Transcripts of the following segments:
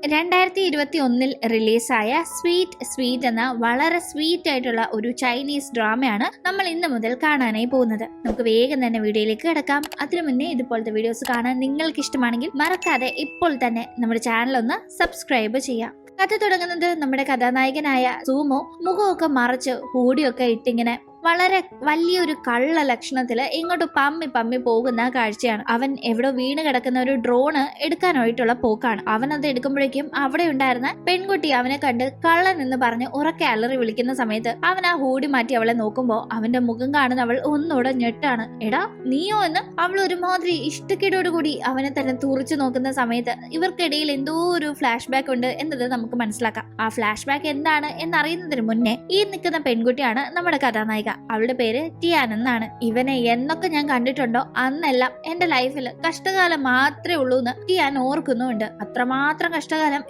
2021 റിലീസായ സ്വീറ്റ് എന്ന വളരെ സ്വീറ്റ് ആയിട്ടുള്ള ഒരു ചൈനീസ് ഡ്രാമയാണ് നമ്മൾ ഇന്ന് മുതൽ കാണാനായി പോകുന്നത്. നമുക്ക് വേഗം തന്നെ വീഡിയോയിലേക്ക് കിടക്കാം. അതിനു മുന്നേ ഇതുപോലത്തെ വീഡിയോസ് കാണാൻ നിങ്ങൾക്ക് ഇഷ്ടമാണെങ്കിൽ മറക്കാതെ ഇപ്പോൾ തന്നെ നമ്മുടെ ചാനൽ ഒന്ന് സബ്സ്ക്രൈബ് ചെയ്യാം. കഥ തുടങ്ങുന്നത് നമ്മുടെ കഥാനായകനായ സൂമോ മുഖമൊക്കെ മറച്ച് ഹൂഡിയൊക്കെ ഇട്ടിങ്ങനെ വളരെ വലിയൊരു കള്ള ലക്ഷണത്തില് ഇങ്ങോട്ട് പമ്മി പോകുന്ന കാഴ്ചയാണ്. അവൻ എവിടെ വീണ് കിടക്കുന്ന ഒരു ഡ്രോണ് എടുക്കാനായിട്ടുള്ള പോക്കാണ്. അവൻ അത് എടുക്കുമ്പോഴേക്കും അവിടെ ഉണ്ടായിരുന്ന പെൺകുട്ടി അവനെ കണ്ട് കള്ളൻ എന്ന് പറഞ്ഞ് ഉറക്കെ അലറി വിളിക്കുന്ന സമയത്ത് അവൻ ആ ഹൂടി മാറ്റി അവളെ നോക്കുമ്പോ അവന്റെ മുഖം കാണുന്ന അവൾ ഒന്നുകൂടെ ഞെട്ടാണ്. എടാ നീയോ എന്ന് അവൾ ഒരുമാതിരി ഇഷ്ടക്കേടോടുകൂടി അവനെ തന്നെ തുറിച്ചു നോക്കുന്ന സമയത്ത് ഇവർക്കിടയിൽ എന്തോ ഒരു ഫ്ലാഷ് ബാക്ക് ഉണ്ട് എന്നത് നമുക്ക് മനസ്സിലാക്കാം. ആ ഫ്ലാഷ് ബാക്ക് എന്താണ് എന്നറിയുന്നതിന് മുന്നേ ഈ നിൽക്കുന്ന പെൺകുട്ടിയാണ് നമ്മുടെ കഥാനായിക. അവളുടെ പേര് ടിയാൻ എന്നാണ്. ഇവനെ എന്നൊക്കെ ഞാൻ കണ്ടിട്ടുണ്ടോ അന്നെല്ലാം എന്റെ ലൈഫിൽ കഷ്ടകാലം മാത്രമേ ഉള്ളൂ എന്ന് ടിയാൻ ഓർക്കുന്നുണ്ട്. അത്രമാത്രം കഷ്ടകാലം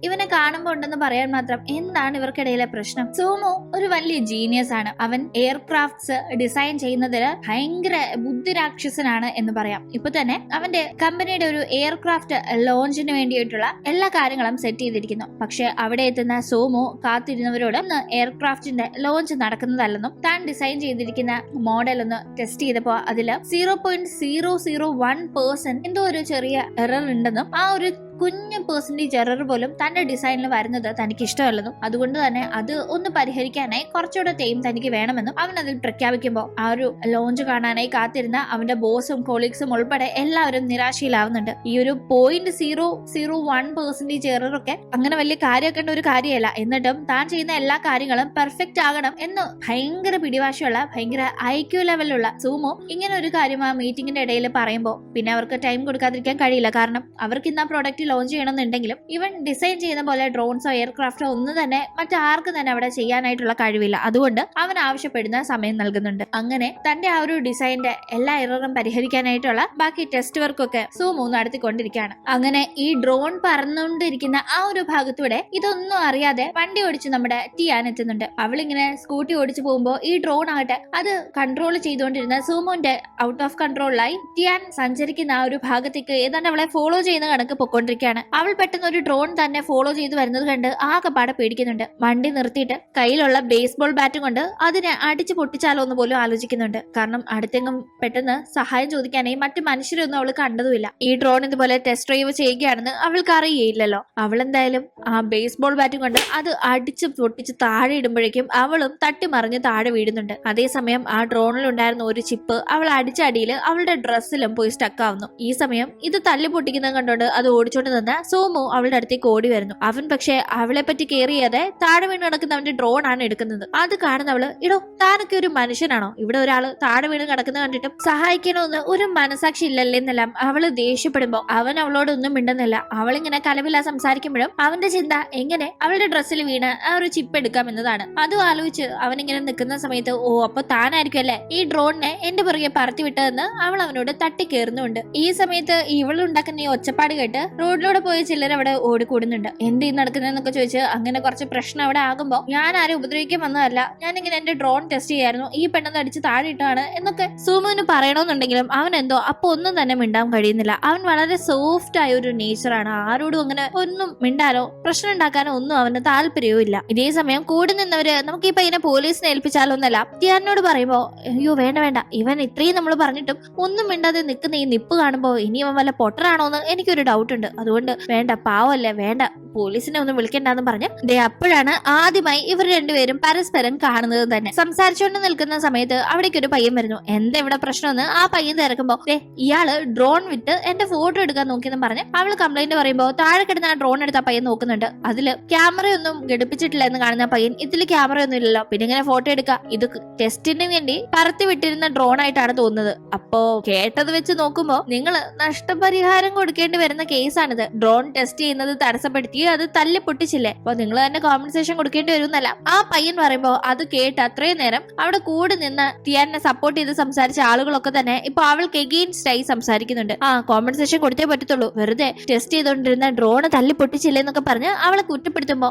ഇവനെ കാണുമ്പോ ഉണ്ടെന്ന് പറയാൻ മാത്രം എന്താണ് ഇവർക്കിടയിലെ പ്രശ്നം? സോമോ ഒരു വലിയ ജീനിയസ് ആണ്. അവൻ എയർക്രാഫ്റ്റ്സ് ഡിസൈൻ ചെയ്യുന്നതിൽ ഭയങ്കര ബുദ്ധിരാക്ഷസനാണ് എന്ന് പറയാം. ഇപ്പൊ തന്നെ അവന്റെ കമ്പനിയുടെ ഒരു എയർക്രാഫ്റ്റ് ലോഞ്ചിന് വേണ്ടിയിട്ടുള്ള എല്ലാ കാര്യങ്ങളും സെറ്റ് ചെയ്തിരിക്കുന്നു. പക്ഷെ അവിടെ എത്തുന്ന സോമോ കാത്തിരുന്നവരോട് എയർക്രാഫ്റ്റിന്റെ ലോഞ്ച് നടക്കുന്നതല്ലെന്നും താൻ ഡിസൈൻ ചെയ്തിരിക്കുന്ന മോഡൽ ഒന്ന് ടെസ്റ്റ് ചെയ്തപ്പോ അതില് 0.001% എന്തോ ഒരു ചെറിയ എറർ ഉണ്ടെന്നും ആ ഒരു കുഞ്ഞു പെർസെന്റേജ് എറർ പോലും തന്റെ ഡിസൈനിൽ വരുന്നത് തനിക്ക് ഇഷ്ടമല്ലെന്നും അതുകൊണ്ട് തന്നെ അത് ഒന്ന് പരിഹരിക്കാനായി കുറച്ചുകൂടെ ടൈം തനിക്ക് വേണമെന്നും അവൻ അതിൽ പ്രഖ്യാപിക്കുമ്പോൾ ആ ഒരു ലോഞ്ച് കാണാനായി കാത്തിരുന്ന അവന്റെ ബോസും കൊളീഗ്സും ഉൾപ്പെടെ എല്ലാവരും നിരാശയിലാവുന്നുണ്ട്. ഈ ഒരു 0.001% എറർ ഒക്കെ അങ്ങനെ വലിയ കാര്യമാക്കേണ്ട ഒരു കാര്യമല്ല. എന്നിട്ടും താൻ ചെയ്യുന്ന എല്ലാ കാര്യങ്ങളും പെർഫെക്റ്റ് ആകണം എന്ന് ഭയങ്കര പിടിവാശിയുള്ള ഭയങ്കര ഐക്യു ലെവലുള്ള സൂമോ ഇങ്ങനെ ഒരു കാര്യം ആ മീറ്റിംഗിന്റെ ഇടയിൽ പറയുമ്പോൾ പിന്നെ അവർക്ക് ടൈം കൊടുക്കാതിരിക്കാൻ കഴിയില്ല. കാരണം അവർക്ക് ഇന്ന് ആ പ്രോഡക്റ്റ് ലോഞ്ച് ചെയ്യണമെന്നുണ്ടെങ്കിലും ഇവൻ ഡിസൈൻ ചെയ്യുന്ന പോലെ ഡ്രോൺസോ എയർക്രാഫ്റ്റോ ഒന്നും തന്നെ മറ്റാർക്കും തന്നെ അവിടെ ചെയ്യാനായിട്ടുള്ള കഴിവില്ല. അതുകൊണ്ട് അവൻ ആവശ്യപ്പെടുന്ന സമയം നൽകുന്നുണ്ട്. അങ്ങനെ തന്റെ ആ ഒരു ഡിസൈനിന്റെ എല്ലാ എററും പരിഹരിക്കാനായിട്ടുള്ള ബാക്കി ടെസ്റ്റ് വർക്കൊക്കെ സൂമോ നടത്തിക്കൊണ്ടിരിക്കുകയാണ്. അങ്ങനെ ഈ ഡ്രോൺ പറന്നുകൊണ്ടിരിക്കുന്ന ആ ഒരു ഭാഗത്തൂടെ ഇതൊന്നും അറിയാതെ വണ്ടി ഓടിച്ച് നമ്മുടെ ടിയാൻ എത്തുന്നുണ്ട്. അവളിങ്ങനെ സ്കൂട്ടി ഓടിച്ചു പോകുമ്പോൾ ഈ ഡ്രോൺ ആകട്ടെ അത് കൺട്രോൾ ചെയ്തുകൊണ്ടിരുന്ന സൂമോന്റെ ഔട്ട് ഓഫ് കൺട്രോളിലായി ടിയാൻ സഞ്ചരിക്കുന്ന ആ ഒരു ഭാഗത്തേക്ക് ഏതാണ്ട് അവളെ ഫോളോ ചെയ്യുന്ന കണക്ക് പൊക്കൊണ്ടിരിക്കുകയാണ്. അവൾ പെട്ടെന്ന് ഒരു ഡ്രോൺ തന്നെ ഫോളോ ചെയ്ത് വരുന്നത് കണ്ട് ആകെപ്പാടെ പേടിക്കുന്നുണ്ട്. വണ്ടി നിർത്തിയിട്ട് കയ്യിലുള്ള ബേസ്ബോൾ ബാറ്റും കൊണ്ട് അതിനെ അടിച്ചു പൊട്ടിച്ചാലോ എന്ന് പോലും ആലോചിക്കുന്നുണ്ട്. കാരണം അടുത്തെങ്കും പെട്ടെന്ന് സഹായം ചോദിക്കാനായി മറ്റു മനുഷ്യരൊന്നും അവൾ കണ്ടതുമില്ല. ഈ ഡ്രോൺ ഇതുപോലെ ടെസ്റ്റ് ഡ്രൈവ് ചെയ്യുകയാണെന്ന് അവൾക്ക് അറിയില്ലല്ലോ. അവൾ എന്തായാലും ആ ബേസ്ബോൾ ബാറ്റും കൊണ്ട് അത് അടിച്ചു പൊട്ടിച്ച് താഴെ ഇടുമ്പോഴേക്കും അവളും തട്ടിമറിഞ്ഞ് താഴെ വീഴുന്നുണ്ട്. അതേസമയം ആ ഡ്രോണിൽ ഉണ്ടായിരുന്ന ഒരു ചിപ്പ് അവൾ അടിച്ച അടിയിൽ അവളുടെ ഡ്രസ്സിലും പോയി സ്റ്റക്ക് ആവുന്നു. ഈ സമയം ഇത് തല്ലി പൊട്ടിക്കുന്നത് കണ്ടോണ്ട് അത് ഓടിച്ചോണ്ട് നിന്ന് സോമു അവളുടെ അടുത്തേക്ക് ഓടി വരുന്നു. അവൻ പക്ഷെ അവളെ പറ്റി കെയർ ചെയ്യാതെ താഴെ വീണ് കിടക്കുന്ന അവന്റെ ഡ്രോൺ ആണ് എടുക്കുന്നത്. അത് കാണുന്നവള് ഇടോ താനൊക്കെ ഒരു മനുഷ്യനാണോ? ഇവിടെ ഒരാള് താഴെ വീണ് കിടക്കുന്ന കണ്ടിട്ടും സഹായിക്കണമെന്ന് ഒരു മനസാക്ഷി ഇല്ലല്ലേ എന്നെല്ലാം അവള് ദേഷ്യപ്പെടുമ്പോ അവൻ അവളോട് ഒന്നും മിണ്ടുന്നില്ല. അവളിങ്ങനെ കലവില്ല സംസാരിക്കുമ്പോഴും അവന്റെ ചിന്ത എങ്ങനെ അവളുടെ ഡ്രസ്സിൽ വീണ് ആ ഒരു ചിപ്പ് എടുക്കാം എന്നതാണ്. അതും ആലോചിച്ച് അവനിങ്ങനെ നിൽക്കുന്ന സമയത്ത് ഓ അപ്പൊ താനായിരിക്കും അല്ലെ ഈ ഡ്രോണിനെ എന്റെ പുറകെ പറത്തി വിട്ടതെന്ന് അവൾ അവനോട് തട്ടിക്കേറുന്നുണ്ട്. ഈ സമയത്ത് ഇവളുണ്ടാക്കുന്ന ഈ ഒച്ചപ്പാട് കേട്ട് റോഡിലൂടെ പോയ ചിലർ അവിടെ ഓടിക്കൂടുന്നുണ്ട്. എന്ത് നടക്കുന്നതെന്നൊക്കെ ചോദിച്ച് അങ്ങനെ കുറച്ച് പ്രശ്നം അവിടെ ആകുമ്പോ ഞാൻ ആരും ഉപദ്രവിക്കാൻ വന്നതല്ല, ഞാനിങ്ങനെ എന്റെ ഡ്രോൺ ടെസ്റ്റ് ചെയ്യായിരുന്നു, ഈ പെണ്ണെന്ന് അടിച്ച് താഴെ ഇട്ടാണ് എന്നൊക്കെ സൂമുവിന് പറയണമെന്നുണ്ടെങ്കിലും അവൻ എന്തോ അപ്പൊ ഒന്നും തന്നെ മിണ്ടാൻ കഴിയുന്നില്ല. അവൻ വളരെ സോഫ്റ്റ് ആയ ഒരു നേച്ചറാണ്. ആരോടും അങ്ങനെ ഒന്നും മിണ്ടാനോ പ്രശ്നം ഉണ്ടാക്കാനോ ഒന്നും അവന് താല്പര്യവും ഇല്ല. ഇതേ സമയം കൂടി നിന്നവര് നമുക്ക് ഈ പയ്യനെ പോലീസിനെ ഏൽപ്പിച്ചാലോ എന്നല്ല ടിയാനോട് പറയുമ്പോ അയ്യോ വേണ്ട ഇവൻ ഇത്രയും നമ്മൾ പറഞ്ഞിട്ടും ഒന്നും മിണ്ടാതെ നിൽക്കുന്ന ഈ നിപ്പ് കാണുമ്പോ ഇനി അവൻ വല്ല പൊട്ടറാണോ എന്ന് എനിക്കൊരു ഡൗട്ട് ഉണ്ട്. അതുകൊണ്ട് വേണ്ട പാവല്ലേ വേണ്ട പോലീസിനെ ഒന്നും വിളിക്കണ്ടെന്ന് പറഞ്ഞ് അപ്പോഴാണ് ആദ്യമായി ഇവർ രണ്ടുപേരും പരസ്പരം കാണുന്നത് തന്നെ. സംസാരിച്ചുകൊണ്ട് നിൽക്കുന്ന സമയത്ത് അവിടേക്ക് ഒരു പയ്യൻ വരുന്നു. എന്താ ഇവിടെ പ്രശ്നമെന്ന് ആ പയ്യൻ തിരക്കുമ്പോ ഇയാള് ഡ്രോൺ വിട്ട് എന്റെ ഫോട്ടോ എടുക്കാൻ നോക്കിയെന്ന് പറഞ്ഞ് അവള് കംപ്ലൈന്റ് പറയുമ്പോ താഴെ കിടന്ന ആ ഡ്രോൺ എടുത്ത പയ്യൻ നോക്കുന്നുണ്ട്. അതില് ക്യാമറയൊന്നും ഘടിപ്പിച്ചിട്ടില്ല എന്ന് കാണുന്ന പയ്യൻ ഇതില് ക്യാമറയൊന്നും ഇല്ലല്ലോ പിന്നെ ഇങ്ങനെ ഫോട്ടോ എടുക്കുക, ഇത് ടെസ്റ്റിന് വേണ്ടി പറത്തി വിട്ടിരുന്ന ഡ്രോൺ ആയിട്ടാണ് തോന്നുന്നത്. അപ്പോ കേട്ടത് വെച്ച് നോക്കുമ്പോ നിങ്ങള് നഷ്ടപരിഹാരം കൊടുക്കേണ്ടി വരുന്ന കേസാണിത്. ഡ്രോൺ ടെസ്റ്റ് ചെയ്യുന്നത് തടസ്സപ്പെടുത്തി അത് തല്ലി പൊട്ടിച്ചില്ലേ, അപ്പൊ നിങ്ങൾ തന്നെ കോമ്പൻസേഷൻ കൊടുക്കേണ്ടി വരുന്നല്ല ആ പയ്യൻ പറയുമ്പോ അത് കേട്ട് അത്രയും നേരം അവിടെ കൂടെ നിന്ന് ടിയാനെ സപ്പോർട്ട് ചെയ്ത് സംസാരിച്ച ആളുകളൊക്കെ തന്നെ ഇപ്പൊ അവൾക്ക് എഗെയിൻസ്റ്റ് ആയി സംസാരിക്കുന്നുണ്ട്. ആ കോമ്പൻസേഷൻ കൊടുത്തേ പറ്റത്തുള്ളൂ, വെറുതെ ടെസ്റ്റ് ചെയ്തോണ്ടിരുന്ന ഡ്രോണ് തല്ലി പൊട്ടിച്ചില്ലേ എന്നൊക്കെ പറഞ്ഞ് അവളെ കുറ്റപ്പെടുത്തുമ്പോ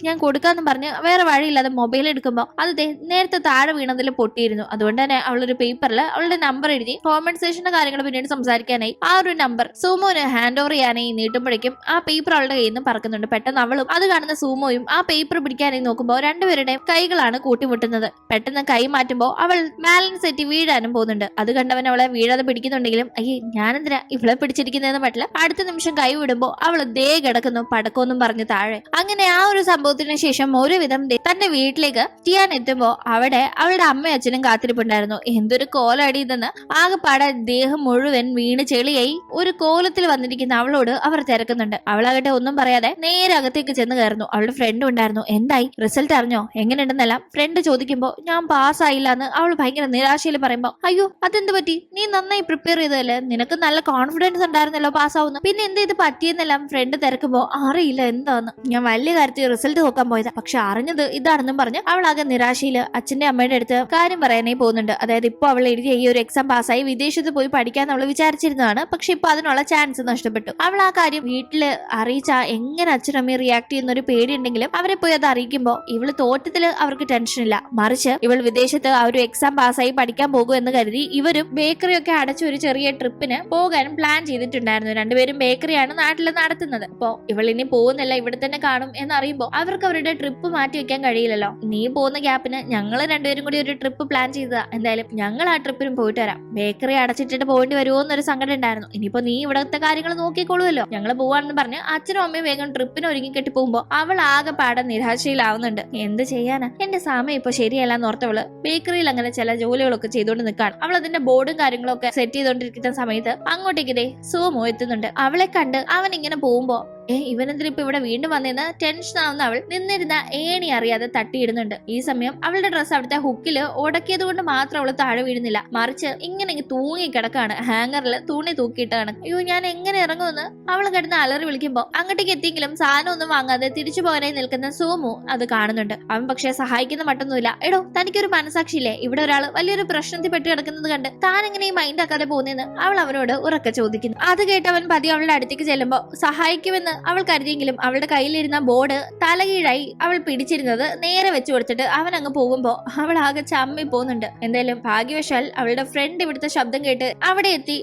ഞാൻ കൊടുക്കാന്ന് പറഞ്ഞ് വേറെ വഴിയില്ലാതെ മൊബൈൽ എടുക്കുമ്പോ അത് നേരത്തെ താഴെ വീണതിൽ പൊട്ടിയിരുന്നു. അതുകൊണ്ട് തന്നെ അവളൊരു പേപ്പറിൽ അവളുടെ നമ്പർ എഴുതി കോമ്പൻസേഷന്റെ കാര്യങ്ങൾ പിന്നീട് സംസാരിക്കാനായി ആ ഒരു നമ്പർ സൂമോന് ഹാൻഡ് ഓവർ ചെയ്യാനായി നീട്ടുമ്പോഴേക്കും ആ പേപ്പർ അവളുടെ കയ്യിൽ നിന്ന് പറക്കുന്നു. നടക്കുന്നുണ്ട്. പെട്ടെന്ന് അവളും അത് കാണുന്ന സൂമോയും ആ പേപ്പർ പിടിക്കാനായി നോക്കുമ്പോൾ രണ്ടുപേരുടെയും കൈകളാണ് കൂട്ടിമുട്ടുന്നത്. പെട്ടെന്ന് കൈ മാറ്റുമ്പോൾ അവൾ ബാലൻസ് തെറ്റി വീഴാനും പോകുന്നുണ്ട്. അത് കണ്ടവൻ അവളെ വീഴാതെ പിടിക്കുന്നുണ്ടെങ്കിലും അയ്യേ ഞാനെന്തിനാ ഇവളെ പിടിച്ചിരിക്കുന്നതെന്ന് പറ്റില്ല. അടുത്ത നിമിഷം കൈ വിടുമ്പോൾ അവൾ ദേ കിടക്കുന്നു പടക്കമൊന്നും പറഞ്ഞ് താഴെ. അങ്ങനെ ആ ഒരു സംഭവത്തിന് ശേഷം ഒരുവിധം തന്റെ വീട്ടിലേക്ക് ടിയാൻ എത്തുമ്പോൾ അവിടെ അവളുടെ അമ്മയും അച്ഛനും കാത്തിരിപ്പുണ്ടായിരുന്നു. എന്തൊരു കോലടി ഇതെന്ന് ആകെപ്പാടെ ദേഹം മുഴുവൻ വീണ് ചെളിയായി ഒരു കോലത്തിൽ വന്നിരിക്കുന്ന അവളോട് അവർ തിരക്കുന്നുണ്ട്. അവളാകട്ടെ ഒന്നും പറയാതെ നേരെ അകത്തേക്ക് ചെന്ന് കയറുന്നു. അവളുടെ ഫ്രണ്ടും ഉണ്ടായിരുന്നു. എന്തായി, റിസൾട്ട് അറിഞ്ഞോ, എങ്ങനെയുണ്ടെന്നെല്ലാം ഫ്രണ്ട് ചോദിക്കുമ്പോൾ ഞാൻ പാസ്സായില്ല എന്ന് അവൾ ഭയങ്കര നിരാശയിൽ പറയുമ്പോൾ അയ്യോ അതെന്ത് പറ്റി, നീ നന്നായി പ്രിപ്പയർ ചെയ്തതല്ലേ, നിനക്ക് നല്ല കോൺഫിഡൻസ് ഉണ്ടായിരുന്നല്ലോ പാസ്സാവുന്നു, പിന്നെ എന്താ ഇത് പറ്റിയെന്നെല്ലാം ഫ്രണ്ട് തിരക്കുമ്പോൾ അറിയില്ല എന്താന്ന്, ഞാൻ വലിയ കാര്യത്തിൽ റിസൾട്ട് നോക്കാൻ പോയതാ, പക്ഷെ അറിഞ്ഞത് ഇതാണെന്നും പറഞ്ഞ് അവൾ ആകെ നിരാശയില് അച്ഛന്റെ അമ്മയുടെ അടുത്ത് കാര്യം പറയാനായി പോകുന്നുണ്ട്. അതായത് ഇപ്പൊ അവൾ എഴുതിയ ഈ ഒരു എക്സാം പാസ്സായി വിദേശത്ത് പോയി പഠിക്കാൻ അവൾ വിചാരിച്ചിരുന്നതാണ്. പക്ഷെ ഇപ്പൊ അതിനുള്ള ചാൻസ് നഷ്ടപ്പെട്ടു. അവൾ ആ കാര്യം വീട്ടില് അറിയിച്ചാ എങ്ങനെ അച്ഛനമ്മയെ റിയാക്ട് ചെയ്യുന്ന ഒരു പേടി ഉണ്ടെങ്കിലും അവരെ പോയി അത് അറിയിക്കുമ്പോൾ ഇവള് തോറ്റത്തില് അവർക്ക് ടെൻഷൻ ഇല്ല. മറിച്ച് ഇവൾ വിദേശത്ത് ആ ഒരു എക്സാം പാസ്സായി പഠിക്കാൻ പോകും എന്ന് കരുതി ഇവരും ബേക്കറി ഒക്കെ അടച്ച ഒരു ചെറിയ ട്രിപ്പിന് പോകാനും പ്ലാൻ ചെയ്തിട്ടുണ്ടായിരുന്നു. രണ്ടുപേരും ബേക്കറിയാണ് നാട്ടിൽ നടത്തുന്നത്. അപ്പോ ഇവൾ ഇനി പോകുന്നില്ല, ഇവിടെ തന്നെ കാണും എന്നറിയുമ്പോൾ അവർക്ക് അവരുടെ ട്രിപ്പ് മാറ്റി വെക്കാൻ കഴിയില്ലല്ലോ. നീ പോകുന്ന ഗ്യാപ്പിന് ഞങ്ങൾ രണ്ടുപേരും കൂടി ഒരു ട്രിപ്പ് പ്ലാൻ ചെയ്തതാ, എന്തായാലും ഞങ്ങൾ ആ ട്രിപ്പിനും പോയിട്ട് വരാം. ബേക്കറി അടച്ചിട്ടിട്ട് പോകേണ്ടി വരുമോ എന്നൊരു സങ്കടം ഉണ്ടായിരുന്നു. ഇനിയിപ്പോ നീ ഇവിടത്തെ കാര്യങ്ങൾ നോക്കിക്കോളുമല്ലോ, ഞങ്ങൾ പോവാണെന്ന് പറഞ്ഞ് അച്ഛനും അമ്മയും വേഗം ട്രിപ്പിന് ഒരുങ്ങി കെട്ടി പോകുമ്പോൾ അവൾ ആകെ പാടെ നിരാശയിലാവുന്നുണ്ട്. എന്ത് ചെയ്യാനാ, എന്റെ സമയം ഇപ്പൊ ശരിയല്ല എന്നോർത്തവള് ബേക്കറിയിൽ അങ്ങനെ ചില ജോലികളൊക്കെ ചെയ്തുകൊണ്ട് നിൽക്കാണ്. അവൾ അതിന്റെ ബോർഡും കാര്യങ്ങളും ഒക്കെ സെറ്റ് ചെയ്തോണ്ടിരിക്കുന്ന സമയത്ത് അങ്ങോട്ടേക്ക് ദേ സോമോ എത്തുന്നുണ്ട്. അവളെ കണ്ട് അവൻ ഇങ്ങനെ പോകുമ്പോ ഇവനെന്തിനാ ഇപ്പൊ ഇവിടെ വീണ്ടും വന്നേന്ന് ടെൻഷൻ ആവുന്ന അവൾ നിന്നിരുന്ന ഏണി അറിയാതെ തട്ടിയിടുന്നുണ്ട്. ഈ സമയം അവളുടെ ഡ്രസ്സ് അവിടുത്തെ ഹുക്കില് ഉടക്കിയത് കൊണ്ട് മാത്രം അവള് താഴെ വീഴുന്നില്ല, മറിച്ച് ഇങ്ങനെ തൂങ്ങി കിടക്കാണ്. ഹാങ്ങറിൽ തുണി തൂക്കിയിട്ടാണ്. അയ്യോ ഞാൻ എങ്ങനെ ഇറങ്ങുമെന്ന് അവൾ കിടന്ന് അലറി വിളിക്കുമ്പോ അങ്ങോട്ടേക്ക് എത്തിയെങ്കിലും സാധനം ഒന്നും വാങ്ങാതെ തിരിച്ചു പോകാനായി നിൽക്കുന്ന സോമു അത് കാണുന്നുണ്ട്. അവൻ പക്ഷെ സഹായിക്കുന്ന മട്ടൊന്നുമില്ല. എടോ തനിക്കൊരു മനസാക്ഷിയില്ലേ, ഇവിടെ ഒരാൾ വലിയൊരു പ്രശ്നത്തിൽ പെട്ട് കിടക്കുന്നത് കണ്ട് താൻ എങ്ങനെ ഈ മൈൻഡ് ആക്കാതെ പോകുന്നതെന്ന് അവൾ അവനോട് ഉറക്കെ ചോദിക്കുന്നു. അത് കേട്ട് അവൻ പതി അവളുടെ അടുത്തേക്ക് ചെല്ലുമ്പോ സഹായിക്കുമെന്ന് അവൾ കരുതിയെങ്കിലും അവളുടെ കയ്യിലിരുന്ന ബോർഡ് തലകീഴായി അവൾ പിടിച്ചിരുന്നത് നേരെ വെച്ചു കൊടുത്തിട്ട് അവൻ അങ്ങ് പോകുമ്പോ അവൾ ആകെ ചമ്മി പോകുന്നുണ്ട്. എന്തായാലും ഭാഗ്യവശാൽ അവളുടെ ഫ്രണ്ട് ഇവിടുത്തെ ശബ്ദം കേട്ട് അവിടെ എത്തി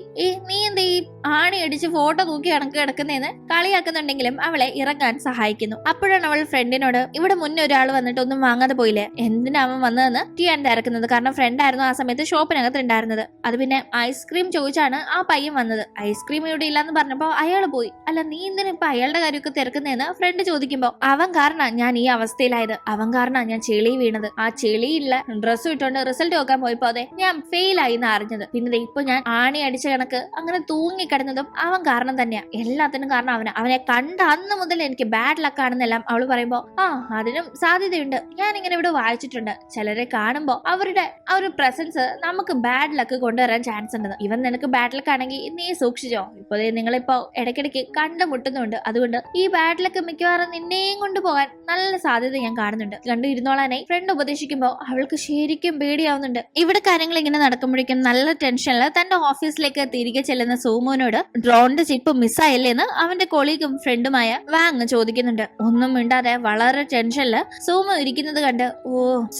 നീ എന്താ ഈ ആണി അടിച്ച് ഫോട്ടോ നോക്കി കണക്ക് കിടക്കുന്നതെന്ന് കളിയാക്കുന്നുണ്ടെങ്കിലും അവളെ ഇറങ്ങാൻ സഹായിക്കുന്നു. അപ്പോഴാണ് അവൾ ഫ്രണ്ടിനോട് ഇവിടെ മുന്നേ ഒരാൾ വന്നിട്ട് ഒന്നും വാങ്ങാതെ പോയില്ലേ, എന്തിനാ അവൻ വന്നതെന്ന് ടിയാൻ തിരക്കുന്നത്. കാരണം ഫ്രണ്ട് ആയിരുന്നു ആ സമയത്ത് ഷോപ്പിനകത്ത് ഉണ്ടായിരുന്നത്. അത് പിന്നെ ഐസ്ക്രീം ചോദിച്ചാണ് ആ പയ്യൻ വന്നത്. ഐസ്ക്രീം ഇവിടെ ഇല്ലാന്ന് പറഞ്ഞപ്പോ അയാൾ പോയി. അല്ല നീ എന്തിനാ ഇപ്പൊ അയാളുടെ കാര്യമൊക്കെ തിരക്കുന്നതെന്ന് ഫ്രണ്ട് ചോദിക്കുമ്പോ അവൻ കാരണം ഞാൻ ഈ അവസ്ഥയിലായത്, അവൻ കാരണം ഞാൻ ചെളി വീണത്, ആ ചെളിയില്ല ഡ്രസ്സ് ഇട്ടോണ്ട് റിസൾട്ട് നോക്കാൻ പോയപ്പോ അതെ ഞാൻ ഫെയിൽ ആയി എന്ന് അറിഞ്ഞത്, പിന്നെ ഇപ്പൊ ഞാൻ ആണി അടിച്ച കണക്ക് അങ്ങനെ തൂങ്ങിക്കിടന്നതും അവൻ കാരണം തന്നെയാ, എല്ലാത്തിനും കാരണം അവനെ കണ്ട അന്ന് മുതൽ എനിക്ക് ബാഡ് ലക്ക് ആണെന്നെല്ലാം അവള് പറയുമ്പോ അതിനും സാധ്യതയുണ്ട്. ഞാൻ ഇങ്ങനെ ഇവിടെ വായിച്ചിട്ടുണ്ട്, ചിലരെ കാണുമ്പോ അവരുടെ ആ ഒരു പ്രസൻസ് നമുക്ക് ബാഡ് ലക്ക് കൊണ്ടുവരാൻ ചാൻസ് ഉണ്ട്. ഇവൻ നിനക്ക് ബാഡ് ലക്ക് ആണെങ്കിൽ നീ സൂക്ഷിച്ചോ, ഇപ്പൊ നിങ്ങളിപ്പോ ഇടയ്ക്കിടയ്ക്ക് കണ്ടുമുട്ടുന്നുണ്ട്, അതുകൊണ്ട് ഈ ബാഡ് ലക്ക് മിക്കവാറും നിന്നെയും കൊണ്ടുപോകാൻ നല്ല സാധ്യത ഞാൻ കാണുന്നുണ്ട്, കണ്ടു ഇരുന്നോളാനായി ഫ്രണ്ട് ഉപദേശിക്കുമ്പോ അവൾക്ക് ശരിക്കും പേടിയാവുന്നുണ്ട്. ഇവിടെ കാര്യങ്ങൾ ഇങ്ങനെ നടക്കുമ്പോഴേക്കും നല്ല ടെൻഷനിൽ തന്റെ ഓഫീസിലേക്ക് തിരികെ ചെല്ലുന്ന സോമുവിനോട് ഡ്രോണിന്റെ ചിപ്പ് മിസ്സായില്ലേന്ന് അവന്റെ കൊളീഗും ഫ്രണ്ടുമായ വാങ് ചോദിക്കുന്നുണ്ട്. ഒന്നും മിണ്ടാതെ വളരെ ടെൻഷനില് സോമു ഇരിക്കുന്നത് കണ്ട്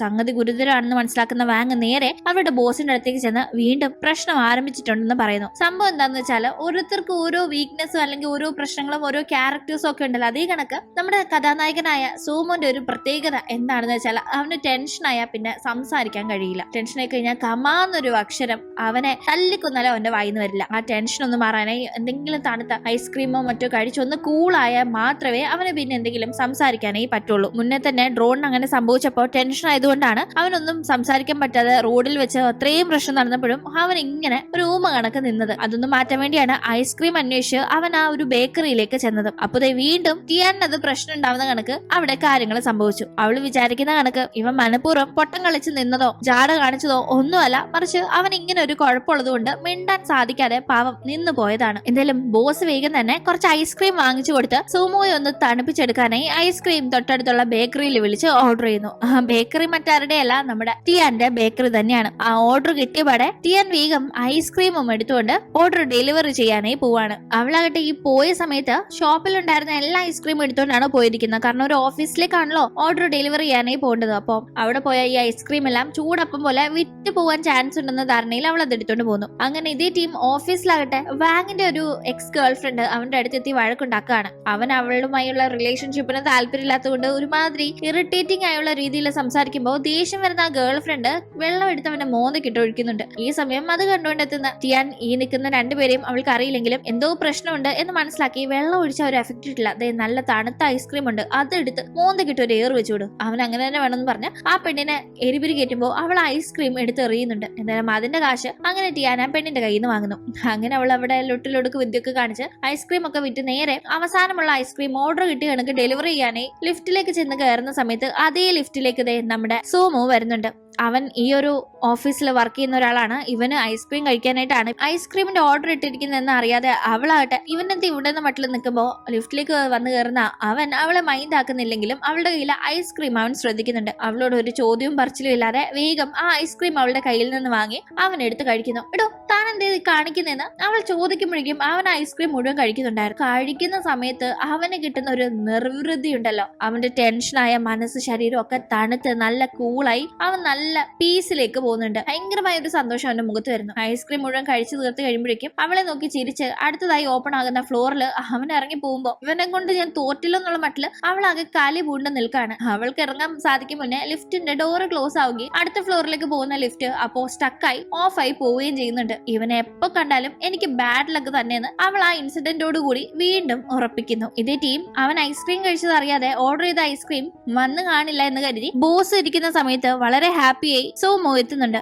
സംഗതി ഗുരുതരമാണെന്ന് മനസ്സിലാക്കുന്ന വാങ് നേരെ അവരുടെ ബോസിന്റെ അടുത്തേക്ക് ചെന്ന് വീണ്ടും പ്രശ്നം ആരംഭിച്ചിട്ടുണ്ടെന്ന് പറയുന്നു. സംഭവം എന്താണെന്ന് വെച്ചാൽ ഓരോരുത്തർക്ക് ഓരോ വീക്ക്നെസ്സും അല്ലെങ്കിൽ ഓരോ പ്രശ്നങ്ങളും ഓരോ ക്യാരക്ടേഴ്സും ഒക്കെ ഉണ്ടല്ലോ. അതേ കണക്ക് നമ്മുടെ കഥാനായകനായ സോമുവിന്റെ ഒരു പ്രത്യേകത എന്താണെന്ന് വെച്ചാൽ അവന് ടെൻഷനായാൽ പിന്നെ സംസാരിക്കാൻ കഴിയില്ല. ടെൻഷനായി കഴിഞ്ഞാൽ കമാന്നൊരു അക്ഷരം അവനെ തല്ലിക്കൊന്നാലും അവന്റെ വായിന്ന് വരില്ല. ആ ടെൻഷൻ ഒന്ന് മാറാനായി എന്തെങ്കിലും തണുത്ത ഐസ്ക്രീമോ മറ്റോ കഴിച്ചൊന്ന് കൂളായാൽ മാത്രമേ അവന് പിന്നെ എന്തെങ്കിലും സംസാരിക്കാനായി പറ്റുള്ളൂ. മുന്നേ തന്നെ ഡ്രോൺ അങ്ങനെ സംഭവിച്ചപ്പോൾ ടെൻഷൻ ആയതുകൊണ്ടാണ് അവനൊന്നും സംസാരിക്കാൻ പറ്റാതെ റോഡിൽ വെച്ച് അത്രയും പ്രശ്നം നടന്നപ്പോഴും അവൻ ഇങ്ങനെ ഒരു ഊമ കണക്ക് നിന്നത്. അതൊന്നും മാറ്റാൻ വേണ്ടിയാണ് ഐസ്ക്രീം അന്വേഷിച്ച് അവൻ ആ ഒരു ബേക്കറിയിലേക്ക് ചെന്നത്. അപ്പൊ വീണ്ടും ടിയാനത് പ്രശ്നം ഉണ്ടാവുന്ന കണക്ക് അവിടെ കാര്യങ്ങൾ സംഭവിച്ചു. അവള് വിചാരിക്കുന്ന കണക്ക് ഇവൻ മനഃപൂർവ്വം പൊട്ടം കളിച്ച് നിന്നതോ ജാട കാണിച്ചതോ ഒന്നുമല്ല, മറിച്ച് അവൻ ഇങ്ങനെ ഒരു കുഴപ്പമുള്ളത് കൊണ്ട് മിണ്ടാൻ സാധിക്കാതെ പാവം നിന്നു പോയതാണ്. എന്തായാലും ബോസ് വേഗം തന്നെ കുറച്ച് ഐസ്ക്രീം വാങ്ങിച്ചു കൊടുത്ത് സോമുവെ ഒന്ന് തണുപ്പിച്ചെടുക്കാനായി ഐസ്ക്രീം തൊട്ടടുത്തുള്ള ബേക്കറിയിൽ വിളിച്ച് ഓർഡർ ചെയ്യുന്നു. ബേക്കറി മറ്റാരുടെയല്ല, നമ്മുടെ ടിയാന്റെ ബേക്കറി തന്നെയാണ്. ആ ഓർഡർ കിട്ടിയപാടെ ടിയാൻ വേഗം ഐസ്ക്രീമും എടുത്തുകൊണ്ട് ഓർഡർ ഡെലിവറി ചെയ്യാനായി പോവാണ്. അവളാകട്ടെ ഈ പോയ സമയത്ത് ഷോപ്പ് ഷോപ്പിലുണ്ടായിരുന്ന എല്ലാ ഐസ്ക്രീം എടുത്തോണ്ടാണ് പോയിരിക്കുന്നത്. കാരണം ഒരു ഓഫീസിലേക്കാണല്ലോ ഓർഡർ ഡെലിവറി ചെയ്യാനായി പോകേണ്ടത്. അപ്പൊ അവിടെ പോയ ഈ ഐസ്ക്രീം എല്ലാം ചൂടപ്പം പോലെ വിറ്റ് പോകാൻ ചാൻസ് ഉണ്ടെന്ന ധാരണയിൽ അവൾ അത് എടുത്തോണ്ട് പോകുന്നു. അങ്ങനെ ഇതേ ടീം ഓഫീസിലാകട്ടെ വാങ്ങിന്റെ ഒരു എക്സ് ഗേൾ ഫ്രണ്ട് അവന്റെ അടുത്തെത്തി വഴക്കുണ്ടാക്കുകയാണ്. അവൻ അവളുമായുള്ള റിലേഷൻഷിപ്പിന് താല്പര്യമില്ലാത്തതുകൊണ്ട് ഒരുമാതിരി ഇറിറ്റേറ്റിംഗ് ആയുള്ള രീതിയിൽ സംസാരിക്കുമ്പോൾ ദേഷ്യം വരുന്ന ആ ഗേൾ ഫ്രണ്ട് വെള്ളം എടുത്ത് അവന്റെ മോന്തക്കിട്ട് ഒഴിക്കുന്നുണ്ട്. ഈ സമയം അത് കണ്ടുകൊണ്ടെത്തുന്ന ടിയാൻ ഈ നിൽക്കുന്ന രണ്ടുപേരെയും അവൾക്ക് അറിയില്ലെങ്കിലും എന്തോ പ്രശ്നമുണ്ട് എന്ന് മനസ്സിലാക്കി വെള്ളം ഒഴിച്ച ഒരു എഫക്റ്റ് ഇട്ടില്ല. അതേ നല്ല തണുത്ത ഐസ്ക്രീം ഉണ്ട്, അതെടുത്ത് മോന്തക്കിട്ട് ഒരു ഏറ് വെച്ചുവിടും. അവൻ അങ്ങനെ തന്നെ വേണമെന്ന് പറഞ്ഞ് ആ പെണ്ണിനെ എരിപിരി കയറ്റുമ്പോൾ അവൾ ഐസ്ക്രീം എടുത്ത് എറിയുന്നുണ്ട്. എന്തായാലും അതിന്റെ കാശ് അങ്ങനെ ടിയാൻ ആ പെണ്ണിന്റെ കയ്യിൽ നിന്ന് വാങ്ങുന്നു. അങ്ങനെ അവൾ അവിടെ ലൊട്ടിലൊടുക്ക് വിദ്യൊക്കെ കാണിച്ച് ഐസ്ക്രീം ഒക്കെ വിറ്റ് നേരെ അവസാനമുള്ള ഐസ്ക്രീം ഓർഡർ കിട്ടിയ കണക്ക് ഡെലിവറി ചെയ്യാനായി ലിഫ്റ്റിലേക്ക് ചെന്ന് കയറുന്ന സമയത്ത് അതേ ലിഫ്റ്റിലേക്ക് നമ്മുടെ സോമു വരുന്നുണ്ട്. അവൻ ഈ ഒരു ഓഫീസിൽ വർക്ക് ചെയ്യുന്ന ഒരാളാണ്. ഇവന് ഐസ്ക്രീം കഴിക്കാനായിട്ടാണ് ഐസ്ക്രീമിന്റെ ഓർഡർ ഇട്ടിരിക്കുന്നതെന്ന് അറിയാതെ അവളാകട്ടെ ഇവനെന്ത് ഇവിടെ നിന്ന് മട്ടിൽ നിൽക്കുമ്പോൾ ലിഫ്റ്റിലേക്ക് വന്ന് കയറുന്ന അവൻ അവളെ മൈൻഡ് ആക്കുന്നില്ലെങ്കിലും അവളുടെ കയ്യിൽ ഐസ്ക്രീം അവൻ ശ്രദ്ധിക്കുന്നുണ്ട്. അവളോട് ഒരു ചോദ്യവും പറച്ചിലും ഇല്ലാതെ വേഗം ആ ഐസ്ക്രീം അവളുടെ കയ്യിൽ നിന്ന് വാങ്ങി അവൻ എടുത്ത് കഴിക്കുന്നു. എടോ താൻ എന്തേ കാണിക്കുന്നതെന്ന് അവൾ ചോദിക്കുമ്പോഴേക്കും അവൻ ഐസ്ക്രീം മുഴുവൻ കഴിക്കുന്നുണ്ടായിരുന്നു. കഴിക്കുന്ന സമയത്ത് അവന് കിട്ടുന്ന ഒരു നിർവൃതി ഉണ്ടല്ലോ, അവന്റെ ടെൻഷനായ മനസ്സ് ശരീരം ഒക്കെ തണുത്ത് നല്ല കൂളായി അവൻ നല്ല പീസിലേക്ക് പോകുന്നുണ്ട്. ഭയങ്കരമായ ഒരു സന്തോഷം അവന്റെ മുഖത്ത് വരുന്നു. ഐസ്ക്രീം മുഴുവൻ കഴിച്ചു തീർത്ത് കഴിയുമ്പോഴേക്കും അവളെ നോക്കി ചിരിച്ച് അടുത്തതായി ഓപ്പൺ ആകുന്ന ഫ്ലോറിൽ അവൻ ഇറങ്ങി പോകുമ്പോ ഇവനെ കൊണ്ട് ഞാൻ തോറ്റില്ലോ എന്നുള്ള മട്ടില് അവളാകെ കാലി പൂണ്ട് നിൽക്കാണ്. അവൾക്ക് ഇറങ്ങാൻ സാധിക്കും മുന്നേ ലിഫ്റ്റിന്റെ ഡോറ് ക്ലോസ് ആവുകയും അടുത്ത ഫ്ലോറിലേക്ക് പോകുന്ന ലിഫ്റ്റ് അപ്പോ സ്റ്റക്കായി ഓഫായി പോവുകയും ചെയ്യുന്നുണ്ട്. ഇവനെ എപ്പോ കണ്ടാലും എനിക്ക് ബാഡ് ലക്ക് തന്നെയെന്ന് അവൾ ആ ഇൻസിഡന്റോട് കൂടി വീണ്ടും ഉറപ്പിക്കുന്നു. ഇതേ ടീം അവൻ ഐസ്ക്രീം കഴിച്ചത് അറിയാതെ ഓർഡർ ചെയ്ത ഐസ്ക്രീം വന്ന് കാണില്ല എന്ന് കരുതി ബോസ് ഇരിക്കുന്ന സമയത്ത് വളരെ ഹാപ്പിയായി സോമോ എത്തുന്നുണ്ട്.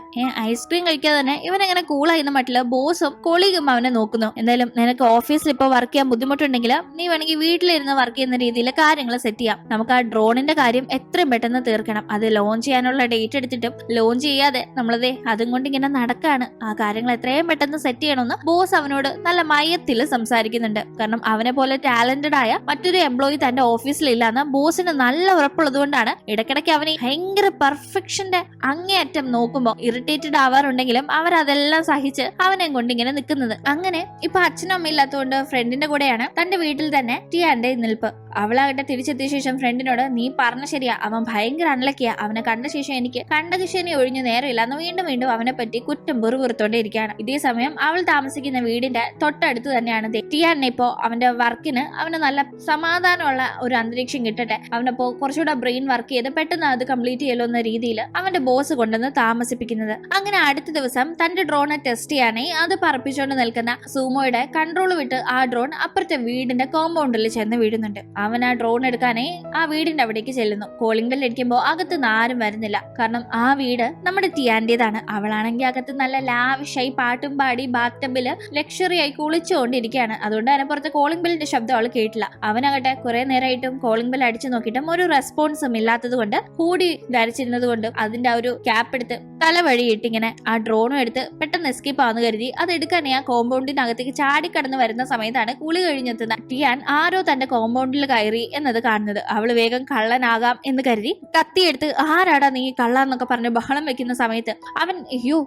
ഐസ്ക്രീം കഴിക്കാതെ തന്നെ ഇവൻ എങ്ങനെ കൂളായിരുന്ന മട്ടില് ബോസും കൊളീഗും അവനെ നോക്കുന്നു. എന്തായാലും നിനക്ക് ഓഫീസിൽ ഇപ്പൊ വർക്ക് ചെയ്യാൻ ബുദ്ധിമുട്ടുണ്ടെങ്കിൽ നീ വേണമെങ്കിൽ വീട്ടിലിരുന്ന് വർക്ക് ചെയ്യുന്ന രീതിയിൽ കാര്യങ്ങൾ സെറ്റ് ചെയ്യാം. നമുക്ക് ആ ഡ്രോണിന്റെ കാര്യം എത്രയും പെട്ടെന്ന് തീർക്കണം. അത് ലോഞ്ച് ചെയ്യാനുള്ള ഡേറ്റ് എടുത്തിട്ടും ലോഞ്ച് ചെയ്യാതെ നമ്മളതേ അതും കൊണ്ട് ഇങ്ങനെ നടക്കാണ്. ആ കാര്യങ്ങൾ എത്രയും പെട്ടെന്ന് സെറ്റ് ചെയ്യണമെന്ന് ബോസ് അവനോട് നല്ല മയത്തിൽ സംസാരിക്കുന്നുണ്ട്. കാരണം അവനെ പോലെ ടാലന്റഡ് ആയ മറ്റൊരു എംപ്ലോയി തന്റെ ഓഫീസിലില്ലാന്ന് ബോസിന് നല്ല ഉറപ്പുള്ളത് കൊണ്ടാണ് ഇടയ്ക്കിടയ്ക്ക് അവന് ഭയങ്കര പെർഫെക്ഷന്റെ അങ്ങേയറ്റം നോക്കുമ്പോ ഇറിറ്റേറ്റഡ് ആവാറുണ്ടെങ്കിലും അവരതെല്ലാം സഹിച്ച് അവനെ കൊണ്ട് ഇങ്ങനെ നിൽക്കുന്നത്. അങ്ങനെ ഇപ്പൊ അച്ഛനും അമ്മ ഇല്ലാത്തതുകൊണ്ട് ഫ്രണ്ടിന്റെ കൂടെയാണ് തന്റെ വീട്ടിൽ തന്നെ ടിയാന്റെ നിൽപ്പ്. അവളാകട്ടെ തിരിച്ചെത്തിയ ശേഷം ഫ്രണ്ടിനോട് നീ പറഞ്ഞ ശരിയാ, അവൻ ഭയങ്കര അൺലക്കിയാ, അവനെ കണ്ട ശേഷം എനിക്ക് കണ്ടകിശേനെ ഒഴിഞ്ഞു നേരമില്ല എന്ന് വീണ്ടും വീണ്ടും അവനെ പറ്റി കുറ്റം വെറുതെണ്ടേ ഇരിക്കുകയാണ്. ഇതേ സമയം അവൾ താമസിക്കുന്ന വീടിന്റെ തൊട്ടടുത്ത് തന്നെയാണ് ടിയാനെ. ഇപ്പോ അവന്റെ വർക്കിന് അവന് നല്ല സമാധാനമുള്ള ഒരു അന്തരീക്ഷം കിട്ടട്ടെ, അവനപ്പോ കുറച്ചുകൂടെ ബ്രെയിൻ വർക്ക് ചെയ്ത് പെട്ടെന്ന് അത് കംപ്ലീറ്റ് ചെയ്യലോ എന്ന രീതിയിൽ അവന്റെ ബോസ് കൊണ്ടുവന്ന് താമസിപ്പിക്കുന്നത്. അങ്ങനെ അടുത്ത ദിവസം തന്റെ ഡ്രോണെ ടെസ്റ്റ് ചെയ്യാനായി അത് പറപ്പിച്ചുകൊണ്ട് നിൽക്കുന്ന സൂമോയുടെ കൺട്രോൾ വിട്ട് ആ ഡ്രോൺ അപ്പുറത്തെ വീടിന്റെ കോമ്പൗണ്ടിൽ ചെന്ന് വീഴുന്നുണ്ട്. അവൻ ആ ഡ്രോൺ എടുക്കാനായി ആ വീടിന്റെ അവിടേക്ക് ചെല്ലുന്നു. കോളിംഗ് ബെൽ അടിക്കുമ്പോൾ അകത്ത് ആരും വരുന്നില്ല. കാരണം ആ വീട് നമ്മുടെ ടിയാന്റേതാണ്. അവളാണെങ്കിൽ അകത്ത് നല്ല ലാവിഷായി പാട്ടും പാടി ബാത്ടബില് ലക്ഷറി ആയി കുളിച്ചുകൊണ്ടിരിക്കുകയാണ്. അതുകൊണ്ട് തന്നെ പുറത്ത് കോളിംഗ് ബെല്ലിന്റെ ശബ്ദം അവൾ കേട്ടില്ല. അവനകട്ടെ കുറെ നേരമായിട്ടും കോളിംഗ് ബെൽ അടിച്ചു നോക്കിയിട്ടും ഒരു റെസ്പോൺസും ഇല്ലാത്തത് കൊണ്ട് ഹൂഡി ധരിച്ചിരുന്നത് കൊണ്ട് അതിന്റെ ആ ഒരു ക്യാപ്പ് എടുത്ത് തല വഴിയിട്ട് ഇങ്ങനെ ആ ഡ്രോണും എടുത്ത് പെട്ടെന്ന് എസ്കേപ്പ് ആവുന്ന കരുതി അത് എടുക്കാനേ ആ കോമ്പൗണ്ടിനകത്തേക്ക് ചാടിക്കടന്ന് വരുന്ന സമയത്താണ് കുളി കഴിഞ്ഞെത്തുന്ന ടിയാൻ ആരോ തന്റെ കോമ്പൗണ്ടിൽ കയറി എന്നത് കാണുന്നത്. അവള് വേഗം കള്ളനാകാം എന്ന് കരുതി കത്തിയെടുത്ത് ആരാടാ നീ കള്ളാന്നൊക്കെ പറഞ്ഞ് ബഹളം വെക്കുന്ന സമയത്ത് അവൻ അയ്യോ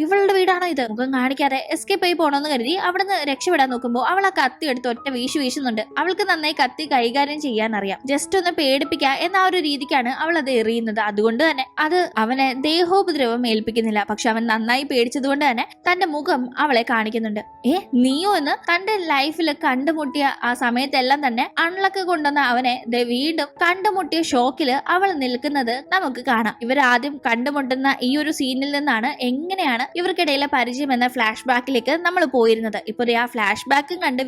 ഇവളുടെ വീടാണോ ഇത്, മുഖം കാണിക്കാതെ എസ്കേപ്പ് ആയി പോണോന്ന് കരുതി അവിടുന്ന് രക്ഷപ്പെടാൻ നോക്കുമ്പോൾ അവൾ ആ കത്തി എടുത്ത് ഒറ്റ വീശുന്നുണ്ട്. അവൾക്ക് നന്നായി കത്തി കൈകാര്യം ചെയ്യാൻ അറിയാം. ജസ്റ്റ് ഒന്ന് പേടിപ്പിക്കുക എന്ന ആ ഒരു രീതിക്കാണ് അവൾ അത് എറിയുന്നത്. അതുകൊണ്ട് തന്നെ അത് അവനെ ദേഹോപദ്രവം ഏൽപ്പിക്കുന്നില്ല. പക്ഷെ അവൻ നന്നായി പേടിച്ചതുകൊണ്ട് തന്നെ തന്റെ മുഖം അവളെ കാണിക്കുന്നുണ്ട്. നീയോ എന്ന് തന്റെ ലൈഫിൽ കണ്ടുമുട്ടിയ ആ സമയത്തെല്ലാം തന്നെ അൺലക്ക് കൊണ്ടുവന്ന അവനെ വീണ്ടും കണ്ടുമുട്ടിയ ഷോക്കില് അവൾ നിൽക്കുന്നത് നമുക്ക് കാണാം. ഇവരാദ്യം കണ്ടുമുട്ടുന്ന ഈ ഒരു സീനിൽ നിന്നാണ് എങ്ങനെയാണ് ഇവർക്കിടയിലെ പരിചയം എന്ന ഫ്ലാഷ് ബാക്കിലേക്ക് നമ്മൾ പോയിരുന്നത്. ഇപ്പൊ ആ ഫ്ലാഷ് ബാക്കും കണ്ട്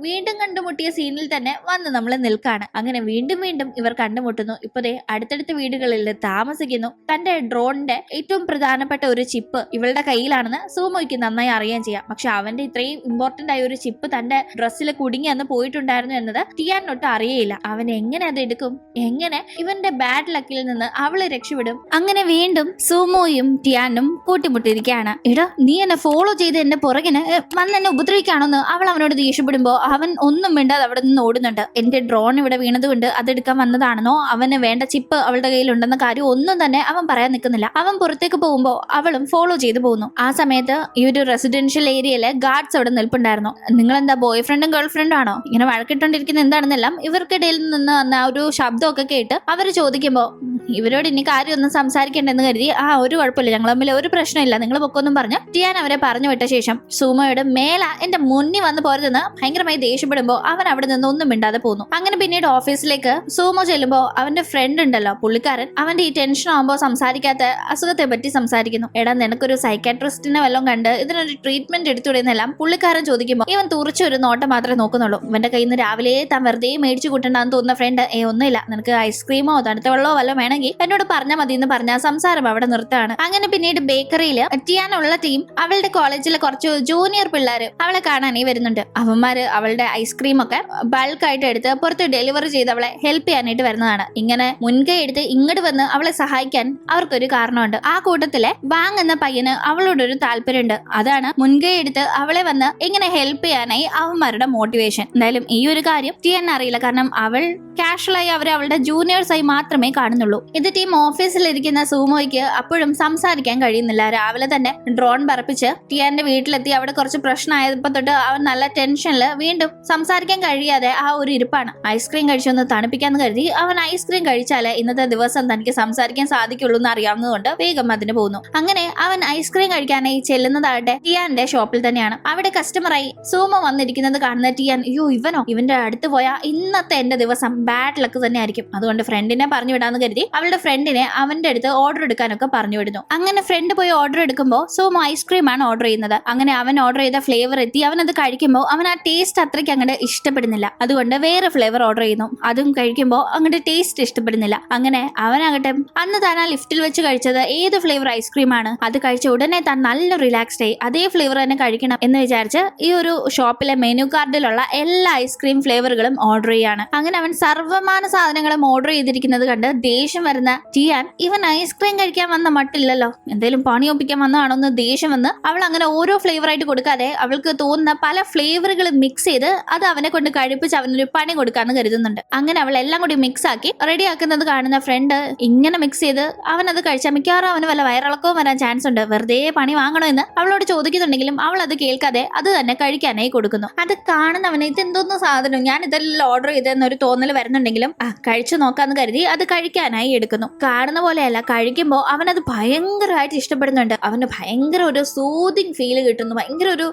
വീണ്ടും കണ്ടുമുട്ടിയ സീനിൽ തന്നെ വന്ന് നമ്മൾ നിൽക്കാണ്. അങ്ങനെ വീണ്ടും ഇവർ കണ്ടുമുട്ടുന്നു. ഇപ്പൊ അടുത്തടുത്ത വീടുകളിൽ താമസിക്കുന്നു. തന്റെ ഡ്രോണിന്റെ ഏറ്റവും പ്രധാനപ്പെട്ട ഒരു ചിപ്പ് ഇവളുടെ കയ്യിലാണെന്ന് സൂമോയ്ക്ക് നന്നായി അറിയാൻ ചെയ്യാം. പക്ഷെ അവന്റെ ഇത്രയും ഇമ്പോർട്ടന്റ് ആയ ഒരു ചിപ്പ് തന്റെ ഡ്രസ്സിൽ കുടുങ്ങി അന്ന് പോയിട്ടുണ്ടായിരുന്നു എന്നത് ടിയാൻ ടിയാനൊട്ടും അറിയില്ല. അവൻ എങ്ങനെ അത് എടുക്കും, എങ്ങനെ ഇവന്റെ ബാഡ് ലക്കിൽ നിന്ന് അവളെ രക്ഷപ്പെടും. അങ്ങനെ വീണ്ടും സൂമോയും ടിയാനും കൂട്ടിമുട്ടിയിരിക്കുകയാണ്. എടാ നീ എന്നെ ഫോളോ ചെയ്ത് എന്റെ പുറകിന് വന്ന് എന്നെ ഉപദ്രവിക്കാണോന്ന് അവൾ അവനോട് ദേഷ്യപ്പെടുമ്പോ അവൻ ഒന്നും മിണ്ടാതെ അവിടെ നിന്ന് ഓടുന്നുണ്ട്. എന്റെ ഡ്രോൺ ഇവിടെ വീണതുകൊണ്ട് അതെടുക്കാൻ വന്നതാണെന്നോ അവന് വേണ്ട ചിപ്പ് അവളുടെ കയ്യിലുണ്ടെന്ന കാര്യം ഒന്നും തന്നെ അവൻ പറയാൻ നിൽക്കുന്നില്ല. അവൻ പുറത്തേക്ക് പോകുമ്പോ അവളും ഫോളോ ചെയ്തു പോകുന്നു. ആ സമയത്ത് ഈ ഒരു റെസിഡൻഷ്യൽ ഏരിയയിലെ ഗാർഡ്സ് അവിടെ നിൽപ്പുണ്ടായിരുന്നു. നിങ്ങൾ എന്താ ബോയ് ഫ്രണ്ടും ഗേൾ ഫ്രണ്ടും ആണോ ഇങ്ങനെ വഴക്കിട്ടോണ്ടിരിക്കുന്നത് എന്താണെന്നെല്ലാം ഇവർക്കിടയിൽ നിന്ന് വന്ന ഒരു ശബ്ദമൊക്കെ കേട്ട് അവർ ചോദിക്കുമ്പോ ഇവരോട് ഇനി കാര്യമൊന്നും സംസാരിക്കേണ്ടെന്ന് കരുതി ഒരു കുഴപ്പമില്ല, ഞങ്ങൾ തമ്മിൽ ഒരു പ്രശ്നമില്ല, നിങ്ങൾ പൊക്കൊന്നും പറഞ്ഞ് ടിയാൻ അവരെ പറഞ്ഞു വിട്ട ശേഷം സൂമോയോട് മേല എന്റെ മുന്നിൽ വന്ന് പോരുതെന്ന് ഭയങ്കരമായി ദേഷ്യപ്പെടുമ്പോ അവൻ അവിടെ നിന്ന് ഒന്നും മിണ്ടാതെ പോകുന്നു. അങ്ങനെ പിന്നീട് ഓഫീസിലേക്ക് സൂമോ ചെല്ലുമ്പോ അവന്റെ ഫ്രണ്ട് ഉണ്ടല്ലോ പുള്ളിക്കാരൻ, അവന്റെ ഈ ടെൻഷൻ ആകുമ്പോ സംസാരിക്കാത്ത അസുഖത്തെ പറ്റി സംസാരിക്കുന്നു. എടാ നിനക്കൊരു സൈക്കാട്രിസ്റ്റിനെ വല്ലതും കണ്ട് ഇതിനൊരു ട്രീറ്റ്മെന്റ് എടുത്തുവിടുന്നെല്ലാം പുള്ളിക്കാരൻ ചോദിക്കുമ്പോൾ ഇവൻ തുറച്ചൊരു നോട്ടം മാത്രമേ നോക്കുന്നുള്ളൂ. ഇവന്റെ കയ്യിൽ നിന്ന് രാവിലെ താൻ വെറുതെ മേടിച്ചു കൂട്ടണ്ടെന്ന് തോന്നുന്ന ഫ്രണ്ട് ഒന്നുമില്ല, നിനക്ക് ഐസ്ക്രീമോ തണുത്ത വെള്ളമോ വല്ലതും വേണമെങ്കിൽ എന്നോട് പറഞ്ഞാൽ മതി എന്ന് പറഞ്ഞ സംസാരം അവിടെ നിർത്താണ്. അങ്ങനെ പിന്നീട് ബേക്കറിയിൽ ടിയാനുള്ള ടീം അവളുടെ കോളേജിലെ കുറച്ച് ജൂനിയർ പിള്ളേര് അവളെ കാണാനേ വരുന്നുണ്ട്. അവന്മാര് അവളുടെ ഐസ്ക്രീം ഒക്കെ ബൾക്കായിട്ട് എടുത്ത് പുറത്ത് ഡെലിവറി ചെയ്ത് അവളെ ഹെൽപ്പ് ചെയ്യാനായിട്ട് വരുന്നതാണ്. ഇങ്ങനെ മുൻകൈ എടുത്ത് ഇങ്ങോട്ട് വന്ന് അവളെ സഹായിക്കാൻ അവർക്കൊരു കാരണമുണ്ട്. ആ കൂട്ടത്തിലെ വാങ് എന്ന പയ്യന് അവളോടൊരു താല്പര്യമുണ്ട്. അതാണ് മുൻകൈ എടുത്ത് അവളെ വന്ന് ഇങ്ങനെ ഹെൽപ്പ് ചെയ്യാനായി അവന്മാരുടെ മോട്ടിവേഷൻ. എന്തായാലും ഈ ഒരു കാര്യം ടിയാൻ അറിയില്ല, കാരണം അവൾ കാഷ്വലായി അവരുടെ ജൂനിയേഴ്സായി മാത്രമേ കാണുന്നുള്ളൂ. ഇത് ടീം ഓഫീസിലിരിക്കുന്ന സൂമോയ്ക്ക് അപ്പോഴും സംസാരിക്കാൻ കഴിയുന്നില്ല. രാവിലെ തന്നെ ഡ്രോൺ പറപ്പിച്ച് ടിയാന്റെ വീട്ടിലെത്തി അവിടെ കുറച്ച് പ്രശ്നമായപ്പോ തൊട്ട് അവൻ നല്ല ടെൻഷനിൽ വീണ്ടും സംസാരിക്കാൻ കഴിയാതെ ആ ഒരു ഇരിപ്പാണ്. ഐസ്ക്രീം കഴിച്ചൊന്ന് തണുപ്പിക്കാന്ന് കരുതി അവൻ ഐസ്ക്രീം കഴിച്ചാല് ഇന്നത്തെ ദിവസം തനിക്ക് സംസാരിക്കാൻ സാധിക്കുള്ളൂ എന്ന് അറിയാവുന്നതുകൊണ്ട് വേഗം അതിന് പോകുന്നു. അങ്ങനെ അവൻ ഐസ്ക്രീം കഴിക്കാനായി ചെല്ലുന്നതാകട്ടെ ടിയാന്റെ ഷോപ്പിൽ തന്നെയാണ്. അവിടെ കസ്റ്റമറായി സൂമോ വന്നിരിക്കുന്നത് കാണുന്ന ടിയാൻ ഇവനോ, ഇവന്റെ അടുത്ത് പോയാൽ ഇന്നത്തെ എന്റെ ദിവസം ബാഡ് ലക്ക് തന്നെ ആയിരിക്കും, അതുകൊണ്ട് ഫ്രണ്ടിനെ പറഞ്ഞു വിടാന്ന് കരുതി അവളുടെ ഫ്രണ്ടിനെ അവന്റെ അടുത്ത് ഓർഡർ എടുക്കാനൊക്കെ പറഞ്ഞു വിടുന്നു. അങ്ങനെ ഫ്രണ്ട് പോയി ഓർഡർ എടുക്കുമ്പോൾ സോമോ ഐസ്ക്രീം ആണ് ഓർഡർ ചെയ്യുന്നത്. അങ്ങനെ അവൻ ഓർഡർ ചെയ്ത ഫ്ലേവർ എത്തി. അവൻ അത് കഴിക്കുമ്പോൾ അവൻ ആ ടേസ്റ്റ് അത്രയ്ക്ക് അങ്ങോട്ട് ഇഷ്ടപ്പെടുന്നില്ല. അതുകൊണ്ട് വേറെ ഫ്ലേവർ ഓർഡർ ചെയ്യുന്നു. അതും കഴിക്കുമ്പോൾ അങ്ങോട്ട് ടേസ്റ്റ് ഇഷ്ടപ്പെടുന്നില്ല. അങ്ങനെ അവനാകട്ടെ അന്ന് താൻ ആ ലിഫ്റ്റിൽ വെച്ച് കഴിച്ചത് ഏത് ഫ്ലേവർ ഐസ്ക്രീം ആണ്, അത് കഴിച്ച ഉടനെ താൻ നല്ല റിലാക്സ്ഡ് ആയി അതേ ഫ്ലേവർ തന്നെ കഴിക്കണം എന്ന് വിചാരിച്ച് ഈ ഒരു ഷോപ്പിലെ മെനു കാർഡിലുള്ള എല്ലാ ഐസ്ക്രീം ഫ്ലേവറുകളും ഓർഡർ ചെയ്യാണ്. അങ്ങനെ അവൻ സർവ്വമാന സാധനങ്ങളും ഓർഡർ ചെയ്തിരിക്കുന്നത് കണ്ട് ദേഷ്യം വരുന്ന ടിയാൻ ഇവൻ ഐസ്ക്രീം കഴിക്കാൻ വന്ന മട്ടില്ലല്ലോ, എന്തേലും പണി ഒപ്പിക്കാൻ വന്നതാണോന്ന് ദേഷ്യം വന്ന് അവൾ അങ്ങനെ ഓരോ ഫ്ലേവർ ആയിട്ട് കൊടുക്കാതെ അവൾക്ക് തോന്നുന്ന പല ഫ്ലേവറുകൾ മിക്സ് ചെയ്ത് അത് അവനെ കൊണ്ട് കഴിപ്പിച്ച് അവനൊരു പണി കൊടുക്കാന്ന് കരുതുന്നുണ്ട്. അങ്ങനെ അവൾ എല്ലാം കൂടി മിക്സ് ആക്കി റെഡി ആക്കുന്നത് കാണുന്ന ഫ്രണ്ട് ഇങ്ങനെ മിക്സ് ചെയ്ത് അവൻ അത് കഴിച്ചാൽ മിക്കവാറും അവന് വല്ല വയറിളക്കവും വരാൻ ചാൻസ് ഉണ്ട്, വെറുതെ പണി വാങ്ങണോ എന്ന് അവളോട് ചോദിക്കുന്നുണ്ടെങ്കിലും അവൾ അത് കേൾക്കാതെ അത് തന്നെ കഴിക്കാനായി കൊടുക്കുന്നു. അത് കാണുന്നവന് ഇതെന്തോന്ന് സാധനം, ഞാൻ ഇതെല്ലാം ഓർഡർ ചെയ്തെന്നൊരു തോന്നൽ വരുന്നുണ്ടെങ്കിലും കഴിച്ചു നോക്കാന്ന് കരുതി അത് കഴിക്കാനായി എടുക്കുന്നു. കാണുന്ന പോലെയല്ല, കഴിക്കുമ്പോൾ അവനത് ഭയങ്കരമായിട്ട് ഇഷ്ടപ്പെടുന്നുണ്ട്. അവന് ഭയങ്കര ഒരു സൂതിങ് ഫീൽ കിട്ടുന്നു, ഭയങ്കര ഒരു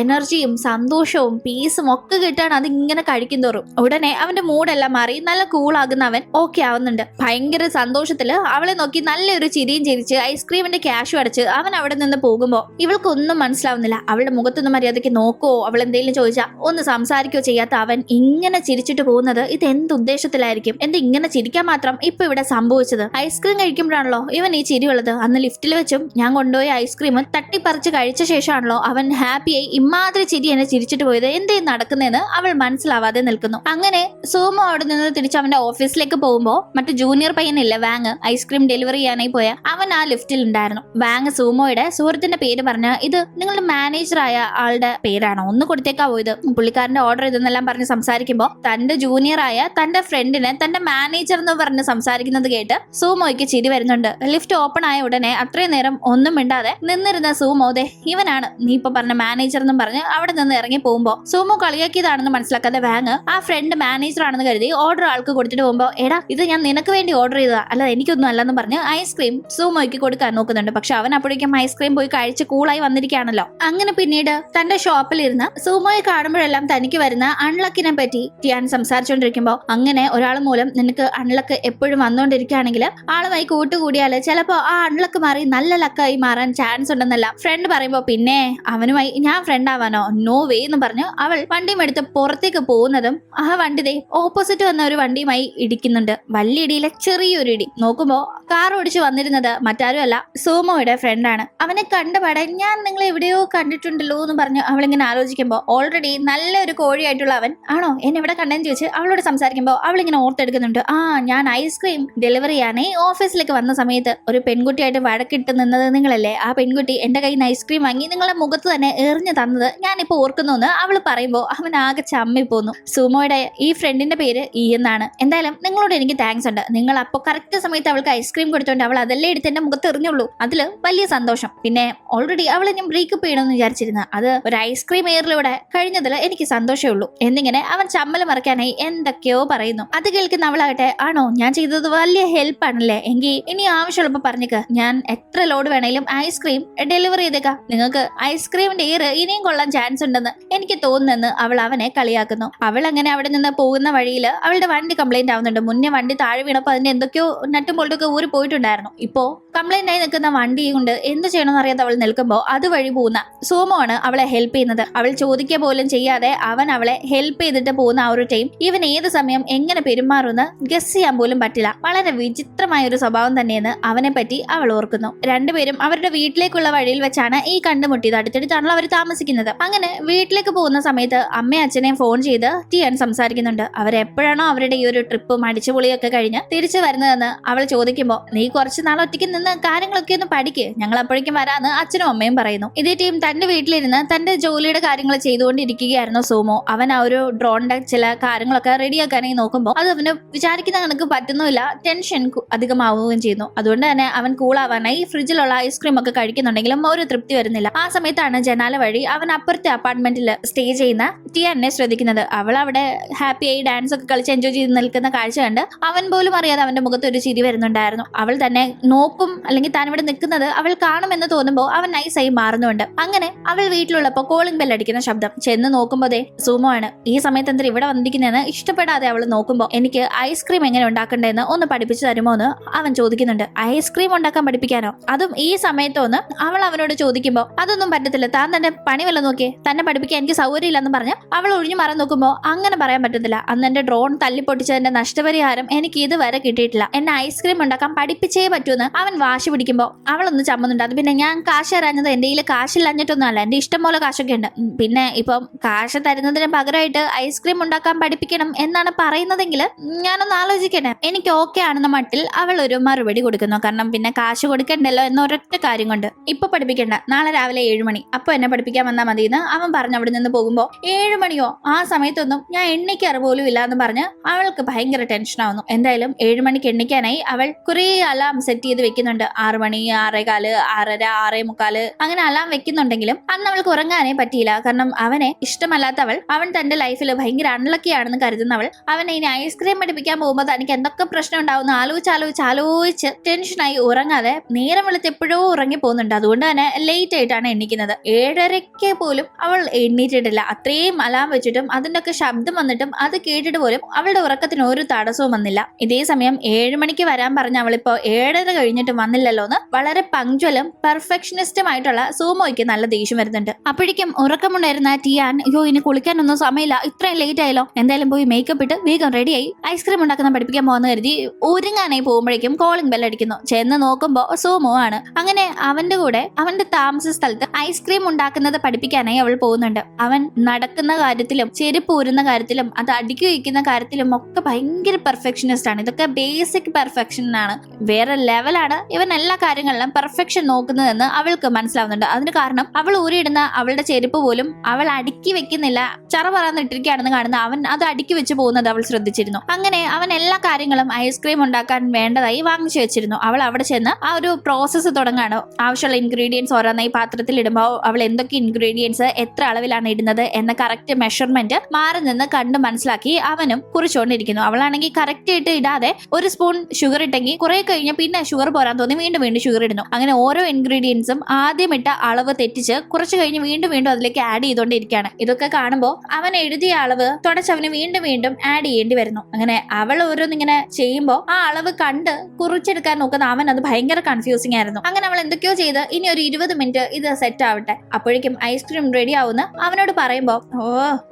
എനർജിയും സന്തോഷവും പീസും ഒക്കെ കിട്ടാണ് അതിങ്ങനെ കഴിക്കും തോറും. ഉടനെ അവന്റെ മൂഡെല്ലാം മാറി നല്ല കൂളാകുന്ന അവൻ ഓക്കെ ആവുന്നുണ്ട്. ഭയങ്കര സന്തോഷത്തില് അവളെ നോക്കി നല്ലൊരു ചിരിയും ചിരിച്ച് ഐസ്ക്രീമിന്റെ ക്യാഷും അടച്ച് അവൻ അവിടെ നിന്ന് പോകുമ്പോ ഇവൾക്കൊന്നും മനസ്സിലാവുന്നില്ല. അവളുടെ മുഖത്തൊന്നും മര്യാദയ്ക്ക് നോക്കോ അവൾ എന്തെങ്കിലും ചോദിച്ചാ ഒന്ന് സംസാരിക്കോ ചെയ്യാത്ത അവൻ ഇങ്ങനെ ചിരിച്ചിട്ട് പോകുന്നത് ഇത് എന്ത് ഉദ്ദേശത്തിലായിരിക്കും, എന്ത് ഇങ്ങനെ ചിരിക്കാൻ മാത്രം ഇപ്പൊ ഇവിടെ സംഭവിച്ചത്? ഐസ്ക്രീം കഴിക്കുമ്പോഴാണല്ലോ ഇവൻ ഈ ചിരിയുള്ളത്. അന്ന് ലിഫ്റ്റിൽ വെച്ചും ഞാൻ കൊണ്ടുപോയ ഐസ്ക്രീം തട്ടിപ്പറിച്ച് കഴിച്ച ശേഷമാണല്ലോ അവൻ ഹാപ്പിയായി ഇമാതിരി ചിരി എന്നെ ചിരിച്ചിട്ട് പോയത്, എന്തേ നടക്കുന്നതെന്ന് അവൾ മനസ്സിലാവാതെ നിൽക്കുന്നു. അങ്ങനെ സോമോ അവിടെ നിന്ന് തിരിച്ച് അവന്റെ ഓഫീസിലേക്ക് പോകുമ്പോ മറ്റു ജൂനിയർ പയ്യനില്ല വാങ്, ഐസ്ക്രീം ഡെലിവറി ചെയ്യാനായി പോയ അവൻ ആ ലിഫ്റ്റിൽ ഉണ്ടായിരുന്നു. വാങ് സൂമോയുടെ സുഹൃത്തിന്റെ പേര് പറഞ്ഞ ഇത് നിങ്ങളുടെ മാനേജറായ ആളുടെ പേരാണോ, ഒന്ന് കൊടുത്തേക്കാ പോയത്, പുള്ളിക്കാരന്റെ ഓർഡർ ഇതെന്നെല്ലാം പറഞ്ഞ് സംസാരിക്കുമ്പോ തന്റെ ജൂനിയർ ആയ തന്റെ ഫ്രണ്ടിനെ തന്റെ മാനേജർ എന്ന് പറഞ്ഞ് സംസാരിക്കുന്നത് കേട്ട് സൂമോയ്ക്ക് ചിരി വരുന്നുണ്ട്. ലിഫ്റ്റ് ഓപ്പൺ ആയ ഉടനെ അത്രയും നേരം ഒന്നും മിണ്ടാതെ നിന്നിരുന്ന സൂമോ ദേ ഇവനാണ് നീ ഇപ്പൊ പറഞ്ഞ മാനേജർ എന്നും പറഞ്ഞ് അവിടെ നിന്ന് ഇറങ്ങി പോകുമ്പോ സൂമോ കളിയാക്കിയതാണെന്ന് മനസ്സിലാക്കാതെ വാങ് ആ ഫ്രണ്ട് മാനേജർ ആണെന്ന് കരുതി ഓർഡർ ആൾക്ക് കൊടുത്തിട്ട് പോകുമ്പോ എടാ ഇത് ഞാൻ നിനക്ക് വേണ്ടി ഓർഡർ ചെയ്തതാ, അല്ല എനിക്കൊന്നും അല്ലെന്ന് പറഞ്ഞ് ഐസ്ക്രീം സൂമോയ്ക്ക് കൊടുക്കാൻ നോക്കുന്നുണ്ട്. പക്ഷെ അവൻ അപ്പോഴേക്കും ഐസ്ക്രീം പോയി കഴിച്ച് കൂളായി വന്നിരിക്കുകയാണല്ലോ. അങ്ങനെ പിന്നീട് തന്റെ ഷോപ്പിൽ ഇരുന്ന് സൂമോയെ കാണുമ്പോഴെല്ലാം തനിക്ക് വരുന്ന അൺലക്കിനെ പറ്റി ടിയാൻ സംസാരിച്ചുകൊണ്ടിരിക്കുമ്പോ അങ്ങനെ അങ്ങനെ ഒരാൾ മൂലം നിനക്ക് അൺലക്ക് എപ്പോഴും വന്നുകൊണ്ടിരിക്കുകയാണെങ്കിൽ ആളുമായി കൂട്ടുകൂടിയാൽ ചിലപ്പോ ആ അൺലക്ക് മാറി നല്ല ലക്കായി മാറാൻ ചാൻസ് ഉണ്ടെന്നല്ല ഫ്രണ്ട് പറയുമ്പോ പിന്നെ അവനുമായി ഞാൻ ഫ്രണ്ട് ആവാനോ നോ വേ എന്ന് പറഞ്ഞു അവൾ വണ്ടിയും എടുത്ത് പുറത്തേക്ക് പോകുന്നതും ആ വണ്ടി ഓപ്പോസിറ്റ് വന്ന ഒരു വണ്ടിയുമായി ഇടിക്കുന്നുണ്ട്. വലിയ ഇടിയിലെ ചെറിയൊരു ഇടി. നോക്കുമ്പോ കാർ ഓടിച്ചു വന്നിരുന്നത് മറ്റാരും അല്ല, സൂമോയുടെ ഫ്രണ്ടാണ്. അവനെ കണ്ടപാടെ ഞാൻ നിങ്ങളെ എവിടെയോ കണ്ടിട്ടുണ്ടല്ലോ എന്ന് പറഞ്ഞു അവളിങ്ങനെ ആലോചിക്കുമ്പോ ഓൾറെഡി നല്ലൊരു കോഴിയായിട്ടുള്ള അവൻ ആണോ എന്നെ ഇവിടെ കണ്ടെന്ന് ചോദിച്ച് അവളോട് സംസാരിക്കുമ്പോ അവളിങ്ങനെ ഓർത്തെടുക്കുന്നുണ്ട്. ആ ഞാൻ ഐസ്ക്രീം ഡെലിവറി ചെയ്യാനേ ഓഫീസിലേക്ക് വന്ന സമയത്ത് ഒരു പെൺകുട്ടിയായിട്ട് വഴക്കിട്ട് നിന്നത് നിങ്ങളല്ലേ? ആ പെൺകുട്ടി എന്റെ കയ്യിൽ നിന്ന് ഐസ്ക്രീം വാങ്ങി നിങ്ങളെ മുഖത്ത് തന്നെ എറിഞ്ഞു തന്നത് ഞാനിപ്പോ ഓർക്കുന്നു എന്ന് അവള് പറയുമ്പോ അവൻ ആകെ ചമ്മി പോന്നു. സുമോയുടെ ഈ ഫ്രണ്ടിന്റെ പേര് ഇ എന്നാണ്. എന്തായാലും നിങ്ങളോട് എനിക്ക് താങ്ക്സ് ഉണ്ട്. നിങ്ങൾ അപ്പൊ കറക്റ്റ് സമയത്ത് അവൾക്ക് ഐസ്ക്രീം കൊടുത്തോണ്ട് അവൾ അതെല്ലാം എടുത്ത് എന്റെ മുഖത്ത് എറിഞ്ഞുള്ളൂ. അതില് വലിയ സന്തോഷം. പിന്നെ ഓൾറെഡി അവളെ ഞാൻ ബ്രേക്കപ്പ് ചെയ്യണമെന്ന് വിചാരിച്ചിരുന്ന അത് ഒരു ഐസ്ക്രീം എയറിലൂടെ കഴിഞ്ഞതിൽ എനിക്ക് സന്തോഷമേ ഉള്ളൂ എന്നിങ്ങനെ അവൻ ചമ്മല് മറക്കാനായി എന്തൊക്കെയോ പറയുന്നു. അത് കേൾക്കുന്ന അവളാകട്ടെ ആണോ ഞാൻ ചെയ്തത് വലിയ ഹെൽപ്പ് ആണല്ലേ, എങ്കിൽ ഇനി ആവശ്യമുള്ളപ്പോ പറഞ്ഞേക്ക് ഞാൻ എത്ര ലോഡ് വേണേലും ഐസ്ക്രീം ഡെലിവറി ചെയ്തേക്കാം. നിങ്ങൾക്ക് ഐസ്ക്രീമിന്റെ എയർ ഇനിയും കൊള്ളാൻ ചാൻസ് ഉണ്ടെന്ന് എനിക്ക് തോന്നുന്നെന്ന് അവൾ അവനെ കളിയാക്കുന്നു. അവൾ അങ്ങനെ അവിടെ നിന്ന് പോകുന്ന വഴിയിൽ അവളുടെ വണ്ടി കംപ്ലൈന്റ് ആവുന്നുണ്ട്. മുന്നേ വണ്ടി താഴെ വീണപ്പോ അതിന്റെ എന്തൊക്കെയോ നട്ടും ബോൾട്ടൊക്കെ ഊരി പോയിട്ടുണ്ടായിരുന്നു. ഇപ്പോ കംപ്ലൈന്റ് ആയി നിൽക്കുന്ന വണ്ടി കൊണ്ട് എന്ത് ചെയ്യണമെന്ന് അറിയാതെ അവൾ നിൽക്കുമ്പോൾ അതുവഴി പോകുന്ന സോമോ ആണ് അവളെ ഹെൽപ്പ് ചെയ്യുന്നത്. അവൾ ചോദിക്കുക പോലും ചെയ്യാതെ അവൻ അവളെ ഹെൽപ്പ് ചെയ്തിട്ട് പോകുന്ന ആ ഒരു ടൈം ഇവൻ ഏത് സമയം എങ്ങനെ പെരുമാറുമെന്ന് ഗസ് ചെയ്യാൻ പോലും പറ്റില്ല. വളരെ വിചിത്രമായ ഒരു സ്വഭാവം തന്നെയെന്ന് അവനെ പറ്റി അവൾ ഓർക്കുന്നു. രണ്ടുപേരും അവരുടെ വീട്ടിലേക്കുള്ള വഴിയിൽ വെച്ചാണ് ഈ കണ്ടുമുട്ടിയത്. അടുത്തടുത്താണല്ലോ അവർ താമസിക്കുന്നത്. അങ്ങനെ വീട്ടിലേക്ക് പോകുന്ന സമയത്ത് അമ്മയും അച്ഛനെയും ഫോൺ ചെയ്ത് ടിയാൻ സംസാരിക്കുന്നുണ്ട്. അവരെപ്പോഴാണോ അവരുടെ ഈ ഒരു ട്രിപ്പും അടിച്ചുപൊളിയൊക്കെ കഴിഞ്ഞ് തിരിച്ചു വരുന്നതെന്ന് അവൾ ചോദിക്കുമ്പോൾ നീ കുറച്ച് നാൾ ഒറ്റയ്ക്ക് നിന്ന് കാര്യങ്ങളൊക്കെ ഒന്ന് പഠിക്ക്, ഞങ്ങൾ അപ്പോഴേക്കും വരാന്ന് അച്ഛനും അമ്മയും പറയുന്നു. ഇതേ ടീം തന്റെ വീട്ടിലിരുന്ന് തന്റെ ജോലിയുടെ കാര്യങ്ങൾ ചെയ്തുകൊണ്ടിരിക്കുകയായിരുന്നു സോമോ. അവൻ ആ ഒരു ഡ്രോണിന്റെ ചില കാര്യങ്ങളൊക്കെ റെഡിയാക്കാനായി നോക്കുമ്പോൾ അത് അവന് വിചാരിക്കുന്ന കണക്ക് പറ്റുന്നില്ല. ടെൻഷൻ അധികമാവുകയും ചെയ്യുന്നു. അതുകൊണ്ട് തന്നെ അവൻ കൂളാവാനായി ഫ്രിഡ്ജിലുള്ള ഐസ്ക്രീം ഒക്കെ കഴിക്കുന്നുണ്ടെങ്കിലും ഒരു തൃപ്തി വരുന്നില്ല. ആ സമയത്താണ് ജനാല വഴി അവൻ അപ്പുറത്തെ അപ്പാർട്ട്മെന്റിൽ സ്റ്റേ ചെയ്യുന്ന ടിയാനെ ശ്രദ്ധിക്കുന്നത്. അവൾ അവിടെ ഹാപ്പിയായി ഡാൻസ് ഒക്കെ കളിച്ച് എൻജോയ് ചെയ്ത് നിൽക്കുന്ന കാഴ്ച കണ്ട് അവൻ പോലും അറിയാതെ അവന്റെ മുഖത്ത് ഒരു ചിരി വരുന്നുണ്ടായിരുന്നു. അവൾ തന്നെ നോക്കും അല്ലെങ്കിൽ താൻ ഇവിടെ നിൽക്കുന്നത് അവൾ കാണുമെന്ന് തോന്നുമ്പോൾ അവൻ നൈസായി മാറുന്നുണ്ട്. അങ്ങനെ അവൾ വീട്ടിലുള്ളപ്പോൾ കോളിംഗ് ബെൽ അടിക്കുന്ന ശബ്ദം. ചെന്ന് നോക്കുമ്പോഴേ സൂമോ ആണ്. ഈ സമയത്ത് എന്താ ഇവിടെ വന്നിരിക്കുന്നതെന്ന് ഇഷ്ടപ്പെടാതെ അവൾ നോക്കുമ്പോൾ എനിക്ക് ഐസ്ക്രീം എങ്ങനെ ഉണ്ടാക്കണ്ടെന്ന് ഒന്ന് പഠിപ്പിച്ചു തരുമോ എന്ന് അവൻ ചോദിക്കുന്നുണ്ട്. ഐസ്ക്രീം ഉണ്ടാക്കാൻ പഠിപ്പിക്കാനോ? അതും ഈ സമയത്തൊന്ന് അവൾ അവനോട് ചോദിക്കുമ്പോൾ അതൊന്നും പറ്റത്തില്ല, താൻ തന്റെ പണി വല്ല നോക്കിയേ, തന്നെ പഠിപ്പിക്കാൻ എനിക്ക് സൗകര്യമില്ലെന്ന് പറഞ്ഞ് അവൾ ഒഴിഞ്ഞു മാറാൻ നോക്കുമ്പോൾ അങ്ങനെ പറയാൻ പറ്റത്തില്ല. അന്ന് എന്റെ ഡ്രോൺ തല്ലിപ്പൊട്ടിച്ചതിന്റെ നഷ്ടപരിഹാരം എനിക്ക് ഇതുവരെ കിട്ടിയിട്ടില്ല. എന്നെ ഐസ്ക്രീം ഉണ്ടാക്കാൻ പഠിപ്പിച്ചേ പറ്റൂന്ന് അവൻ വാശി പിടിക്കുമ്പോൾ അവളൊന്ന് ചമ്മുന്നുണ്ട്. അത് പിന്നെ ഞാൻ കാശ് തരാഞ്ഞത് എന്റെ കയ്യിൽ കാശില്ലഞ്ഞിട്ടൊന്നുമല്ല, എന്റെ ഇഷ്ടം പോലെ കാശൊക്കെ ഉണ്ട്. പിന്നെ ഇപ്പം കാശ് തരുന്നതിന് പകരമായിട്ട് ഐസ്ക്രീം ഉണ്ടാക്കാൻ പഠിപ്പിക്കണം എന്നാണ് പറയുന്നതെങ്കിൽ ഞാനൊന്ന് ആലോചിക്കണേ. എനിക്ക് ഓക്കെ ആണെന്ന മട്ടിൽ അവൾ ഒരു മറുപടി കൊടുക്കുന്നു. കാരണം പിന്നെ കാശ് കൊടുക്കണ്ടല്ലോ എന്നൊരൊറ്റ കാര്യം കൊണ്ട്. ഇപ്പൊ പഠിപ്പിക്കണ്ട, നാളെ രാവിലെ 7 മണി അപ്പൊ എന്നെ പഠിപ്പിക്കാൻ വന്നാൽ മതി എന്ന് അവൻ പറഞ്ഞ് അവിടെ നിന്ന് പോകുമ്പോ 7 മണിയോ ആ സമയത്തൊന്നും ഞാൻ എണ്ണിക്കാറ് പോലും ഇല്ല എന്ന് പറഞ്ഞ് അവൾക്ക് ഭയങ്കര ടെൻഷൻ ആവുന്നു. എന്തായാലും 7 മണിക്ക് എണ്ണിക്കാനായി അവൾ കുറെ അലാം സെറ്റ് ചെയ്ത് വെക്കുന്നുണ്ട്. 6 മണി, 6:15, 6:30, 6:45 അങ്ങനെ അലാം വെക്കുന്നുണ്ടെങ്കിലും അന്ന് അവൾക്ക് ഉറങ്ങാനേ പറ്റിയില്ല. കാരണം അവനെ ഇഷ്ടമല്ലാത്തവൾ, അവൻ തന്റെ ലൈഫിൽ ഭയങ്കര അൺലക്കി ആണെന്ന് കരുതുന്നവൾ അവനെ ഇനി ഐസ്ക്രീം പഠിപ്പിക്കാൻ പോകുമ്പോൾ തനിക്ക് എന്തൊക്കെ പ്രശ്നം ഉണ്ടാവുന്ന ആലോചിച്ച് ടെൻഷനായി ഉറങ്ങാതെ നേരം വെളുത്ത് എപ്പോഴോ ഉറങ്ങി പോകുന്നുണ്ട്. അതുകൊണ്ട് തന്നെ ലേറ്റ് ആയിട്ടാണ് എണ്ണിക്കുന്നത്. 7:30 പോലും അവൾ എണ്ണീറ്റിട്ടില്ല. അത്രയും അലാം വെച്ചിട്ടും അതിന്റെ ഒക്കെ ശബ്ദം വന്നിട്ടും അത് കേട്ടിട്ട് പോലും അവളുടെ ഉറക്കത്തിന് ഒരു തടസ്സവും വന്നില്ല. ഇതേ സമയം 7 മണിക്ക് വരാൻ പറഞ്ഞ അവളിപ്പോ 7:30 കഴിഞ്ഞിട്ട് വന്നില്ലല്ലോ എന്ന് വളരെ പങ്ക്ച്വലും പെർഫെക്ഷനിസ്റ്റുമായിട്ടുള്ള സൂമോയ്ക്ക് നല്ല ദേഷ്യം വരുന്നുണ്ട്. അപ്പോഴേക്കും ഉറക്കമുണ്ടായിരുന്ന ടിയാൻ അയ്യോ ഇനി കുളിക്കാനൊന്നും സമയമില്ല, ഇത്രയും ലേറ്റ് ആയല്ലോ, എന്തായാലും പോയി മേക്കപ്പ് ഇട്ട് വേഗം റെഡിയായി ഐസ്ക്രീം ഉണ്ടാക്കുന്ന പഠിപ്പിക്കാൻ പോകുന്ന കരുതി ഒരുങ്ങാനായി പോകുമ്പോഴേക്കും കോളിംഗ് ബെൽ അടിക്കുന്നു. ചെന്ന് നോക്കുമ്പോ സോമോ ആണ്. അങ്ങനെ അവന്റെ കൂടെ അവന്റെ താമസ സ്ഥലത്ത് ഐസ്ക്രീം ഉണ്ടാക്കുന്നത് പഠിപ്പിക്കാനായി അവൾ പോകുന്നുണ്ട്. അവൻ നടക്കുന്ന കാര്യത്തിലും ചെരുപ്പ് ഊരുന്ന കാര്യത്തിലും അത് അടുക്കി വയ്ക്കുന്ന കാര്യത്തിലും ഒക്കെ ഭയങ്കര പെർഫെക്ഷനിസ്റ്റ് ആണ്. ഇതൊക്കെ ബേസിക് പെർഫെക്ഷൻ ആണ്, വേറെ ലെവലാണ് ഇവൻ എല്ലാ കാര്യങ്ങളിലും പെർഫെക്ഷൻ നോക്കുന്നതെന്ന് അവൾക്ക് മനസ്സിലാവുന്നുണ്ട്. അതിന് കാരണം അവൾ ഊരിയിടുന്ന അവളുടെ ചെരുപ്പ് പോലും അവൾ അടുക്കി വെക്കുന്നില്ല, ചറ പറന്നിട്ടിരിക്കുകയാണെന്ന് കാണുന്ന അവൻ അത് അടുക്കി വെച്ച് പോകുന്നത് അവൾ ശ്രദ്ധിച്ചിരുന്നു. അങ്ങനെ അവൻ എല്ലാ കാര്യങ്ങളും ഐസ്ക്രീം ഉണ്ടാക്കാൻ വേണ്ടതായി വാങ്ങിച്ചു വെച്ചിരുന്നു. അവൾ അവിടെ ചെന്ന് ആ ഒരു പ്രോസസ്സ് തുടങ്ങാണ്. ആവശ്യമുള്ള ഇൻഗ്രീഡിയൻസ് ഓരോന്നായി പാത്രത്തിൽ ഇടുമ്പോൾ അവൾ എന്തൊക്കെ ഇൻഗ്രീഡിയൻസ് എത്ര അളവിലാണ് ഇടുന്നത് എന്ന കറക്റ്റ് മെഷർമെന്റ് മാറി നിന്ന് കണ്ട് മനസ്സിലാക്കി അവനും കുറിച്ചുകൊണ്ടിരിക്കുന്നു. അവളാണെങ്കിൽ കറക്റ്റ് ആയിട്ട് ഇടാതെ ഒരു സ്പൂൺ ഷുഗർ ഇട്ടെങ്കിൽ കുറെ കഴിഞ്ഞ് പിന്നെ ഷുഗർ പോരാൻ തോന്നി വീണ്ടും ഷുഗർ ഇടുന്നു. അങ്ങനെ ഓരോ ഇൻഗ്രീഡിയൻസും ആദ്യം ഇട്ട അളവ് തെറ്റിച്ച് കുറച്ച് കഴിഞ്ഞ് വീണ്ടും അതിലേക്ക് ആഡ് ചെയ്തുകൊണ്ടിരിക്കുകയാണ്. ഇതൊക്കെ കാണുമ്പോൾ അവൻ എഴുതിയ അളവ് തുടച്ചവന് വീണ്ടും ആഡ് ചെയ്യേണ്ടി വരുന്നു. അങ്ങനെ അവൾ ഓരോന്നിങ്ങനെ ചെയ്യുമ്പോ ആ അളവ് കണ്ട് കുറിച്ചെടുക്കാൻ നോക്കുന്ന അവൻ അത് ഭയങ്കര കൺഫ്യൂസിംഗ് ആയിരുന്നു. അങ്ങനെ അവൾ എന്തൊക്കെയോ ചെയ്ത് ഇനി ഒരു 20 മിനിറ്റ് ഇത് സെറ്റ് ആവട്ടെ, അപ്പോഴേക്കും ഐസ്ക്രീം റെഡി ആവുന്ന അവനോട് പറയുമ്പോ ഓ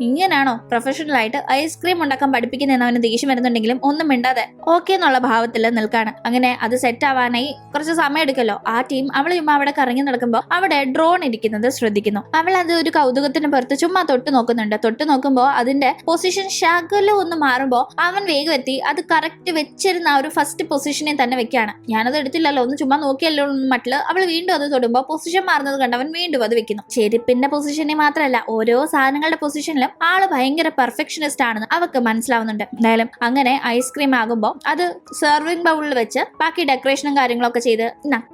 ഇങ്ങനാണോ പ്രൊഫഷണൽ ആയിട്ട് ഐസ്ക്രീം ഉണ്ടാക്കാൻ പഠിപ്പിക്കുന്നതെന്ന് അവന് ദേഷ്യം വരുന്നുണ്ടെങ്കിലും ഒന്നും മിണ്ടാതെ ഓക്കെ എന്നുള്ള ഭാവത്തിൽ നിൽക്കാണ്. അങ്ങനെ അത് സെറ്റ് ആവാനായി കുറച്ച് സമയം എടുക്കല്ലോ. ആ ടീം അവൾ ചുമ്മാ അവിടെ കറങ്ങി നടക്കുമ്പോൾ അവിടെ ഡ്രോൺ ഇരിക്കുന്നത് ശ്രദ്ധിക്കുന്നു. അവൾ അത് ഒരു കൗതുകത്തിന് പുറത്ത് ചുമ്മാ തൊട്ട് നോക്കുന്നുണ്ട്. തൊട്ട് നോക്കുമ്പോ അതിന്റെ പൊസിഷൻ ശകലം ഒന്ന് മാറുമ്പോ അവൻ വേഗം എത്തി അത് കറക്റ്റ് വെച്ചിരുന്ന ആ ഒരു ഫസ്റ്റ് പൊസിഷനെ തന്നെ വെക്കാണ്. ഞാനത് എടുത്തില്ലല്ലോ, ഒന്ന് ചുമ്മാ നോക്കിയല്ലോ മട്ടില് അവൾ വീണ്ടും അത് തൊടുമ്പോ പൊസിഷൻ മാറുന്നത് കണ്ട് അവൻ വീണ്ടും അത് വെക്കുന്നു. ചെരുപ്പിന്റെ പൊസിഷനെ മാത്രമല്ല ഓരോ സാധനങ്ങളുടെ പൊസിഷനിലും ആള് ഭയങ്കര പെർഫെക്ഷനിസ്റ്റ് ആണെന്ന് അവക്ക് മനസ്സിലാവുന്നുണ്ട്. എന്തായാലും അങ്ങനെ ഐസ്ക്രീം ആകുമ്പോൾ അത് സെർവിംഗ് ബൗളിൽ വെച്ച് ബാക്കി ഡെക്കറേഷനും കാര്യങ്ങളൊക്കെ ചെയ്ത്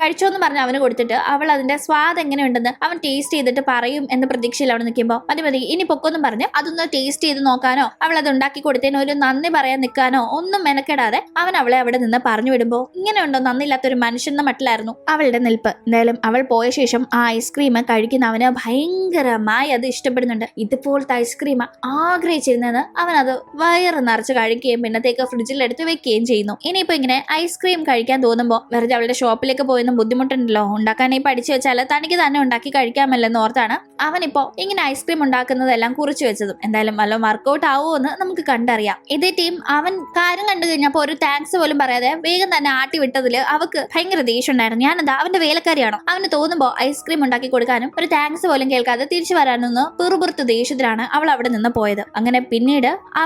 കഴിച്ചോന്ന് പറഞ്ഞ് അവന് കൊടുത്തിട്ട് അവൾ അതിന്റെ സ്വാദ് എങ്ങനെയുണ്ടെന്ന് അവൻ ടേസ്റ്റ് ചെയ്തിട്ട് പറയും എന്ന പ്രതീക്ഷയിൽ അവിടെ നിൽക്കുമ്പോൾ മതി ഇനി പൊക്കൊന്നും പറഞ്ഞ് അതൊന്ന് ടേസ്റ്റ് ചെയ്ത് നോക്കാനോ അവൾ അത് ഉണ്ടാക്കി കൊടുത്തതിന് ഒരു നന്ദി പറയാൻ നിൽക്കാനോ ഒന്നും മെനക്കെടാതെ അവൻ അവളെ അവിടെ നിന്ന് പറഞ്ഞു വിടുമ്പോ ഇങ്ങനെയുണ്ടോ നന്ദിയില്ലാത്തൊരു മനുഷ്യൻ എന്ന മട്ടിലായിരുന്നു അവളുടെ നിൽപ്പ്. എന്തായാലും അവൾ പോയ ശേഷം ആ ഐസ്ക്രീം കഴിക്കുന്ന അവന് ഭയങ്കരമായി അത് ഇഷ്ടപ്പെടുന്നുണ്ട്. ഇതുപോലത്തെ ഐസ്ക്രീം ആഗ്രഹിച്ചിരുന്നെന്ന് അവൻ അത് വയറ് നിറച്ച് കഴിക്കുകയും പിന്നത്തേക്ക് ഫ്രിഡ്ജിൽ എടുത്ത് വെക്കുകയും ചെയ്യുന്നു. ഇനിയിപ്പോ ഇങ്ങനെ ഐസ്ക്രീം കഴിക്കാൻ തോന്നുമ്പോ വെറുതെ അവളുടെ ഷോപ്പിലേക്ക് പോയെന്ന് ബുദ്ധിമുട്ടുണ്ടല്ലോ, ഉണ്ടാക്കാനായി പഠിച്ചു വെച്ചാൽ തനിക്ക് തന്നെ ഉണ്ടാക്കി കഴിക്കാമല്ലെന്ന് ഓർത്താണ് അവനിപ്പോ ഇങ്ങനെ ഐസ്ക്രീം ഉണ്ടാക്കുന്നതെല്ലാം കുറിച്ചു വെച്ചതും. എന്തായാലും വല്ല വർക്കൗട്ട് ആവുമോ എന്ന് നമുക്ക് കണ്ടറിയാം. ഇതേ ടീം അവൻ കാര്യം കണ്ടു കഴിഞ്ഞപ്പോ ഒരു താങ്ക്സ് പോലും പറയാതെ വേഗം തന്നെ ആട്ടി വിട്ടതില് അവക്ക് ഭയങ്കര ദേഷ്യം ഉണ്ടായിരുന്നു. ഞാനെന്താ അവന്റെ വേലക്കാരിയാണോ? അവന് തോന്നുമ്പോ ഐസ്ക്രീം ഉണ്ടാക്കി കൊടുക്കാനും ഒരു താങ്ക്സ് പോലും കേൾക്കാതെ തിരിച്ചു വരാനൊന്ന് പിറുപിറുത്ത് ദേഷ്യത്തിലാണ് അവൾ അവിടെ നിന്ന് പോയത്. അങ്ങനെ പിന്നീട്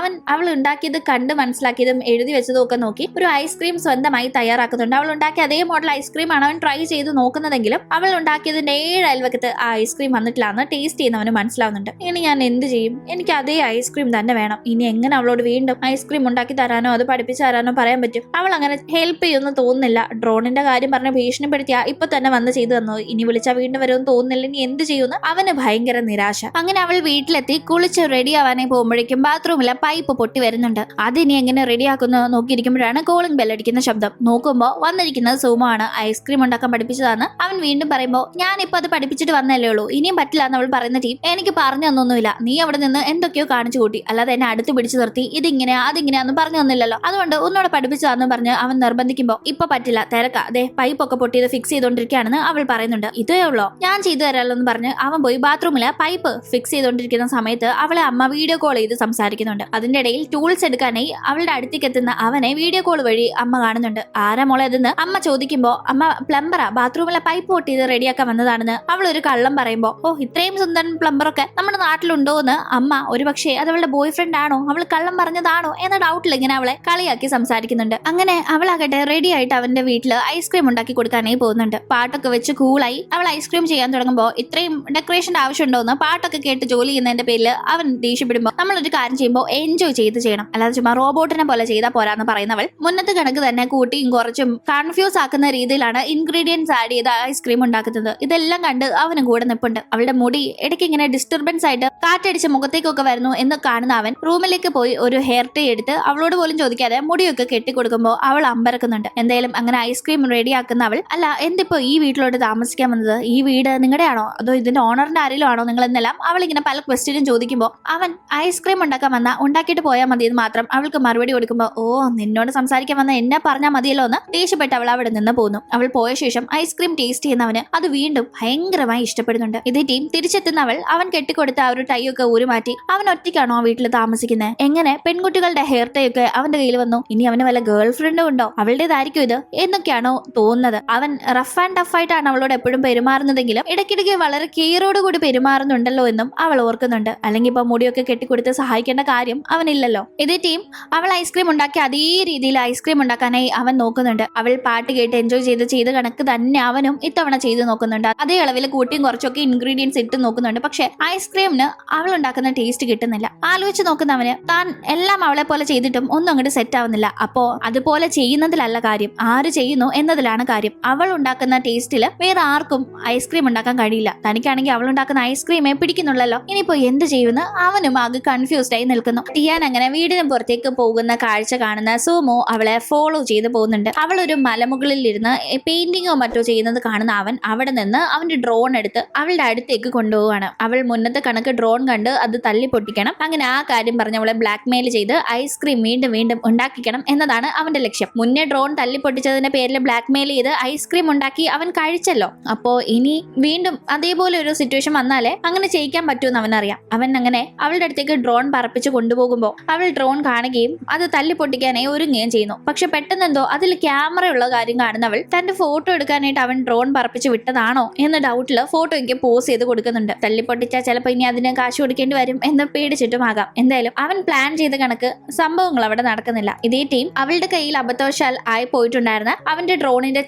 അവൾ ഉണ്ടാക്കിയത് കണ്ട് മനസ്സിലാക്കിയതും എഴുതി വെച്ചതും ഒക്കെ നോക്കി ഒരു ഐസ്ക്രീം സ്വന്തമായി തയ്യാറാക്കുന്നുണ്ട്. അവൾ ഉണ്ടാക്കിയ അതേ മോഡൽ ഐസ്ക്രീം ആണ് അവൻ ട്രൈ ചെയ്ത് നോക്കുന്നതെങ്കിലും അവൾ ഉണ്ടാക്കിയതിന്റെ 7 അയൽവക്കത്ത് ആ ഐസ്ക്രീം വന്നിട്ടില്ലാന്ന് ടേസ്റ്റ് ചെയ്യുന്നവന് മനസ്സിലാവുന്നുണ്ട്. ഇനി ഞാൻ എന്ത് ചെയ്യും? എനിക്ക് അതേ ഐസ്ക്രീം തന്നെ വേണം. ഇനി എങ്ങനെ അവളോട് വീണ്ടും ഐസ്ക്രീം ഉണ്ടാക്കി തരാനോ അത് പഠിപ്പിച്ചു തരാനോ പറയാൻ പറ്റും? അവൾ അങ്ങനെ ഹെൽപ്പ് ചെയ്യുമെന്ന് തോന്നുന്നില്ല. ഡ്രോണിന്റെ കാര്യം പറഞ്ഞ് ഭീഷണിപ്പെടുത്തിയാ ഇപ്പൊ തന്നെ വന്ന് ചെയ്തു തന്നു, ഇനി വിളിച്ചാൽ വീണ്ടും വരുമെന്ന് തോന്നുന്നില്ല. ഇനി എന്ത് ചെയ്യുമെന്ന് അവന് ഭയങ്കര നിരാശ. അങ്ങനെ അവൾ വീട്ടിലെത്തി കുളിച്ച് റെഡി ആവാനായി പോകുമ്പോഴേക്കും ബാത്റൂമിലെ പൈപ്പ് പൊട്ടി വരുന്നുണ്ട്. അതിനി എങ്ങനെ റെഡിയാക്കുന്നു നോക്കിയിരിക്കുമ്പോഴാണ് കോളിംഗ് ബെൽ അടിക്കുന്ന ശബ്ദം. നോക്കുമ്പോൾ വന്നിരിക്കുന്നത് സുമോ ആണ്. ഐസ്ക്രീം ഉണ്ടാക്കാൻ പഠിപ്പിച്ചതാന്ന് അവൻ വീണ്ടും പറയുമ്പോൾ ഞാനിപ്പോ അത് പഠിപ്പിച്ചിട്ട് വന്നല്ലേ ഉള്ളൂ, ഇനിയും പറ്റില്ല എന്ന് അവൾ പറയുന്ന ടീം എനിക്ക് പറഞ്ഞു തന്നൊന്നുമില്ല, നീ അവിടെ നിന്ന് എന്തൊക്കെയോ കാണിച്ചു കൂട്ടി, അല്ലാതെ എന്നെ അടുത്ത് പിടിച്ചു നിർത്തി ഇതിങ്ങനെയാ അതിങ്ങനെയാന്ന് പറഞ്ഞു തന്നില്ലല്ലോ, അതുകൊണ്ട് ഒന്നോടെ പഠിപ്പിച്ചതാന്ന് പറഞ്ഞ് അവൻ നിർബന്ധിക്കുമ്പോൾ ഇപ്പൊ പറ്റില്ല, തിരക്കാ, അതെ പൈപ്പൊക്കെ പൊട്ടിയത് ഫിക്സ് ചെയ്തോണ്ടിരിക്കുകയാണെന്ന് അവൾ പറയുന്നുണ്ട്. ഇതേ ഉള്ളോ, ഞാൻ ചെയ്തു തരാമല്ലോ എന്ന് പറഞ്ഞ് അവൻ പോയി ബാത്റൂമില് പൈപ്പ് ഫിക്സ് ചെയ്തോണ്ടിരിക്കുന്ന സമയത്ത് അവളെ അമ്മ വീഡിയോ കോൾ ചെയ്ത് സംസാരിക്കുന്നുണ്ട്. അതിന്റെ ഇടയിൽ ടൂൾസ് എടുക്കാനായി അവളുടെ അടുത്തേക്ക് എത്തുന്ന അവനെ വീഡിയോ കോൾ വഴി അമ്മ കാണുന്നുണ്ട്. ആരാ മോളെ അതെന്ന് അമ്മ ചോദിക്കുമ്പോ അമ്മ പ്ലംബറാ, ബാത്റൂമിലെ പൈപ്പ് പൊട്ടിയത് റെഡിയാക്കാൻ വന്നതാണെന്ന് അവൾ ഒരു കള്ളം പറയുമ്പോ ഓ ഇത്രയും സുന്ദരൻ പ്ലംബറൊക്കെ നമ്മുടെ നാട്ടിലുണ്ടോ എന്ന് അമ്മ ഒരു പക്ഷേ അത് അവളുടെ ബോയ് ഫ്രണ്ട് ആണോ, അവൾ കള്ളം പറഞ്ഞതാണോ എന്ന ഡൗട്ടിൽ ഇങ്ങനെ അവളെ കളിയാക്കി സംസാരിക്കുന്നുണ്ട്. അങ്ങനെ അവളാകട്ടെ റെഡി ആയിട്ട് അവന്റെ വീട്ടിൽ ഐസ്ക്രീം ഉണ്ടാക്കി കൊടുക്കാനായി പോകുന്നുണ്ട്. പാട്ടൊക്കെ വെച്ച് കൂളായി അവൾ ഐസ്ക്രീം ചെയ്യാൻ തുടങ്ങുമ്പോൾ ഇത്രയും ഡെക്കറേഷന്റെ ആവശ്യമുണ്ടോന്ന് പാട്ടൊക്കെ കേട്ട് ജോലി ചെയ്യുന്നതിന്റെ പേരിൽ അവൻ ദേഷ്യപ്പെടുമ്പോൾ നമ്മളൊരു കാര്യം ചെയ്യുമ്പോൾ എൻജോയ് ചെയ്ത് ചെയ്യണം, അല്ലാതെ ചുമ്മാ റോബോട്ടിനെ പോലെ ചെയ്താൽ പോരാന്ന് പറയുന്നവൾ മുന്നത്തെ കണക്ക് തന്നെ കൂട്ടിയും കുറച്ചും കൺഫ്യൂസ് ആക്കുന്ന രീതിയിലാണ് ഇൻഗ്രീഡിയൻസ് ആഡ് ചെയ്ത് ഐസ്ക്രീം ഉണ്ടാക്കുന്നത്. ഇതെല്ലാം കണ്ട് അവനും കൂടെ നിപ്പുണ്ട്. അവളുടെ മുടി ഇടയ്ക്ക് ഇങ്ങനെ ഡിസ്റ്റർബൻസ് ആയിട്ട് കാറ്റടിച്ച് മുഖത്തേക്കൊക്കെ വരുന്നു എന്ന് കാണുന്ന അവൻ റൂമിലേക്ക് പോയി ഒരു ഹെയർ ടൈ എടുത്ത് അവളോട് പോലും ചോദിക്കാതെ മുടിയൊക്കെ കെട്ടിക്കൊടുക്കുമ്പോൾ അവൾ അമ്പരക്കുന്നുണ്ട്. എന്തായാലും അങ്ങനെ ഐസ്ക്രീം റെഡിയാക്കുന്ന അവൾ അല്ല എന്തിപ്പോ ഈ വീട്ടിലോട്ട് താമസിക്കാൻ വന്നത്, ഈ വീട് നിങ്ങളുടെ ആണോ അതോ ഇതിന്റെ ഓണറിന്റെ ആരെങ്കിലും ആണോ നിങ്ങൾ എന്നെല്ലാം അവൾ ഇങ്ങനെ പല ക്വസ്റ്റ്യനും ചോദിക്കുമ്പോൾ അവൻ ഐസ്ക്രീം ഉണ്ടാക്കാൻ വന്ന ഉണ്ടാക്കിയിട്ട് പോയാൽ മതി എന്ന് മാത്രം അവൾക്ക് മറുപടി കൊടുക്കുമ്പോൾ ഓ നിന്നോട് സംസാരിക്കാൻ വന്ന എന്നെ പറഞ്ഞാൽ മതിയല്ലോ എന്ന് ദേഷ്യപ്പെട്ട് അവൾ അവിടെ നിന്ന് പോന്നു. അവൾ പോയ ശേഷം ഐസ്ക്രീം ടേസ്റ്റ് ചെയ്യുന്നവന് അത് വീണ്ടും ഭയങ്കരമായി ഇഷ്ടപ്പെടുന്നുണ്ട്. ഇതേ ടീം തിരിച്ചെത്തുന്നവൾ അവൻ കെട്ടിക്കൊടുത്ത ആ ഒരു ടൈ ഒക്കെ ഊരുമാറ്റി അവൻ ഒറ്റയ്ക്കാണോ ആ വീട്ടിൽ താമസിക്കുന്നത്, എങ്ങനെ പെൺകുട്ടികളുടെ ഹെയർ ടൈ ഒക്കെ അവന്റെ കയ്യിൽ വന്നു, ഇനി അവന് വല്ല ഗേൾ ഫ്രണ്ടും ഉണ്ടോ, അവളുടേതായിരിക്കും ഇത് എന്നൊക്കെയാണോ തോന്നുന്നത്. അവൻ റഫ് ആൻഡ് ടഫ് ആയിട്ടാണ് അവളോട് എപ്പോഴും പെരുമാറുന്നതെങ്കിലും ഇടയ്ക്കിടയ്ക്ക് വളരെ കെയറോട് കൂടി പെരുമാറുന്നുണ്ടല്ലോ എന്നും അവൾ ഓർക്കുന്നുണ്ട്. അല്ലെങ്കിൽ ഇപ്പൊ മുടിയൊക്കെ കെട്ടിക്കൊടുത്ത് സഹായിക്കേണ്ട കാര്യം അവനില്ലല്ലോ. ഇതേ ടീം അവൾ ഐസ്ക്രീം ഉണ്ടാക്കി അതേ രീതിയിൽ ഐസ്ക്രീം ഉണ്ടാക്കാനായി അവൻ നോക്കുന്നുണ്ട്. അവൾ പാട്ട് കേട്ട് എൻജോയ് ചെയ്ത് കണക്ക് തന്നെ അവനും ഇത്തവണ ചെയ്ത് നോക്കുന്നുണ്ട്. അതേ അളവിൽ കൂട്ടിയും കുറച്ചൊക്കെ ഇൻഗ്രീഡിയൻസ് ഇട്ട് നോക്കുന്നുണ്ട്. പക്ഷെ ഐസ്ക്രീമിന് അവൾ ഉണ്ടാക്കുന്ന ടേസ്റ്റ് കിട്ടുന്നില്ല. ആലോചിച്ച് നോക്കുന്നവന് താൻ എല്ലാം അവളെ പോലെ ചെയ്തിട്ടും ഒന്നും അങ്ങോട്ട് സെറ്റ് ആവുന്നില്ല. അപ്പോ അതുപോലെ ചെയ്യുന്നതിലല്ല കാര്യം, ആര് ചെയ്യുന്നു എന്നതിലാണ് കാര്യം. അവൾ ഉണ്ടാക്കുന്ന ടേസ്റ്റില് വേറെ ആർക്കും ഐസ്ക്രീം ഉണ്ടാക്കാൻ കഴിയില്ല. തനിക്കാണെങ്കിൽ അവൾ ഉണ്ടാക്കുന്ന ഐസ്ക്രീമേ പിടിക്കുന്നുള്ളല്ലോ. ഇനിയിപ്പോ എന്ത് ചെയ്യുമെന്ന് അവനും ആകെ കൺഫ്യൂസ്ഡ് ആയി നിൽക്കുന്നു. ടിയാൻ അങ്ങനെ വീടിന് പുറത്തേക്ക് പോകുന്ന കാഴ്ച കാണുന്ന സുമോ അവളെ ഫോളോ ചെയ്ത് പോകുന്നുണ്ട്. അവൾ ഒരു മലമുകളിൽ ഇരുന്ന് പെയിന്റിങ്ങോ മറ്റോ ചെയ്യുന്നത് കാണുന്ന അവൻ അവിടെ നിന്ന് അവന്റെ ഡ്രോൺ എടുത്ത് അവളുടെ അടുത്തേക്ക് കൊണ്ടുപോവാണ്. അവൾ മുന്നത്തെ കണക്ക് ഡ്രോൺ കണ്ട് അത് തല്ലി പൊട്ടിക്കണം, അങ്ങനെ ആ കാര്യം പറഞ്ഞ് അവളെ ബ്ലാക്ക് മെയിൽ ചെയ്ത് ഐസ്ക്രീം വീണ്ടും വീണ്ടും ഉണ്ടാക്കിക്കണം എന്നതാണ് അവന്റെ ലക്ഷ്യം. മുന്നേ ഡ്രോൺ തല്ലിപ്പൊട്ടിച്ചതിന്റെ പേരിൽ ബ്ലാക്ക്മെയിൽ ചെയ്ത് ഐസ്ക്രീം ഉണ്ടാക്കി അവൻ കഴിച്ചല്ലോ. അപ്പോ ഇനി വീണ്ടും അതേപോലെ ഒരു സിറ്റുവേഷൻ വന്നാലേ അങ്ങനെ ചെയ്യിക്കാൻ പറ്റൂന്ന് അവനറിയാം. അവൻ അങ്ങനെ അവളുടെ അടുത്തേക്ക് ഡ്രോൺ പറപ്പിച്ച് കൊണ്ടുപോകുമ്പോൾ അവൾ ഡ്രോൺ കാണുകയും അത് തല്ലിപ്പൊട്ടിക്കാനായി ഒരുങ്ങുകയും ചെയ്യുന്നു. പക്ഷെ പെട്ടെന്നെന്തോ അതിൽ ക്യാമറ ഉള്ള കാര്യം കാണുന്നവൾ തന്റെ ഫോട്ടോ എടുക്കാനായിട്ട് അവൻ ഡ്രോൺ പറപ്പിച്ച് വിട്ടതാണോ എന്ന ഡൗട്ടില് ഫോട്ടോ എനിക്ക് പോസ് ചെയ്ത് കൊടുക്കുന്നുണ്ട്. തല്ലിപ്പൊട്ടിച്ചാൽ ചിലപ്പോൾ ഇനി അതിന് കാശ് കൊടുക്കേണ്ടി വരും എന്ന് പേടിച്ചിട്ടുമാകാം. എന്തായാലും അവൻ പ്ലാൻ ചെയ്ത കണക്ക് സംഭവങ്ങൾ അവിടെ നടക്കുന്നില്ല. ഇതേ ടീം അവളുടെ കയ്യിൽ അബദ്ധവശാൽ ആയി പോയിട്ടുണ്ടായിരുന്ന അവന്റെ ഡ്രോണിന്റെ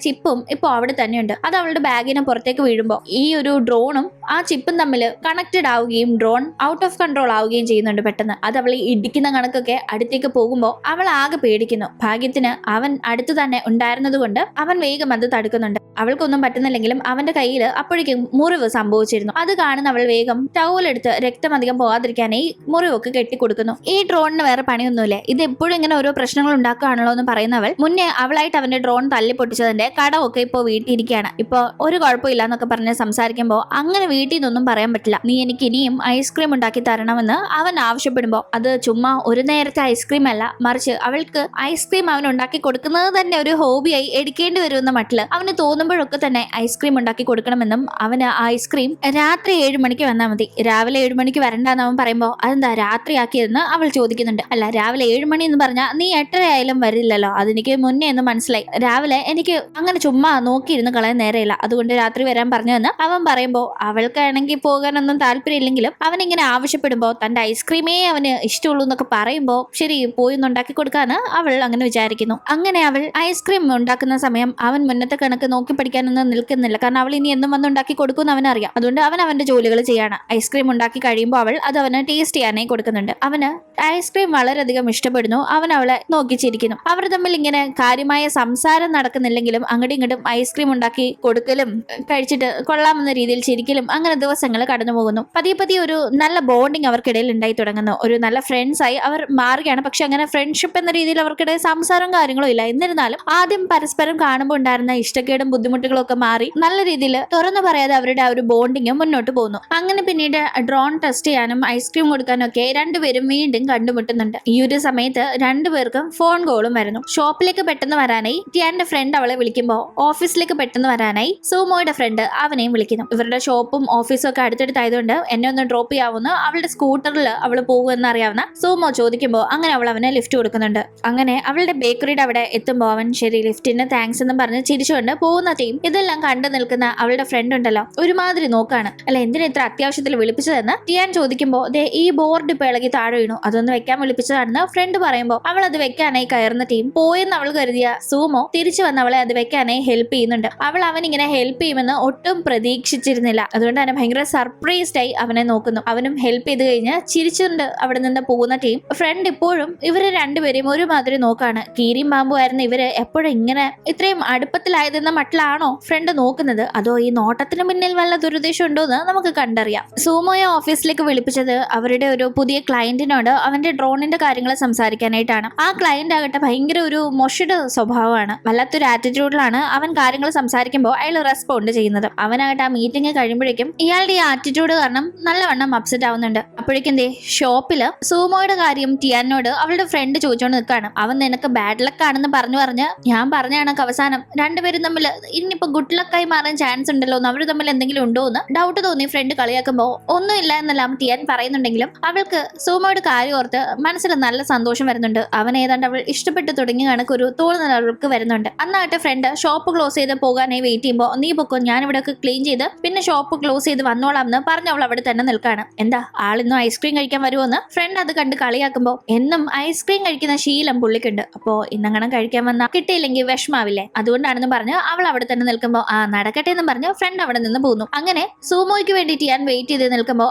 ചിപ്പും ഇപ്പൊ അവിടെ തന്നെയുണ്ട്. അത് അവളുടെ ബാഗിന് പുറത്തേക്ക് വീഴുമ്പോൾ ഈ ഒരു ഡ്രോണും ആ ചിപ്പും തമ്മിൽ കണക്റ്റഡ് ആവുകയും ഡ്രോൺ ഔട്ട് ഓഫ് കൺട്രോൾ ആവുകയും ചെയ്യുന്നുണ്ട്. പെട്ടെന്ന് അത് അവൾ ഇടിക്കുന്ന കണക്കൊക്കെ അടുത്തേക്ക് പോകുമ്പോൾ അവൾ ആകെ പേടിക്കുന്നു. ഭാഗ്യത്തിന് അവൻ അടുത്തു തന്നെ ഉണ്ടായിരുന്നത് കൊണ്ട് അവൻ വേഗം അത് തടുക്കുന്നുണ്ട്. അവൾക്കൊന്നും പറ്റുന്നില്ലെങ്കിലും അവന്റെ കയ്യിൽ അപ്പോഴേക്കും മുറിവ് സംഭവിച്ചിരുന്നു. അത് കാണുന്ന അവൾ വേഗം ടവലെടുത്ത് രക്തം അധികം പോകാതിരിക്കാനായി മുറിവൊക്കെ കെട്ടിക്കൊടുക്കുന്നു. ഈ ഡ്രോണിന് വേറെ പണിയൊന്നുമില്ല, ഇത് എപ്പോഴും ഇങ്ങനെ ഓരോ പ്രശ്നങ്ങൾ ഉണ്ടാക്കുകയാണല്ലോ എന്ന് പറയുന്നവൾ മുന്നേ അവളായിട്ട് അവന്റെ ഡ്രോൺ തല്ലിപ്പൊട്ടിച്ചതിന്റെ കടമൊക്കെ ഇപ്പോൾ വീട്ടിയിരിക്കുകയാണ്. ഇപ്പൊ ഒരു കുഴപ്പമില്ല എന്നൊക്കെ പറഞ്ഞ് സംസാരിക്കുമ്പോൾ അങ്ങനെ വീട്ടിൽ നിന്നൊന്നും പറയാൻ പറ്റില്ല. നീ എനിക്ക് ഇനിയും ഐസ്ക്രീം ഉണ്ടാക്കി തരണമെന്ന് അവൻ ആവശ്യപ്പെടുമ്പോൾ അത് ചുമ്മാ ഒരു നേരത്തെ ഐസ്ക്രീം അല്ല, മറിച്ച് അവൾക്ക് ഐസ്ക്രീം അവൻ ഉണ്ടാക്കി കൊടുക്കുന്നത് തന്നെ ഒരു ഹോബിയായി എടുക്കേണ്ടി വരുമെന്ന മട്ടില് അവന് തോന്നുമ്പോഴൊക്കെ തന്നെ ഐസ്ക്രീം ഉണ്ടാക്കി കൊടുക്കണമെന്നും അവന് ഐസ്ക്രീം രാത്രി 7 മണിക്ക് വന്നാൽ മതി, രാവിലെ 7 മണിക്ക് വരണ്ടെന്ന് അവൻ പറയുമ്പോൾ അതെന്താ രാത്രിയാക്കിയതെന്ന് അവൾ ചോദിക്കുന്നുണ്ട്. അല്ല, രാവിലെ 7 മണി എന്ന് പറഞ്ഞാൽ നീ 8:30 ആയാലും വരില്ലല്ലോ, അതെനിക്ക് മുന്നേ എന്ന് മനസ്സിലായി. രാവിലെ എനിക്ക് അങ്ങനെ ചുമ്മാ നോക്കിയിരുന്ന് കളയാൻ നേരെയില്ല, അതുകൊണ്ട് രാത്രി വരാൻ പറഞ്ഞതെന്ന് അവൻ പറയുമ്പോൾ അവൾക്കാണെങ്കിൽ പോകാനൊന്നും താല്പര്യമില്ലെങ്കിലും അവൻ ഇങ്ങനെ ആവശ്യപ്പെടുമ്പോൾ തന്റെ ഐസ്ക്രീമേ അവന് ഇഷ്ടമുള്ളൂ എന്നൊക്കെ പറയുമ്പോൾ ശരി പോയി ഉണ്ടാക്കി കൊടുക്കാന്ന് അവൾ അങ്ങനെ വിചാരിക്കുന്നു. അങ്ങനെ അവൾ ഐസ്ക്രീം ഉണ്ടാക്കുന്ന സമയം അവൻ മുന്നത്തെ കണക്ക് നോക്കി പഠിക്കാനൊന്നും നിൽക്കുന്നില്ല. കാരണം അവൾ ഇനി എന്നും വന്ന് ഉണ്ടാക്കി കൊടുക്കുമെന്ന് അവനറിയാം. അതുകൊണ്ട് അവൻ അവന്റെ ജോലികൾ ചെയ്യാണ്. ഐസ്ക്രീം ഉണ്ടാക്കി കഴിയുമ്പോൾ അവൾ അത് അവന് ടേസ്റ്റ് ചെയ്യാനായി കൊടുക്കുന്നുണ്ട്. അവന് ഐസ്ക്രീം വളരെയധികം ഇഷ്ടപ്പെടുന്നു. അവൻ അവളെ നോക്കിച്ചിരിക്കുന്നു. അവർ തമ്മിൽ ഇങ്ങനെ കാര്യമായ സംസാരം നടക്കുന്നില്ലെങ്കിലും അങ്ങോട്ടും ഇങ്ങോട്ടും ഐസ്ക്രീം ഉണ്ടാക്കി കൊടുക്കലും കഴിച്ചിട്ട് കൊള്ളാമെന്ന രീതിയിൽ ചിരിക്കലും അങ്ങനെ ദിവസങ്ങൾ കടന്നു പോകുന്നു. പതിയെ പതിയെ ഒരു നല്ല ബോണ്ടിങ് അവർക്കിടയിൽ ഉണ്ടായി തുടങ്ങുന്നു. ഒരു നല്ല ഫ്രണ്ട്സ് ആയി അവർ മാറുകയാണ്. പക്ഷെ അങ്ങനെ ഫ്രണ്ട്ഷിപ്പ് എന്ന രീതിയിൽ അവർക്കിടയിൽ സംസാരവും കാര്യങ്ങളും ഇല്ല. എന്നിരുന്നാലും ആദ്യം പരസ്പരം കാണുമ്പോൾ ഉണ്ടായിരുന്ന ഇഷ്ടക്കേടും ബുദ്ധിമുട്ടുകളും ഒക്കെ മാറി നല്ല രീതിയിൽ തുറന്നു പറയാതെ അവരുടെ ആ ഒരു ബോണ്ടിങ് മുന്നോട്ട് പോകുന്നു. അങ്ങനെ പിന്നീട് ഡ്രോൺ ടെസ്റ്റ് ചെയ്യാനും ഐസ്ക്രീം കൊടുക്കാനും ഒക്കെ രണ്ടുപേരും വീണ്ടും കണ്ടുമുട്ടുന്നുണ്ട്. ഈ ഒരു സമയത്ത് രണ്ടുപേർക്കും ഫോൺ കോളും വരുന്നു. ഷോപ്പിലേക്ക് പെട്ടെന്ന് വരാനായി ടിയാന്റെ ഫ്രണ്ട് അവളെ വിളിക്കുമ്പോൾ ഓഫീസിലേക്ക് പെട്ടെന്ന് വരാനായി സൂമോയുടെ ഫ്രണ്ട് അവനെയും വിളിക്കുന്നു. ഇവരുടെ ഷോപ്പും ഓഫീസും ഒക്കെ അടുത്തടുത്തായതുകൊണ്ട് എന്നെ ഒന്ന് ഡ്രോപ്പ് ചെയ്യാവുന്ന അവളുടെ സ്കൂട്ടറിൽ അവൾ പോകുമെന്ന് അറിയാവുന്ന സൂമോ ചോദിക്കുമ്പോൾ അങ്ങനെ അവൾ അവന് ലിഫ്റ്റ് കൊടുക്കുന്നുണ്ട്. അങ്ങനെ അവളുടെ ബേക്കറിയുടെ അവിടെ എത്തുമ്പോൾ അവൻ ശരി ലിഫ്റ്റിന് താങ്ക്സ് എന്നും പറഞ്ഞ് ചിരിച്ചുകൊണ്ട് പോകുന്ന ടീം ഇതെല്ലാം കണ്ടു നിൽക്കുന്ന അവളുടെ ഫ്രണ്ട് ഉണ്ടല്ലോ ഒരുമാതിരി നോക്കാണ്. അല്ല എന്തിനാ ഇത്ര അത്യാവശ്യത്തിൽ വിളിപ്പിച്ചതെന്ന് ടിയാൻ ചോദിക്കുമ്പോൾ ഈ ബോർഡ് ഇപ്പൊ ഇളകി താഴെ വീണു, അതൊന്ന് വെക്കാൻ വിളിപ്പിച്ചതാണെന്ന് ഫ്രണ്ട് പറയുമ്പോൾ അവൾ അത് വെക്കാനായി കയറുന്ന ടീം പോയെന്ന് അവൾ കരുതിയ സൂമോ തിരിച്ചു വന്ന് അവളെ അത് വെക്കാനായി ഹെൽപ്പ് ചെയ്യുന്നുണ്ട്. അവൾ അവനിങ്ങനെ ഹെൽപ്പ് ചെയ്യുമെന്ന് ഒട്ടും പ്രതീക്ഷിച്ചിരുന്നില്ല. അതുകൊണ്ട് തന്നെ ഭയങ്കര സർപ്രൈസ്ഡ് ആയി അവനെ നോക്കുന്നു. അവനും ഹെൽപ്പ് ചെയ്ത് കഴിഞ്ഞ് ചിരിച്ചുകൊണ്ട് അവിടെ നിന്ന് പോകുന്ന ടീം ഫ്രണ്ട് ഇപ്പോഴും ഇവരെ രണ്ടുപേരെയും ഒരുമാതിരി നോക്കാണ്. കീരിയും പാമ്പും ആയിരുന്നു ഇവര് എപ്പോഴും ഇങ്ങനെ ഇത്രയും അടുപ്പത്തിലായതെന്ന മട്ടിലാണോ ഫ്രണ്ട് നോക്കുന്നത്, അതോ ഈ നോട്ടത്തിന് പിന്നിൽ വല്ല ദുരുദ്ദേശം ഉണ്ടോ എന്ന് നമുക്ക് കണ്ടറിയാം. സൂമോയെ ഓഫീസിലേക്ക് വിളിപ്പിച്ചത് അവരുടെ ഒരു പുതിയ ക്ലയന്റിനോട് അവന്റെ ഡ്രോണിന്റെ കാര്യങ്ങൾ സംസാരിക്കാനായിട്ടാണ്. ആ ക്ലയന്റ് ആകട്ടെ ഭയങ്കര ഒരു മൊഷിയുടെ സ്വഭാവമാണ്, വല്ലാത്തൊരു ആറ്റിറ്റ്യൂഡിലാണ് അവൻ കാര്യങ്ങൾ സംസാരിക്കുമ്പോൾ അയാൾ റെസ്പോണ്ട് ചെയ്യുന്നത്. അവനാകട്ടെ ആ മീറ്റിംഗ് കഴിയുമ്പോഴേക്കും ഇയാളുടെ ഈ ആറ്റിറ്റ്യൂഡ് കാരണം നല്ലവണ്ണം അപ്സെറ്റ് ആവുന്നുണ്ട്. അപ്പോഴേക്കും ഷോപ്പില് സൂമോയുടെ കാര്യം ടിയാനോട് അവളുടെ ഫ്രണ്ട് ചോദിച്ചോണ്ട് നിൽക്കാണ്. അവൻ നിനക്ക് ബാഡ് ലക്ക് ആണെന്ന് പറഞ്ഞ് ഞാൻ പറഞ്ഞ കണക്ക് അവസാനം രണ്ടുപേരും തമ്മിൽ ഇനിയിപ്പോ ഗുഡ് ലക്കായി മാറാൻ ചാൻസ് ഉണ്ടല്ലോ എന്ന് അവർ തമ്മിൽ എന്തെങ്കിലും ഉണ്ടോ എന്ന് ഡൗട്ട് തോന്നി ഫ്രണ്ട് കളിയാക്കുമ്പോൾ ഒന്നുമില്ല എന്നെല്ലാം ടിയാൻ പറയുന്നുണ്ടെങ്കിലും അവൾക്ക് സൂമോയുടെ കാര്യം ഓർത്ത് മനസ്സിൽ നല്ല സന്തോഷം വരുന്നുണ്ട്. അവൻ ഏതാണ്ട് അവൾ ഇഷ്ടപ്പെട്ടു തുടങ്ങിയ കണക്ക് ഒരു തോന്നുന്നത് അവൾക്ക് വരുന്നുണ്ട്. അന്നാകട്ടെ ഫ്രണ്ട് ഷോപ്പ് ക്ലോസ് ചെയ്ത് പോകാനായി വെയിറ്റ് ചെയ്യുമ്പോൾ നീ പൊക്കോ, ഞാൻ ഇവിടെ ഒക്കെ ക്ലീൻ ചെയ്ത് പിന്നെ ഷോപ്പ് ക്ലോസ് ചെയ്ത് വന്നോളാം എന്ന് പറഞ്ഞ് അവൾ അവിടെ തന്നെ നിൽക്കാണ്. എന്താ ആളിന്നും ഐസ്ക്രീം കഴിക്കാൻ വരുമോന്ന് ഫ്രണ്ട് അത് കണ്ട് കളിയാക്കുമ്പോൾ എന്നും ഐസ്ക്രീം കഴിക്കുന്ന ശീലം പുള്ളിക്കുണ്ട്, അപ്പോ ഇന്നങ്ങനെ കഴിക്കാൻ വന്നാൽ കിട്ടിയില്ലെങ്കിൽ വിഷമാവില്ലേ, അതുകൊണ്ടാണെന്ന് പറഞ്ഞ് അവൾ അവിടെ തന്നെ നിൽക്കുമ്പോൾ ആ നടക്കട്ടെ എന്ന് പറഞ്ഞ് ഫ്രണ്ട് അവിടെ നിന്ന് പോകുന്നു. അങ്ങനെ സൂമോയ്ക്ക് വേണ്ടിയിട്ട് ഞാൻ വെയിറ്റ് ചെയ്ത് നിൽക്കുമ്പോൾ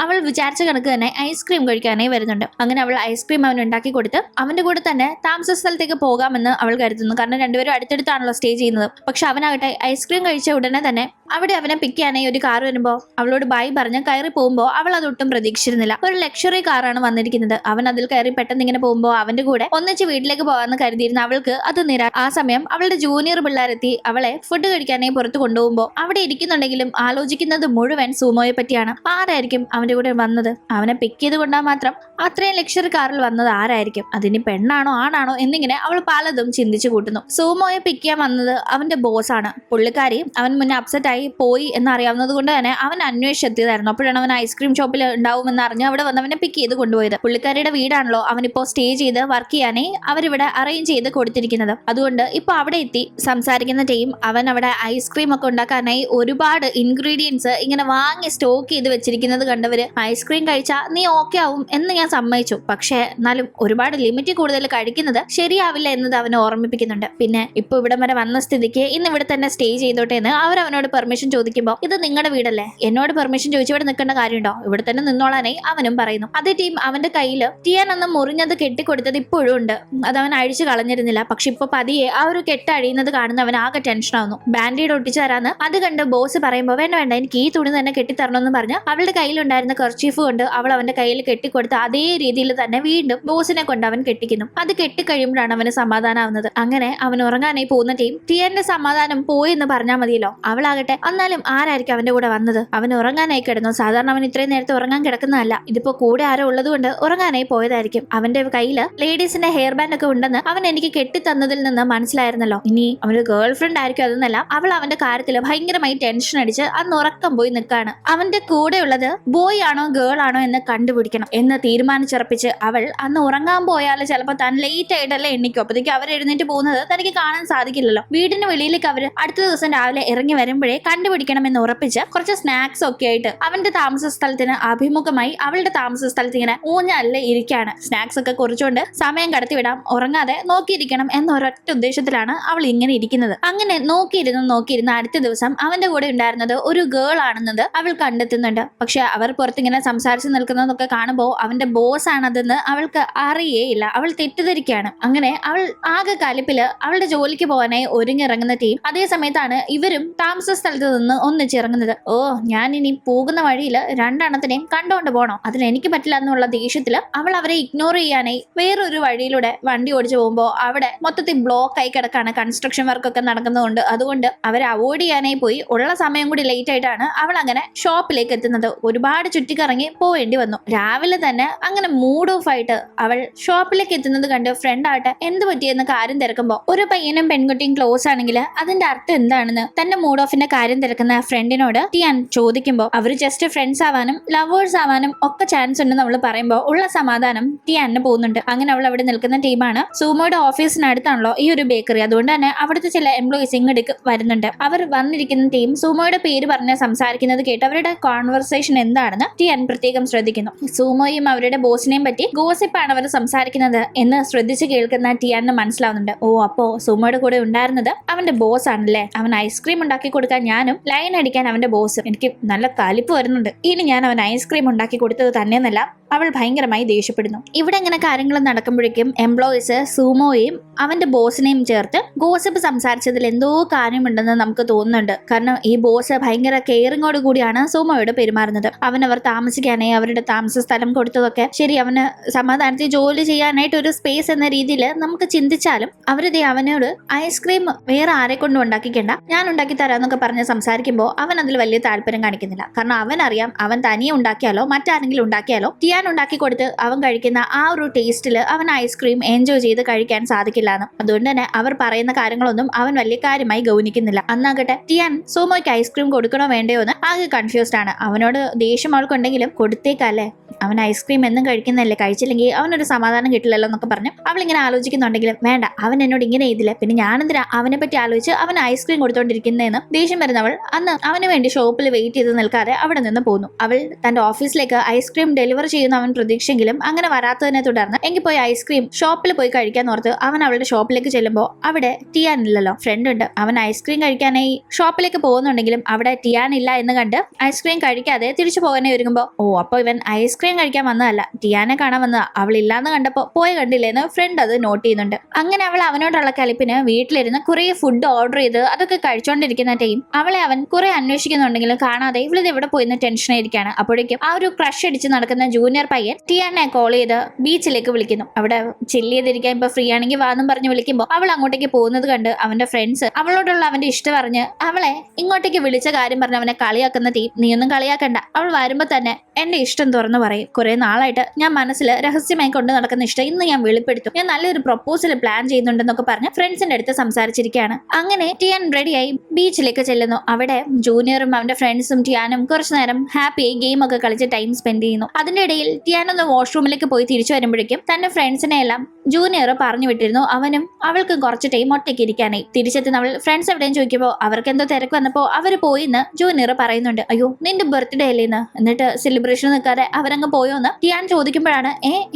അവൾ വിചാരിച്ച കണക്ക് തന്നെ ഐസ്ക്രീം കഴിക്കാനായി വരുന്നുണ്ട്. അങ്ങനെ അവൾ ഐസ്ക്രീം അവൻ ഉണ്ടാക്കി കൊടുത്ത് അവന്റെ കൂടെ തന്നെ താമസ സ്ഥലത്തേക്ക് പോകാമെന്ന് അവൾ കരുതുന്നു. കാരണം രണ്ടുപേരും അടുത്തടുത്താണല്ലോ സ്റ്റേ ചെയ്യുന്നത്. പക്ഷെ അവനാകട്ടെ ഐസ്ക്രീം കഴിച്ച ഉടനെ തന്നെ അവിടെ അവനെ പിക്ക് ചെയ്യാനായി ഒരു കാർ വരുമ്പോ അവളോട് ബൈ പറഞ്ഞ് കയറി പോകുമ്പോ അവൾ അതൊട്ടും പ്രതീക്ഷിച്ചിരുന്നില്ല. ഒരു ലക്ഷറി കാറാണ് വന്നിരിക്കുന്നത്. അവൻ അതിൽ കയറി പെട്ടെന്ന് ഇങ്ങനെ പോകുമ്പോ അവന്റെ കൂടെ ഒന്നിച്ച് വീട്ടിലേക്ക് പോകാന്ന് കരുതിയിരുന്ന അവൾക്ക് അത് ആ സമയം അവളുടെ ജൂനിയർ പിള്ളേരെത്തി അവളെ ഫുഡ് കഴിക്കാനായി പുറത്ത് കൊണ്ടുപോകുമ്പോ അവിടെ ഇരിക്കുന്നുണ്ടെങ്കിലും ആലോചിക്കുന്നത് മുഴുവൻ സൂമോയെ പറ്റിയാണ്. ആരായിരിക്കും അവന്റെ കൂടെ വന്നത്? അവനെ പിക്ക് ചെയ്ത് കൊണ്ടാൽ മാത്രം അത്രയും ലക്ഷറി കാറിൽ വന്നത് ആരായിരിക്കും? അതിന് പെണ്ണാണോ ആണാണോ എന്നിങ്ങനെ അവൾ പലതും ചിന്തിച്ചു കൂട്ടുന്നു. സൂമോയെ പിക്ക് ചെയ്യാൻ വന്നത് അവന്റെ ബോസാണ്. പുള്ളിക്കാരി അവൻ മുന്നേ അപ്സെറ്റ് ആയി പോയി എന്നറിയാവുന്നത് കൊണ്ട് തന്നെ അവൻ അന്വേഷിച്ചെത്തിയതായിരുന്നു. അപ്പോഴാണ് അവൻ ഐസ്ക്രീം ഷോപ്പിൽ ഉണ്ടാവുമെന്ന് അറിഞ്ഞ് അവിടെ വന്ന് അവനെ പിക്ക് ചെയ്ത് കൊണ്ടുപോയത്. പുള്ളിക്കാരിയുടെ വീടാണല്ലോ അവനിപ്പോ സ്റ്റേ ചെയ്ത് വർക്ക് ചെയ്യാനേ അവരിവിടെ അറേഞ്ച് ചെയ്ത് കൊടുത്തിരിക്കുന്നത്. അതുകൊണ്ട് ഇപ്പൊ അവിടെ എത്തി സംസാരിക്കുന്ന ടീം അവൻ അവിടെ ഐസ്ക്രീം ഒക്കെ ഉണ്ടാക്കാനായി ഒരുപാട് ഇൻഗ്രീഡിയൻസ് ഇങ്ങനെ വാങ്ങി സ്റ്റോക്ക് ചെയ്ത് വെച്ചിരിക്കുന്നത് കണ്ടവര് ഐസ്ക്രീം കഴിച്ചാൽ നീ ഓക്കെ ആവും എന്ന് ഞാൻ സമ്മതിച്ചു, പക്ഷേ എന്നാലും ഒരുപാട് ലിമിറ്റ് കൂടുതൽ കഴിക്കുന്നത് ശരിയാവില്ല എന്നത് അവനെ ഓർമ്മിപ്പിക്കുന്നുണ്ട്. പിന്നെ ഇപ്പൊ ഇവിടം വരെ വന്ന സ്ഥിതിക്ക് ഇന്ന് ഇവിടെ തന്നെ സ്റ്റേ ചെയ്തോട്ടെ എന്ന് അവനോട് പെർമിഷൻ ചോദിക്കുമ്പോൾ ഇത് നിങ്ങളുടെ വീടല്ലേ, എന്നോട് പെർമിഷൻ ചോദിച്ചു ഇവിടെ നിൽക്കേണ്ട കാര്യമുണ്ടോ, ഇവിടെ തന്നെ നിന്നോളാനായി അവനും പറയുന്നു. അതേ ടീം അവന്റെ കയ്യിൽ ടിയാൻ അന്ന് മുറിഞ്ഞത് കെട്ടിക്കൊടുത്തത് ഇപ്പോഴും ഉണ്ട്. അത് അവൻ അഴിച്ചു കളഞ്ഞിരുന്നില്ല. പക്ഷെ ഇപ്പൊ പതിയെ ആ ഒരു കെട്ട് അഴിയുന്നത് കാണുന്ന അവൻ ആകെ ടെൻഷൻ ആവുന്നു. ബാൻഡേഡ് ഒട്ടിച്ചു തരാന്ന് അത് കണ്ട് ബോസ് പറയുമ്പോൾ വേണ്ട വേണ്ട എനിക്ക് ഈ തുണി തന്നെ കെട്ടിത്തരണമെന്ന് പറഞ്ഞ് അവളുടെ കയ്യിലുണ്ടായിരുന്ന കർച്ചീഫ് കൊണ്ട് അവൾ അവന്റെ കയ്യിൽ കെട്ടിക്കൊടുത്ത് അതേ രീതിയിൽ തന്നെ വീണ്ടും ബോസിനെ കൊണ്ട് അവൻ കെട്ടിക്കുന്നു. അത് കെട്ടിക്കഴിയുമ്പോഴാണ് അവന് സമാധാനമാവുന്നത്. അങ്ങനെ അവൻ ഉറങ്ങാനായി പോകുന്ന ടീം ടിയാന്റെ സമാധാനം പോയി എന്ന് പറഞ്ഞാൽ മതിയല്ലോ. അവളാകട്ടെ എന്നാലും ആരായിരിക്കും അവന്റെ കൂടെ വന്നത്? അവൻ ഉറങ്ങാനായി കിടന്നു. സാധാരണ അവൻ ഇത്രയും നേരത്തെ ഉറങ്ങാൻ കിടക്കുന്നതല്ല. ഇതിപ്പോ കൂടെ ആരോ ഉള്ളത് കൊണ്ട് ഉറങ്ങാനായി പോയതായിരിക്കും. അവന്റെ കയ്യില് ലേഡീസിന്റെ ഹെയർ ബാൻഡ് ഒക്കെ ഉണ്ടെന്ന് അവൻ എനിക്ക് കെട്ടിത്തന്നതിൽ നിന്ന് മനസ്സിലായിരുന്നല്ലോ. ഇനി അവന്റെ ഗേൾ ഫ്രണ്ട് ആയിരിക്കും അതെന്നല്ല. അവൾ അവന്റെ കാര്യത്തിൽ ഭയങ്കരമായി ടെൻഷൻ അടിച്ച് അന്ന് ഉറക്കം പോയി നിൽക്കാണ്. അവന്റെ കൂടെ ഉള്ളത് ബോയ് ആണോ ഗേൾ ആണോ എന്ന് കണ്ടുപിടിക്കണം എന്ന് തീരുമാനിച്ചുറപ്പിച്ച് അവൾ അന്ന് ഉറങ്ങാൻ പോയാൽ ചിലപ്പോൾ താൻ ലേറ്റ് ആയിട്ടല്ലേ എണ്ണിക്കും. അപ്പോഴത്തേക്ക് അവർ എഴുന്നേറ്റ് പോകുന്നത് തനിക്ക് കാണാൻ സാധിക്കില്ലല്ലോ. വീടിന് വെളിയിലേക്ക് അവർ അടുത്ത ദിവസം രാവിലെ ഇറങ്ങി വരുമ്പോഴേ കണ്ടുപിടിക്കണം എന്ന് ഉറപ്പിച്ച് കുറച്ച് സ്നാക്സ് ഒക്കെ ആയിട്ട് അവന്റെ താമസ സ്ഥലത്തിന് അഭിമുഖമായി അവളുടെ താമസ സ്ഥലത്ത് ഇങ്ങനെ ഊഞ്ഞാലില് ഇരിക്കാണ്. സ്നാക്സ് ഒക്കെ കുറിച്ചുകൊണ്ട് സമയം കടത്തിവിടാം, ഉറങ്ങാതെ നോക്കിയിരിക്കണം എന്നൊരൊറ്റ ഉദ്ദേശത്തിലാണ് അവൾ ഇങ്ങനെ ഇരിക്കുന്നത്. അങ്ങനെ നോക്കിയിരുന്ന് അടുത്ത ദിവസം അവന്റെ കൂടെ ഉണ്ടായിരുന്നത് ഒരു ഗേൾ ആണെന്നത് അവൾ കണ്ടെത്തുന്നുണ്ട്. പക്ഷെ അവർ പുറത്തിങ്ങനെ സംസാരിച്ച് നിൽക്കുന്നതൊക്കെ കാണുമ്പോൾ അവന്റെ ബോസ് ആണതെന്ന് അവൾക്ക് അറിയേയില്ല. അവൾ തെറ്റിദ്ധരിക്കുകയാണ്. അങ്ങനെ അവൾ ആകെ കലിപ്പില് അവളുടെ ജോലിക്ക് പോകാനായി ഒരുങ്ങിറങ്ങുന്ന ടീം അതേ സമയത്താണ് ഇവരും താമസ സ്ഥലത്ത് നിന്ന് ഒന്നിച്ചിറങ്ങുന്നത്. ഓ ഞാൻ ഇനി പോകുന്ന വഴിയിൽ രണ്ടെണ്ണത്തിനെയും കണ്ടുകൊണ്ട് പോണോ, അതിന് എനിക്ക് പറ്റില്ല എന്നുള്ള ദേഷ്യത്തില് അവൾ അവരെ ഇഗ്നോർ ചെയ്യാനായി വേറൊരു വഴിയിലൂടെ വണ്ടി ഓടിച്ചു പോകുമ്പോൾ അവിടെ മൊത്തത്തിൽ ബ്ലോക്ക് ആയി കിടക്കാണ്. കൺസ്ട്രക്ഷൻ വർക്ക് ഒക്കെ നടക്കുന്നതുകൊണ്ട് അതുകൊണ്ട് അവരെ അവോയ്ഡ് ചെയ്യാനായി പോയി. ഉള്ള സമയം കൂടി ലേറ്റ് ആയിട്ടാണ് അവൾ അങ്ങനെ ഷോപ്പിലേക്ക് എത്തുന്നത്. ഒരുപാട് ചുറ്റിക്കറങ്ങി പോവേണ്ടി വന്നു. രാവിലെ തന്നെ അങ്ങനെ മൂഡ് ഓഫ് ആയിട്ട് അവൾ ഷോപ്പിലേക്ക് എത്തുന്നത് കണ്ട് ഫ്രണ്ട് ആട്ടെ എന്ത് പറ്റിയെന്ന് കാര്യം തിരക്കുമ്പോൾ ഒരു പയ്യനും പെൺകുട്ടിയും ക്ലോസ് ആണെങ്കിൽ അതിന്റെ അർത്ഥം എന്താണെന്ന് തന്റെ മൂഡ് ഓഫിന്റെ കാര്യം തിരക്കുന്ന ഫ്രണ്ടിനോട് ടിയാൻ ചോദിക്കുമ്പോൾ അവർ ജസ്റ്റ് ഫ്രണ്ട്സ് ആവാനും ലവേഴ്സ് ആവാനും ഒക്കെ ചാൻസ് ഉണ്ടെന്ന് അവൾ പറയുമ്പോൾ ഉള്ള സമാധാനം ടിയാനിന് പോകുന്നുണ്ട്. അങ്ങനെ അവൾ അവിടെ നിൽക്കുന്ന ടീമാണ്. സൂമോയുടെ ഓഫീസിനടുത്താണല്ലോ ഈ ഒരു ബേക്കറി. അതുകൊണ്ട് തന്നെ അവിടുത്തെ ചില എംപ്ലോയീസ് ഇങ്ങോട്ട് വരുന്നുണ്ട്. അവർ വന്നിരിക്കുന്ന ടീം സൂമോയുടെ പേര് പറഞ്ഞ് സംസാരിക്കുന്നത് കേട്ട് അവരുടെ കോൺവെർസേഷൻ എന്താണെന്ന് ടിയാൻ പ്രത്യേകം ശ്രദ്ധിക്കുന്നു. സൂമോയും അവരുടെ ബോസിനെയും പറ്റി ഗോസിപ്പാണ് അവർ സംസാരിക്കുന്നത് എന്ന് ശ്രദ്ധിച്ച് കേൾക്കുന്ന ടിയാന് മനസ്സിലാവുന്നുണ്ട്. ഓ അപ്പോ സൂമോയുടെ കൂടെ ഉണ്ടായിരുന്നത് അവന്റെ ബോസ് ആണല്ലേ. അവൻ ഐസ്ക്രീം ഉണ്ടാക്കി കൊടുക്കാൻ ഞാനും ലൈൻ അടിക്കാൻ അവന്റെ ബോസും. എനിക്ക് നല്ല കലിപ്പ് വരുന്നുണ്ട്. ഇനി ഞാൻ അവൻ ഐസ്ക്രീം ഉണ്ടാക്കി കൊടുത്തത് തന്നെയെന്നല്ല അവൾ ഭയങ്കരമായി ദേഷ്യപ്പെടുന്നു. ഇവിടെ ഇങ്ങനെ കാര്യങ്ങൾ നടക്കുമ്പോഴേക്കും എംപ്ലോയീസ് സൂമോയെയും അവന്റെ ബോസിനെയും ചേർത്ത് ഗോസിപ്പ് സംസാരിച്ചതിൽ എന്തോ കാര്യമുണ്ടെന്ന് നമുക്ക് തോന്നുന്നുണ്ട്. കാരണം ഈ ബോസ് ഭയങ്കര കെയറിങ്ങോട് കൂടിയാണ് സൂമോയോട് പെരുമാറുന്നത്. അവർ താമസിക്കാനായി അവരുടെ താമസ സ്ഥലം കൊടുത്തതൊക്കെ ശരി, അവന് സമാധാനത്തിൽ ജോലി ചെയ്യാനായിട്ട് ഒരു സ്പേസ് എന്ന രീതിയിൽ നമുക്ക് ചിന്തിച്ചാലും അവരിതേ അവനോട് ഐസ്ക്രീം വേറെ ആരെ കൊണ്ടും ഉണ്ടാക്കിക്കണ്ട, ഞാൻ ഉണ്ടാക്കി തരാന്നൊക്കെ പറഞ്ഞ് സംസാരിക്കുമ്പോൾ അവൻ അതിൽ വലിയ താല്പര്യം കാണിക്കുന്നില്ല. കാരണം അവൻ അറിയാം അവൻ തനിയെ ഉണ്ടാക്കിയാലോ മറ്റാരെങ്കിലും ഉണ്ടാക്കിയാലോ ടിയാൻ ഉണ്ടാക്കി കൊടുത്ത് അവൻ കഴിക്കുന്ന ആ ഒരു ടേസ്റ്റിൽ അവൻ ഐസ്ക്രീം എൻജോയ് ചെയ്ത് കഴിക്കാൻ സാധിക്കില്ല എന്ന്. അതുകൊണ്ട് തന്നെ അവർ പറയുന്ന കാര്യങ്ങളൊന്നും അവൻ വലിയ കാര്യമായി ഗൗനിക്കുന്നില്ല. അന്നാകട്ടെ ടിയാൻ സൂമോയ്ക്ക് ഐസ്ക്രീം കൊടുക്കണോ വേണ്ടയോ എന്ന് ആകെ കൺഫ്യൂസ്ഡ് ആണ്. അവനോട് ദേഷ്യം അവൾക്കുണ്ടെങ്കിലും കൊടുത്തേക്കല്ലേ, അവൻ ഐസ്ക്രീം എന്നും കഴിക്കുന്നല്ലേ, കഴിച്ചില്ലെങ്കിൽ അവനൊരു സമാധാനം കിട്ടില്ലല്ലോ എന്നൊക്കെ പറഞ്ഞ് അവളിങ്ങനെ ആലോചിക്കുന്നുണ്ടെങ്കിലും വേണ്ട, അവൻ എന്നോട് ഇങ്ങനെ ചെയ്തില്ല, പിന്നെ ഞാനെന്തിനാ അവനെ പറ്റി ആലോചിച്ച് അവൻ ഐസ്ക്രീം കൊടുത്തോണ്ടിരിക്കുന്നതെന്ന് ദേഷ്യം വരുന്നവൾ അന്ന് അവന് വേണ്ടി ഷോപ്പിൽ വെയിറ്റ് ചെയ്ത് നിൽക്കാതെ അവിടെ നിന്ന് പോന്നു. അവൾ തന്റെ ഓഫീസിലേക്ക് ഐസ്ക്രീം ഡെലിവർ ചെയ്യുന്ന അവൻ പ്രതീക്ഷയെങ്കിലും അങ്ങനെ വരാത്തതിനെ തുടർന്ന് എങ്കിൽ പോയി ഐസ്ക്രീം ഷോപ്പിൽ പോയി കഴിക്കാൻ ഓർത്ത് അവൻ അവളുടെ ഷോപ്പിലേക്ക് ചെല്ലുമ്പോൾ അവിടെ ടിയാൻ ഇല്ലല്ലോ. ഫ്രണ്ട് ഉണ്ട്. അവൻ ഐസ്ക്രീം കഴിക്കാനായി ഷോപ്പിലേക്ക് പോകുന്നുണ്ടെങ്കിലും അവിടെ ടിയാൻ ഇല്ല എന്ന് കണ്ട് ഐസ്ക്രീം കഴിക്കാതെ തിരിച്ചു പോകാനായി ഒരുങ്ങുമ്പോൾ ഓ അപ്പൊ ഇവൻ ഐസ്ക്രീം കഴിക്കാൻ വന്നതല്ല, ടിയാനെ കാണാൻ വന്നതാ. അവൾ ഇല്ലാന്ന് കണ്ടപ്പോ പോയ കണ്ടില്ലേന്ന് ഫ്രണ്ട് അത് നോട്ട് ചെയ്യുന്നുണ്ട്. അങ്ങനെ അവൾ അവനോടുള്ള കലിപ്പിന് വീട്ടിലിരുന്ന് കുറെ ഫുഡ് ഓർഡർ ചെയ്ത് അതൊക്കെ കഴിച്ചോണ്ടിരിക്കുന്ന ടൈം അവളെ അവൻ കുറെ അന്വേഷിക്കുന്നുണ്ടെങ്കിലും കാണാതെ ഇവളിത് എവിടെ പോയിന്ന് ടെൻഷൻ ആയിരിക്കാണ്. അപ്പോഴേക്കും ആ ഒരു ക്രഷ് അടിച്ച് നടക്കുന്ന ജൂനിയർ പയ്യൻ ടിയാനെ കോൾ ചെയ്ത് ബീച്ചിലേക്ക് വിളിക്കുന്നു. അവിടെ ചില്ല് ചെയ്തിരിക്കാൻ ഇപ്പൊ ഫ്രീ ആണെങ്കിൽ വാന്നും പറഞ്ഞ് വിളിക്കുമ്പോൾ അവൾ അങ്ങോട്ടേക്ക് പോകുന്നത് കണ്ട് അവന്റെ ഫ്രണ്ട്സ് അവളോടുള്ള അവന്റെ ഇഷ്ടം പറഞ്ഞ് അവളെ ഇങ്ങോട്ടേക്ക് വിളിച്ച കാര്യം പറഞ്ഞ് അവനെ കളിയാക്കുന്ന ടീം. നീയൊന്നും കളിയാക്കണ്ട, അവൾ വരുമ്പോ തന്നെ എന്റെ ഇഷ്ടം തുറന്നു പറയും. കുറെ നാളായിട്ട് ഞാൻ മനസ്സിൽ രഹസ്യമായി കൊണ്ട് നടക്കുന്ന ഇഷ്ടം ഇന്ന് ഞാൻ വെളിപ്പെടുത്തും. ഞാൻ നല്ലൊരു പ്രൊപ്പോസൽ പ്ലാൻ ചെയ്യുന്നുണ്ടെന്നൊക്കെ പറഞ്ഞ് ഫ്രണ്ട്സിന്റെ അടുത്ത് സംസാരിച്ചിരിക്കുകയാണ്. അങ്ങനെ ടിയാൻ റെഡിയായി ബീച്ചിലേക്ക് ചെല്ലുന്നു. അവിടെ ജൂനിയറും അവന്റെ ഫ്രണ്ട്സും ടിയാനും കുറച്ചു നേരം ഹാപ്പിയായി ഗെയിം ഒക്കെ കളിച്ച് ടൈം സ്പെൻഡ് ചെയ്യുന്നു. അതിന്റെ ഇടയിൽ ടിയാൻ ഒന്ന് വാഷ്റൂമിലേക്ക് പോയി തിരിച്ചു വരുമ്പോഴേക്കും തന്റെ ഫ്രണ്ട്സിനെ എല്ലാം ജൂനിയർ പറഞ്ഞു വിട്ടിരുന്നു അവനും അവൾക്കും കുറച്ച് ടൈം ഒറ്റയ്ക്ക് ഇരിക്കാനായി. തിരിച്ചെത്തുന്ന അവൾ ഫ്രണ്ട്സ് എവിടെയും ചോദിക്കുമ്പോൾ അവർക്ക് എന്തോ തിരക്ക് വന്നപ്പോൾ അവർ പോയിന്ന് ജൂനിയർ പറയുന്നുണ്ട്. അയ്യോ നിന്റെ ബർത്ത്ഡേ അല്ലേന്ന്, എന്നിട്ട് സെലിബ്രേഷൻ നിൽക്കാതെ അവരങ്ങ് പോയോന്ന് ടിയാൻ ചോദിക്കുമ്പോഴാണ്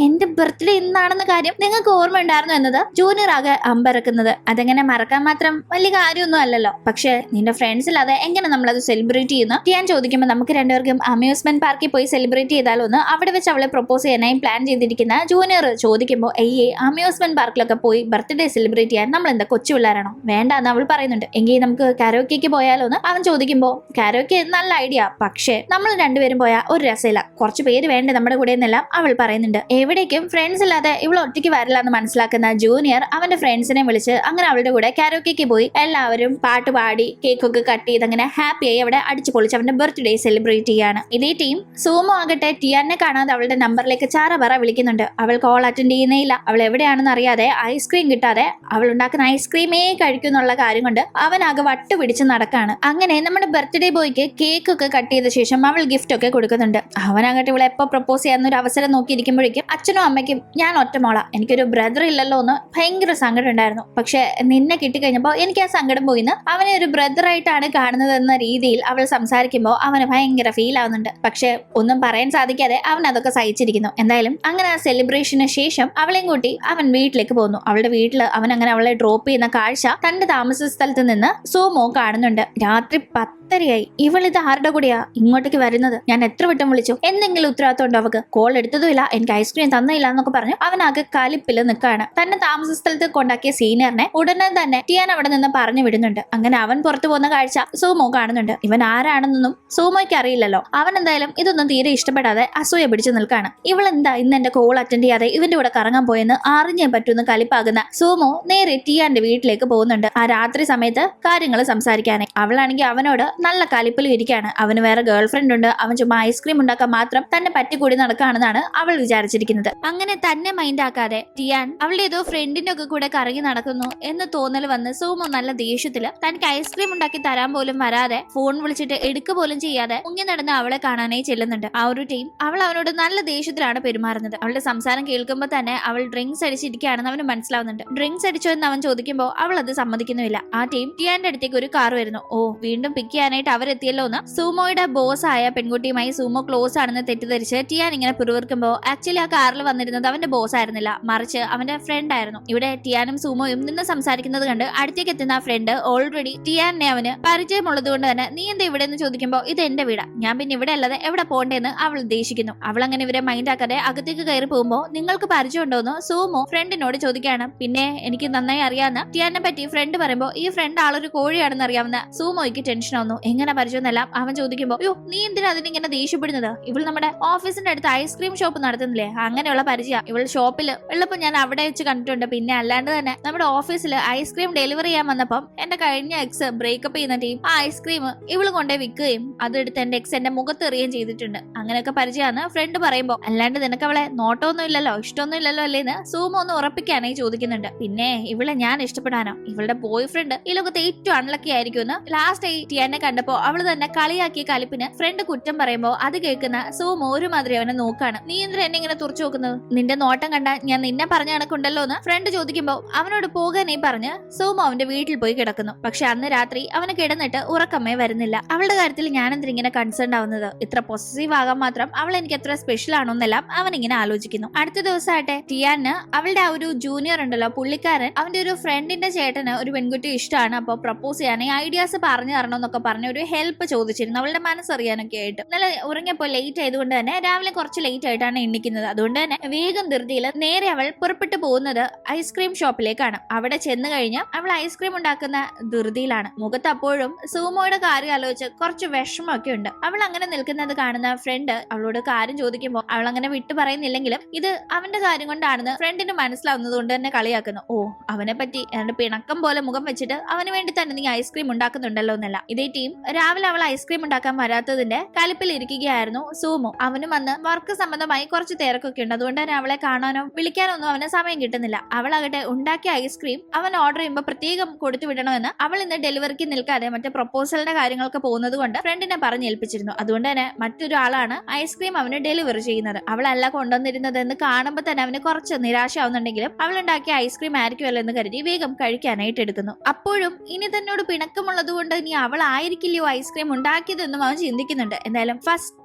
എന്റെ ബർത്ത്ഡേ ഇന്നാണെന്ന കാര്യം നിങ്ങൾക്ക് ഓർമ്മ ഉണ്ടായിരുന്നു എന്നത് ജൂനിയർ ആകെ അമ്പരക്കുന്നത്. അതെങ്ങനെ മറക്കാൻ മാത്രം വലിയ കാര്യമൊന്നും അല്ലല്ലോ, പക്ഷെ നിന്റെ ഫ്രണ്ട്സ് ഇല്ലാതെ എങ്ങനെ നമ്മളത് സെലിബ്രേറ്റ് ചെയ്യുന്ന ടിയാൻ ചോദിക്കുമ്പോൾ നമുക്ക് രണ്ടുപേർക്കും അമ്യൂസ്മെന്റ് പാർക്കിൽ പോയി സെലിബ്രേറ്റ് ചെയ്താലോ എന്ന് അവിടെ വെച്ച് അവളെ പ്രൊപ്പോസ് ചെയ്യാനായി പ്ലാൻ ചെയ്തിരിക്കുന്ന ജൂനിയർ ചോദിക്കുമ്പോൾ അമ്യൂസ്മെന്റ് പാർക്കിലൊക്കെ പോയി ബർത്ത്ഡേ സെലിബ്രേറ്റ് ചെയ്യാൻ നമ്മൾ എന്താ കൊച്ചു പിള്ളേരാണോ, വേണ്ട എന്ന് അവൾ പറയുന്നുണ്ട്. എങ്കിൽ നമുക്ക് കരോക്കേക്ക് പോയാലോ എന്ന് അവൻ ചോദിക്കുമ്പോൾ കരോക്കെ നല്ല ഐഡിയ, പക്ഷേ നമ്മൾ രണ്ടുപേരും പോയാൽ ഒരു രസമില്ല, കുറച്ച് പേര് വേണ്ടേ നമ്മുടെ കൂടെ എന്നെല്ലാം അവൾ പറയുന്നുണ്ട്. എവിടേക്കും ഫ്രണ്ട്സ് ഇല്ലാതെ ഇവൾ ഒറ്റയ്ക്ക് വരില്ല എന്ന് മനസ്സിലാക്കുന്ന ജൂനിയർ അവന്റെ ഫ്രണ്ട്സിനെ വിളിച്ച് അങ്ങനെ അവളുടെ കൂടെ കരോക്കേക്ക് പോയി എല്ലാവരും പാട്ട് പാടി കേക്കൊക്കെ കട്ട് ചെയ്ത് അങ്ങനെ ഹാപ്പിയായി അവിടെ അടിച്ചു പൊളിച്ച് അവന്റെ ബർത്ത്ഡേ സെലിബ്രേറ്റ് ചെയ്യാണ്. ഇതേ ടീം സൂമോ ആകട്ടെ ടിയാനെ കാണാതെ അവളുടെ നമ്പറിലേക്ക് ചാറപറ വിളിക്കുന്നുണ്ട്. അവൾ കോൾ അറ്റൻഡ് ചെയ്യുന്നേയില്ല. അവൾ എവിടെയാണെന്ന് അറിയാതെ ഐസ്ക്രീം കിട്ടാതെ അവൾ ഉണ്ടാക്കുന്ന ഐസ്ക്രീമേ കഴിക്കുന്നുള്ള കാര്യം കൊണ്ട് അവനാകെ വട്ടുപിടിച്ച് നടക്കാണ്. അങ്ങനെ നമ്മുടെ ബർത്ത്ഡേ ബോയ്ക്ക് കേക്ക് ഒക്കെ കട്ട് ചെയ്ത ശേഷം അവൾ ഗിഫ്റ്റ് ഒക്കെ കൊടുക്കുന്നുണ്ട്. അവനാകട്ടെ ഇവളെ എപ്പോ പ്രപ്പോസ് ചെയ്യാവുന്ന ഒരു അവസരം നോക്കിയിരിക്കുമ്പോഴേക്കും അച്ഛനും അമ്മയ്ക്കും ഞാൻ ഒറ്റമോളാ, എനിക്കൊരു ബ്രദർ ഇല്ലല്ലോ എന്ന് ഭയങ്കര സങ്കടം ഉണ്ടായിരുന്നു. പക്ഷെ നിന്നെ കിട്ടിക്കഴിഞ്ഞപ്പോൾ എനിക്ക് ആ സങ്കടം പോയിന്ന് അവനെ ഒരു ബ്രദറായിട്ടാണ് കാണുന്നത് എന്ന രീതിയിൽ അവൾ സംസാരിക്കുമ്പോൾ അവന് ഭയങ്കര ഫീൽ ആവുന്നുണ്ട്. പക്ഷെ ഒന്നും പറയാൻ സാധിക്കാതെ അവൻ അതൊക്കെ സഹിച്ചിരിക്കുന്നു. എന്തായാലും അങ്ങനെ ആ സെലിബ്രേഷന് ശേഷം അവളെയും കൂട്ടി അവൻ വീട്ടിലേക്ക് പോകുന്നു. അവളുടെ വീട്ടിൽ അവൻ അങ്ങനെ അവളെ ഡ്രോപ്പ് ചെയ്യുന്ന കാഴ്ച തന്റെ താമസ സ്ഥലത്ത് നിന്ന് സോമോ കാണുന്നുണ്ട്. രാത്രി 10:30 ഇവളിത് ആരുടെ കൂടെയാ ഇങ്ങോട്ടേക്ക് വരുന്നത്, ഞാൻ എത്ര വട്ടം വിളിച്ചു, എന്തെങ്കിലും ഉത്തരവാദിത്വം ഉണ്ടോ അവക്ക്, കോൾ എടുത്തതുമില്ല, എനിക്ക് ഐസ്ക്രീം തന്നില്ല എന്നൊക്കെ പറഞ്ഞു അവനാകെ കലിപ്പില് നിൽക്കാണ്. തന്റെ താമസ സ്ഥലത്ത് കൊണ്ടാക്കിയ സീനിയറിനെ ഉടനെ തന്നെ ടിയാൻ അവിടെ നിന്ന് പറഞ്ഞു വിടുന്നുണ്ട്. അങ്ങനെ അവൻ പുറത്തു പോകുന്ന കാഴ്ച സോമോ കാണുന്നുണ്ട്. ഇവൻ ആരാണെന്നൊന്നും സോമോയ്ക്ക് അറിയില്ലല്ലോ. അവൻ എന്തായാലും ഇതൊന്നും തീരെ ഇഷ്ടപ്പെടാതെ അസൂയ പിടിച്ചു നിൽക്കാണ്. ഇവളെന്താ ഇന്ന് എന്റെ കോൾ അറ്റൻഡ് ചെയ്യാതെ ഇവന്റെ കൂടെ കറങ്ങാൻ പോയെന്ന് അറിഞ്ഞേ പറ്റൂന്ന് കലിപ്പാകുന്ന സോമോ നേരെ ടിയാന്റെ വീട്ടിലേക്ക് പോകുന്നുണ്ട്. ആ രാത്രി സമയത്ത് കാര്യങ്ങൾ സംസാരിക്കാനായി. അവളാണെങ്കിൽ അവനോട് നല്ല കലിപ്പിലും ഇരിക്കുകയാണ്. അവന് വേറെ ഗേൾ ഫ്രണ്ട് ഉണ്ട്, അവൻ ചുമ്മാ ഐസ്ക്രീം ഉണ്ടാക്കാൻ മാത്രം തന്നെ പറ്റിക്കൂടി നടക്കുകയാണെന്നാണ് അവൾ വിചാരിച്ചിരിക്കുന്നത്. അങ്ങനെ തന്നെ മൈൻഡ് ആക്കാതെ ടിയാൻ അവളുടെ ഏതോ ഫ്രണ്ടിന്റെ ഒക്കെ കൂടെ കറങ്ങി നടക്കുന്നു എന്ന് തോന്നൽ വന്ന് സോമോ നല്ല ദേഷ്യത്തില് തനിക്ക് ഐസ്ക്രീം ഉണ്ടാക്കി തരാൻ പോലും വരാതെ ഫോൺ വിളിച്ചിട്ട് എടുക്ക പോലും ചെയ്യാതെ മുങ്ങി നടന്ന് അവളെ കാണാനായി ചെല്ലുന്നുണ്ട്. ആ ഒരു ടീം അവൾ അവനോട് നല്ല ദേഷ്യത്തിലാണ് പെരുമാറുന്നത്. അവളുടെ സംസാരം കേൾക്കുമ്പോൾ തന്നെ അവൾ ഡ്രിങ്ക്സ് അടിച്ചിരിക്കുകയാണെന്ന് അവന് മനസ്സിലാവുന്നുണ്ട്. ഡ്രിങ്ക്സ് അടിച്ചോ എന്ന് അവൻ ചോദിക്കുമ്പോൾ അവൾ അത് സമ്മതിക്കുന്നുമില്ല. ആ ടീം ടിയാന്റെ അടുത്തേക്ക് ഒരു കാർ വരുന്നു. ഓ വീണ്ടും പിക്ക് ചെയ്യാനായിട്ട് അവരെത്തിയല്ലോ എന്ന് സൂമോയുടെ ബോസ് ആയ പെൺകുട്ടിയുമായി സൂമോ ക്ലോസ് ആണെന്ന് തെറ്റിദ്ധരിച്ച് ടിയാൻ ഇങ്ങനെ പിറുവിറുക്കുമ്പോൾ ആക്ച്വലി ആ കാറിൽ വന്നിരുന്നത് അവന്റെ ബോസ് ആയിരുന്നില്ല, മറിച്ച് അവന്റെ ഫ്രണ്ട് ആയിരുന്നു. ഇവിടെ ടിയാനും സൂമോയും നിന്ന് സംസാരിക്കുന്നത് കണ്ട് അടുത്തേക്ക് എത്തുന്ന ആ ഫ്രണ്ട് ഓൾറെഡി ടിയാനെ അവന് പരിചയമുള്ളത് കൊണ്ട് തന്നെ നീ എന്താ ഇവിടെ എന്ന് ചോദിക്കുമ്പോൾ ഇത് എന്റെ വീടാ, ഞാൻ പിന്നെ ഇവിടെ അല്ലാതെ എവിടെ പോണ്ടേന്ന് അവൾ ഉദ്ദേശിക്കുന്നു. അവൾ അങ്ങനെ ഇവരെ മൈൻഡ് ആക്കാതെ അകത്തേക്ക് കയറി പോകുമ്പോൾ നിങ്ങൾക്ക് പരിചയം ഉണ്ടോന്ന് സൂമോ ഫ്രണ്ടിനോട് ചോദിക്കുകയാണ്. പിന്നെ എനിക്ക് നന്നായി അറിയാവുന്ന ടിയാനെ പറ്റി ഫ്രണ്ട് പറയുമ്പോൾ ഈ ഫ്രണ്ട് ആളൊരു കോഴിയാണെന്ന് അറിയാവുന്ന സൂമോയ്ക്ക് ടെൻഷൻ ആവുന്നു. എങ്ങനെ പരിചയം എന്നെല്ലാം അവൻ ചോദിക്കുമ്പോൾ അയ്യോ നീ എന്തിനാ അതിനിങ്ങനെ ദേഷ്യപ്പെടുന്നത്, ഇവൾ നമ്മുടെ ഓഫീസിന്റെ അടുത്ത് ഐസ്ക്രീം ഷോപ്പ് നടത്തുന്നില്ലേ, അങ്ങനെയുള്ള പരിചയം, ഇവൾ ഷോപ്പിൽ ഉള്ളപ്പോൾ ഞാൻ അവിടെ വെച്ച് കണ്ടിട്ടുണ്ട്, പിന്നെ അല്ലാണ്ട് തന്നെ നമ്മുടെ ഓഫീസിൽ ഐസ്ക്രീം ഡെലിവറി ചെയ്യാൻ വന്നപ്പം എന്റെ കഴിഞ്ഞ എക്സ് ബ്രേക്കപ്പ് ചെയ്യുന്ന ടീം ആ ഐസ്ക്രീം ഇവള് കൊണ്ടേ വിൽക്കുകയും അതെടുത്ത് എന്റെ എക്സ് എന്റെ മുഖത്ത് എറിയുകയും ചെയ്തിട്ടുണ്ട്, അങ്ങനെയൊക്കെ പരിചയമാണ് ഫ്രണ്ട് പറയുമ്പോൾ. അല്ലാണ്ട് നിനക്ക് അവളെ നോട്ടമൊന്നും ഇല്ലല്ലോ ഇഷ്ടമൊന്നും ഇല്ലല്ലോ അല്ലേന്ന് സൂമോ ഒന്ന് ഉറപ്പിക്കാനായി ചോദിക്കുന്നുണ്ട്. പിന്നെ ഇവളെ ഞാൻ ഇഷ്ടപ്പെടാനോ, ഇവളുടെ ബോയ് ഫ്രണ്ട് ഈ ലോകത്ത് ഏറ്റവും അൺലക്കി ആയിരിക്കും എന്ന് ലാസ്റ്റ് ടിയാനെ കണ്ടപ്പോ അവള് തന്നെ കളിയാക്കിയ കലിപ്പിന് ഫ്രണ്ട് കുറ്റം പറയുമ്പോ അത് കേൾക്കുന്ന സൂമോ ഒരുമാതിരി അവനെ നോക്കാണ്. നീ എന്തിനാ എന്നെ ഇങ്ങനെ തുറച്ചു നോക്കുന്നത്, നിന്റെ നോട്ടം കണ്ട ഞാൻ നിന്നെ പറഞ്ഞ കണക്കുണ്ടല്ലോ എന്ന് ഫ്രണ്ട് ചോദിക്കുമ്പോ അവനോട് പോകാനായി പറഞ്ഞ് സൂമോ അവന്റെ വീട്ടിൽ പോയി കിടക്കുന്നു. പക്ഷെ അന്ന് രാത്രി അവന് കിടന്നിട്ട് ഉറക്കമേ വരുന്നില്ല. അവളുടെ കാര്യത്തിൽ ഞാൻ എന്തിനാ ഇങ്ങനെ കൺസേൺ ആവുന്നത്, ഇത്ര പൊസസീവ് ആകാൻ മാത്രം അവൾ എനിക്ക് എത്ര സ്പെഷ്യൽ ആണോന്നെല്ലാം അവൻ ഇങ്ങനെ ആലോചിക്കുന്നു. അടുത്ത ദിവസമായിട്ട് ടിയാന് അവളുടെ ആ ഒരു ജൂനിയർ ഉണ്ടല്ലോ പുള്ളിക്കാരൻ അവന്റെ ഒരു ഫ്രണ്ടിന്റെ ചേട്ടന് ഒരു പെൺകുട്ടി ഇഷ്ടമാണ്, അപ്പൊ പ്രപ്പോസ് ചെയ്യാനായി ഐഡിയാസ് പറഞ്ഞു തരണമെന്നൊക്കെ പറഞ്ഞ ഒരു ഹെൽപ്പ് ചോദിച്ചിരുന്നു അവളുടെ മനസ്സറിയാനൊക്കെ ആയിട്ട്. ഇന്നലെ ഉറങ്ങിയപ്പോ ലേറ്റ് ആയതുകൊണ്ട് തന്നെ രാവിലെ കുറച്ച് ലേറ്റ് ആയിട്ടാണ് എണ്ണിക്കുന്നത്. അതുകൊണ്ട് തന്നെ വേഗം ധൃതിയിൽ നേരെ അവൾ പുറപ്പെട്ടു പോകുന്നത് ഐസ്ക്രീം ഷോപ്പിലേക്കാണ്. അവിടെ ചെന്ന് കഴിഞ്ഞ് അവൾ ഐസ്ക്രീം ഉണ്ടാക്കുന്ന ധൃതിയിലാണ്. മുഖത്ത് അപ്പോൾ അപ്പോഴും സൂമോയുടെ കാര്യം ആലോചിച്ച് കുറച്ച് വിഷമമൊക്കെ ഉണ്ട്. അവൾ അങ്ങനെ നിൽക്കുന്നത് കാണുന്ന ഫ്രണ്ട് അവളോട് കാര്യം ചോദിക്കുമ്പോൾ അവൾ അങ്ങനെ വിട്ടു പറയുന്നില്ലെങ്കിലും ഇത് അവന്റെ കാര്യം കൊണ്ടാണെന്ന് ഫ്രണ്ടിന് മനസ്സിലാവുന്നത് കൊണ്ട് തന്നെ കളിയാക്കുന്നു. ഓ, അവനെ പറ്റി എന്റെ പിണക്കം പോലെ മുഖം വെച്ചിട്ട് അവന് വേണ്ടി തന്നെ നീ ഐസ്ക്രീം ഉണ്ടാക്കുന്നുണ്ടല്ലോ എന്നല്ല. ഇതേ ടീം രാവിലെ അവൾ ഐസ്ക്രീം ഉണ്ടാക്കാൻ വരാത്തതിന്റെ കലിപ്പിൽ ഇരിക്കുകയായിരുന്നു സൂമോ. അവനും വന്ന് വർക്ക് സംബന്ധമായി കുറച്ച് തിരക്കൊക്കെ ഉണ്ട്. അതുകൊണ്ട് തന്നെ അവളെ കാണാനോ വിളിക്കാനോ ഒന്നും അവന് സമയം കിട്ടുന്നില്ല. അവളാകട്ടെ ഉണ്ടാക്കിയ ഐസ്ക്രീം അവൻ ഓർഡർ ചെയ്യുമ്പോൾ പ്രത്യേകം കൊടുത്തു വിടണമെന്ന് അവൾ ഇന്ന് ഡെലിവറിക്ക് നിൽക്കാതെ മറ്റേ പ്രൊപ്പോസലിന്റെ കാര്യങ്ങളൊക്കെ പോകുന്നത് കൊണ്ട് ഫ്രണ്ടിനെ പറഞ്ഞേൽപ്പിച്ചിരുന്നു. അതുകൊണ്ട് തന്നെ മറ്റൊരാളാണ് ഐസ്ക്രീം അവന് ഡെലിവറി ചെയ്യുന്നത്. അവളല്ല കൊണ്ടുവന്നിരുന്നത് എന്ന് കാണുമ്പോൾ തന്നെ അവന് കുറച്ച് നിരാശയാവുന്നുണ്ടെങ്കിലും അവൾ ഉണ്ടാക്കിയ ഐസ്ക്രീം ആയിരിക്കുമല്ലോ എന്ന് കരുതി വേഗം കഴിക്കാനായിട്ട് എടുക്കുന്നു. അപ്പോഴും ഇനി തന്നോട് പിണക്കമുള്ളത് കൊണ്ട് ഇനി അവൾ ആയിരിക്കില്ലയോ ഐസ്ക്രീം ഉണ്ടാക്കിയതെന്നും അവൻ ചിന്തിക്കുന്നുണ്ട്. എന്തായാലും ഫസ്റ്റ്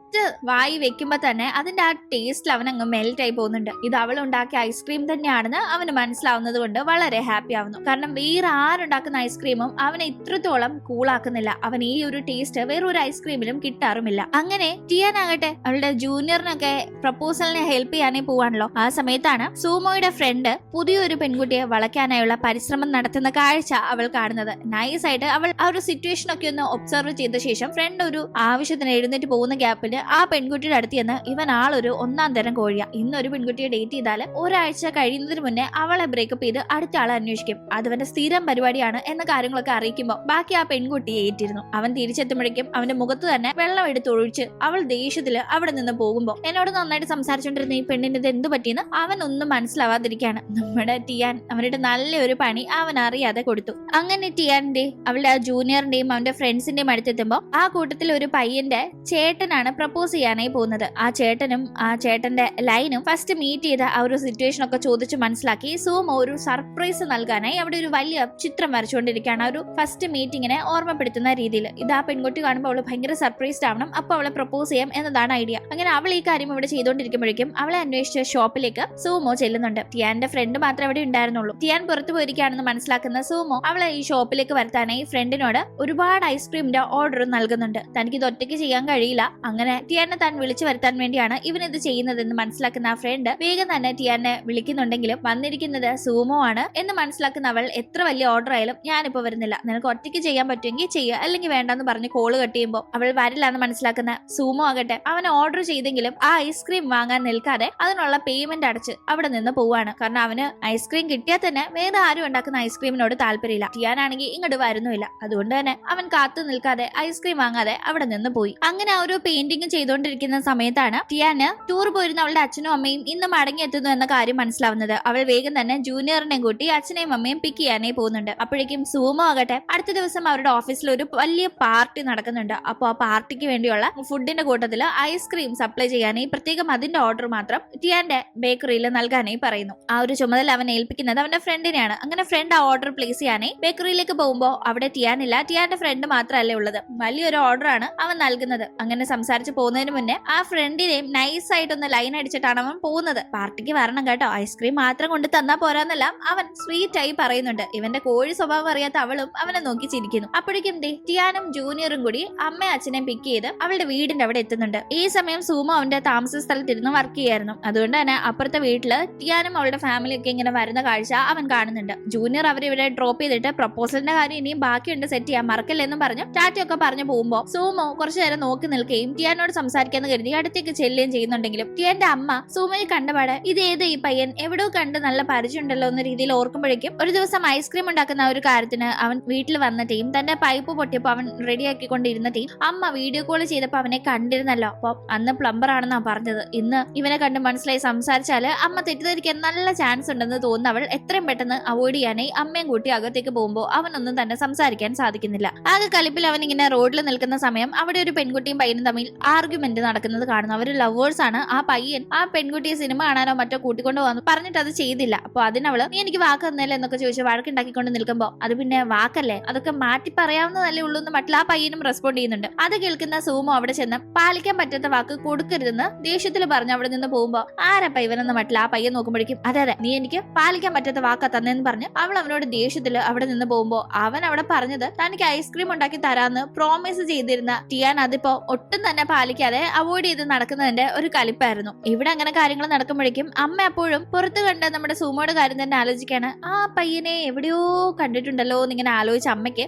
വായി വെക്കുമ്പോ തന്നെ അതിന്റെ ആ ടേസ്റ്റിൽ അവൻ അങ്ങ് മെൽറ്റ് ആയി പോകുന്നുണ്ട്. ഇത് അവൾ ഉണ്ടാക്കിയ ഐസ്ക്രീം തന്നെയാണെന്ന് അവന് മനസ്സിലാവുന്നത് കൊണ്ട് വളരെ ഹാപ്പി ആവുന്നു. കാരണം വേറെ ആരുണ്ടാക്കുന്ന ഐസ്ക്രീമും അവനെ ഇത്രത്തോളം കൂളാക്കുന്നില്ല. അവൻ ഈ ഒരു ടേസ്റ്റ് വേറൊരു ഐസ്ക്രീമിലും കിട്ടാറുമില്ല. അങ്ങനെ ടിയാൻ ആകട്ടെ അവളുടെ ജൂനിയറിനൊക്കെ പ്രപ്പോസലിനെ ഹെൽപ്പ് ചെയ്യാനേ പോവാണല്ലോ. ആ സമയത്താണ് സൂമോയുടെ ഫ്രണ്ട് പുതിയൊരു പെൺകുട്ടിയെ വളയ്ക്കാനായുള്ള പരിശ്രമം നടത്തുന്ന കാഴ്ച അവൾ കാണുന്നത്. നൈസായിട്ട് അവൾ ആ ഒരു സിറ്റുവേഷൻ ഒക്കെ ഒന്ന് ഒബ്സർവ് ചെയ്ത ശേഷം ഫ്രണ്ട് ഒരു ആവശ്യത്തിന് എഴുന്നേറ്റ് പോകുന്ന ഗ്യാപ്പിൽ ആ പെൺകുട്ടിയുടെ അടുത്ത് ചെന്ന് ഇവൻ ആളൊരു ഒന്നാം തരം കോഴിയ, ഇന്നൊരു പെൺകുട്ടിയെ ഡേറ്റ് ചെയ്താൽ ഒരാഴ്ച കഴിയുന്നതിന് മുന്നേ അവളെ ബ്രേക്കപ്പ് ചെയ്ത് അടുത്ത ആളെ അന്വേഷിക്കും, അതവന്റെ സ്ഥിരം പരിപാടിയാണ് എന്ന കാര്യങ്ങളൊക്കെ അറിയിക്കുമ്പോൾ ബാക്കി ആ പെൺകുട്ടിയെ ഏറ്റിരുന്നു. അവൻ തിരിച്ചെത്തുമ്പോഴേക്കും അവന്റെ മുഖത്ത് തന്നെ വെള്ളം എടുത്തൊഴിച്ച് അവൾ ദേഷ്യത്തില് അവിടെ നിന്ന് പോകുമ്പോൾ എന്നോട് നന്നായിട്ട് സംസാരിച്ചോണ്ടിരുന്ന ഈ പെണ്ണിന് ഇത് എന്തു പറ്റിയെന്ന് അവൻ ഒന്നും മനസ്സിലാവാതിരിക്കുകയാണ്. നമ്മുടെ ടിയാൻ അവരുടെ നല്ലൊരു പണി അവൻ അറിയാതെ കൊടുത്തു. അങ്ങനെ ടിയാന്റെ അവളുടെ ആ ജൂനിയറിന്റെയും അവന്റെ ഫ്രണ്ട്സിന്റെയും അടുത്തെത്തുമ്പോൾ ആ കൂട്ടത്തിൽ ഒരു പയ്യന്റെ ചേട്ടനാണ് പ്രപ്പോസ് ചെയ്യാനായി പോകുന്നത്. ആ ചേട്ടനും ആ ചേട്ടന്റെ ലൈനും ഫസ്റ്റ് മീറ്റ് ചെയ്ത ആ ഒരു സിറ്റുവേഷൻ ഒക്കെ ചോദിച്ച് മനസ്സിലാക്കി സൂമോ ഒരു സർപ്രൈസ് നൽകാനായി അവിടെ ഒരു വലിയ ചിത്രം വരച്ചുകൊണ്ടിരിക്കുകയാണ്. ആ ഒരു ഫസ്റ്റ് മീറ്റിങ്ങിനെ ഓർമ്മപ്പെടുത്തുന്ന രീതിയിൽ. ഇത് ആ പെൺകുട്ടി കാണുമ്പോൾ അവള് ഭയങ്കര സർപ്രൈസ്ഡ് ആവണം, അപ്പൊ അവളെ പ്രപ്പോസ് ചെയ്യാം എന്നതാണ് ഐഡിയ. അങ്ങനെ അവൾ ഈ കാര്യം ഇവിടെ ചെയ്തുകൊണ്ടിരിക്കുമ്പോഴേക്കും അവളെ അന്വേഷിച്ച ഷോപ്പിലേക്ക് സൂമോ ചെല്ലുന്നുണ്ട്. ടിയാന്റെ ഫ്രണ്ട് മാത്രമേ അവിടെ ഉണ്ടായിരുന്നുള്ളൂ. ടിയാൻ പുറത്തു പോയിരിക്കുകയാണെന്ന് മനസ്സിലാക്കുന്ന സൂമോ അവളെ ഈ ഷോപ്പിലേക്ക് വരുത്താനായി ഫ്രണ്ടിനോട് ഒരുപാട് ഐസ്ക്രീമിന്റെ ഓർഡർ നൽകുന്നുണ്ട്. തനിക്ക് ഇത് ഒറ്റയ്ക്ക് ചെയ്യാൻ കഴിയില്ല. അങ്ങനെ ടിയാനെ താൻ വിളിച്ചു വരുത്താൻ വേണ്ടിയാണ് ഇവൻ ഇത് ചെയ്യുന്നതെന്ന് മനസ്സിലാക്കുന്ന ആ ഫ്രണ്ട് വേഗം തന്നെ ടിയാനെ വിളിക്കുന്നുണ്ടെങ്കിലും വന്നിരിക്കുന്നത് സൂമോ ആണ് എന്ന് മനസ്സിലാക്കുന്ന അവൾ എത്ര വലിയ ഓർഡർ ആയാലും ഞാനിപ്പോ വരുന്നില്ല, നിനക്ക് ഒറ്റയ്ക്ക് ചെയ്യാൻ പറ്റുമെങ്കിൽ ചെയ്യുക, അല്ലെങ്കിൽ വേണ്ടെന്ന് പറഞ്ഞ് കോള് കട്ട് ചെയ്യുമ്പോൾ അവൾ വരില്ല എന്ന് മനസ്സിലാക്കുന്ന സൂമോ ആകട്ടെ അവൻ ഓർഡർ ചെയ്തെങ്കിലും ആ ഐസ്ക്രീം വാങ്ങാൻ നിൽക്കാതെ അതിനുള്ള പേയ്മെന്റ് അടച്ച് അവിടെ നിന്ന് പോവാണ്. കാരണം അവന് ഐസ്ക്രീം കിട്ടിയാൽ തന്നെ വേറെ ആരും ഉണ്ടാക്കുന്ന ഐസ്ക്രീമിനോട് താല്പര്യമില്ല. ടിയാനാണെങ്കിൽ ഇങ്ങോട്ട് വരുന്നുമില്ല. അതുകൊണ്ട് തന്നെ അവൻ കാത്തു നിൽക്കാതെ ഐസ്ക്രീം വാങ്ങാതെ അവിടെ നിന്ന് പോയി. അങ്ങനെ ആ ഒരു പെയിന്റിംഗ് ചെയ്തുകൊണ്ടിരിക്കുന്ന സമയത്താണ് ടിയാന് ടൂർ പോയിരുന്ന അവളുടെ അച്ഛനും അമ്മയും ഇന്ന് മടങ്ങിയെത്തുന്നു എന്ന കാര്യം മനസ്സിലാവുന്നത്. അവൾ വേഗം തന്നെ ജൂനിയറിനെ കൂട്ടി അച്ഛനെയും അമ്മയും പിക്ക് ചെയ്യാനായി പോകുന്നുണ്ട്. അപ്പോഴേക്കും സൂമോ ആകട്ടെ അടുത്ത ദിവസം അവരുടെ ഓഫീസിൽ ഒരു വലിയ പാർട്ടി നടക്കുന്നുണ്ട്. അപ്പോൾ ആ പാർട്ടിക്ക് വേണ്ടിയുള്ള ഫുഡിന്റെ കൂട്ടത്തിൽ ഐസ്ക്രീം സപ്ലൈ ചെയ്യാനായി പ്രത്യേകം അതിന്റെ ഓർഡർ മാത്രം ടിയാന്റെ ബേക്കറിയിൽ നൽകാനായി പറയുന്നു. ആ ഒരു ചുമതല അവൻ ഏൽപ്പിക്കുന്നത് അവന്റെ ഫ്രണ്ടിനെയാണ്. അങ്ങനെ ഫ്രണ്ട് ആ ഓർഡർ പ്ലേസ് ചെയ്യാനായി ബേക്കറിയിലേക്ക് പോകുമ്പോൾ അവിടെ ടിയാനില്ല, ടിയാന്റെ ഫ്രണ്ട് മാത്രമല്ലേ ഉള്ളത്. വലിയൊരു ഓർഡർ ആണ് അവൻ നൽകുന്നത്. അങ്ങനെ സംസാരിച്ച് പോകുന്നതിന് മുന്നേ ആ ഫ്രണ്ടിനെയും നൈസായിട്ടൊന്ന് ലൈൻ അടിച്ചിട്ടാണ് അവൻ പോകുന്നത്. പാർട്ടിക്ക് വരണം കേട്ടോ, ഐസ്ക്രീം മാത്രം കൊണ്ട് തന്നാ പോരാന്നെല്ലാം അവൻ സ്വീറ്റ് ആയി പറയുന്നുണ്ട്. ഇവന്റെ കോഴി സ്വഭാവം അറിയാത്ത അവളും അവനെ നോക്കി ചിരിക്കുന്നു. അപ്പോഴേക്കും ടിയാനും ജൂനിയറും കൂടി അമ്മയും അച്ഛനെയും പിക്ക് ചെയ്ത് അവളുടെ വീടിന്റെ അവിടെ എത്തുന്നുണ്ട്. ഈ സമയം സൂമോ അവന്റെ താമസ സ്ഥലത്തിരുന്ന് വർക്ക് ചെയ്യായിരുന്നു. അതുകൊണ്ട് തന്നെ അപ്പുറത്തെ വീട്ടില് ടിയാനും അവളുടെ ഫാമിലി ഒക്കെ ഇങ്ങനെ വരുന്ന കാഴ്ച അവൻ കാണുന്നുണ്ട്. ജൂനിയർ അവരിവിടെ ഡ്രോപ്പ് ചെയ്തിട്ട് പ്രപ്പോസലിന്റെ കാര്യം ഇനിയും ബാക്കിയുണ്ട് സെറ്റ് ചെയ്യാൻ മറക്കല്ലെന്നും പറഞ്ഞു ടാറ്റയൊക്കെ പറഞ്ഞു പോകുമ്പോ സൂമോ കുറച്ചു നേരം നോക്കി നിൽക്കുകയും ടിയാനോട് സംസാരിക്കാന്ന് കരുതി അടുത്തേക്ക് ചെല്ലുകയും ചെയ്യുന്നുണ്ടെങ്കിലും ടിയാന്റെ അമ്മ സൂമയെ കണ്ടപാട് ഇതേത് ഈ പയ്യൻ എവിടെയോ കണ്ട് നല്ല പരിചയമുണ്ടല്ലോ എന്ന രീതിയിൽ ഓർക്കുമ്പോഴേക്കും ഒരു ദിവസം ഐസ്ക്രീം ഉണ്ടാക്കുന്ന ഒരു കാര്യത്തിന് അവൻ വീട്ടിൽ വന്ന ടീം തന്റെ പൈപ്പ് പൊട്ടിയപ്പോ അവൻ റെഡിയാക്കിക്കൊണ്ടിരുന്ന ടീം അമ്മ വീഡിയോ കോൾ ചെയ്തപ്പോ അവനെ കണ്ടിരുന്നല്ലോ. അപ്പൊ അന്ന് പ്ലംബർ ആണെന്നാ പറഞ്ഞത്. ഇന്ന് ഇവനെ കണ്ട് മനസ്സിലായി സംസാരിച്ചാല് അമ്മ തെറ്റിദ്ധരിക്കാൻ നല്ല ചാൻസ് ഉണ്ടെന്ന് തോന്നുന്ന അവൾ എത്രയും പെട്ടെന്ന് അവോയ്ഡ് ചെയ്യാനായി അമ്മയും കൂട്ടി അകത്തേക്ക് പോകുമ്പോൾ അവനൊന്നും തന്നെ സംസാരിക്കാൻ സാധിക്കുന്നില്ല. ആകെ കലിപ്പിൽ അവൻ ഇങ്ങനെ റോഡിൽ നിൽക്കുന്ന സമയം അവിടെ ഒരു പെൺകുട്ടിയും പയ്യനും തമ്മിൽ ആർഗ്യുമെന്റ് നടക്കുന്നത് കാണുന്നു. അവർ ലവേഴ്സ് ആണ്. ആ പയ്യൻ ആ പെൺകുട്ടിയെ സിനിമ കാണാനോ മറ്റോ കൂട്ടിക്കൊണ്ട് പോകുന്നു പറഞ്ഞിട്ട് അത് ചെയ്തില്ല. അപ്പൊ അതിനവള് നീ എനിക്ക് വാക്ക് തന്നല്ലേ എന്നൊക്കെ ചോദിച്ച് വഴക്കുണ്ടാക്കിക്കൊണ്ട് നിൽക്കുമ്പോ അത് പിന്നെ വാക്കല്ലേ, അതൊക്കെ മാറ്റി പറയാവുന്നതല്ലേ ഉള്ളൂ എന്ന് മറ്റുള്ള ആ പയ്യനും റെസ്പോണ്ട് ചെയ്യുന്നുണ്ട്. അത് കേൾക്കുന്ന സൂമോ അവിടെ ചെന്ന് പാലിക്കാൻ പറ്റാത്ത വാക്ക് കൊടുക്കരുതെന്ന് ദേഷ്യത്തിൽ പറഞ്ഞ് അവിടെ നിന്ന് പോകുമ്പോ ആരപ്പ ഇവനെന്ന് മറ്റുള്ള ആ പയ്യൻ നോക്കുമ്പോഴേക്കും അതെ നീ എനിക്ക് പാലിക്കാൻ പറ്റാത്ത വാക്കാ തന്നെന്ന് പറഞ്ഞ് അവൾ അവനോട് ദേഷ്യത്തിൽ അവിടെ നിന്ന് പോകുമ്പോ അവൻ അവിടെ പറഞ്ഞത് തനിക്ക് ഐസ്ക്രീം ഉണ്ടാക്കി തരാന്ന് പ്രോമിസ് ചെയ്തിരുന്ന ടിയാൻ അതിപ്പോ ഒട്ടും തന്നെ പാലിക്കാതെ അവോയ്ഡ് ചെയ്ത് നടക്കുന്നതിന്റെ ഒരു കലിപ്പായിരുന്നു. ഇവിടെ അങ്ങനെ കാര്യങ്ങൾ നടക്കുമ്പോഴേക്കും അമ്മ അപ്പോഴും പുറത്ത് കണ്ട് നമ്മുടെ സൂമോയുടെ കാര്യം തന്നെ ആലോചിക്കാണ്. ആ പയ്യനെ എവിടെയോ കണ്ടിട്ടുണ്ടല്ലോ എന്നിങ്ങനെ ആലോചിച്ച അമ്മയ്ക്ക്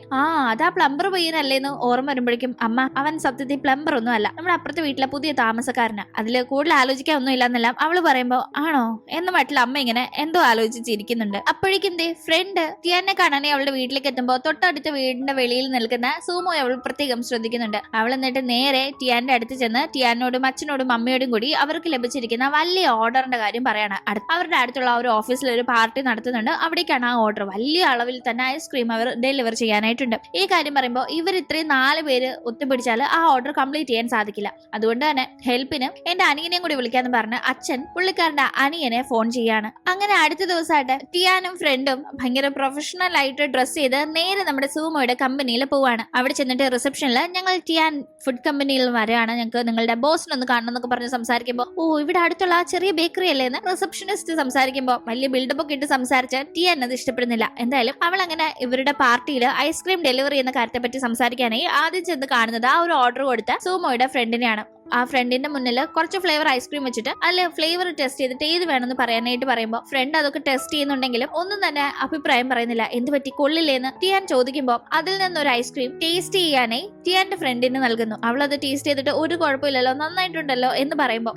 അതാ പ്ലംബർ പയ്യനല്ലേന്ന് ഓർമ്മ വരുമ്പോഴേക്കും അമ്മ, അവൻ സത്യത്തിൽ പ്ലംബർ ഒന്നും അല്ല, നമ്മുടെ അപ്പുറത്തെ വീട്ടിലെ പുതിയ താമസക്കാരനാ, അതില് കൂടുതൽ ആലോചിക്കാൻ ഒന്നും ഇല്ലെന്നെല്ലാം അവള് പറയുമ്പോ ആണോ എന്ന് മറ്റുള്ള അമ്മ ഇങ്ങനെ എന്തോ ആലോചിച്ചിരിക്കുന്നുണ്ട്. അപ്പോഴേക്കും ഫ്രണ്ട് ടിയാനെ കാണാനേ അവളുടെ വീട്ടിലേക്ക് എത്തുമ്പോ തൊട്ടടുത്ത വീടിന്റെ വെളിയിൽ നിൽക്കുന്ന സൂമോയെ അവൾ പ്രത്യേകം ശ്രദ്ധിക്കുന്നുണ്ട്. അവൾ എന്നിട്ട് നേരെ ടിയാന്റെ അടുത്ത് ചെന്ന് ടിയാനോടും അച്ഛനോടും അമ്മയോടും കൂടി അവർക്ക് ലഭിച്ചിരിക്കുന്ന വലിയ ഓർഡറിന്റെ കാര്യം പറയാണ്. അവരുടെ അടുത്തുള്ള ഒരു ഓഫീസിൽ ഒരു പാർട്ടി നടത്തുന്നുണ്ട്. അവിടേക്കാണ് ആ ഓർഡർ. വലിയ അളവിൽ തന്നെ ഐസ്ക്രീം അവർ ഡെലിവർ ചെയ്യാനായിട്ടുണ്ട്. ഈ കാര്യം പറയുമ്പോൾ ഇവർ ഇത്രയും 4 പേര് ഒത്തുപിടിച്ചാൽ ആ ഓർഡർ കംപ്ലീറ്റ് ചെയ്യാൻ സാധിക്കില്ല. അതുകൊണ്ട് തന്നെ ഹെൽപ്പിന് എന്റെ അനിയനെയും കൂടി വിളിക്കാന്ന് പറഞ്ഞ് അച്ഛൻ പുള്ളിക്കാരന്റെ അനിയനെ ഫോൺ ചെയ്യാണ്. അങ്ങനെ അടുത്ത ദിവസമായിട്ട് ടിയാനും ഫ്രണ്ടും ഭയങ്കര പ്രൊഫഷണൽ ആയിട്ട് ഡ്രസ് ചെയ്ത് നേരെ നമ്മുടെ സൂമോയുടെ കമ്പനിയിൽ പോവാണ്. അവിടെ ചെന്നിട്ട് റിസപ്ഷനിൽ ഞങ്ങൾ ടിയാൻ ഫുഡ് കമ്പനിയിൽ വരെയാണ്, ഞങ്ങൾക്ക് നിങ്ങളുടെ ബോസിനൊന്ന് കാണണം എന്നൊക്കെ പറഞ്ഞ് സംസാരിക്കുമ്പോൾ ഇവിടെ അടുത്തുള്ള ആ ചെറിയ ബേക്കറി അല്ലേ എന്ന് റിസപ്ഷനിസ്റ്റ് സംസാരിക്കുമ്പോൾ വലിയ ബിൽഡപ്പ് ഒക്കെ ഇട്ട് സംസാരിച്ച് ടിയാൻ അത് ഇഷ്ടപ്പെടുന്നില്ല. എന്തായാലും അവൾ അങ്ങനെ ഇവരുടെ പാർട്ടിയിൽ ഐസ്ക്രീം ഡെലിവറി എന്ന കാര്യത്തെ പറ്റി സംസാരിക്കാനായി ആദ്യം ചെന്ന് കാണുന്നത് ആ ഒരു ഓർഡർ കൊടുത്ത സൂമോയുടെ ഫ്രണ്ടിനെയാണ്. ആ ഫ്രണ്ടിന്റെ മുന്നിൽ കുറച്ച് ഫ്ലേവർ ഐസ്ക്രീം വെച്ചിട്ട് അല്ലെ ഫ്ലേവർ ടെസ്റ്റ് ചെയ്തിട്ട് ഏത് വേണമെന്ന് പറയാനായിട്ട് പറയുമ്പോൾ ഫ്രണ്ട് അതൊക്കെ ടെസ്റ്റ് ചെയ്യുന്നുണ്ടെങ്കിലും ഒന്നും തന്നെ അഭിപ്രായം പറയുന്നില്ല. എന്ത് പറ്റി, കൊള്ളില്ലേന്ന് ടിയാൻ ചോദിക്കുമ്പോൾ അതിൽ നിന്നൊരു ഐസ്ക്രീം ടേസ്റ്റ് ചെയ്യാനായി ടിയാന്റെ ഫ്രണ്ടിന് നൽകുന്നു. അവൾ അത് ടേസ്റ്റ് ചെയ്തിട്ട് ഒരു കുഴപ്പമില്ലല്ലോ, നന്നായിട്ടുണ്ടല്ലോ എന്ന് പറയുമ്പോൾ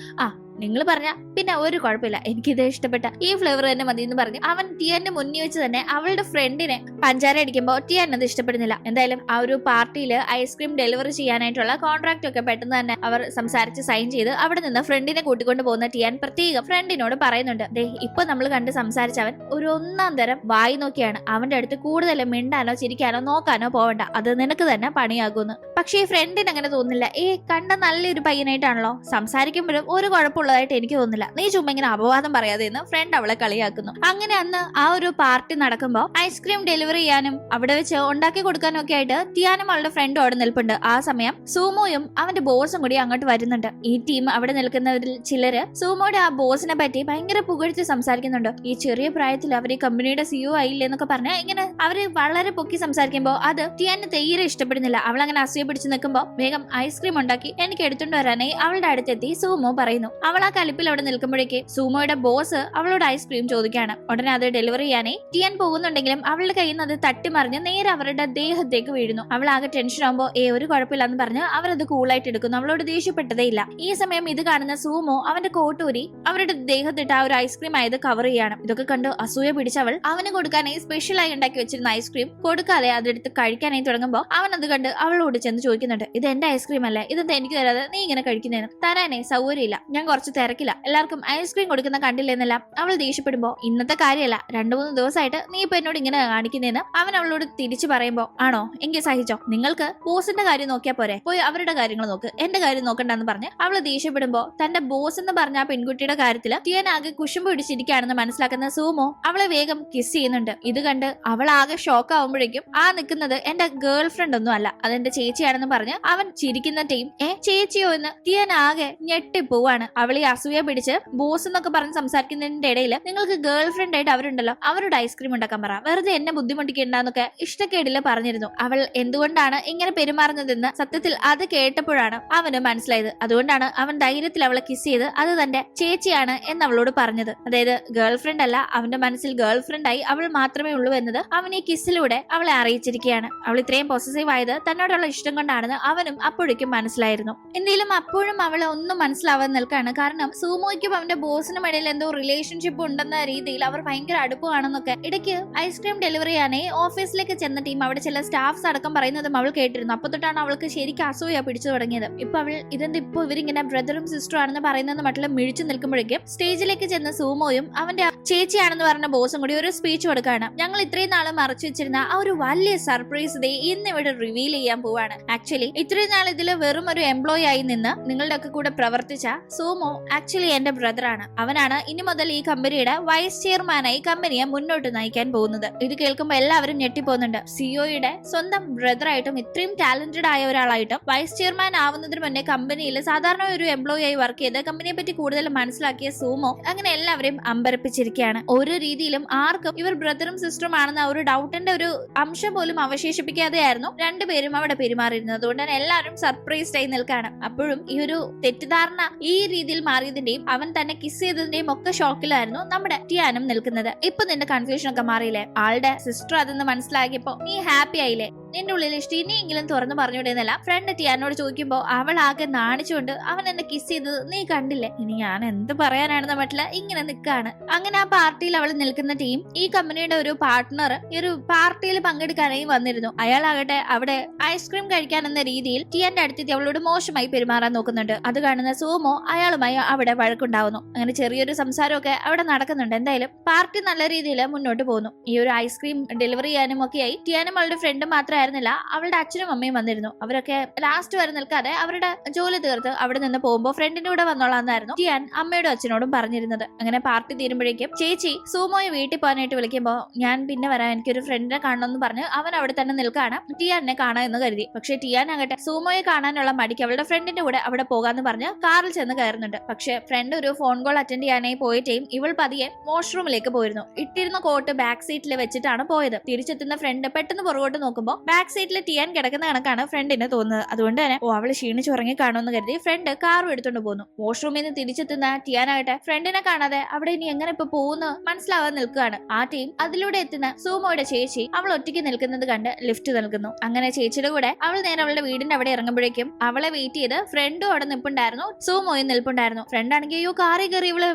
നിങ്ങൾ പറഞ്ഞ പിന്നെ ഒരു കുഴപ്പമില്ല, എനിക്കിത് ഇഷ്ടപ്പെട്ട ഈ ഫ്ലേവർ തന്നെ മതി എന്ന് പറഞ്ഞു അവൻ ടിയാന്റെ മുന്നിൽ വെച്ച് തന്നെ അവളുടെ ഫ്രണ്ടിനെ പഞ്ചാര അടിക്കുമ്പോൾ ടിയാൻ അത് ഇഷ്ടപ്പെടുന്നില്ല. എന്തായാലും ആ ഒരു പാർട്ടിയിൽ ഐസ്ക്രീം ഡെലിവറി ചെയ്യാനായിട്ടുള്ള കോൺട്രാക്ട് ഒക്കെ പെട്ടെന്ന് തന്നെ അവർ സംസാരിച്ച് സൈൻ ചെയ്ത് അവിടെ നിന്ന് ഫ്രണ്ടിനെ കൂട്ടിക്കൊണ്ട് പോകുന്ന ടിയാൻ പ്രത്യേകം ഫ്രണ്ടിനോട് പറയുന്നുണ്ട്, ദേ ഇപ്പൊ നമ്മൾ കണ്ട് സംസാരിച്ചവൻ ഒരു ഒന്നാം തരം വായി നോക്കിയാണ്, അവന്റെ അടുത്ത് കൂടുതൽ മിണ്ടാനോ ചിരിക്കാനോ നോക്കാനോ പോവണ്ട, അത് നിനക്ക് തന്നെ പണിയാകുമെന്ന്. പക്ഷേ ഈ ഫ്രണ്ടിന് അങ്ങനെ തോന്നുന്നില്ല. കണ്ട നല്ലൊരു പയ്യനായിട്ടാണല്ലോ, സംസാരിക്കുമ്പോഴും ഒരു കുഴപ്പമുള്ളതായിട്ട് എനിക്ക് തോന്നുന്നില്ല, നീ ചുമ്മാ ഇങ്ങനെ അപവാദം പറയാതെ എന്ന് ഫ്രണ്ട് അവളെ കളിയാക്കുന്നു. അങ്ങനെ അന്ന് ആ ഒരു പാർട്ടി നടക്കുമ്പോൾ ഐസ്ക്രീം ഡെലിവറി ചെയ്യാനും അവിടെ വെച്ച് ഉണ്ടാക്കി കൊടുക്കാനും ഒക്കെ ആയിട്ട് ടിയാനും അവളുടെ ഫ്രണ്ടും അവിടെ നിൽപ്പുണ്ട്. ആ സമയം സൂമോയും അവന്റെ ബോസും കൂടി അങ്ങോട്ട് വരുന്നുണ്ട്. ഈ ടീം അവിടെ നിൽക്കുന്നവരിൽ ചിലര് സൂമോയുടെ ആ ബോസിനെ പറ്റി ഭയങ്കര പുകഴ്ത്തി സംസാരിക്കുന്നുണ്ട്. ഈ ചെറിയ പ്രായത്തിൽ അവർ ഈ കമ്പനിയുടെ CEO ആയില്ലേ എന്നൊക്കെ പറഞ്ഞ ഇങ്ങനെ അവര് വളരെ പൊക്കി സംസാരിക്കുമ്പോൾ അത് ടിയാന് തീരെ ഇഷ്ടപ്പെടുന്നില്ല. അവൾ അങ്ങനെ അസൂയ പിടിച്ചു നിൽക്കുമ്പോൾ വേഗം ഐസ്ക്രീം ഉണ്ടാക്കി എനിക്ക് എടുത്തുകൊണ്ട് വരാനായി അവളുടെ അടുത്തെത്തി സൂമോ പറയുന്നു. അവൾ ആ കലിപ്പിൽ അവിടെ നിൽക്കുമ്പോഴേക്ക് സൂമോയുടെ ബോസ് അവളോട് ഐസ്ക്രീം ചോദിക്കാണ്. ഉടനെ അത് ഡെലിവറി ചെയ്യാനായി ടിയാൻ പോകുന്നുണ്ടെങ്കിലും അവളുടെ കയ്യിൽ നിന്ന് അത് തട്ടിമറിഞ്ഞ് നേരെ അവരുടെ ദേഹത്തേക്ക് വീഴുന്നു. അവൾ ആകെ ടെൻഷൻ ആകുമ്പോൾ ഒരു കുഴപ്പമില്ലെന്ന് പറഞ്ഞ് അവരത് കൂളായിട്ട് എടുക്കുന്നു. അവളോട് ദേഷ്യപ്പെട്ടതേ ഇല്ല. ഈ സമയം ഇത് കാണുന്ന സൂമോ അവന്റെ കോട്ടൂരി അവരുടെ ദേഹത്തിട്ട് ആ ഒരു ഐസ്ക്രീം ആയത് കവർ ചെയ്യാണ്. ഇതൊക്കെ കണ്ട് അസൂയ പിടിച്ചവൾ അവന് കൊടുക്കാനായി സ്പെഷ്യലായി ഉണ്ടാക്കി വെച്ചിരുന്ന ഐസ്ക്രീം കൊടുക്കാതെ അതെടുത്ത് കഴിക്കാനായി തുടങ്ങുമ്പോൾ അവൻ അത് കണ്ട് അവളോട് ചെന്ന് ചോദിക്കുന്നുണ്ട്, ഇത് എന്റെ ഐസ്ക്രീം അല്ലേ, ഇതെന്താ എനിക്ക് തരാതെ നീ ഇങ്ങനെ കഴിക്കുന്നതിന്? തരാനേ സൗകര്യമില്ല, ഞാൻ കുറച്ച് തിരക്കില്ല, എല്ലാവർക്കും ഐസ്ക്രീം കൊടുക്കുന്ന കണ്ടില്ലെന്നെല്ലാം അവൾ ദേഷ്യപ്പെടുമ്പോ ഇന്നത്തെ കാര്യമല്ല, 2-3 ദിവസമായിട്ട് നീ ഇപ്പൊ എന്നോട് ഇങ്ങനെ കാണിക്കുന്നതെന്ന് അവൻ അവളോട് തിരിച്ചു പറയുമ്പോ ആണോ, എങ്കിൽ സഹിച്ചോ, നിങ്ങൾക്ക് ബോസിന്റെ കാര്യം നോക്കിയാ പോരെ, പോയി അവരുടെ കാര്യങ്ങൾ നോക്ക്, എന്റെ കാര്യം നോക്കണ്ടെന്ന് പറഞ്ഞ് അവള് ദേഷ്യപ്പെടുമ്പോ തന്റെ ബോസ് എന്ന് പറഞ്ഞ ആ പെൺകുട്ടിയുടെ കാര്യത്തില് ടിയാൻ ആകെ കുശുമ്പ് പിടിച്ചിരിക്കുകയാണെന്ന് മനസ്സിലാക്കുന്ന സൂമോ അവളെ വേഗം കിസ് ചെയ്യുന്നുണ്ട്. ഇത് കണ്ട് അവൾ ആകെ ഷോക്ക് ആവുമ്പോഴേക്കും ആ നിൽക്കുന്നത് എന്റെ ഗേൾ ഫ്രണ്ട് ഒന്നും അല്ല, അതെന്റെ ചേച്ചിയാണെന്ന് പറഞ്ഞ് അവൻ ചിരിക്കുന്ന ടീം ചേച്ചിയോ എന്ന് ടിയാൻ ആകെ ഞെട്ടിപ്പോവാണ്. അവൾ ഈ അസൂയ പിടിച്ച് ബോസ് എന്നൊക്കെ പറഞ്ഞ് സംസാരിക്കുന്നതിന്റെ ഇടയിൽ നിങ്ങൾക്ക് ഗേൾ ഫ്രണ്ട് ആയിട്ട് അവരുണ്ടല്ലോ, അവരോട് ഐസ്ക്രീം ഉണ്ടാക്കാൻ പറ, വെറുതെ എന്നെ ബുദ്ധിമുട്ടിക്കണ്ടെന്നൊക്കെ ഇഷ്ടക്കേടില് പറഞ്ഞിരുന്നു. അവൾ എന്തുകൊണ്ടാണ് ഇങ്ങനെ പെരുമാറുന്നതെന്ന് സത്യത്തിൽ അത് കേട്ടപ്പോഴാണ് അവന് മനസ്സിലായത്. അതുകൊണ്ടാണ് അവൻ ധൈര്യത്തിൽ അവളെ കിസ് ചെയ്ത് അത് തന്റെ ചേച്ചിയാണ് എന്ന് അവളോട് പറഞ്ഞത്. അതായത് ഗേൾ ഫ്രണ്ട് അല്ല, അവന്റെ മനസ്സിൽ ഗേൾ ഫ്രണ്ട് ആയി അവൾ മാത്രമേ ഉള്ളൂ എന്നത് അവൻ ഈ കിസ്സിലൂടെ അവളെ അറിയിച്ചിരിക്കുകയാണ്. അവൾ ഇത്രയും പോസസീവ് ആയത് തന്നോടുള്ള ഇഷ്ടം കൊണ്ടാണെന്ന് അവനും അപ്പോഴേക്കും മനസ്സിലായിരുന്നു. എന്തെങ്കിലും അപ്പോഴും അവളെ ഒന്നും മനസ്സിലാവാൻ നിൽക്കാണ്. കാരണം സൂമോയ്ക്കും അവന്റെ ബോസിനും ഇടയിൽ എന്തോ റിലേഷൻഷിപ്പ് ഉണ്ടെന്ന രീതിയിൽ അവർ ഭയങ്കര അടുപ്പമാണെന്നൊക്കെ ഇടയ്ക്ക് ഐസ്ക്രീം ഡെലിവറി ചെയ്യാനായി ഓഫീസിലേക്ക് ചെന്ന ടീം അവിടെ ചില സ്റ്റാഫ്സ് അടക്കം പറയുന്നതും അവൾ കേട്ടിരുന്നു. അപ്പൊ തൊട്ടാണ് അവൾക്ക് ശരിക്കും അസൂയ പിടിച്ചു തുടങ്ങിയത്. ഇപ്പൊ അവൾ ഇതെന്താ ഇപ്പൊ ഇവരിങ്ങനെ ബ്രദറും സിസ്റ്ററും ആണെന്ന് പറയുന്നത് മറ്റുള്ള മിഴിച്ചു നിൽക്കുമ്പോഴേക്കും സ്റ്റേജിലേക്ക് ചെന്ന സൂമോയും അവന്റെ ചേച്ചിയാണെന്ന് പറഞ്ഞ ബോസും കൂടി ഒരു സ്പീച്ച് കൊടുക്കുകയാണ്. ഞങ്ങൾ ഇത്രയും നാളെ മറച്ചു വെച്ചിരുന്ന ആ ഒരു വലിയ സർപ്രൈസ് ഡേ ഇന്ന് ഇവിടെ റിവീൽ ചെയ്യാൻ പോവാണ്. ആക്ച്വലി ഇത്രയും നാൾ ഇതിൽ വെറും ഒരു എംപ്ലോയി ആയി നിന്ന് നിങ്ങളുടെ ഒക്കെ കൂടെ പ്രവർത്തിച്ച സൂമോ ആക്ച്വലി എന്റെ ബ്രദറാണ്. അവനാണ് ഇനി മുതൽ ഈ കമ്പനിയുടെ വൈസ് ചെയർമാനായി കമ്പനിയെ മുന്നോട്ട് നയിക്കാൻ പോകുന്നത്. ഇത് കേൾക്കുമ്പോൾ എല്ലാവരും ഞെട്ടിപ്പോകുന്നുണ്ട്. സിഒയുടെ സ്വന്തം ബ്രദറായിട്ടും ഇത്രയും ടാലന്റഡ് ആയ ഒരാളായിട്ടും വൈസ് ചെയർമാൻ ആവുന്നതിന് മുന്നേ കമ്പനിയിൽ സാധാരണ ഒരു എംപ്ലോയി ആയി വർക്ക് ചെയ്ത് കമ്പനിയെ പറ്റി കൂടുതൽ മനസ്സിലാക്കിയ സൂമോ അങ്ങനെ എല്ലാവരെയും അമ്പരപ്പിച്ചിരിക്കുകയാണ്. ഒരു രീതിയിലും ആർക്കും ഇവർ ബ്രദറും സിസ്റ്ററും ആണെന്ന ഒരു ഡൗട്ടിന്റെ ഒരു അംശം പോലും അവശേഷിപ്പിക്കാതെയായിരുന്നു രണ്ടുപേരും അവിടെ പെരുമാറിയിരുന്നത്. അതുകൊണ്ട് തന്നെ എല്ലാവരും സർപ്രൈസ്ഡ് ആയി നിൽക്കുകയാണ്. അപ്പോഴും ഈ ഒരു തെറ്റിദ്ധാരണ ഈ രീതിയിൽ മാറിയതിന്റെയും അവൻ തന്നെ കിസ് ചെയ്തതിന്റെയും ഒക്കെ ഷോക്കിലായിരുന്നു നമ്മുടെ ടിയാനും നിൽക്കുന്നത്. ഇപ്പൊ നിന്റെ കൺഫ്യൂഷൻ ഒക്കെ മാറിയില്ലേ? ആളുടെ സിസ്റ്റർ അതെന്ന് മനസ്സിലാക്കിയപ്പോ നീ ഹാപ്പി ആയില്ലേ? നിന്റെ ഉള്ളിൽ ഇഷ്ടം ഇനിയെങ്കിലും തുറന്നു പറഞ്ഞുവിടുന്നല്ല ഫ്രണ്ട് ടിയാനോട് ചോദിക്കുമ്പോ അവൾ ആകെ നാണിച്ചുകൊണ്ട് അവൻ എന്നെ കിസ് ചെയ്തത് നീ കണ്ടില്ലേ? ഇനി ഞാൻ എന്ത് പറയാനാണെന്ന് പറ്റില്ല, ഇങ്ങനെ നിൽക്കാണ്. അങ്ങനെ ആ പാർട്ടിയിൽ അവൾ നിൽക്കുന്ന ടീം ഈ കമ്പനിയുടെ ഒരു പാർട്ട്ണർ ഈ ഒരു പാർട്ടിയിൽ പങ്കെടുക്കാനായി വന്നിരുന്നു. അയാളാകട്ടെ അവിടെ ഐസ്ക്രീം കഴിക്കാൻ എന്ന രീതിയിൽ ടിയാന്റെ അടുത്തെത്തി അവളോട് മോശമായി പെരുമാറാൻ നോക്കുന്നുണ്ട്. അത് കാണുന്ന സൂമോ അയാളുമായി അവിടെ വഴക്കുണ്ടാവുന്നു. അങ്ങനെ ചെറിയൊരു സംസാരമൊക്കെ അവിടെ നടക്കുന്നുണ്ട്. എന്തായാലും പാർട്ടി നല്ല രീതിയിൽ മുന്നോട്ട് പോകുന്നു. ഈ ഒരു ഐസ്ക്രീം ഡെലിവറി ചെയ്യാനും ഒക്കെയായി ടിയാനും അവളുടെ ഫ്രണ്ടും മാത്രമായിരുന്നില്ല, അവളുടെ അച്ഛനും അമ്മയും വന്നിരുന്നു. അവരൊക്കെ ലാസ്റ്റ് വരെ നിൽക്കാതെ അവരുടെ ജോലി തീർത്ത് അവിടെ നിന്ന് പോകുമ്പോൾ ഫ്രണ്ടിന്റെ കൂടെ വന്നോളാന്നായിരുന്നു ടിയാൻ അമ്മയോടും അച്ഛനോടും പറഞ്ഞിരുന്നത്. അങ്ങനെ പാർട്ടി തീരുമ്പോഴേക്കും ചേച്ചി സൂമോയെ വീട്ടിൽ പോകാനായിട്ട് വിളിക്കുമ്പോ ഞാൻ പിന്നെ വരാൻ, എനിക്കൊരു ഫ്രണ്ടിനെ കാണണമെന്ന് പറഞ്ഞ് അവൻ അവിടെ തന്നെ നിൽക്കാണ് ടിയാനെ കാണാൻ എന്ന് കരുതി. പക്ഷെ ടിയാൻ ആകട്ടെ സൂമോയെ കാണാനുള്ള മടിക്ക് അവളുടെ ഫ്രണ്ടിന്റെ കൂടെ അവിടെ പോകാന്ന് പറഞ്ഞ് കാറിൽ ചെന്ന് കയറുന്നുണ്ട്. പക്ഷെ ഫ്രണ്ട് ഒരു ഫോൺ കോൾ അറ്റൻഡ് ചെയ്യാനായി പോയിട്ടേയും ഇവൾ പതിയെ വാഷ്റൂമിലേക്ക് പോയിരുന്നു. ഇട്ടിരുന്ന കോട്ട് ബാക്ക് സീറ്റിൽ വെച്ചിട്ടാണ് പോയത്. തിരിച്ചെത്തുന്ന ഫ്രണ്ട് പെട്ടെന്ന് പുറകോട്ട് നോക്കുമ്പോൾ ബാക്ക് സീറ്റിൽ ടിയാൻ കിടക്കുന്ന കണക്കാണ് ഫ്രണ്ടിന് തോന്നുന്നത്. അതുകൊണ്ട് തന്നെ അവള് ക്ഷീണിച്ച് ഉറങ്ങി കാണുമെന്ന് കരുതി ഫ്രണ്ട് കാറും എടുത്തോണ്ട് പോന്നു. വാഷ്റൂമിൽ നിന്ന് തിരിച്ചെത്തുന്ന ടിയാനാകട്ടെ ഫ്രണ്ടിനെ കാണാതെ അവിടെ ഇനി എങ്ങനെ ഇപ്പൊ പോകുന്നു മനസ്സിലാവാൻ നിൽക്കുകയാണ്. ആ ടീം അതിലൂടെ എത്തുന്ന സൂമോയുടെ ചേച്ചി അവൾ ഒറ്റയ്ക്ക് നിൽക്കുന്നത് കണ്ട് ലിഫ്റ്റ് നൽകുന്നു. അങ്ങനെ ചേച്ചിയുടെ കൂടെ അവൾ നേരെ അവളുടെ വീടിന്റെ അവിടെ ഇറങ്ങുമ്പോഴേക്കും അവളെ വെയിറ്റ് ചെയ്ത് ഫ്രണ്ടും അവിടെ നിൽപ്പുണ്ടായിരുന്നു, സൂമോയും നിൽപ്പുണ്ടായിരുന്നു. ഫ്രണ്ട് ആണെങ്കിൽ അയ്യോ കാറിൽ കയറി ഇവള്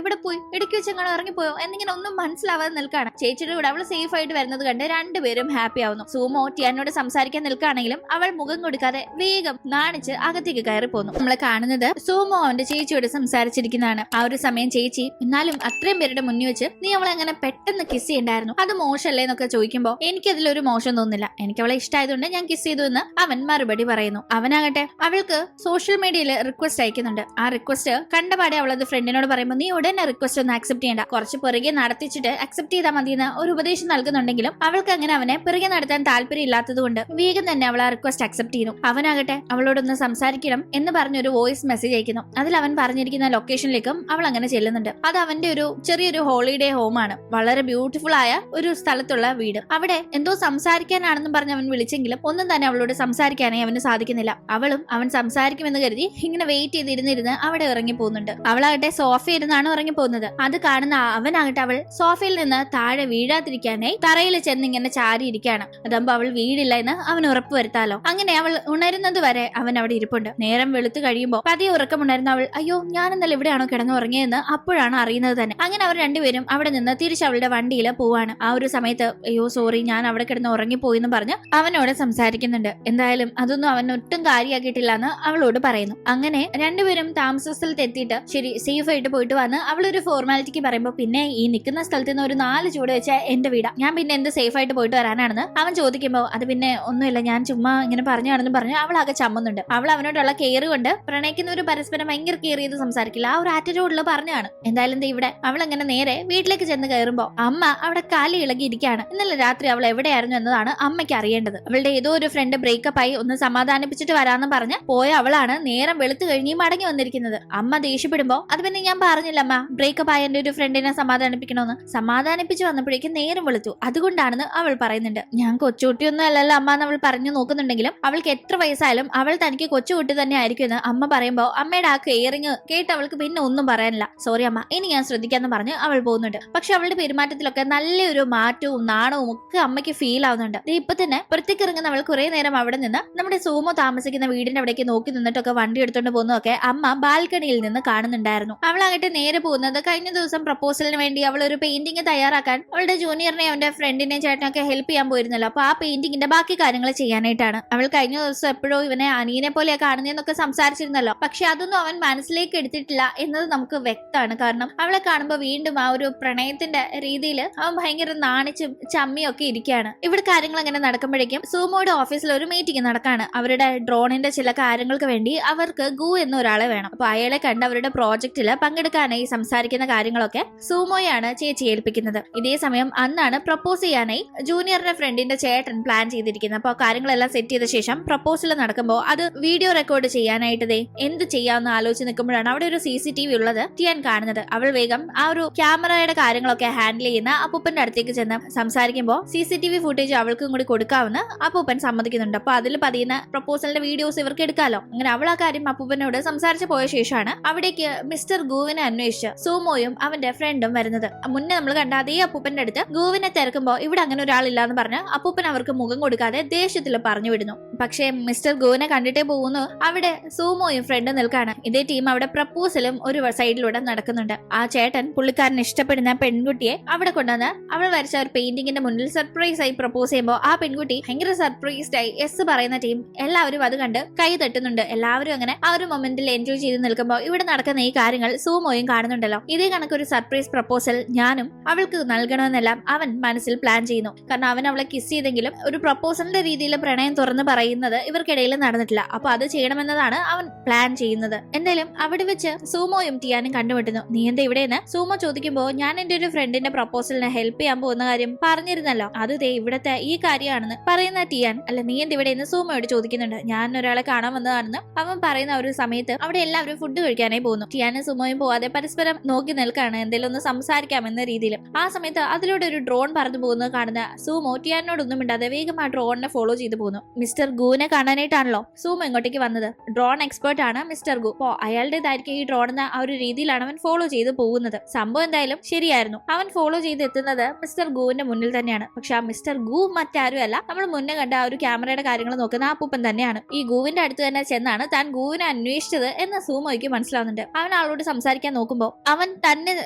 എവിടെ പോയി, ഇടയ്ക്ക് വെച്ചെങ്ങനെ ഇറങ്ങിപ്പോയോ എന്നിങ്ങനെ ഒന്നും മനസ്സിലാവാതെ നിൽക്കുകയാണ്. ചേച്ചിയുടെ കൂടെ അവൾ സേഫ് ആയിട്ട് വരുന്നത് കണ്ട് രണ്ടുപേരും ഹാപ്പി ആവുന്നു. സൂമോ ടിയാനോട് സംസാരിക്കാൻ നിൽക്കുകയാണെങ്കിലും അവൾ മുഖം കൊടുക്കാതെ വേഗം നാണിച്ച് അകത്തേക്ക് കയറി പോന്നു. നമ്മളെ കാണുന്നത് സൂമോ അവന്റെ ചേച്ചിയോട് സംസാരിച്ചിരിക്കുന്നതാണ്. ആ ഒരു സമയം ചേച്ചി എന്നാലും അത്രയും പേരുടെ മുന്നിൽ വെച്ച് നീ അവളെ അങ്ങനെ പെട്ടെന്ന് കിസ് ചെയ്യണ്ടായിരുന്നു, അത് മോശമല്ലേ എന്നൊക്കെ ചോദിക്കുമ്പോ എനിക്കതിലൊരു മോശം തോന്നുന്നില്ല, എനിക്ക് അവളെ ഇഷ്ടമായതുകൊണ്ട് ഞാൻ കിസ് ചെയ്തു എന്ന് അവൻ മറുപടി പറയുന്നു. അവനാകട്ടെ അവൾക്ക് സോഷ്യൽ മീഡിയയിൽ റിക്വസ്റ്റ് അയക്കുന്നുണ്ട്. ആ റിക്വസ്റ്റ് കണ്ടപാടെ അവളത് ഫ്രണ്ടിനോട് പറയുമ്പോൾ നീ ഉടനെ റിക്വസ്റ്റ് ഒന്നും അക്സെപ്റ്റ് ചെയ്യണ്ട, കുറച്ച് പിറകെ നടത്തിച്ചിട്ട് അക്സെപ്റ്റ് ചെയ്താൽ മതി എന്ന് ഒരു ഉപദേശം നൽകുന്നുണ്ടെങ്കിലും അവൾക്ക് അങ്ങനെ അവനെ പിറകെ നടത്താൻ താല്പര്യം ഇല്ലാത്തത് കൊണ്ട് വേഗം തന്നെ അവൾ ആ റിക്വസ്റ്റ് അക്സെപ്റ്റ് ചെയ്യുന്നു. അവനാകട്ടെ അവളോടൊന്ന് സംസാരിക്കണം എന്ന് പറഞ്ഞൊരു വോയിസ് മെസ്സേജ് അയക്കുന്നു. അതിൽ അവൻ പറഞ്ഞിരിക്കുന്ന ലൊക്കേഷനിലേക്കും അവൾ അങ്ങനെ ചെല്ലുന്നുണ്ട്. അത് അവന്റെ ഒരു ചെറിയൊരു ഹോളിഡേ ഹോമാണ്, വളരെ ബ്യൂട്ടിഫുൾ ആയ ഒരു സ്ഥലത്തുള്ള വീട്. അവിടെ എന്തോ സംസാരിക്കാനാണെന്നും പറഞ്ഞ് അവൻ വിളിച്ചെങ്കിലും ഒന്നും തന്നെ അവളോട് സംസാരിക്കാനായി അവന് സാധിക്കുന്നില്ല. അവളും അവൻ സംസാരിക്കുമെന്ന് കരുതി ഇങ്ങനെ വെയിറ്റ് ചെയ്തിരുന്നിരുന്ന് അവിടെ ഇറങ്ങി പോകുന്നുണ്ട്. അവളാകട്ടെ സോഫയിൽ ഇരുന്നാണ് ഇറങ്ങി പോകുന്നത്. അത് കാണുന്ന അവനാകട്ടെ അവൾ സോഫയിൽ നിന്ന് താഴെ വീഴാതിരിക്കാനായി തറയിൽ ചെന്ന് ഇങ്ങനെ ചാരിയിരിക്കുകയാണ്. അതാകുമ്പോ അവൾ വീടില്ല എന്ന് അവൻ ഉറപ്പ് വരുത്താലോ. അങ്ങനെ അവൾ ഉണരുന്നത് വരെ അവൻ അവിടെ ഇരിപ്പുണ്ട്. നേരം വെളുത്തു കഴിയുമ്പോൾ പതിയെ ഉറക്കമുണ്ടായിരുന്ന അവൾ അയ്യോ ഞാൻ ഇന്നലെ എവിടെയാണോ കിടന്നുറങ്ങിയെന്ന് അപ്പോഴാണ് അറിയുന്നത് തന്നെ. അങ്ങനെ അവർ രണ്ടുപേരും അവിടെ നിന്ന് തിരിച്ച് അവളുടെ വണ്ടിയിൽ പോവാണ്. ആ ഒരു സമയത്ത് അയ്യോ സോറി ഞാൻ അവിടെ കിടന്ന് ഉറങ്ങിപ്പോയിന്ന് പറഞ്ഞ് അവനോട് സംസാരിക്കുന്നുണ്ട്. എന്തായാലും അതൊന്നും അവൻ ഒട്ടും കാര്യമാക്കിയിട്ടില്ല എന്ന് അവളോട് പറയുന്നു. അങ്ങനെ രണ്ടുപേരും താമസ സ്ഥലത്ത് എത്തിയിട്ട് ശരി സേഫ് ആയിട്ട് പോയിട്ട് വന്ന് അവളൊരു ഫോർമാലിറ്റിക്ക് പറയുമ്പോൾ പിന്നെ ഈ നിൽക്കുന്ന സ്ഥലത്ത് നിന്ന് ഒരു 4 ചൂട് വെച്ചാൽ എന്റെ വീടാ, ഞാൻ പിന്നെ എന്ത് സേഫ് ആയിട്ട് പോയിട്ട് വരാനാണെന്ന് അവൻ ചോദിക്കുമ്പോൾ അത് പിന്നെ ഒന്നുമില്ല ഞാൻ ചുമ്മാ ഇങ്ങനെ പറഞ്ഞാണെന്ന് പറഞ്ഞ് അവൾ ആകെ ചമ്മുന്നുണ്ട്. അവൾ അവനോടുള്ള കെയർ കൊണ്ട് പ്രണയിക്കുന്നവർ പരസ്പരം ഭയങ്കര കെയർ ചെയ്ത് സംസാരിക്കില്ല, ആ ഒരു ആറ്റിറ്റ്യൂഡിൽ പറഞ്ഞാണ്. എന്തായാലും ഇവിടെ അവൾ അങ്ങനെ നേരെ വീട്ടിലേക്ക് ചെന്ന് കയറുമ്പോ അമ്മ അവിടെ കാലി ഇളകിയിരിക്കുകയാണ്. ഇന്നലെ രാത്രി അവൾ എവിടെയായിരുന്നു എന്നതാണ് അമ്മയ്ക്ക് അറിയേണ്ടത്. അവളുടെ ഏതോ ഒരു ഫ്രണ്ട് ബ്രേക്കപ്പ് ആയി ഒന്ന് സമാധാനിപ്പിച്ചിട്ട് വരാന്ന് പറഞ്ഞ് പോയ അവളാണ് നേരം വെളുത്തു കഴിഞ്ഞ് മടങ്ങി വന്നിരിക്കുന്നത്. അമ്മ ദേഷ്യപ്പെടുമ്പോ അത് പിന്നെ ഞാൻ പറഞ്ഞില്ല അമ്മ ബ്രേക്കപ്പ് ആയ എന്റെ ഒരു ഫ്രണ്ടിനെ സമാധാനിപ്പിക്കണമെന്ന്. സമാധാനിപ്പിച്ച് വന്നപ്പോഴേക്കും നേരം വെളുത്തു, അതുകൊണ്ടാണെന്ന് അവൾ പറയുന്നുണ്ട്. ഞാൻ കൊച്ചുകുട്ടിയൊന്നും അല്ലല്ലോ അമ്മ എന്ന് അവൾ പറഞ്ഞു നോക്കുന്നുണ്ടെങ്കിലും അവൾക്ക് എത്ര വയസ്സായാലും അവൾ തനിക്ക് കൊച്ചുകുട്ടി തന്നെ ആയിരിക്കും എന്ന് അമ്മ പറയുമ്പോ അമ്മയുടെ ആ കെയറിങ് കേട്ട് അവൾക്ക് പിന്നെ ഒന്നും പറയാനില്ല. സോറി അമ്മ ഇനി ഞാൻ ശ്രദ്ധിക്കാന്ന് പറഞ്ഞ് അവൾ പോകുന്നുണ്ട്. പക്ഷെ അവളുടെ പെരുമാറ്റത്തിലൊക്കെ നല്ലൊരു മാറ്റവും നാണവും ഒക്കെ അമ്മയ്ക്ക് ഫീൽ ആവുന്നുണ്ട്. ഇപ്പൊ തന്നെ പുറത്തേക്കിറങ്ങുന്ന അവൾ കുറെ നേരം അവിടെ നിന്ന് നമ്മുടെ സൂമോ താമസിക്കുന്ന വീടിന്റെ അവിടേക്ക് നോക്കി നിന്നിട്ടൊക്കെ വണ്ടി എടുത്തോണ്ട് പോകുന്നതൊക്കെ അമ്മ ബാൽക്കണിയിൽ നിന്ന് കാണുന്നുണ്ടായിരുന്നു. അവളാകട്ടെ നേരെ പോകുന്നത് കഴിഞ്ഞ ദിവസം പ്രപ്പോസലിന് വേണ്ടി അവൾ ഒരു പെയിന്റിംഗ് തയ്യാറാക്കാൻ അവളുടെ ജൂനിയറിനെ അവന്റെ ഫ്രണ്ടിനെയും ചേട്ടനൊക്കെ ഹെൽപ്പ് ചെയ്യാൻ പോയിരുന്നല്ലോ. അപ്പൊ ആ പെയിന്റിംഗ് പെയിന്റിങ്ങിന്റെ ബാക്കി കാര്യങ്ങൾ ചെയ്യാനായിട്ടാണ്. അവൾ കഴിഞ്ഞ ദിവസം എപ്പോഴോ ഇവനെ അനിയനെ പോലെയാ കാണുന്നതെന്നൊക്കെ സംസാരിച്ചിരുന്നല്ലോ. പക്ഷെ അതൊന്നും അവൻ മനസ്സിലേക്ക് എടുത്തിട്ടില്ല എന്നത് നമുക്ക് വ്യക്തമാണ്. കാരണം അവളെ കാണുമ്പോൾ വീണ്ടും ആ ഒരു പ്രണയത്തിന്റെ രീതിയിൽ അവൻ ഭയങ്കര നാണിച്ചും ചമ്മിയൊക്കെ ഇരിക്കുകയാണ്. ഇവിടെ കാര്യങ്ങൾ അങ്ങനെ നടക്കുമ്പോഴേക്കും സൂമോയുടെ ഓഫീസിൽ ഒരു മീറ്റിംഗ് നടക്കാണ്. അവരുടെ ഡ്രോണിന്റെ ചില കാര്യങ്ങൾക്ക് വേണ്ടി അവർക്ക് ഗു എന്ന ഒരാളെ വേണം. അപ്പൊ അയാളെ കണ്ട് അവരുടെ പ്രോജക്റ്റില് പങ്കെടുക്കാനായി സംസാരിക്കുന്ന കാര്യങ്ങളൊക്കെ സൂമോയാണ് ചേച്ചി ഏൽപ്പിക്കുന്നത്. ഇതേ സമയം അന്നാണ് പ്രപ്പോസ് ചെയ്യാനായി ജൂനിയറിന്റെ ഫ്രണ്ടിന്റെ ചേട്ടൻ പ്ലാൻ ചെയ്തിരിക്കുന്നത്. അപ്പൊ കാര്യങ്ങളെല്ലാം സെറ്റ് ചെയ്ത ശേഷം പ്രപ്പോസൽ നടക്കുമ്പോൾ അത് വീഡിയോ റെക്കോർഡ് ചെയ്യാനായിട്ട് എന്ത് ചെയ്യാമെന്ന് ആലോചിച്ച് നിൽക്കുമ്പോഴാണ് അവിടെ ഒരു CCTV ഉള്ളത് ടിയാൻ കാണുന്നത്. അവൾ വേഗം ആ ഒരു ക്യാമറയുടെ കാര്യങ്ങളൊക്കെ ഹാൻഡിൽ ചെയ്യുന്ന അപ്പൂപ്പന്റെ അടുത്തേക്ക് ചെന്ന് സംസാരിക്കുമ്പോൾ CCTV ഫുട്ടേജ് അവൾക്കും കൂടി കൊടുക്കാമെന്ന് അപ്പൂപ്പൻ സമ്മതിക്കുന്നുണ്ട്. അപ്പൊ അതിൽ പതിയുന്ന പ്രപ്പോസലിന്റെ വീഡിയോസ് ഇവർക്ക് എടുക്കാലോ. അങ്ങനെ അവൾ ആ കാര്യം അപ്പൂപ്പനോട് സംസാരിച്ചു പോയ ശേഷമാണ് അവിടേക്ക് മിസ്റ്റർ ഗുവിനെ അന്വേഷിച്ച് സൂമോയും അവന്റെ ഫ്രണ്ടും വരുന്നത്. മുന്നേ നമ്മൾ കണ്ട അതേ അപ്പൂപ്പന്റെ അടുത്ത് ഗുവിനെ തിരക്കുമ്പോൾ ഇവിടെ അങ്ങനെ ഒരാളില്ലാന്ന് പറഞ്ഞ് അപ്പൂപ്പൻ അവർക്ക് മുഖം കൊടുക്കാതെ ദേഷ്യത്തിൽ പറഞ്ഞു വിടുന്നു. പക്ഷേ മിസ്റ്റർ ഗുവിനെ കണ്ടിട്ടേ പോകുന്നു. അവിടെ സൂമോയും ഫ്രണ്ടും നിൽക്കാണ്. ഇതേ ടീം അവിടെ പ്രപ്പോസലും ഒരു സൈഡിലൂടെ നടക്കുന്നുണ്ട്. ആ ചേട്ടൻ പുള്ളിക്കാരൻ ഇഷ്ടപ്പെടുന്ന പെൺകുട്ടിയെ അവിടെ കൊണ്ടുവന്ന് അവൾ വരച്ച ഒരു പെയിന്റിങ്ങിന്റെ മുന്നിൽ സർപ്രൈസ് ആയി പ്രപ്പോസ് ചെയ്യുമ്പോൾ ആ പെൺകുട്ടി ഭയങ്കര സർപ്രൈസ്ഡ് ആയി യെസ് പറയുന്ന ടീം എല്ലാവരും അത് കണ്ട് കൈ തട്ടുന്നുണ്ട്. എല്ലാവരും അങ്ങനെ ആ ഒരു മൊമെന്റിൽ എൻജോയ് ചെയ്ത് നിൽക്കുമ്പോൾ ഇവിടെ നടക്കുന്ന ഈ കാര്യങ്ങൾ സൂമോയും കാണുന്നുണ്ടല്ലോ. ഇതേ കണക്കൊരു സർപ്രൈസ് പ്രപ്പോസൽ ഞാനും അവൾക്ക് നൽകണമെന്നെല്ലാം അവൻ മനസ്സിൽ പ്ലാൻ ചെയ്യുന്നു. കാരണം അവൻ അവളെ കിസ് ചെയ്തെങ്കിലും ഒരു പ്രപ്പോസലിന്റെ രീതിയിൽ പ്രണയം തുറന്ന് പറയുന്നത് ഇവർക്കിടയിൽ നടന്നിട്ടില്ല. അപ്പൊ അത് ചെയ്യണമെന്നതാണ് അവൻ പ്ലാൻ ചെയ്യുന്നത്. എന്തായാലും അവിടെ വെച്ച് സൂമോയും ടിയാനും കണ്ടുമുട്ടുന്നു. നീ എന്താ ഇവിടെയെന്ന് സൂമോ ചോദിക്കുമ്പോൾ ഞാൻ എന്റെ ഒരു ഫ്രണ്ടിന്റെ പ്രപ്പോസലിനെ ഹെൽപ്പ് ചെയ്യാൻ പോകുന്ന കാര്യം പറഞ്ഞിരുന്നല്ലോ, അത് ഇവിടത്തെ ഈ കാര്യമാണെന്ന് പറയുന്ന ടിയാൻ അല്ല നീ എന്ത് ഇവിടെയെന്ന് സൂമോയോട് ചോദിക്കുന്നുണ്ട്. ഞാൻ ഒരാളെ കാണാൻ വന്നതാണെന്ന് അവൻ പറയുന്ന ഒരു സമയത്ത് അവിടെ എല്ലാവരും ഫുഡ് കഴിക്കാനായി പോകുന്നു. ടിയാനും സുമോയും പോവാതെ പരസ്പരം നോക്കി നിൽക്കാണ് എന്തെങ്കിലും ഒന്ന് സംസാരിക്കാം എന്ന രീതിയിൽ. ആ സമയത്ത് അതിലൂടെ ഒരു ഡ്രോൺ പറന്നു പോകുന്നത് കാണുന്ന സൂമോ ടിയാനോടൊന്നും ഇണ്ടാതെ വേഗം ആ ഡ്രോണിനെ ഫോളോ ചെയ്തു പോകുന്നു. മിസ്റ്റർ ഗുവിനെ കാണാനായിട്ടാണല്ലോ സൂമോ ഇങ്ങോട്ടേക്ക് വന്നത്. ഡ്രോൺ എക്സ്പേർട്ട് ആണ് മിസ്റ്റർ ഗു. അപ്പോ അയാളുടേതായിരിക്കും ഈ ഡ്രോൺ എന്ന ആ ഒരു രീതിയിലാണ് അവൻ ഫോളോ ചെയ്ത് പോകുന്നത്. സംഭവം എന്തായാലും ശരിയായിരുന്നു. അവൻ ഫോളോ ചെയ്ത് എത്തുന്നത് മിസ്റ്റർ ഗുവിന്റെ മുന്നിൽ തന്നെയാണ്. പക്ഷെ ആ മിസ്റ്റർ ഗു മറ്റാരും അല്ല, നമ്മൾ മുന്നേ കണ്ട ആ ഒരു ക്യാമറയുടെ കാര്യങ്ങൾ നോക്കുന്ന ആ പൂപ്പൻ തന്നെയാണ്. ഈ ഗുവിന്റെ അടുത്ത് തന്നെ ചെന്നാണ് താൻ ഗുവിനെ അന്വേഷിച്ചത് എന്ന് സൂമോയ്ക്ക് മനസ്സിലാവുന്നുണ്ട്. അവൻ ആളോട് സംസാരിക്കാൻ നോക്കുമ്പോൾ അവൻ തന്നെ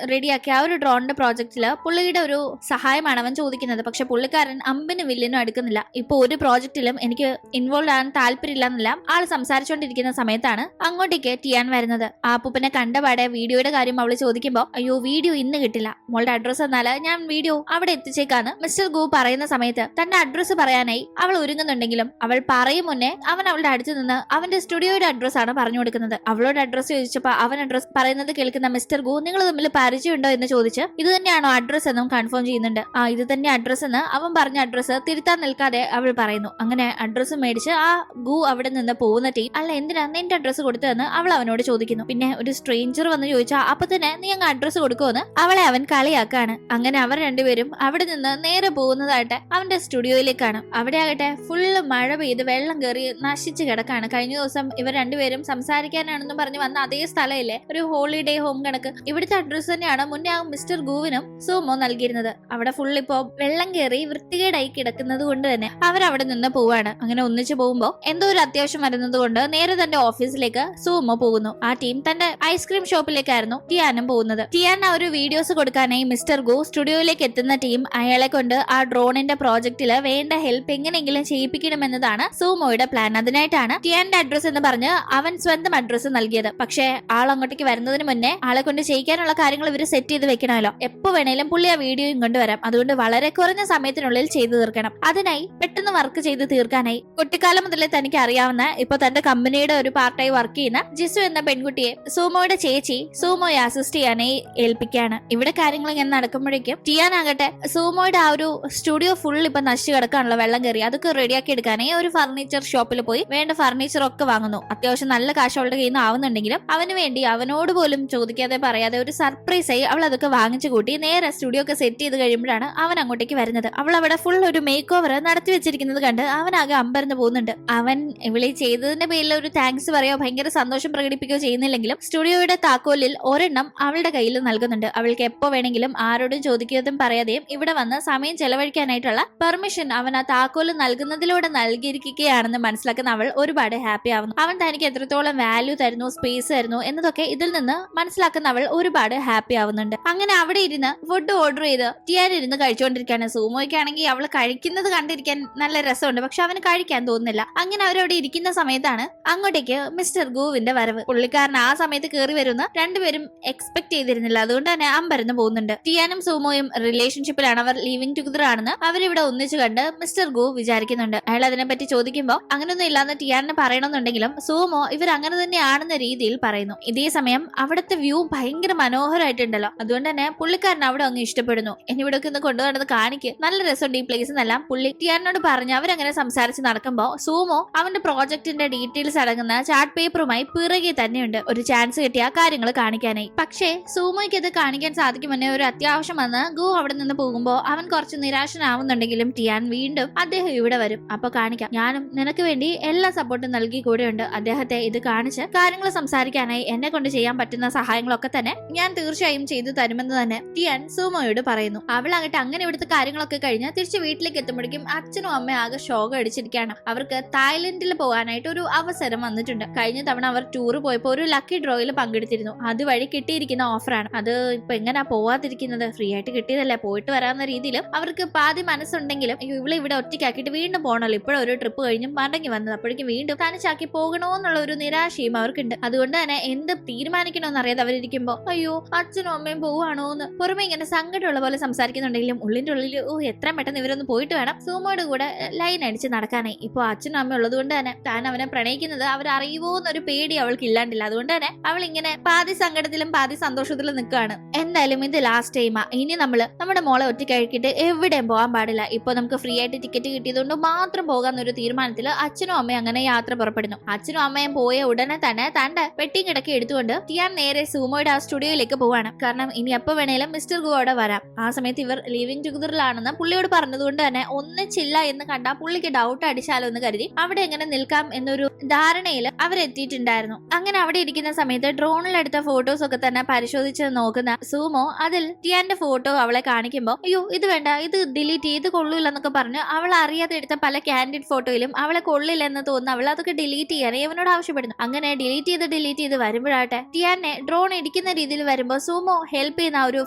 റെഡിയാക്കിയ ആ ഒരു ഡ്രോണിന്റെ പ്രോജക്റ്റില് പുള്ളിയുടെ ഒരു സഹായമാണ് അവൻ ചോദിക്കുന്നത്. പക്ഷെ പുള്ളിക്കാരൻ അമ്പിന് വില്ലിനും അടുക്കുന്നില്ല. ഇപ്പൊ ഒരു പ്രോജക്റ്റിലും എനിക്ക് ഇൻവോൾവ് ആകാൻ താല്പര്യമില്ല എന്നെല്ലാം ആൾ സംസാരിച്ചുകൊണ്ടിരിക്കുന്ന സമയത്താണ് അങ്ങോട്ടേക്ക് ടിയാൻ വരുന്നത്. ആ പൂപ്പനെ കണ്ടപാടെ വീഡിയോയുടെ കാര്യം അവള് ചോദിക്കുമ്പോൾ അയ്യോ വീഡിയോ ഇന്ന് കിട്ടില്ല, മോളുടെ അഡ്രസ് എന്നാല് ഞാൻ വീഡിയോ അവിടെ എത്തിച്ചേക്കാന്ന് മിസ്റ്റർ ഗു പറയുന്ന സമയത്ത് തന്റെ അഡ്രസ് പറയാനായി അവൾ ഒരുങ്ങുന്നുണ്ടെങ്കിലും അവൾ പറയും മുന്നേ അവൻ അവളുടെ അടുത്ത് നിന്ന് അവന്റെ സ്റ്റുഡിയോയുടെ അഡ്രസ് ആണ് പറഞ്ഞു കൊടുക്കുന്നത്. അവളോട് അഡ്രസ് ചോദിച്ചപ്പോ അവൻ അഡ്രസ് പറയുന്നത് കേൾക്കുന്ന മിസ്റ്റർ ഗു നിങ്ങൾ തമ്മിൽ പരിചയമുണ്ടോ എന്ന് ചോദിച്ച് ഇത് തന്നെയാണോ അഡ്രസ് എന്നും കൺഫേം ചെയ്യുന്നുണ്ട്. ആ ഇത് തന്നെ അഡ്രസ് എന്ന് അവൻ പറഞ്ഞ അഡ്രസ് തിരുത്താൻ നിൽക്കാതെ അവൾ പറയുന്നു. അങ്ങനെ അഡ്രസ് മേടിച്ച് ആ ഗു അവിടെ നിന്ന് പോകുന്ന ടീം അല്ല എന്തിനാ നിന്റെ അഡ്രസ് കൊടുത്തതെന്ന് അവൾ അവനോട് ചോദിക്കുന്നു. പിന്നെ ഒരു സ്ട്രേഞ്ചർ വന്ന് ചോദിച്ചാൽ അപ്പൊ തന്നെ നീ അങ്ങ് അഡ്രസ് കൊടുക്കുമെന്ന് അവളെ അവൻ കളിയാക്കാണ്. അങ്ങനെ അവർ രണ്ടുപേരും അവിടെ നിന്ന് നേരെ പോകുന്നതായിട്ട് അവന്റെ സ്റ്റുഡിയോയിലേക്കാണ്. അവിടെ ആകട്ടെ ഫുള്ള് മഴ പെയ്ത് വെള്ളം കയറി നശിച്ചു കിടക്കാണ്. കഴിഞ്ഞ ദിവസം ഇവർ രണ്ടുപേരും സംസാരിക്കാനാണെന്നും പറഞ്ഞ് വന്ന അതേ സ്ഥലമില്ലേ ഒരു ഹോളിഡേ ഹോം കണക്ക് ഇവിടുത്തെ അഡ്രസ് തന്നെയാണ് മുന്നേ ആ മിസ്റ്റർ ഗുവിനും സൂമോ നൽകിയിരുന്നത്. അവിടെ ഫുൾ ഇപ്പോ വെള്ളം കയറി വൃത്തികേടായി കിടക്കുന്നത് കൊണ്ട് തന്നെ അവരവിടെ നിന്ന് പോവാണ്. അങ്ങനെ ഒന്നിച്ചു പോകുമ്പോ എന്തോ ഒരു അത്യാവശ്യം വരുന്നത് കൊണ്ട് നേരെ തന്റെ ഓഫീസിലേക്ക് സൂമോ പോകുന്നു. ആ ടീം തന്റെ ഐസ്ക്രീം ഷോപ്പിലേക്കായിരുന്നു ടിയാനും പോകുന്നത്. ടിയാൻ ആ ഒരു വീഡിയോസ് കൊടുക്കാനായി മിസ്റ്റർ ഗു സ്റ്റുഡിയോയിലേക്ക് എത്തുന്ന ടീം അയാളെ കൊണ്ട് ആ ഡ്രോണിന്റെ പ്രോജക്റ്റില് വേണ്ട ഹെൽപ്പ് എങ്ങനെയെങ്കിലും ചെയ്യിപ്പിക്കണമെന്നതാണ് സൂമോയുടെ പ്ലാൻ. അതിനായിട്ടാണ് ടിയാന്റെ അഡ്രസ് എന്ന് പറഞ്ഞ് അവൻ സ്വന്തം അഡ്രസ് നൽകിയത്. പക്ഷേ ആൾ അങ്ങോട്ടേക്ക് വരുന്നതിന് മുന്നേ ആളെ കൊണ്ട് ചെയ്യിക്കാനുള്ള കാര്യങ്ങൾ ഇവർ സെറ്റ് ചെയ്ത് വെക്കണമല്ലോ. എപ്പോ വേണേലും പുള്ളി ആ വീഡിയോയും കൊണ്ടുവരാം. അതുകൊണ്ട് വളരെ കുറഞ്ഞ സമയത്തിനുള്ളിൽ ചെയ്തു തീർക്കണം. അതിനായി പെട്ടെന്ന് വർക്ക് ചെയ്ത് തീർക്കാനായി കുട്ടിക്കാലം മുതലേ തനിക്ക് അറിയാവുന്ന ഇപ്പൊ തന്റെ കമ്പനിയുടെ ഒരു പാർട്ടായി വർക്ക് ചെയ്യുന്ന ജിസു എന്ന പെൺകുട്ടിയെ സൂമോയുടെ ചേച്ചി സൂമോയെ അസിസ്റ്റ് ചെയ്യാനായി ഏൽപ്പിക്കുകയാണ്. ഇവിടെ കാര്യങ്ങൾ ഇങ്ങനെ നടക്കുമ്പോഴേക്കും ടിയാൻ ആകട്ടെ സൂമോയുടെ ആ ഒരു സ്റ്റുഡിയോ ഫുൾ ഇപ്പൊ നശിച്ചു കിടക്കാനുള്ള വെള്ളം കയറി അതൊക്കെ റെഡിയാക്കി എടുക്കാനായി ഒരു ഫർണിച്ചർ ഷോപ്പിൽ പോയി വേണ്ട ഫർണിച്ചർ ഒക്കെ വാങ്ങുന്നു. അത്യാവശ്യം നല്ല കാശ് അവളുടെ കയ്യിൽ നിന്ന് ആവുന്നുണ്ടെങ്കിലും അവന് വേണ്ടി അവനോട് പോലും ചോദിക്കാതെ പറയാതെ ഒരു സർപ്രൈസ് ആയി അവൾ അതൊക്കെ വാങ്ങിച്ചു കൂട്ടി നേരെ സ്റ്റുഡിയോ ഒക്കെ സെറ്റ് ചെയ്ത് കഴിയുമ്പോഴാണ് അവൻ അങ്ങോട്ടേക്ക് വരുന്നത്. അവൾ അവിടെ ഫുൾ ഒരു മേക്ക് ഓവർ നടത്തി വെച്ചിരിക്കുന്നത് കണ്ട് അവനാകെ അമ്പരന്ന് പോകുന്നുണ്ട്. അവൻ ഇവളെ ചെയ്തതിന്റെ പേരിൽ ഒരു താങ്ക്സ് പറയോ ഭയങ്കര സന്തോഷം പ്രകടിപ്പിക്കുകയോ ചെയ്യുന്നില്ലെങ്കിലും സ്റ്റുഡിയോയുടെ താക്കോലിൽ ഒരെണ്ണം അവളുടെ കയ്യിൽ നൽകുന്നുണ്ട്. അവൾക്ക് എപ്പോ വേണമെങ്കിലും ആരോടും ചോദിക്കാതെയും പറയാതെയും ഇവിടെ വന്ന് സമയം ചെലവഴിക്കാനായിട്ടുള്ള പെർമിഷൻ അവൻ ആ താക്കോല് നൽകുന്നതിലൂടെ നൽകിയിരിക്കുകയാണെന്ന് മനസ്സിലാക്കുന്ന അവൾ ഒരുപാട് ഹാപ്പി ആവുന്നു. അവൻ തനിക്ക് എത്രത്തോളം വാല്യൂ തരുന്നു സ്പേസ് തരുന്നു എന്നതൊക്കെ ഇതിൽ നിന്ന് മനസ്സിലാക്കുന്ന അവൾ ഒരുപാട് ഹാപ്പി ആവുന്നുണ്ട്. അങ്ങനെ അവിടെ ഇരുന്ന് ഫുഡ് ഓർഡർ ചെയ്ത് ടിയാൻ ഇരുന്ന് കഴിച്ചുകൊണ്ടിരിക്കുകയാണ്. സൂമോയ്ക്കാണെങ്കിൽ അവൾ കഴിക്കുന്നത് കണ്ടിരിക്കാൻ നല്ല രസമുണ്ട്, പക്ഷെ അവന് കഴിക്കാൻ തോന്നുന്നില്ല. അങ്ങനെ അവരവിടെ ഇരിക്കുന്ന സമയത്താണ് അങ്ങോട്ടേക്ക് മിസ്റ്റർ ഗുവിന്റെ വരവ്. പുള്ളിക്കാരൻ ആ സമയത്ത് കയറി വരുന്ന രണ്ടുപേരും എക്സ്പെക്ട് ചെയ്തിരുന്നില്ല, അതുകൊണ്ട് തന്നെ അമ്പരന്ന് പോകുന്നുണ്ട്. ടിയാനും സൂമോയും റിലേഷൻഷിപ്പിലാണ്, അവർ ലിവിംഗ് ടുഗദർ ആണെന്ന് അവരിവിടെ ഒന്നിച്ചു കണ്ട് മിസ്റ്റർ ഗു വിചാരിക്കുന്നുണ്ട്. അയാൾ അതിനെപ്പറ്റി ചോദിക്കുമ്പോൾ അങ്ങനെയൊന്നും ഇല്ലാന്ന് ടിയാനിന് പറയണമെന്നുണ്ടെങ്കിലും സൂമോ ഇവർ അങ്ങനെ തന്നെയാണെന്ന രീതിയിൽ പറയുന്നു. ഇതേ സമയം അവിടുത്തെ വ്യൂ ഭയങ്കര മനോഹരമായിട്ടുണ്ടല്ലോ, അതുകൊണ്ട് തന്നെ പുള്ളിക്കാരൻ അവിടെ അങ്ങ് ഇഷ്ടപ്പെടുന്നു. എന്നെ ഇവിടെ ഒന്ന് കൊണ്ടുപോകുന്നത് കാണിക്ക്, നല്ല രസമുണ്ട് ഈ പ്ലേസ് എന്നെല്ലാം പുള്ളി ടിയാനോട് പറഞ്ഞ് അവരങ്ങനെ സംസാരിച്ച് നടക്കുമ്പോൾ സൂമോ അവന്റെ പ്രോജക്ടിന്റെ ഡീറ്റെയിൽസ് അടങ്ങുന്ന ചാർട്ട് പേപ്പറുമായി പിറകെ തന്നെയുണ്ട്, ഒരു ചാൻസ് കിട്ടിയ കാര്യങ്ങൾ കാണിക്കാനായി. പക്ഷേ സൂമോയ്ക്ക് അത് കാണിക്കാൻ സാധിക്കുമെന്നെ ഒരു അത്യാവശ്യം വന്ന് ഗു അവിടെ നിന്ന് പോകുമ്പോൾ അവൻ കുറച്ച് നിരാശനാവുന്നുണ്ടെങ്കിലും ടിയാൻ വീണ്ടും അദ്ദേഹം ഇവിടെ വരും, അപ്പൊ കാണിക്കാം, ഞാനും നിനക്ക് വേണ്ടി എല്ലാ സപ്പോർട്ടും നൽകി കൂടെയുണ്ട്. അദ്ദേഹത്തെ ഇത് കാണിച്ച് കാര്യങ്ങൾ സംസാരിക്കാനായി എന്നെ കൊണ്ട് ചെയ്യാൻ പറ്റുന്ന സഹായങ്ങളൊക്കെ തന്നെ ഞാൻ തീർച്ചയായും ചെയ്തു തരുമെന്ന് തന്നെ ടിയാൻ സൂമോയോട് പറയുന്നു. അവളാകട്ടെ അങ്ങനെ ഇവിടുത്തെ കാര്യങ്ങളൊക്കെ കഴിഞ്ഞ് തിരിച്ച് വീട്ടിലേക്ക് എത്തുമ്പോഴേക്കും അച്ഛനും അമ്മയും ആകെ ഷോക്ക് അടിച്ചിരിക്കുകയാണ്. അവർക്ക് തായ്ലൻഡിൽ പോകാനായിട്ട് ഒരു അവസരം വന്നിട്ടുണ്ട്. കഴിഞ്ഞ തവണ അവർ ടൂർ പോയപ്പോൾ ഒരു ലക്കി ഡ്രോയിൽ പങ്കെടുത്തിരുന്നു, അതുവഴി കിട്ടിയിരിക്കുന്ന ഓഫറാണ്. അത് ഇപ്പൊ എങ്ങനെയാ പോവാതിരിക്കുന്നത്, ഫ്രീ ആയിട്ട് കിട്ടിയതല്ലേ, പോയിട്ട് വരാവുന്ന രീതിയിൽ അവർക്ക് പാതി മനസ്സുണ്ടെങ്കിലും ഇവളെ ഇവിടെ ഒറ്റയ്ക്കാക്കിയിട്ട് വീണ്ടും പോകണല്ലോ, ഇപ്പോഴൊരു ട്രിപ്പ് കഴിഞ്ഞ് മടങ്ങി വന്നത്, അപ്പോഴേക്കും വീണ്ടും തനിച്ചാക്കി പോകണോന്നുള്ള ഒരു നിരാശയും അവർക്കുണ്ട്. അതുകൊണ്ട് തന്നെ എന്ത് തീരുമാനിക്കണമെന്ന് അറിയാതെ അവരിയ്ക്കുമ്പോ അയ്യോ അച്ഛനും അമ്മയും പോവാണോ എന്ന് പുറമെ ഇങ്ങനെ സങ്കടമുള്ള പോലെ സംസാരിക്കുന്നുണ്ടെങ്കിലും ഉള്ളിന്റെ ഉള്ളിൽ എത്രയും പെട്ടെന്ന് ഇവരൊന്ന് പോയിട്ട് വേണം സൂമോയുടെ കൂടെ ലൈൻ അടിച്ച് നടക്കാനായി. ഇപ്പൊ അച്ഛനും അമ്മയും ഉള്ളത് കൊണ്ട് തന്നെ താൻ അവനെ പ്രണയിക്കുന്നത് അവരറിയുമോ എന്നൊരു പേടി അവൾക്ക് ഇല്ലാണ്ടില്ല. അതുകൊണ്ട് തന്നെ അവൾ ഇങ്ങനെ പാതി സങ്കടത്തിലും പാതി സന്തോഷത്തിലും നിൽക്കുകയാണ്. എന്തായാലും ഇത് ലാസ്റ്റ് ടൈമാ, ഇനി നമ്മുടെ മോളെ ഒറ്റയ്ക്കാക്കിയിട്ട് എവിടെയും പോകാൻ പാടില്ല. ഇപ്പൊ നമുക്ക് ഫ്രീ ആയിട്ട് ടിക്കറ്റ് കിട്ടിയതുകൊണ്ട് മാത്രം പോകാന്നൊരു തീരുമാനത്തിൽ അച്ഛനും അമ്മയും അങ്ങനെ യാത്ര പുറപ്പെടുന്നു. അച്ഛനും അമ്മയും പോയ ഉടനെ തന്നെ തന്റെ പെട്ടിയും കിടക്കി എടുത്തുകൊണ്ട് ടിയാൻ നേരെ സൂമോയുടെ ആ സ്റ്റുഡിയോയിലേക്ക് പോവാണ്. കാരണം ഇനി എപ്പോ വേണേലും മിസ്റ്റർ ഗു അവിടെ വരാം. ആ സമയത്ത് ഇവർ ലിവിംഗ് ടുഗദറിലാണെന്ന് പുള്ളിയോട് പറഞ്ഞതുകൊണ്ട് തന്നെ ഒന്നിച്ചില്ല എന്ന് കണ്ടാൽ പുള്ളിക്ക് ഡൗട്ട് അടിച്ചാലോ എന്ന് കരുതി അവിടെ എങ്ങനെ നിൽക്കാം എന്നൊരു ധാരണയിൽ അവരെത്തിയിട്ടുണ്ടായിരുന്നു. അങ്ങനെ അവിടെ ഇരിക്കുന്ന സമയത്ത് ഡ്രോണിലെടുത്ത ഫോട്ടോസ് ഒക്കെ തന്നെ പരിശോധിച്ച് നോക്കുന്ന സൂമോ അതിൽ ടിയാന്റെ ഫോട്ടോ അവളെ കാണിക്കുമ്പോൾ അയ്യോ ഇത് വേണ്ട, ഇത് ഡിലീറ്റ് ചെയ്ത് കൊള്ളൂല എന്നൊക്കെ പറഞ്ഞ് അവൾ അറിയാതെ എടുത്ത പല കാൻഡിഡ് ഫോട്ടോയിലും അവളെ കൊള്ളില്ലെന്ന് തോന്നുന്നു അവൾ അതൊക്കെ ഡിലീറ്റ് ചെയ്യാൻ ഇവനോട് ആവശ്യപ്പെടുന്നു. അങ്ങനെ ഡിലീറ്റ് ചെയ്ത് വരുമ്പോഴാട്ടെ ടിയാനെ ഡ്രോൺ ഇടിക്കുന്ന രീതിയിൽ വരുമ്പോൾ സൂമോ ഹെൽപ്പ് ചെയ്യുന്ന ആ ഒരു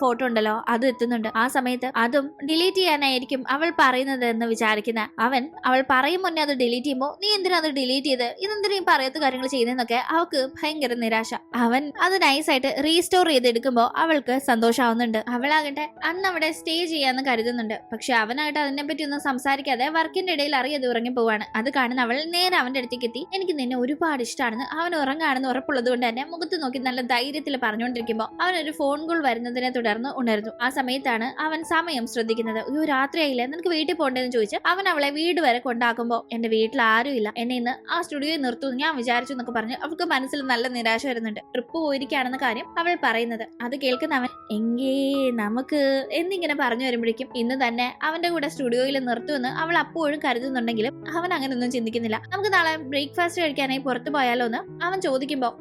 ഫോട്ടോ ഉണ്ടല്ലോ അത് എത്തുന്നുണ്ട്. ആ സമയത്ത് അതും ഡിലീറ്റ് ചെയ്യാനായിരിക്കും അവൾ പറയുന്നത് എന്ന് വിചാരിക്കുന്ന അവൾ പറയും മുന്നേ അത് ഡിലീറ്റ് ചെയ്യുമ്പോൾ നീ എന്തിനാ അത് ഡിലീറ്റ് ചെയ്ത്, ഇതെന്തിനാ പറയാത്ത കാര്യങ്ങൾ ചെയ്യുന്നതെന്നൊക്കെ അവൾക്ക് ഭയങ്കര നിരാശ. അവൻ അത് നൈസായിട്ട് റീസ്റ്റോർ ചെയ്തെടുക്കുമ്പോൾ അവൾക്ക് സന്തോഷമാവുന്നുണ്ട്. അവളാകട്ടെ അന്ന് അവിടെ സ്റ്റേ ചെയ്യാന്ന് കരുതുന്നുണ്ട്. പക്ഷെ അവനാകട്ടെ അതിനെപ്പറ്റി ഒന്നും സംസാരിക്കാതെ വർക്കിന്റെ ഇടയിൽ അറിയാതെ ഉറങ്ങി പോവാണ്. അത് കാണുന്ന അവൾ നേരെ അവന്റെ അടുത്തേക്ക് എത്തി എനിക്ക് നിന്നെ ഒരുപാട് ഇഷ്ടമാണെന്ന് അവൻ ഉറങ്ങാണെന്ന് ഉറപ്പുള്ളത് കൊണ്ട് തന്നെ മുഖത്ത് നോക്കി നല്ല ധൈര്യത്തിൽ പറഞ്ഞുകൊണ്ടിരിക്കുമ്പോൾ അവനൊരു ഫോൺ കോൾ വരുന്നതിനെ തുടർന്ന് ഉണർന്നു. ആ സമയത്താണ് അവൻ സമയം ശ്രദ്ധിക്കുന്നത്. ഒരു രാത്രിയായില്ലേ, നിനക്ക് വീട്ടിൽ പോകേണ്ടതെന്ന് ചോദിച്ച് അവൻ അവളെ വീട് വരെ കൊണ്ടാക്കുമ്പോൾ എന്റെ വീട്ടിൽ ആരുമില്ല, എന്നെ ഇന്ന് ആ സ്റ്റുഡിയോയിൽ നിർത്തുമെന്ന് ഞാൻ വിചാരിച്ചു എന്നൊക്കെ പറഞ്ഞ് അവൾക്ക് മനസ്സിൽ നല്ല നിരാശ വരുന്നുണ്ട്. ട്രിപ്പ് പോയിരിക്കുകയാണെന്ന കാര്യം അവൾ പറയുന്നത് അത് കേൾക്കുന്ന അവൻ എങ്കേ നമുക്ക് എന്നിങ്ങനെ പറഞ്ഞു വരുമ്പോഴേക്കും ഇന്ന് തന്നെ അവന്റെ കൂടെ സ്റ്റുഡിയോയിൽ നിർത്തുമെന്ന് അവൾ അപ്പോഴും കരുതുന്നുണ്ടെങ്കിലും അവൻ അങ്ങനെയൊന്നും ചിന്തിക്കുന്നില്ല. നമുക്ക് നാളെ ബ്രേക്ക്ഫാസ്റ്റ് കഴിക്കാനായി പുറത്തു പോയാലോ എന്ന് അവൻ ചോദിക്കുമ്പോൾ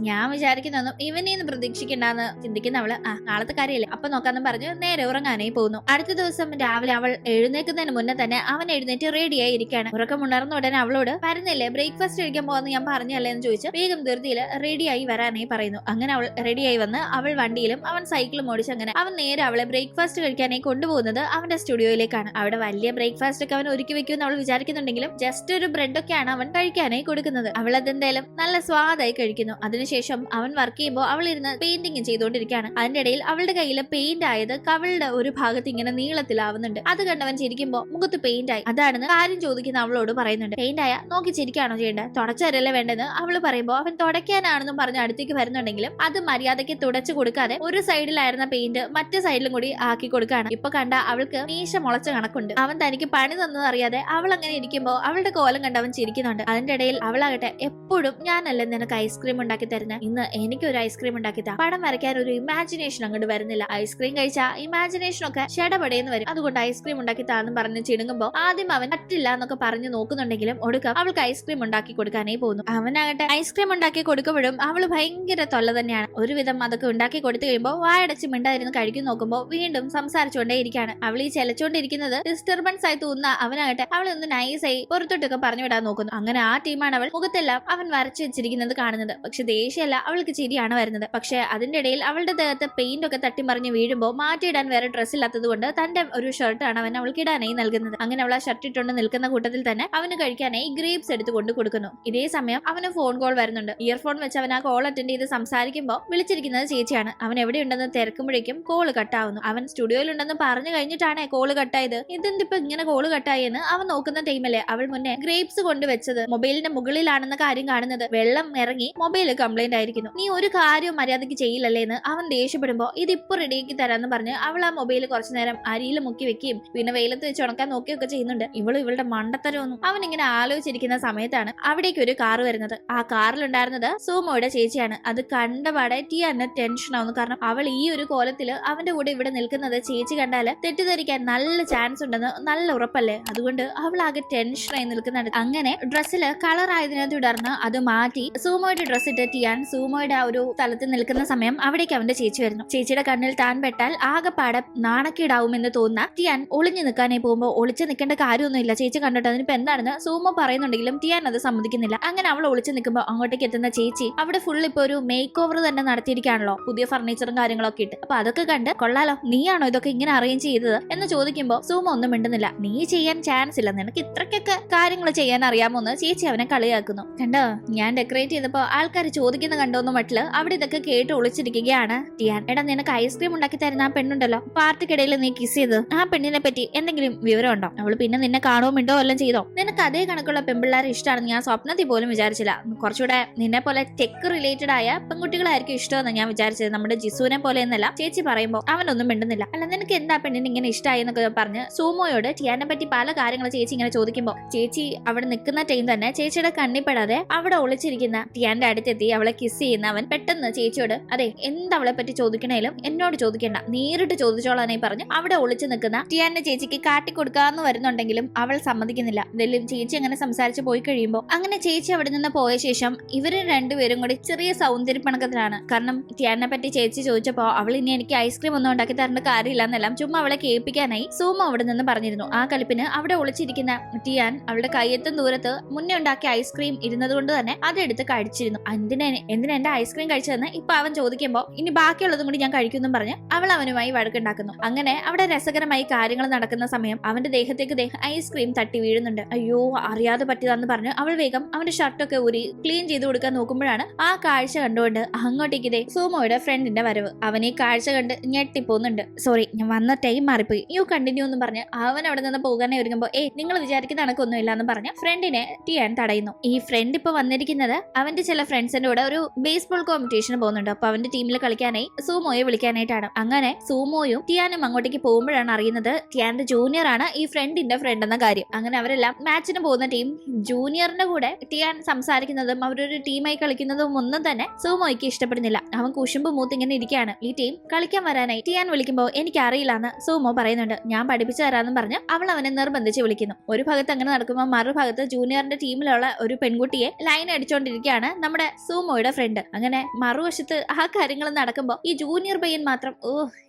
ഞാൻ വിചാരിക്കുന്നൊന്നും ഇവനെന്ന് പ്രതീക്ഷിക്കണ്ടെന്ന് ചിന്തിക്കുന്ന അവള് നാളത്തെ കാര്യമല്ലേ അപ്പൊ നോക്കാന്നും പറഞ്ഞ് നേരെ ഉറങ്ങാനായി പോകുന്നു. അടുത്ത ദിവസം രാവിലെ അവൾ എഴുന്നേൽക്കുന്നതിന് മുന്നേ തന്നെ അവൻ എഴുന്നേറ്റ് റെഡിയായി ഇരിക്കുകയാണ്. ഉറക്കം ഉണർന്ന ഉടനെ അവളോട് വരുന്നില്ലേ ബ്രേക്ക്ഫാസ്റ്റ് കഴിക്കാൻ പോകുന്ന ഞാൻ പറഞ്ഞല്ലേ എന്ന് ചോദിച്ച് വേഗം ധൃതിയിൽ റെഡിയായി വരാനായി പറയുന്നു. അങ്ങനെ അവൾ റെഡിയായി വന്ന് അവൾ വണ്ടിയിലും അവൻ സൈക്കിളും ഓടിച്ച് അങ്ങനെ അവൻ നേരെ അവളെ ബ്രേക്ക്ഫാസ്റ്റ് കഴിക്കാനായി കൊണ്ടുപോകുന്നത് അവന്റെ സ്റ്റുഡിയോയിലേക്കാണ്. അവിടെ വലിയ ബ്രേക്ക്ഫാസ്റ്റ് ഒക്കെ അവൻ ഒരുക്കി വെക്കുമെന്ന് അവൾ വിചാരിക്കുന്നുണ്ടെങ്കിലും ജസ്റ്റ് ഒരു ബ്രെഡ് ഒക്കെയാണ് അവൻ കഴിക്കാനായി കൊടുക്കുന്നത്. അവൾ അതെന്തായാലും നല്ല സ്വാദായി കഴിക്കുന്നു. അതിനുശേഷം അവൻ വർക്ക് ചെയ്യുമ്പോൾ അവൾ ഇരുന്ന് പെയിന്റിങ് ചെയ്തുകൊണ്ടിരിക്കുകയാണ്. അതിന്റെ ഇടയിൽ അവളുടെ കയ്യിൽ പെയിന്റ് ആയത് കവളുടെ ഒരു ഭാഗത്ത് ഇങ്ങനെ നീളത്തിലാവുന്നുണ്ട്. അത് കണ്ടവൻ ചിരിക്കുമ്പോൾ മുഖത്ത് പെയിന്റ് ആയി അതാണെന്ന് കാര്യം ചോദിക്കുന്ന അവളോട് പറയുന്നുണ്ട്. പെയിന്റ് ആയ നോക്കി ചിരിക്കാണോ ചെയ്യേണ്ടത്, തുടച്ചരല്ലേ വേണ്ടെന്ന് അവള് പറയുമ്പോൾ അവൻ തുടയ്ക്കാനാണെന്നും പറഞ്ഞ് അടുത്തേക്ക് വരുന്നുണ്ടെങ്കിലും അത് മര്യാദയ്ക്ക് തുടച്ചു കൊടുക്കാതെ ഒരു സൈഡിലായിരുന്ന പെയിന്റ് മറ്റേ സൈഡിലും കൂടി ആക്കി കൊടുക്കുകയാണ്. ഇപ്പൊ കണ്ട അവൾക്ക് മീശ മുളച്ച കണക്കുണ്ട്. അവൻ തനിക്ക് പണി തന്നത് അറിയാതെ അവൾ അങ്ങനെ ഇരിക്കുമ്പോൾ അവളുടെ കോലം കണ്ട് അവൻ ചിരിക്കുന്നുണ്ട്. അതിന്റെ ഇടയിൽ അവളാകട്ടെ എപ്പോഴും ഞാനല്ലേ നിനക്ക് ഐസ്ക്രീം ഉണ്ടാക്കി തരുന്നത്, ഇന്ന് എനിക്ക് ഒരു ഐസ്ക്രീം ഉണ്ടാക്കി താ. പടം വരയ്ക്കാൻ ഒരു ഇമാജിനേഷൻ അങ്ങോട്ട് വരുന്നില്ല, ഐസ്ക്രീം കഴിച്ചാൽ ഇമാജിനേഷൻ ഒക്കെ ഷടപടയെന്ന് വരും, അതുകൊണ്ട് ഐസ്ക്രീം ഉണ്ടാക്കി താന്ന് പറഞ്ഞ് ചിണുങ്ങുമ്പോൾ ആദ്യം അവൻ പറ്റില്ല എന്നൊക്കെ പറഞ്ഞു നോക്കുന്നുണ്ടെങ്കിലും ഒടുക്കം അവൾക്ക് ഐസ്ക്രീം ഉണ്ടാക്കി കൊടുക്കാനേ പോകുന്നു. അവനാകട്ടെ ഐസ്ക്രീം ഉണ്ടാക്കി കൊടുക്കുമ്പോഴും അവള് ഭയങ്കര തൊല്ല തന്നെയാണ്. ഒരുവിധം അതൊക്കെ ഉണ്ടാക്കി കൊടുത്തു കഴിയുമ്പോൾ വായടച്ച് മിണ്ടായിരുന്നു കഴിക്കും നോക്കുമ്പോൾ വീണ്ടും സംസാരിച്ചുകൊണ്ടേ ഇരിക്കുകയാണ്. അവൾ ഈ ചെലച്ചോണ്ടിരിക്കുന്നത് ഡിസ്റ്റർബൻസ് ആയി തോന്നുന്ന അവനാകട്ടെ അവളെ ഒന്ന് നൈസായി പുറത്തോട്ടൊക്കെ പറഞ്ഞു വിടാൻ നോക്കുന്നു. അങ്ങനെ ആ ടീമാണ് അവൾ മുഖത്തെല്ലാം അവൻ വരച്ചു വെച്ചിരിക്കുന്നത് കാണുന്നത്. പക്ഷെ ദേഷ്യമല്ല, അവൾക്ക് ചിരിയാണ് വരുന്നത്. പക്ഷെ അതിന്റെ ഇടയിൽ അവളുടെ ദേഹത്ത് പെയിന്റ് ഒക്കെ തട്ടിമറിഞ്ഞ് വീഴുമ്പോൾ മാറ്റിയിടാൻ വേറെ ഡ്രസ്സ് ഇല്ലാത്തത് കൊണ്ട് തന്റെ ഒരു ഷർട്ടാണ് അവൻ അവൾക്ക് ഇടാനായി നൽകുന്നത്. അങ്ങനെ അവൾ ആ ഷർട്ട് ഇട്ടുകൊണ്ട് നിൽക്കുന്ന കൂട്ടത്തിൽ തന്നെ അവന് കഴിക്കാനായി ഗ്രേപ്സ് എടുത്ത് കൊണ്ട് കൊടുക്കുന്നു. ഇതേ സമയം അവന് ഫോൺ കോൾ വരുന്നുണ്ട്. ഇയർഫോൺ വെച്ച് അവൻ ആ കോൾ അറ്റൻഡ് ചെയ്ത് സംസാരിക്കുമ്പോൾ വിളിച്ചിരിക്കുന്നത് ചേച്ചിയാണ്. അവൻ എവിടെയുണ്ടെന്ന് തിരക്കുമ്പോഴേക്കും കോള് കട്ടാവുന്നു. അവൻ സ്റ്റുഡിയോയിലുണ്ടെന്ന് പറഞ്ഞു കഴിഞ്ഞിട്ടാണ് കോള് കട്ടായത്. ഇതെന്തിപ്പോ ഇങ്ങനെ കോള് കട്ടായി എന്ന് അവൻ നോക്കുന്ന ടൈമല്ലേ അവൾ മുന്നേ ഗ്രേപ്സ് കൊണ്ടുവച്ചത് മൊബൈലിന്റെ മുകളിലാണെന്ന കാര്യം കാണുന്നത്. വെള്ളം ഇറങ്ങി മൊബൈൽ കംപ്ലൈന്റ് ആയിരിക്കുന്നു. നീ ഒരു കാര്യവും മര്യാദയ്ക്ക് ചെയ്യില്ലല്ലേ എന്ന് അവൻ ദേഷ്യപ്പെടുമ്പോ ഇതിപ്പോ റെഡിയാക്കി തരാന്ന് പറഞ്ഞ് അവൾ ആ മൊബൈൽ കുറച്ചു നേരം അരിയിൽ മുക്കി വെക്കുകയും പിന്നെ വെയിലത്ത് വെച്ച് ഉണക്കാൻ നോക്കുകയൊക്കെ ചെയ്യുന്നുണ്ട്. ഇവളുടെ മണ്ടത്തരമൊന്നും. അവൻ ഇങ്ങനെ ആലോചിച്ചിരിക്കുന്ന സമയത്താണ് അവിടേക്ക് ഒരു കാറ് വരുന്നത്. ആ കാറിലുണ്ടായിരുന്നത് സൂമോയുടെ ചേച്ചിയാണ്. അത് കണ്ടപാടെ ടിയാന് ടെൻഷൻ ആവുന്നു. കാരണം അവൾ ഈ ഒരു കോലത്തില് അവന്റെ കൂടെ ഇവിടെ നിൽക്കുന്നത് ചേച്ചി കണ്ടാല് തെറ്റിദ്ധരിക്കാൻ നല്ല ചാൻസ് ഉണ്ടെന്ന് നല്ല ഉറപ്പല്ലേ. അതുകൊണ്ട് അവൾ ആകെ ടെൻഷനായി നിൽക്കുന്നുണ്ട്. അങ്ങനെ ഡ്രസ്സില് കളർ ആയതിനെ തുടർന്ന് അത് മാറ്റി സൂമോയുടെ ഡ്രസ്സ് ഇട്ട് ടിയാൻ സൂമോയുടെ ആ ഒരു സ്ഥലത്ത് നിൽക്കുന്ന സമയം അവിടേക്ക് അവന്റെ ചേച്ചി വരുന്നു. ചേച്ചിയുടെ കണ്ണിൽ താൻ പെട്ടാൽ ആകെപ്പാടെ നാണക്കേടാവുമെന്ന് തോന്നുന്ന ടിയാൻ ഒളിഞ്ഞു നിൽക്കാനായി പോകുമ്പോൾ ഒളിച്ചു നിൽക്കേണ്ട കാര്യമൊന്നുമില്ല. ചേച്ചി കണ്ടിട്ട് അതിനിപ്പോ എന്താണെന്ന് സൂമോ പറയുന്നുണ്ടെങ്കിലും ടിയാൻ അത് സമ്മതിക്കുന്നില്ല. അങ്ങനെ അവൾ ഒളിച്ചു നിൽക്കുമ്പോൾ അങ്ങോട്ടേക്ക് എത്തുന്ന ചേച്ചി അവിടെ ഫുൾ ഇപ്പൊ ഒരു മേക്ക് ഓവർ തന്നെ നടത്തിയിരിക്കുകയാണല്ലോ, പുതിയ ഫർണിച്ചറും കാര്യങ്ങളൊക്കെ ഇട്ട്. അപ്പൊ അതൊക്കെ കണ്ട് കൊള്ളാലോ, നീയാണോ ഇതൊക്കെ ഇങ്ങനെ അറേഞ്ച് ചെയ്തത് എന്ന് ചോദിക്കുമ്പോൾ സൂമോ ഒന്നും മിണ്ടുന്നില്ല. നീ ചെയ്യാൻ ചാൻസ് ഇല്ല, നിനക്ക് ഇത്രക്കൊക്കെ കാര്യങ്ങൾ ചെയ്യാൻ അറിയാമോ എന്ന് ചേച്ചി അവനെ കളിയാക്കുന്നു. കണ്ടോ, ഞാൻ ഡെക്കറേറ്റ് ചെയ്തപ്പോ ആൾക്കാർ ചോദിക്കുന്ന കണ്ടോന്ന് മട്ടില് അവിടെ ഇതൊക്കെ കേട്ട് ഒളിച്ചിരിക്കുകയാണ് ടിയാൻ. എടാ, നിനക്ക് ഐസ്ക്രീം ഉണ്ടാക്കി തരുന്ന ആ പെണ്ണുണ്ടല്ലോ, പാർട്ടിക്കിടയിൽ നീ കിസ് ചെയ്ത് ആ പെണ്ണിനെ പറ്റി എന്തെങ്കിലും വിവരം ഉണ്ടോ? അവള് പിന്നെ നിന്നെ കാണുമോ മിണ്ടോ എല്ലാം ചെയ്തോ? നിനക്ക് അതേ കണക്കുള്ള പെൺപിള്ളേരെ ഇഷ്ടമാണെന്ന് ഞാൻ സ്വപ്നത്തിൽ പോലും വിചാരിച്ചില്ല. കുറച്ചുകൂടെ നിന്നെ പോലെ ടെക് റിലേറ്റഡ് ആയ പെൺകുട്ടികളായിരിക്കും ഇഷ്ടമെന്ന് ഞാൻ വിചാരിച്ചത്. നമ്മുടെ ജിസുവിനെ പോലെ എന്നല്ല ചേച്ചി പറയുമ്പോൾ അവനൊന്നും മിണ്ടുന്നില്ല. അല്ല, നിനക്ക് എന്താ പെണ്ണിന് ഇങ്ങനെ ഇഷ്ടമായി എന്നൊക്കെ പറഞ്ഞ് സൂമോയോട് ടിയാനെ പറ്റി പല കാര്യങ്ങൾ ചേച്ചി ഇങ്ങനെ ചോദിക്കുമ്പോൾ ചേച്ചി അവിടെ നിൽക്കുന്ന ടൈം തന്നെ ചേച്ചിയുടെ കണ്ണിപ്പെടാതെ അവിടെ ഒളിച്ചിരിക്കുന്ന ടിയാന്റെ അടുത്തെത്തി അവളെ കിസ് ചെയ്യുന്ന അവൻ പെട്ടെന്ന് ചേച്ചിയോട് അതെ എന്തവളെ പറ്റി ചോദിക്കണേലും എന്നോട് ചോദിക്കണ്ട, നേരിട്ട് ചോദിച്ചോളാനായി പറഞ്ഞു അവിടെ ഒളിച്ചു നിൽക്കുന്ന ടിയാന്റെ ചേച്ചിക്ക് കാട്ടിക്കൊടുക്കാന്ന് വരുന്നുണ്ടെങ്കിലും അവൾ സമ്മതിക്കുന്നില്ല. എന്തായാലും ചേച്ചി അങ്ങനെ സംസാരിച്ച് പോയി കഴിയുമ്പോൾ അങ്ങനെ ചേച്ചി അവിടെ നിന്ന് പോയ ശേഷം ഇവര് രണ്ടുപേരും കൂടി ചെറിയ സൗന്ദര്യപ്പണക്കത്തിലാണ്. കാരണം ടിയാനെ പറ്റി ചേച്ചി ചോദിച്ചപ്പോ അവൾ ഇനി എനിക്ക് ഐസ്ക്രീം ഒന്നും ഉണ്ടാക്കി തരേണ്ട കാര്യമില്ല എന്നെല്ലാം ചുമ്മാ അവളെ കേൾപ്പിക്കാനായി സൂമോ അവിടെ നിന്ന് പറഞ്ഞിരുന്നു. ആ കലിപ്പിന് അവിടെ ഒളിച്ചിരിക്കുന്ന ടിയാൻ അവളുടെ കയ്യെത്തും ദൂരത്ത് മുന്നേ ഉണ്ടാക്കിയ ഐസ്ക്രീം ഇരുന്നത് കൊണ്ട് തന്നെ അതെടുത്ത് കഴിച്ചിരുന്നു. എന്തിനാ എന്റെ ഐസ്ക്രീം കഴിച്ചതെന്ന് ഇപ്പൊ അവൻ ചോദിക്കുമ്പോ ഇനി ബാക്കിയുള്ളതും കൂടി ഞാൻ കഴിക്കുമെന്നും പറഞ്ഞ് അവൾ അവനുമായി വഴക്കുണ്ടാക്കുന്നു. അങ്ങനെ അവിടെ രസകരമായി കാര്യങ്ങൾ നടക്കുന്ന സമയം അവന്റെ ദേഹത്തേക്ക് ഐസ്ക്രീം തട്ടി വീഴുന്നുണ്ട്. അയ്യോ, അറിയാതെ പറ്റിയതാന്ന് പറഞ്ഞ് അവൾ വേഗം അവന്റെ ഷർട്ടൊക്കെ ഊരി ക്ലീൻ ചെയ്ത് കൊടുക്കാൻ നോക്കുമ്പോഴാണ് ആ കാഴ്ച കണ്ടുകൊണ്ട് അങ്ങോട്ടേക്ക് സൂമോയുടെ ഫ്രണ്ടിന്റെ വരവ്. അവൻ ഈ കാഴ്ച കണ്ട് ഞെട്ടിപ്പോന്നുണ്ട്. സോറി, ഞാൻ വന്ന ടൈം മാറിപ്പോയി, യു കണ്ടിന്യൂ എന്ന് പറഞ്ഞ് അവൻ അവിടെ നിന്ന് പോകാനേ ഒരുങ്ങുമ്പോ നിങ്ങൾ വിചാരിക്കുന്ന കണക്കൊന്നും ഇല്ലാന്ന് പറഞ്ഞ് ഫ്രണ്ടിനെ ടിയാൻ തടയുന്നു. ഈ ഫ്രണ്ട് ഇപ്പൊ വന്നിരിക്കുന്നത് അവന്റെ ചില ഫ്രണ്ട്സിന്റെ കൂടെ ഒരു ബേസ്ബോൾ കോമ്പറ്റീഷന് പോകുന്നുണ്ട്. അപ്പൊ അവന്റെ ടീമിൽ കളിക്കാനായി സൂമോയെ വിളിക്കാനായിട്ടാണ്. അങ്ങനെ സൂമോയും ടിയാനും അങ്ങോട്ടേക്ക് പോകുമ്പോഴാണ് അറിയുന്നത് ടിയാന്റെ ജൂനിയർ ആണ് ഈ ഫ്രണ്ടിന്റെ ഫ്രണ്ട് എന്ന കാര്യം. അങ്ങനെ അവരെല്ലാം മാച്ചിന് പോകുന്ന ടീം ജൂനിയറിന്റെ കൂടെ ടിയാൻ സംസാരിക്കുന്നതും അവരൊരു ടീമായി കളിക്കുന്നതും ഒന്നും തന്നെ സൂമോയ്ക്ക് ഇഷ്ടപ്പെടുന്നില്ല. അവൻ കുശുമ്പ് മൂത്ത് ഇങ്ങനെ ഇരിക്കുകയാണ്. ഈ ടീം കളിക്കാൻ വരാനായി ടിയാൻ വിളിക്കുമ്പോൾ എനിക്ക് അറിയില്ലാന്ന് സൂമോ പറയുന്നുണ്ട്. ഞാൻ പഠിപ്പിച്ചു തരാമെന്ന് പറഞ്ഞ് അവൾ അവനെ നിർബന്ധിച്ച് വിളിക്കുന്നു. ഒരു ഭാഗത്ത് അങ്ങനെ നടക്കുമ്പോൾ മറുഭാഗത്ത് ജൂനിയറിന്റെ ടീമിലുള്ള ഒരു പെൺകുട്ടിയെ ലൈൻ അടിച്ചോണ്ടിരിക്കുകയാണ് നമ്മുടെ സൂമോയുടെ ഫ്രണ്ട്. അങ്ങനെ മറുവശത്ത് ആ കാര്യങ്ങൾ നടക്കുമ്പോൾ ഈ ജൂനിയർ പയ്യൻ മാത്രം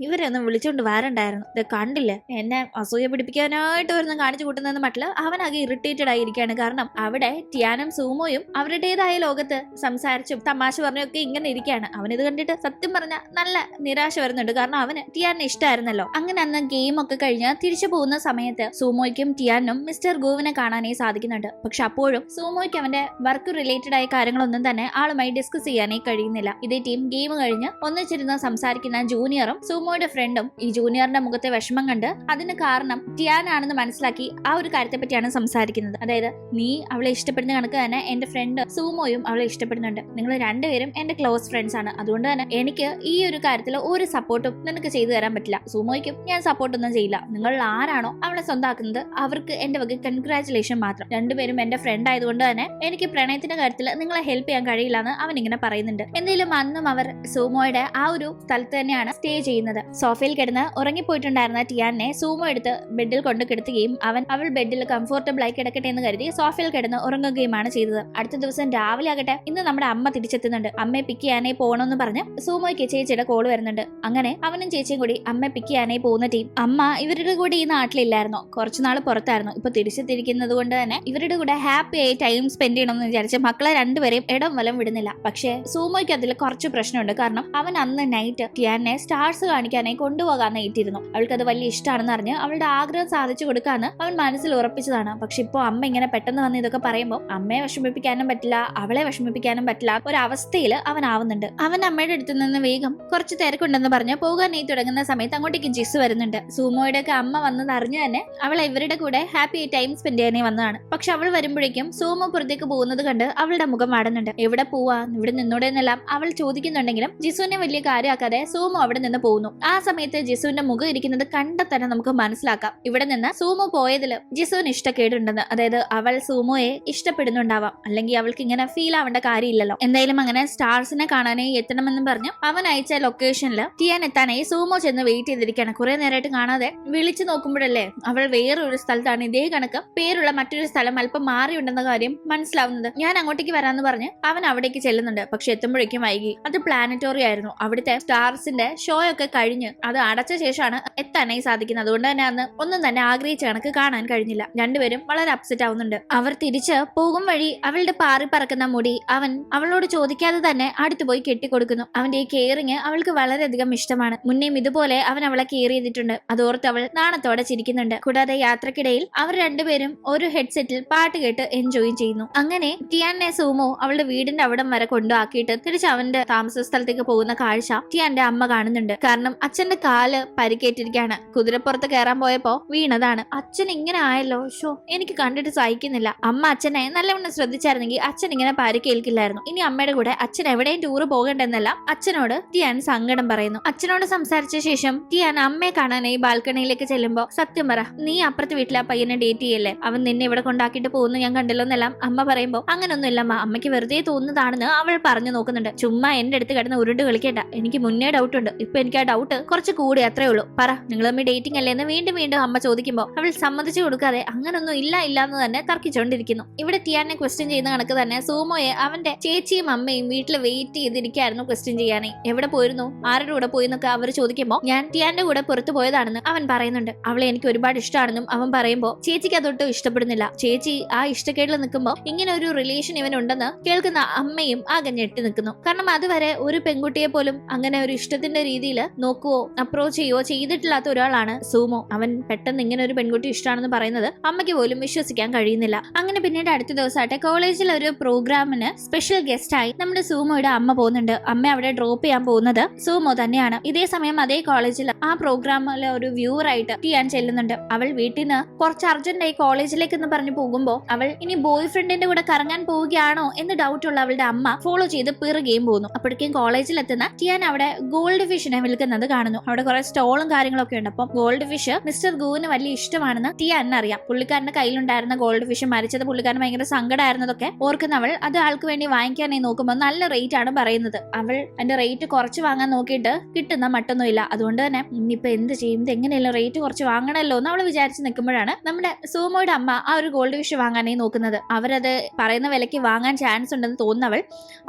ഇവരൊന്നും വിളിച്ചോണ്ട് വരണ്ടായിരുന്നു, ഇത് കണ്ടില്ലേ എന്നെ അസൂയ പിടിപ്പിക്കാനായിട്ട് വരുന്ന കാണിച്ചു കൂട്ടുന്ന മട്ടില് അവനാകെ ഇറിറ്റേറ്റഡ് ആയിരിക്കുകയാണ്. കാരണം അവിടെ ടിയാനും സൂമോയും അവരുടേതായ ലോകത്ത് സംസാരിച്ചും തമാശ പറഞ്ഞൊക്കെ ഇങ്ങനെ ഇരിക്കുകയാണ്. അവനിത് കണ്ടിട്ട് സത്യം പറഞ്ഞ നല്ല നിരാശ വരുന്നുണ്ട്. കാരണം അവന് ടിയാനെ ഇഷ്ടമായിരുന്നല്ലോ. അങ്ങനെ അന്ന് ഗെയിം ഒക്കെ കഴിഞ്ഞ് തിരിച്ചു പോകുന്ന സമയത്ത് സൂമോയ്ക്കും ടിയാനും മിസ്റ്റർ ഗോവിനെ കാണാനായി സാധിക്കുന്നുണ്ട്. പക്ഷെ അപ്പോഴും സൂമോയ്ക്ക് അവന്റെ വർക്ക് റിലേറ്റഡ് ആയ കാര്യങ്ങളൊന്നും തന്നെ ആളുമായി ഡിസ്കസ് ചെയ്യാനായി കഴിയുന്നില്ല. ഇതേ ടീം ഗെയിം കഴിഞ്ഞ് ഒന്നിച്ചിരുന്ന് സംസാരിക്കുന്ന ജൂനിയറും സൂമോയുടെ ഫ്രണ്ടും ഈ ജൂനിയറിന്റെ മുഖത്തെ വിഷമം കണ്ട് അതിന് കാരണം ടിയാൻ ആണെന്ന് മനസ്സിലാക്കി ആ ഒരു കാര്യത്തെ പറ്റിയാണ് സംസാരിക്കുന്നത്. അതായത് നീ അവളെ ഇഷ്ടപ്പെടുന്ന കണക്ക് തന്നെ എന്റെ ഫ്രണ്ട് സൂമോയും അവളെ ഇഷ്ടപ്പെടുന്നുണ്ട്. നിങ്ങൾ രണ്ടുപേരും എന്റെ ക്ലോസ് ഫ്രണ്ട്സ് ആണ്. അതുകൊണ്ട് തന്നെ എനിക്ക് ഈ ഒരു കാര്യത്തിൽ ഒരു സപ്പോർട്ടും നിനക്ക് ചെയ്തു തരാൻ പറ്റില്ല. സൂമോയ്ക്കും ഞാൻ സപ്പോർട്ടൊന്നും ചെയ്യില്ല. നിങ്ങൾ ആരാണോ അവളെ സ്വന്തമാക്കുന്നത് അവർക്ക് എന്റെ വക കൺഗ്രാറ്റുലേഷൻ മാത്രം. രണ്ടുപേരും എന്റെ ഫ്രണ്ട് ആയതുകൊണ്ട് തന്നെ എനിക്ക് പ്രണയത്തിന്റെ കാര്യത്തിൽ നിങ്ങളെ ഹെൽപ്പ് ചെയ്യാൻ കഴിയില്ല എന്ന് അവൻ ഇങ്ങനെ പറയുന്നുണ്ട്. എന്തെങ്കിലും അന്നും അവർ സൂമോയുടെ ആ ഒരു സ്ഥലത്ത് തന്നെയാണ് സ്റ്റേ ചെയ്യുന്നത്. സോഫയിൽ കിടന്ന് ഉറങ്ങിപ്പോയിട്ടുണ്ടായിരുന്ന ടിയാനെ സൂമോ എടുത്ത് ബെഡിൽ കൊണ്ട് കിടത്തുകയും അവൾ ബെഡിൽ കംഫോർട്ടബിൾ ആയി കിടക്കട്ടെ എന്ന് കരുതി സോഫയിൽ കിടന്ന് ഉറങ്ങുകയുമാണ് ചെയ്തത്. അടുത്ത ദിവസം രാവിലെ ആകട്ടെ ഇന്ന് നമ്മുടെ അമ്മ തിരിച്ചെത്തുന്നുണ്ട്. അമ്മയെ പിക്ക് ചെയ്യാനായി പോകണമെന്ന് പറഞ്ഞ് സൂമോയ്ക്ക് ചേച്ചിയുടെ കോള് വരുന്നുണ്ട്. അങ്ങനെ അവനും ചേച്ചിയും കൂടി അമ്മയെ പിക്ക് ചെയ്യാനായി പോകുന്ന ടീം. അമ്മ ഇവരുടെ കൂടെ ഈ നാട്ടിലില്ലായിരുന്നു, കുറച്ചുനാൾ പുറത്തായിരുന്നു. ഇപ്പൊ തിരിച്ചെത്തിരിക്കുന്നത് കൊണ്ട് തന്നെ ഇവരുടെ കൂടെ ഹാപ്പി ആയി ടൈം സ്പെൻഡ് ചെയ്യണമെന്ന് വിചാരിച്ച് മക്കളെ രണ്ടുപേരെയും ഇടം സ്ഥലം വിടുന്നില്ല. പക്ഷേ സൂമോയ്ക്ക് അതിൽ കുറച്ച് പ്രശ്നമുണ്ട്. കാരണം അവൻ അന്ന് നൈറ്റ് ടിയാനെ സ്റ്റാർസ് കാണിക്കാനായി കൊണ്ടുപോകാൻ ഏറ്റിരുന്നു. അവൾക്കത് വലിയ ഇഷ്ടമാണെന്ന് അറിഞ്ഞ് അവളുടെ ആഗ്രഹം സാധിച്ചു കൊടുക്കാന്ന് അവൻ മനസ്സിൽ ഉറപ്പിച്ചതാണ്. പക്ഷെ ഇപ്പൊ അമ്മ ഇങ്ങനെ പെട്ടെന്ന് വന്ന് ഇതൊക്കെ പറയുമ്പോൾ അമ്മയെ വിഷമിപ്പിക്കാനും പറ്റില്ല, അവളെ വിഷമിപ്പിക്കാനും പറ്റില്ല ഒരവസ്ഥയിൽ അവൻ ആവുന്നുണ്ട്. അവൻ അമ്മയുടെ അടുത്ത് നിന്ന് വേഗം കുറച്ച് തിരക്കുണ്ടെന്ന് പറഞ്ഞ് പോകാനായി തുടങ്ങുന്ന സമയത്ത് അങ്ങോട്ടേക്ക് ജിസ് വരുന്നുണ്ട്. സൂമോയുടെ ഒക്കെ അമ്മ വന്നത് അറിഞ്ഞു തന്നെ അവൾ ഇവരുടെ കൂടെ ഹാപ്പി ടൈം സ്പെൻഡ് ചെയ്യാനേ വന്നതാണ്. പക്ഷെ അവൾ വരുമ്പോഴേക്കും സൂമോ പുറത്തേക്ക് പോകുന്നത് കണ്ട് അവളുടെ മുഖം വാടുന്നുണ്ട്. എവിടെ പോവാ, ഇവിടെ നിന്നൂടെ എന്നെല്ലാം അവൾ ചോദിക്കുന്നുണ്ടെങ്കിലും ജിസുവിനെ വലിയ കാര്യമാക്കാതെ സൂമോ അവിടെ നിന്ന് പോകുന്നു. ആ സമയത്ത് ജിസുവിന്റെ മുഖം ഇരിക്കുന്നത് കണ്ട തന്നെ നമുക്ക് മനസ്സിലാക്കാം ഇവിടെ നിന്ന് സൂമോ പോയതില് ജിസുവിന് ഇഷ്ടക്കേടുണ്ടെന്ന്. അതായത് അവൾ സൂമോയെ ഇഷ്ടപ്പെടുന്നുണ്ടാവാം, അല്ലെങ്കിൽ അവൾക്ക് ഇങ്ങനെ ഫീൽ ആവേണ്ട കാര്യമില്ലല്ലോ. എന്തായാലും അങ്ങനെ സ്റ്റാർസിനെ കാണാനായി എത്തണമെന്ന് പറഞ്ഞു അവൻ അയച്ച ലൊക്കേഷനിൽ ടിയാൻ എത്താനായി സൂമോ ചെന്ന് വെയിറ്റ് ചെയ്തിരിക്കുകയാണ്. കുറെ നേരമായിട്ട് കാണാതെ വിളിച്ചു നോക്കുമ്പോഴല്ലേ അവൾ വേറൊരു സ്ഥലത്താണ് ഇതേ കണക്ക് പേരുള്ള മറ്റൊരു സ്ഥലം അല്പം മാറിയുണ്ടെന്ന കാര്യം മനസ്സിലാവുന്നത്. ഞാൻ അങ്ങോട്ടേക്ക് വരാന്ന് പറഞ്ഞ് അവൻ അവിടേക്ക് ചെല്ലുന്നുണ്ട്. പക്ഷെ എത്തുമ്പോഴേക്കും വൈകി. അത് പ്ലാനറ്റോറിയം ആയിരുന്നു. അവിടുത്തെ സ്റ്റാർസിന്റെ ഷോ ഒക്കെ കഴിഞ്ഞ് അത് അടച്ച ശേഷമാണ് എത്താനായി സാധിക്കുന്നത്. അതുകൊണ്ട് തന്നെ അന്ന് ഒന്നും തന്നെ ആഗ്രഹിച്ച കണക്ക് കാണാൻ കഴിഞ്ഞില്ല. രണ്ടുപേരും വളരെ അപ്സെറ്റ് ആവുന്നുണ്ട്. അവർ തിരിച്ച് പോകും വഴി അവളുടെ പാറി പറക്കുന്ന മുടി അവൻ അവളോട് ചോദിക്കാതെ തന്നെ അടുത്ത് പോയി കെട്ടിക്കൊടുക്കുന്നു. അവന്റെ ഈ കെയറിങ് അവൾക്ക് വളരെയധികം ഇഷ്ടമാണ്. മുന്നേയും ഇതുപോലെ അവൻ അവളെ കെയർ ചെയ്തിട്ടുണ്ട്. അതോർത്ത് അവൾ നാണത്തോടെ ചിരിക്കുന്നുണ്ട്. കൂടാതെ യാത്രക്കിടയിൽ അവർ രണ്ടുപേരും ഒരു ഹെഡ്സെറ്റിൽ പാട്ട് കേട്ട് എൻജോയ് ചെയ്യുന്നു. അങ്ങനെ ടിയാനെ സൂമോ അവളുടെ വീടിന്റെ അവിടം വരെ കൊണ്ടുപോക്കിയിട്ട് തിരിച്ച് അവന്റെ താമസ സ്ഥലത്തേക്ക് പോകുന്ന കാഴ്ച ടിയാന്റെ അമ്മ കാണുന്നുണ്ട്. കാരണം അച്ഛന്റെ കാല് പരിക്കേറ്റിരിക്കുകയാണ്. കുതിരപ്പുറത്ത് കയറാൻ പോയപ്പോ വീണതാണ്. അച്ഛൻ ഇങ്ങനെ ആയല്ലോ, ഷോ എനിക്ക് കണ്ടിട്ട് സഹിക്കുന്നില്ല. അമ്മ അച്ഛനെ നല്ലവണ്ണം ശ്രദ്ധിച്ചായിരുന്നെങ്കിൽ അച്ഛൻ ഇങ്ങനെ പരിക്കേൽക്കില്ലായിരുന്നു. ഇനി അമ്മയുടെ കൂടെ അച്ഛൻ എവിടെയും ടൂറ് പോകണ്ടെന്നല്ല അച്ഛനോട് ടിയാൻ സങ്കടം പറയുന്നു. അച്ഛനോട് സംസാരിച്ച ശേഷം ടിയാൻ അമ്മയെ കാണാനായി ബാൽക്കണിയിലേക്ക് ചെല്ലുമ്പോ സത്യം പറ, നീ അപ്പുറത്തെ വീട്ടിലെ ആ പയ്യനെ ഡേറ്റ് ചെയ്യല്ലേ, അവൻ നിന്നെ ഇവിടെ കൊണ്ടാക്കിയിട്ട് പോകുന്നു ഞാൻ കണ്ടല്ലോ എന്നെല്ലാം അമ്മ പറയുമ്പോ അങ്ങനൊന്നും ഇല്ല അമ്മ, അമ്മയ്ക്ക് വെറുതെ തോന്നുന്നതാണെന്ന് അവൾ പറഞ്ഞു നോക്കുന്നുണ്ട്. ചുമ്മാ എന്റെ അടുത്ത് കിടന്ന് ഉരുണ്ട് കളിക്കേണ്ട, എനിക്ക് മുന്നേ ഡൗട്ട് ഉണ്ട്. ഇപ്പൊ എനിക്ക് ആ ഡൗട്ട് കുറച്ച് കൂടി, അത്രേ ഉള്ളൂ. പറ, നിങ്ങൾ തമ്മിൽ ഡേറ്റിംഗ് അല്ലേ എന്ന് വീണ്ടും വീണ്ടും അമ്മ ചോദിക്കുമ്പോ അവൾ സമ്മതിച്ചു കൊടുക്കാതെ അങ്ങനൊന്നും ഇല്ല എന്ന് തന്നെ തർക്കിച്ചുകൊണ്ടിരിക്കുന്നു. ഇവിടെ ടിയാനെ ക്വസ്റ്റ്യൻ ചെയ്യുന്ന കണക്ക് തന്നെ സൂമോയെ അവന്റെ ചേച്ചിയും അമ്മയും വീട്ടിൽ വെയിറ്റ് ചെയ്തിരിക്കായിരുന്നു ക്വസ്റ്റ്യൻ ചെയ്യാനേ. എവിടെ പോയിരുന്നു, ആരുടെ കൂടെ പോയി എന്നൊക്കെ അവർ ചോദിക്കുമ്പോ ഞാൻ ടിയാന്റെ കൂടെ പുറത്തു പോയതാണെന്ന് അവൻ പറയുന്നുണ്ട്. അവളെ എനിക്ക് ഒരുപാട് ഇഷ്ടമാണെന്നും അവൻ പറയുമ്പോ ചേച്ചിക്ക് അതൊട്ടും ഇഷ്ടപ്പെടുന്നില്ല. ചേച്ചി ആ ഇഷ്ടക്കേടിൽ നിൽക്കുമ്പോ ഇങ്ങനെ ഒരു റിലേഷൻ ഇവനുണ്ടെന്ന് കേൾക്കുന്ന അമ്മയും ആകെ ഞെട്ടി നിൽക്കുന്നു. കാരണം അതുവരെ ഒരു പെൺകുട്ടിയെ പോലും അങ്ങനെ ഒരു ഇഷ്ടത്തിന്റെ രീതിയിൽ നോക്കുകയോ അപ്രോച്ച് ചെയ്യുകയോ ചെയ്തിട്ടില്ലാത്ത ഒരാളാണ് സൂമോ. അവൻ പെട്ടെന്ന് ഇങ്ങനെ ഒരു പെൺകുട്ടി ഇഷ്ടമാണെന്ന് പറയുന്നത് അമ്മയ്ക്ക് പോലും വിശ്വസിക്കാൻ കഴിയുന്നില്ല. അങ്ങനെ പിന്നീട് അടുത്ത ദിവസമായിട്ട് കോളേജിൽ ഒരു പ്രോഗ്രാമിന് സ്പെഷ്യൽ ഗസ്റ്റ് ആയി നമ്മുടെ സൂമോയുടെ അമ്മ പോകുന്നുണ്ട്. അമ്മ അവിടെ ഡ്രോപ്പ് ചെയ്യാൻ പോകുന്നത് സൂമോ തന്നെയാണ്. ഇതേ സമയം അതേ കോളേജിൽ ആ പ്രോഗ്രാമിലെ ഒരു വ്യൂവർ ആയിട്ട് ടിയാൻ ചെല്ലുന്നുണ്ട്. അവൾ വീട്ടിൽ നിന്ന് കുറച്ച് അർജന്റായി കോളേജിലേക്ക് എന്ന് പറഞ്ഞു പോകുമ്പോ അവൾ ഇനി ബോയ് ഫ്രണ്ടിന്റെ കൂടെ കറങ്ങാൻ പോവുകയാണോ എന്ന് ഡൗട്ട് ഉള്ള അവളുടെ അമ്മ ഫോളോ ചെയ്ത് പിറകെയും പോകുന്നു. അപ്പോഴേക്കും കോളേജിൽ എത്തുന്ന ടിയാൻ അവിടെ ഗോൾഡ് ഫിഷിനെ വിൽക്കുന്നത് കാണുന്നു. അവിടെ കുറെ സ്റ്റോളും കാര്യങ്ങളൊക്കെ ഉണ്ട്. അപ്പം ഗോൾഡ് ഫിഷ് മിസ്റ്റർ ഗുവിന് വലിയ ഇഷ്ടമാണെന്ന് ടിയാനെ അറിയാം. പുള്ളിക്കാരന്റെ കയ്യിലുണ്ടായിരുന്ന ഗോൾഡ് ഫിഷ് മരിച്ചത് പുള്ളിക്കാരൻ ഭയങ്കര സങ്കടമായിരുന്നതൊക്കെ ഓർക്കുന്നവൾ അത് ആൾക്ക് വേണ്ടി വാങ്ങിക്കാനായി നോക്കുമ്പോൾ നല്ല റേറ്റ് ആണ് പറയുന്നത്. അവൾ അതിന്റെ റേറ്റ് കുറച്ച് വാങ്ങാൻ നോക്കിയിട്ട് കിട്ടുന്ന മട്ടൊന്നുമില്ല. അതുകൊണ്ട് തന്നെ ഇനിയിപ്പോ എന്ത് ചെയ്യും, ഇത് എങ്ങനെയല്ലോ റേറ്റ് കുറച്ച് വാങ്ങണല്ലോ എന്ന് അവൾ വിചാരിച്ച് നിൽക്കുമ്പോഴാണ് നമ്മുടെ സൂമോയുടെ അമ്മ ആ ഒരു ഗോൾഡ് ഫിഷ് വാങ്ങാനായി നോക്കുന്നത്. അവരത് പറയുന്ന വിലയ്ക്ക് വാങ്ങാൻ ചാൻസ് ഉണ്ടെന്ന് തോന്നുന്നവൾ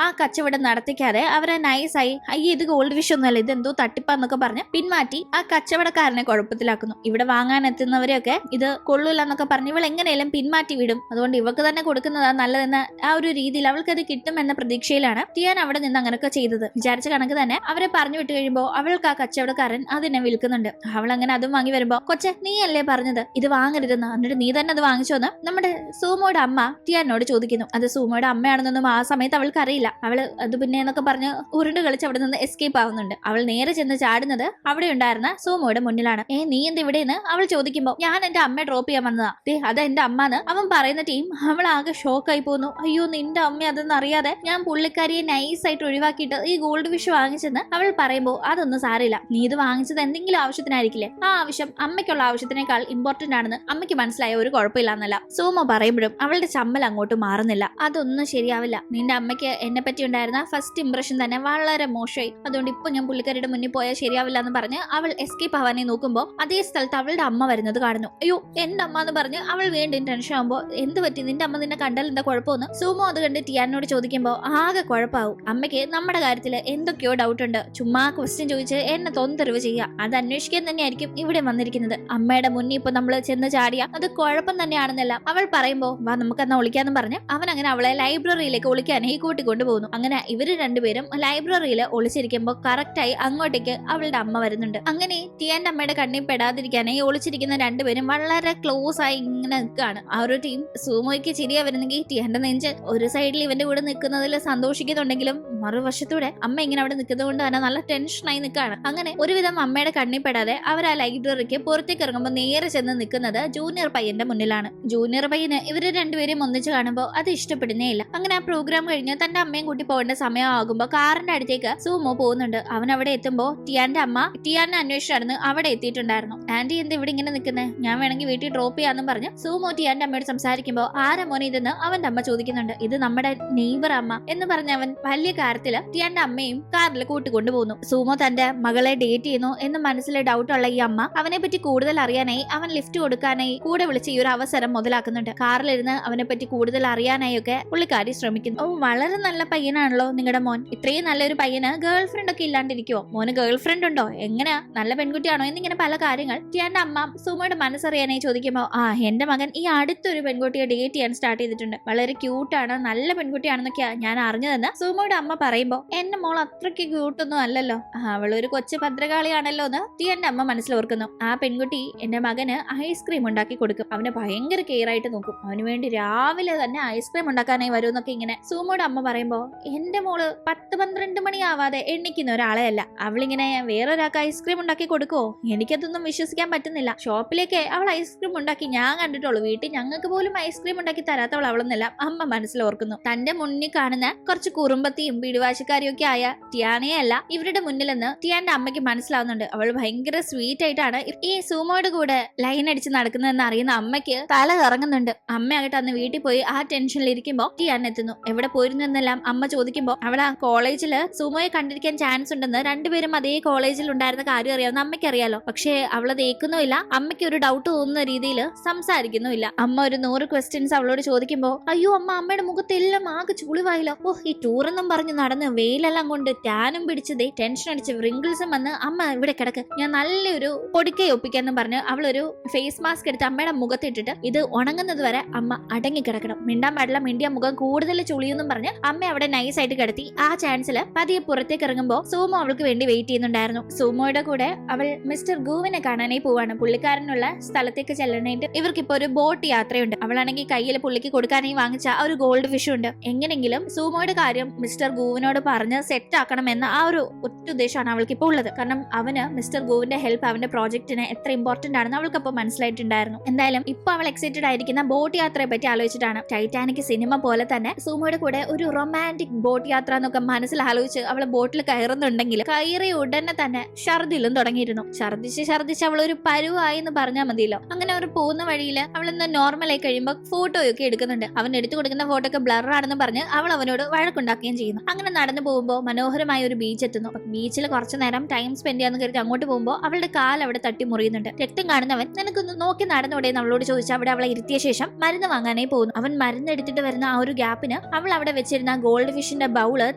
ആ കച്ചവടം നടത്തിക്കാതെ അവരെ നൈസായി അയ്യ ഇത് ഗോൾഡ് ഫിഷ് ഒന്നുമല്ല, ഇത് എന്തോ തട്ടിപ്പാന്നൊക്കെ പറഞ്ഞ് പിന്മാറ്റി ആ കച്ചവടക്കാരനെ കുഴപ്പത്തിലാക്കുന്നു. ഇവിടെ വാങ്ങാൻ എത്തുന്നവരെയൊക്കെ ഇത് കൊള്ളൂല എന്നൊക്കെ പറഞ്ഞ് ഇവൾ എങ്ങനെയും പിന്മാറ്റി വിടും. അതുകൊണ്ട് ഇവക്ക് തന്നെ കൊടുക്കുന്നതാ നല്ലതെന്ന ആ ഒരു രീതിയിൽ അവൾക്ക് അത് കിട്ടുമെന്ന പ്രതീക്ഷയിലാണ് ടിയാൻ അവിടെ നിന്ന് അങ്ങനെയൊക്കെ ചെയ്തത്. വിചാരിച്ച കണക്ക് തന്നെ അവരെ പറഞ്ഞു വിട്ട് കഴിയുമ്പോൾ അവൾക്ക് ആ കച്ചവടക്കാരൻ അതിനെ വിൽക്കുന്നുണ്ട്. അവൾ അങ്ങനെ അതും വാങ്ങി വരുമ്പോ കൊച്ചെ നീ അല്ലേ പറഞ്ഞത് ഇത് വാങ്ങരുതെന്ന്, എന്നിട്ട് നീ തന്നെ അത് വാങ്ങിച്ചോന്ന് നമ്മുടെ സൂമോയുടെ അമ്മ ടിയാനോട് ചോദിക്കുന്നു. അത് സൂമോയുടെ അമ്മയാണെന്നൊന്നും ആ സമയത്ത് അവൾക്ക് അറിയില്ല. അവള് അത് പിന്നെ എന്നൊക്കെ പറഞ്ഞ് ഉരുണ്ട് കളിച്ച് അവിടെ നിന്ന് എസ്കേപ്പ് ആവുന്നുണ്ട്. അവൾ നേരെ ചെന്ന് ചാടുന്നത് അവിടെ ഉണ്ടായിരുന്ന സൂമോയുടെ മുന്നിലാണ്. നീ എന്ത് ഇവിടെയെന്ന് അവൾ ചോദിക്കുമ്പോ ഞാൻ എന്റെ അമ്മയെ ഡ്രോപ്പ് ചെയ്യാൻ വന്നതാ, അത് എന്റെ അമ്മന്ന് അവൻ പറയുന്ന ടീം അവൾ ആകെ ഷോക്കായി പോകുന്നു. അയ്യോ നിന്റെ അമ്മ അതൊന്നും അറിയാതെ ഞാൻ പുള്ളിക്കാരിയെ നൈസായിട്ട് ഒഴിവാക്കിയിട്ട് ഈ ഗോൾഡ് ഫിഷ് വാങ്ങിച്ചെന്ന് അവൾ പറയുമ്പോ അതൊന്നും സാരില്ല, നീ ഇത് വാങ്ങിച്ചത് എന്തെങ്കിലും ആവശ്യത്തിനായിരിക്കില്ലേ, ആ ആവശ്യം അമ്മയ്ക്കുള്ള ആവശ്യത്തിനേക്കാൾ ഇമ്പോർട്ടന്റ് ആണെന്ന് അമ്മയ്ക്ക് മനസ്സിലായ ഒരു കുഴപ്പമില്ലാന്നല്ല സൂമോ പറയുമ്പോഴും അവളുടെ ചമ്മൽ അങ്ങോട്ട് മാറുന്നില്ല. അതൊന്നും ശരിയാവില്ല, നിന്റെ അമ്മയ്ക്ക് എന്നെ പറ്റി ഉണ്ടായിരുന്ന ഫസ്റ്റ് ഇംപ്രഷൻ തന്നെ വളരെ മോശമായി, അതുകൊണ്ട് ഇപ്പൊ ഞാൻ പുള്ളിക്കാരിയുടെ മുന്നിൽ പോയാൽ ശരിയാവില്ല എന്ന് പറഞ്ഞ് അവൾ എസ്കേപ്പ് ആവാനെ നോക്കുമ്പോ അതേ സ്ഥലത്ത് അവളുടെ അമ്മ വരുന്നത് കാണുന്നു. അയ്യോ എന്റെ അമ്മ എന്ന് പറഞ്ഞ് അവൾ വീണ്ടും ടെൻഷൻ ആവുമ്പോ എന്ത് പറ്റി, നിന്റെ അമ്മ നിന്നെ കണ്ടാൽ എന്താ കുഴപ്പമെന്ന് സൂമോ അത് കണ്ട് ടിയാനോട് ചോദിക്കുമ്പോ ആകെ കുഴപ്പമാവും. അമ്മയ്ക്ക് നമ്മുടെ കാര്യത്തില് എന്തൊക്കെയോ ഡൗട്ട് ഉണ്ട്, ചുമ്മാ ക്വസ്റ്റ്യൻ ചോദിച്ച് എന്നെ തൊന്തറിവ് ചെയ്യുക, അത് അന്വേഷിക്കാൻ തന്നെയായിരിക്കും ഇവിടെ വന്നിരിക്കുന്നത്. അമ്മയുടെ മുന്നിൽ ഇപ്പൊ നമ്മള് ചെന്ന് ചാടിയ അത് കുഴപ്പം തന്നെയാണെന്നല്ല അവൾ പറയുമ്പോ വാ നമുക്ക് എന്നാ ഒളിക്കാന്ന് പറഞ്ഞ് അവൻ അങ്ങനെ അവളെ ലൈബ്രറിയിലേക്ക് ഒളിക്കാനായി കൂട്ടിക്കൊണ്ടുപോകുന്നു. അങ്ങനെ ഇവര് രണ്ടുപേരും ലൈബ്രറിയിൽ ഒളിച്ചിരിക്കുമ്പോൾ കറക്റ്റായി അങ്ങോട്ടേക്ക് അവളുടെ അമ്മ വരുന്നുണ്ട്. അങ്ങനെ ടിയാന്റെ അമ്മയുടെ കണ്ണിൽ പെടാതിരിക്കാനായി ഒളിച്ചിരിക്കുന്ന രണ്ടുപേരും വളരെ ക്ലോസ് ആയി ഇങ്ങനെ നിൽക്കുകയാണ്. ആ ഒരു ടീം സൂമോയ്ക്ക് ചിരിയാ വരുന്നെങ്കിൽ ടിയാന്റെ നെഞ്ച് ഒരു സൈഡിൽ ഇവന്റെ കൂടെ നിൽക്കുന്നതിൽ സന്തോഷിക്കുന്നുണ്ടെങ്കിലും മറുവശത്തൂടെ അമ്മ ഇങ്ങനെ അവിടെ നിൽക്കുന്നത് കൊണ്ട് തന്നെ നല്ല ടെൻഷനായി നിൽക്കുകയാണ്. അങ്ങനെ ഒരുവിധം അമ്മയുടെ കണ്ണിൽ പെടാതെ അവർ ആ ലൈബ്രറിക്ക് പുറത്തേക്ക് ഇറങ്ങുമ്പോൾ നേരെ ചെന്ന് നിൽക്കുന്നത് ജൂനിയർ പയ്യന്റെ മുന്നിലാണ്. ജൂനിയർ പയ്യന് ഇവര് രണ്ടുപേരും ഒന്നിച്ച് കാണുമ്പോൾ അത് ഇഷ്ടപ്പെടുന്നേ ഇല്ല. അങ്ങനെ ആ പ്രോഗ്രാം കഴിഞ്ഞ് തന്റെ അമ്മയും കൂട്ടി പോകേണ്ട സമയമാകുമ്പോൾ കാറിന്റെ അടുത്തേക്ക് സൂമോ പോകുന്നുണ്ട്. അവൻ അവിടെ എത്തുമ്പോൾ ടിയാന്റെ അമ്മ ടിയാനെ അന്വേഷിച്ച് നടന്ന് അവിടെ എത്തിയിട്ടുണ്ടായിരുന്നു. ആന്റി എന്ത് ഇവിടെ ഇങ്ങനെ നിൽക്കുന്നത്, ഞാൻ വേണമെങ്കിൽ വീട്ടിൽ ഡ്രോപ്പ് ചെയ്യാന്നും പറഞ്ഞ് സൂമോ ടിയാന്റെ അമ്മയോട് സംസാരിക്കുമ്പോൾ ആരാ മോനെ ഇതെന്ന് അവന്റെ അമ്മ ചോദിക്കുന്നുണ്ട്. ഇത് നമ്മുടെ നെയ്ബർ അമ്മ എന്ന് പറഞ്ഞ് അവൻ വലിയ കാര്യത്തില് ടിയാന്റെ അമ്മയും കാറിൽ കൂട്ടിക്കൊണ്ടുപോകുന്നു. സൂമോ തന്റെ മകളെ ഡേറ്റ് ചെയ്യുന്നു എന്ന് മനസ്സിൽ ഡൗട്ട് ഉള്ള ഈ അമ്മ അവനെ പറ്റി കൂടുതൽ അറിയാനായി അവൻ ലിഫ്റ്റ് കൊടുക്കാനായി കൂടെ വിളിച്ച് ഈ ഒരു അവസരം മുതലാക്കുന്നുണ്ട്. കാറിലിരുന്ന് അവനെ പറ്റി കൂടുതൽ അറിയാനായി ഒക്കെ പുള്ളിക്കാരി ശ്രമിക്കുന്നു. ഓ, വളരെ നല്ല പയ്യനാണല്ലോ നിങ്ങളുടെ മോൻ. ഇത്രയും നല്ലൊരു പയ്യന് ഗേൾ ഫ്രണ്ട് ഒക്കെ ഇല്ലാണ്ടിരിക്കുവോ? മോന് ഗേൾ ഫ്രണ്ട് ഉണ്ടോ? എങ്ങനെയാ, നല്ല പെൺകുട്ടിയാണോ എന്നിങ്ങനെ പല കാര്യങ്ങൾ ടിയാന്റെ അമ്മ സൂമോയുടെ മനസ്സറിയാനായി ചോദിക്കുമ്പോ എന്റെ മകൻ ഈ അടുത്തൊരു പെൺകുട്ടിയെ ഡേറ്റ് ചെയ്യാൻ സ്റ്റാർട്ട് ചെയ്തിട്ടുണ്ട്, വളരെ ക്യൂട്ടാണ്, നല്ല പെൺകുട്ടിയാണെന്നൊക്കെയാ ഞാൻ അറിഞ്ഞതെന്ന് സൂമോയുടെ അമ്മ പറയുമ്പോ എന്റെ മോൾ അത്രയ്ക്ക് ക്യൂട്ടൊന്നും അല്ലല്ലോ, അവളൊരു കൊച്ചു ഭദ്രകാളിയാണല്ലോ എന്ന് ടിയാന്റെ അമ്മ മനസ്സിലോർക്കുന്നു. ആ പെൺകുട്ടി എന്റെ മകന് ഐസ്ക്രീം ഉണ്ടാക്കി കൊടുക്കും, അവനെ ഭയങ്കര കെയർ ആയിട്ട് നോക്കും, അവന് വേണ്ടി രാവിലെ തന്നെ ഐസ്ക്രീം ഉണ്ടാക്കാനായി വരും എന്നൊക്കെ ഇങ്ങനെ സൂമോയുടെ അമ്മ പറയുമ്പോ എന്റെ മോള് 10-12 മണിയാവാതെ എണ്ണിക്കുന്ന ഒരാളെ അല്ല, അവളിങ്ങനെ വേറൊരാൾക്ക് ഐസ്ക്രീം ഉണ്ടാക്കി കൊടുക്കുവോ? എനിക്കതൊന്നും വിശ്വസിക്കാൻ പറ്റുന്നില്ല. ഷോപ്പിലേക്ക് അവൾ ഐസ്ക്രീം ഉണ്ടാക്കി ഞാൻ കണ്ടിട്ടുള്ളൂ, വീട്ടിൽ ഞങ്ങൾക്ക് പോലും ഐസ്ക്രീം ഉണ്ടാക്കി തരാത്തവൾ അവളെന്നല്ല അമ്മ മനസ്സിലോർക്കുന്നു. തന്റെ മുന്നിൽ കാണുന്ന കുറച്ച് കുറുമ്പത്തിയും പിടിവാശിക്കാരിയും ഒക്കെ ആയ ടിയാനെയല്ല ഇവരുടെ മുന്നിലെന്ന് ടിയാന്റെ അമ്മയ്ക്ക് മനസ്സിലാവുന്നുണ്ട്. അവൾ ഭയങ്കര സ്വീറ്റ് ആയിട്ടാണ് ഈ സൂമോയുടെ കൂടെ ലൈൻ അടിച്ച് നടക്കുന്നതെന്ന് അറിയുന്ന അമ്മയ്ക്ക് തല കറങ്ങുന്നുണ്ട്. അമ്മയാകട്ടെ അന്ന് വീട്ടിൽ പോയി ആ ടെൻഷനിൽ ഇരിക്കുമ്പോ ടിയാൻ എത്തുന്നു. എവിടെ പോയിരുന്നു എന്നെല്ലാം അമ്മ ചോദിക്കുമ്പോ അവൾ ആ കോളേജില് സൂമോയെ കണ്ടിരിക്കാൻ ചാൻസ് ഉണ്ടെന്ന്, രണ്ടുപേരും അതേ കോളേജിൽ ഉണ്ടായിരുന്ന കാര്യം അറിയാവുന്ന അമ്മയ്ക്ക് അറിയാലോ. പക്ഷേ അവളത് ഏൽക്കുന്നുമില്ല, അമ്മയ്ക്ക് ഒരു ഡൗട്ട് തോന്നുന്ന രീതിയിൽ സംസാരിക്കുന്നുമില്ല. അമ്മ ഒരു 100 ക്വസ്റ്റ്യൻസ് അവളോട് ചോദിക്കുമ്പോ അയ്യോ അമ്മ, അമ്മയുടെ മുഖത്തെല്ലാം ആകെ ചുളിവായില്ലോ. ഈ ടൂറെന്നും പറഞ്ഞു നടന്ന് വെയിലെല്ലാം കൊണ്ട് ടാനും പിടിച്ചതേ ടെൻഷൻ അടിച്ച് വ്രിങ്കിൾസും വന്ന് അമ്മ ഇവിടെ കിടക്ക്, ഞാൻ നല്ലൊരു പൊടിക്കൈ ഒപ്പിക്കാന്നും പറഞ്ഞ് അവളൊരു ഫേസ് മാസ്ക് എടുത്ത് അമ്മയുടെ മുഖത്തിട്ടിട്ട് ഇത് ഉണങ്ങുന്നത് വരെ അമ്മ അടങ്ങി കിടക്കണം, മിണ്ടാൻ പാടില്ല, മിണ്ടിയ മുഖം കൂടുതൽ ചുളിയെന്നും പറഞ്ഞ് അമ്മ അവിടെ നൈസ് ആയിട്ട് കിടത്തി. ആ ചാൻസിൽ പതിയെ പുറത്തേക്ക് ഇറങ്ങുമ്പോൾ സൂമോ അവൾക്ക് വേണ്ടി വെയിറ്റ് ചെയ്യുന്നുണ്ടായിരുന്നു. സൂമോയുടെ കൂടെ അവൾ മിസ്റ്റർ ഗൂവിനെ കാണാനായി പോവാണ്. പുള്ളിക്കാരനുള്ള സ്ഥലത്തേക്ക് ചെല്ലാനായിട്ട് ഇവർക്കിപ്പോ ഒരു ബോട്ട് യാത്രയുണ്ട്. അവളാണെങ്കിൽ കയ്യിൽ പുള്ളിക്ക് കൊടുക്കാനായി വാങ്ങിച്ച ഒരു ഗോൾഡ് ഫിഷ് ഉണ്ട്. എങ്ങനെങ്കിലും സൂമോയുടെ കാര്യം മിസ്റ്റർ ഗൂവിനോട് പറഞ്ഞ് സെറ്റ് ആക്കണമെന്ന ആ ഒരു ഒറ്റ ഉദ്ദേശമാണ് അവൾക്ക് ഇപ്പോൾ ഉള്ളത്. കാരണം അവന് മിസ്റ്റർ ഗൂവിന്റെ ഹെൽപ്പ് അവന്റെ പ്രോജക്റ്റിന് എത്ര ഇമ്പോർട്ടന്റ് ആണെന്ന് അവൾക്ക് അപ്പോൾ മനസ്സിലായിട്ടുണ്ടായിരുന്നു. എന്തായാലും ഇപ്പൊ അവൾ എക്സൈറ്റഡ് ആയിരിക്കുന്ന ബോട്ട് യാത്രയെ പറ്റി ആലോചിച്ചിട്ടാണ്. ടൈറ്റാനിക് സിനിമ പോലെ തന്നെ സൂമോയുടെ കൂടെ ഒരു റൊമാൻറ്റിക് ബോട്ട് യാത്ര എന്നൊക്കെ മനസ്സിൽ ആലോചിച്ച് അവൾ ബോട്ടിൽ കയറുന്നുണ്ടെങ്കിൽ കയറി ഉടനെ തന്നെ ഛർദിലും തുടങ്ങിയിരുന്നു. ഛർദിച്ച് അവൾ ഒരു പരുവായി എന്ന് പറഞ്ഞാൽ മതിയല്ലോ. അങ്ങനെ അവർ പോകുന്ന വഴിയിൽ അവൾ ഇന്ന് നോർമലായി കഴിയുമ്പോൾ ഫോട്ടോയൊക്കെ എടുക്കുന്നുണ്ട്. അവൻ എടുത്തു കൊടുക്കുന്ന ഫോട്ടോ ഒക്കെ ബ്ലർ ആണെന്ന് പറഞ്ഞ് അവൾ അവനോട് വഴക്കുണ്ടാക്കുകയും ചെയ്യുന്നു. അങ്ങനെ നടന്നു പോകുമ്പോൾ മനോഹരമായ ഒരു ബീച്ച് എത്തുന്നു. ബീച്ചിൽ കുറച്ചു നേരം ടൈം സ്പെൻഡ് ചെയ്യാന്ന് കരുതി അങ്ങോട്ട് പോകുമ്പോൾ അവളുടെ കാൽ അവിടെ തട്ടി മുറിയുന്നുണ്ട്. രക്തം കാണുന്നവൻ നിനക്കൊന്ന് നോക്കി നടന്നോടെ അവളോട് ചോദിച്ചു അവിടെ അവളെ ഇരുത്തിയ ശേഷം മരുന്ന് വാങ്ങാനായി പോകുന്നു. അവൻ മരുന്ന് എടുത്തിട്ട് വരുന്ന ആ ഒരു ഗ്യാപ്പിന് അവൾ അവിടെ വെച്ചിരുന്ന ഗോൾഡ് ഫിഷിന്റെ ബൗള്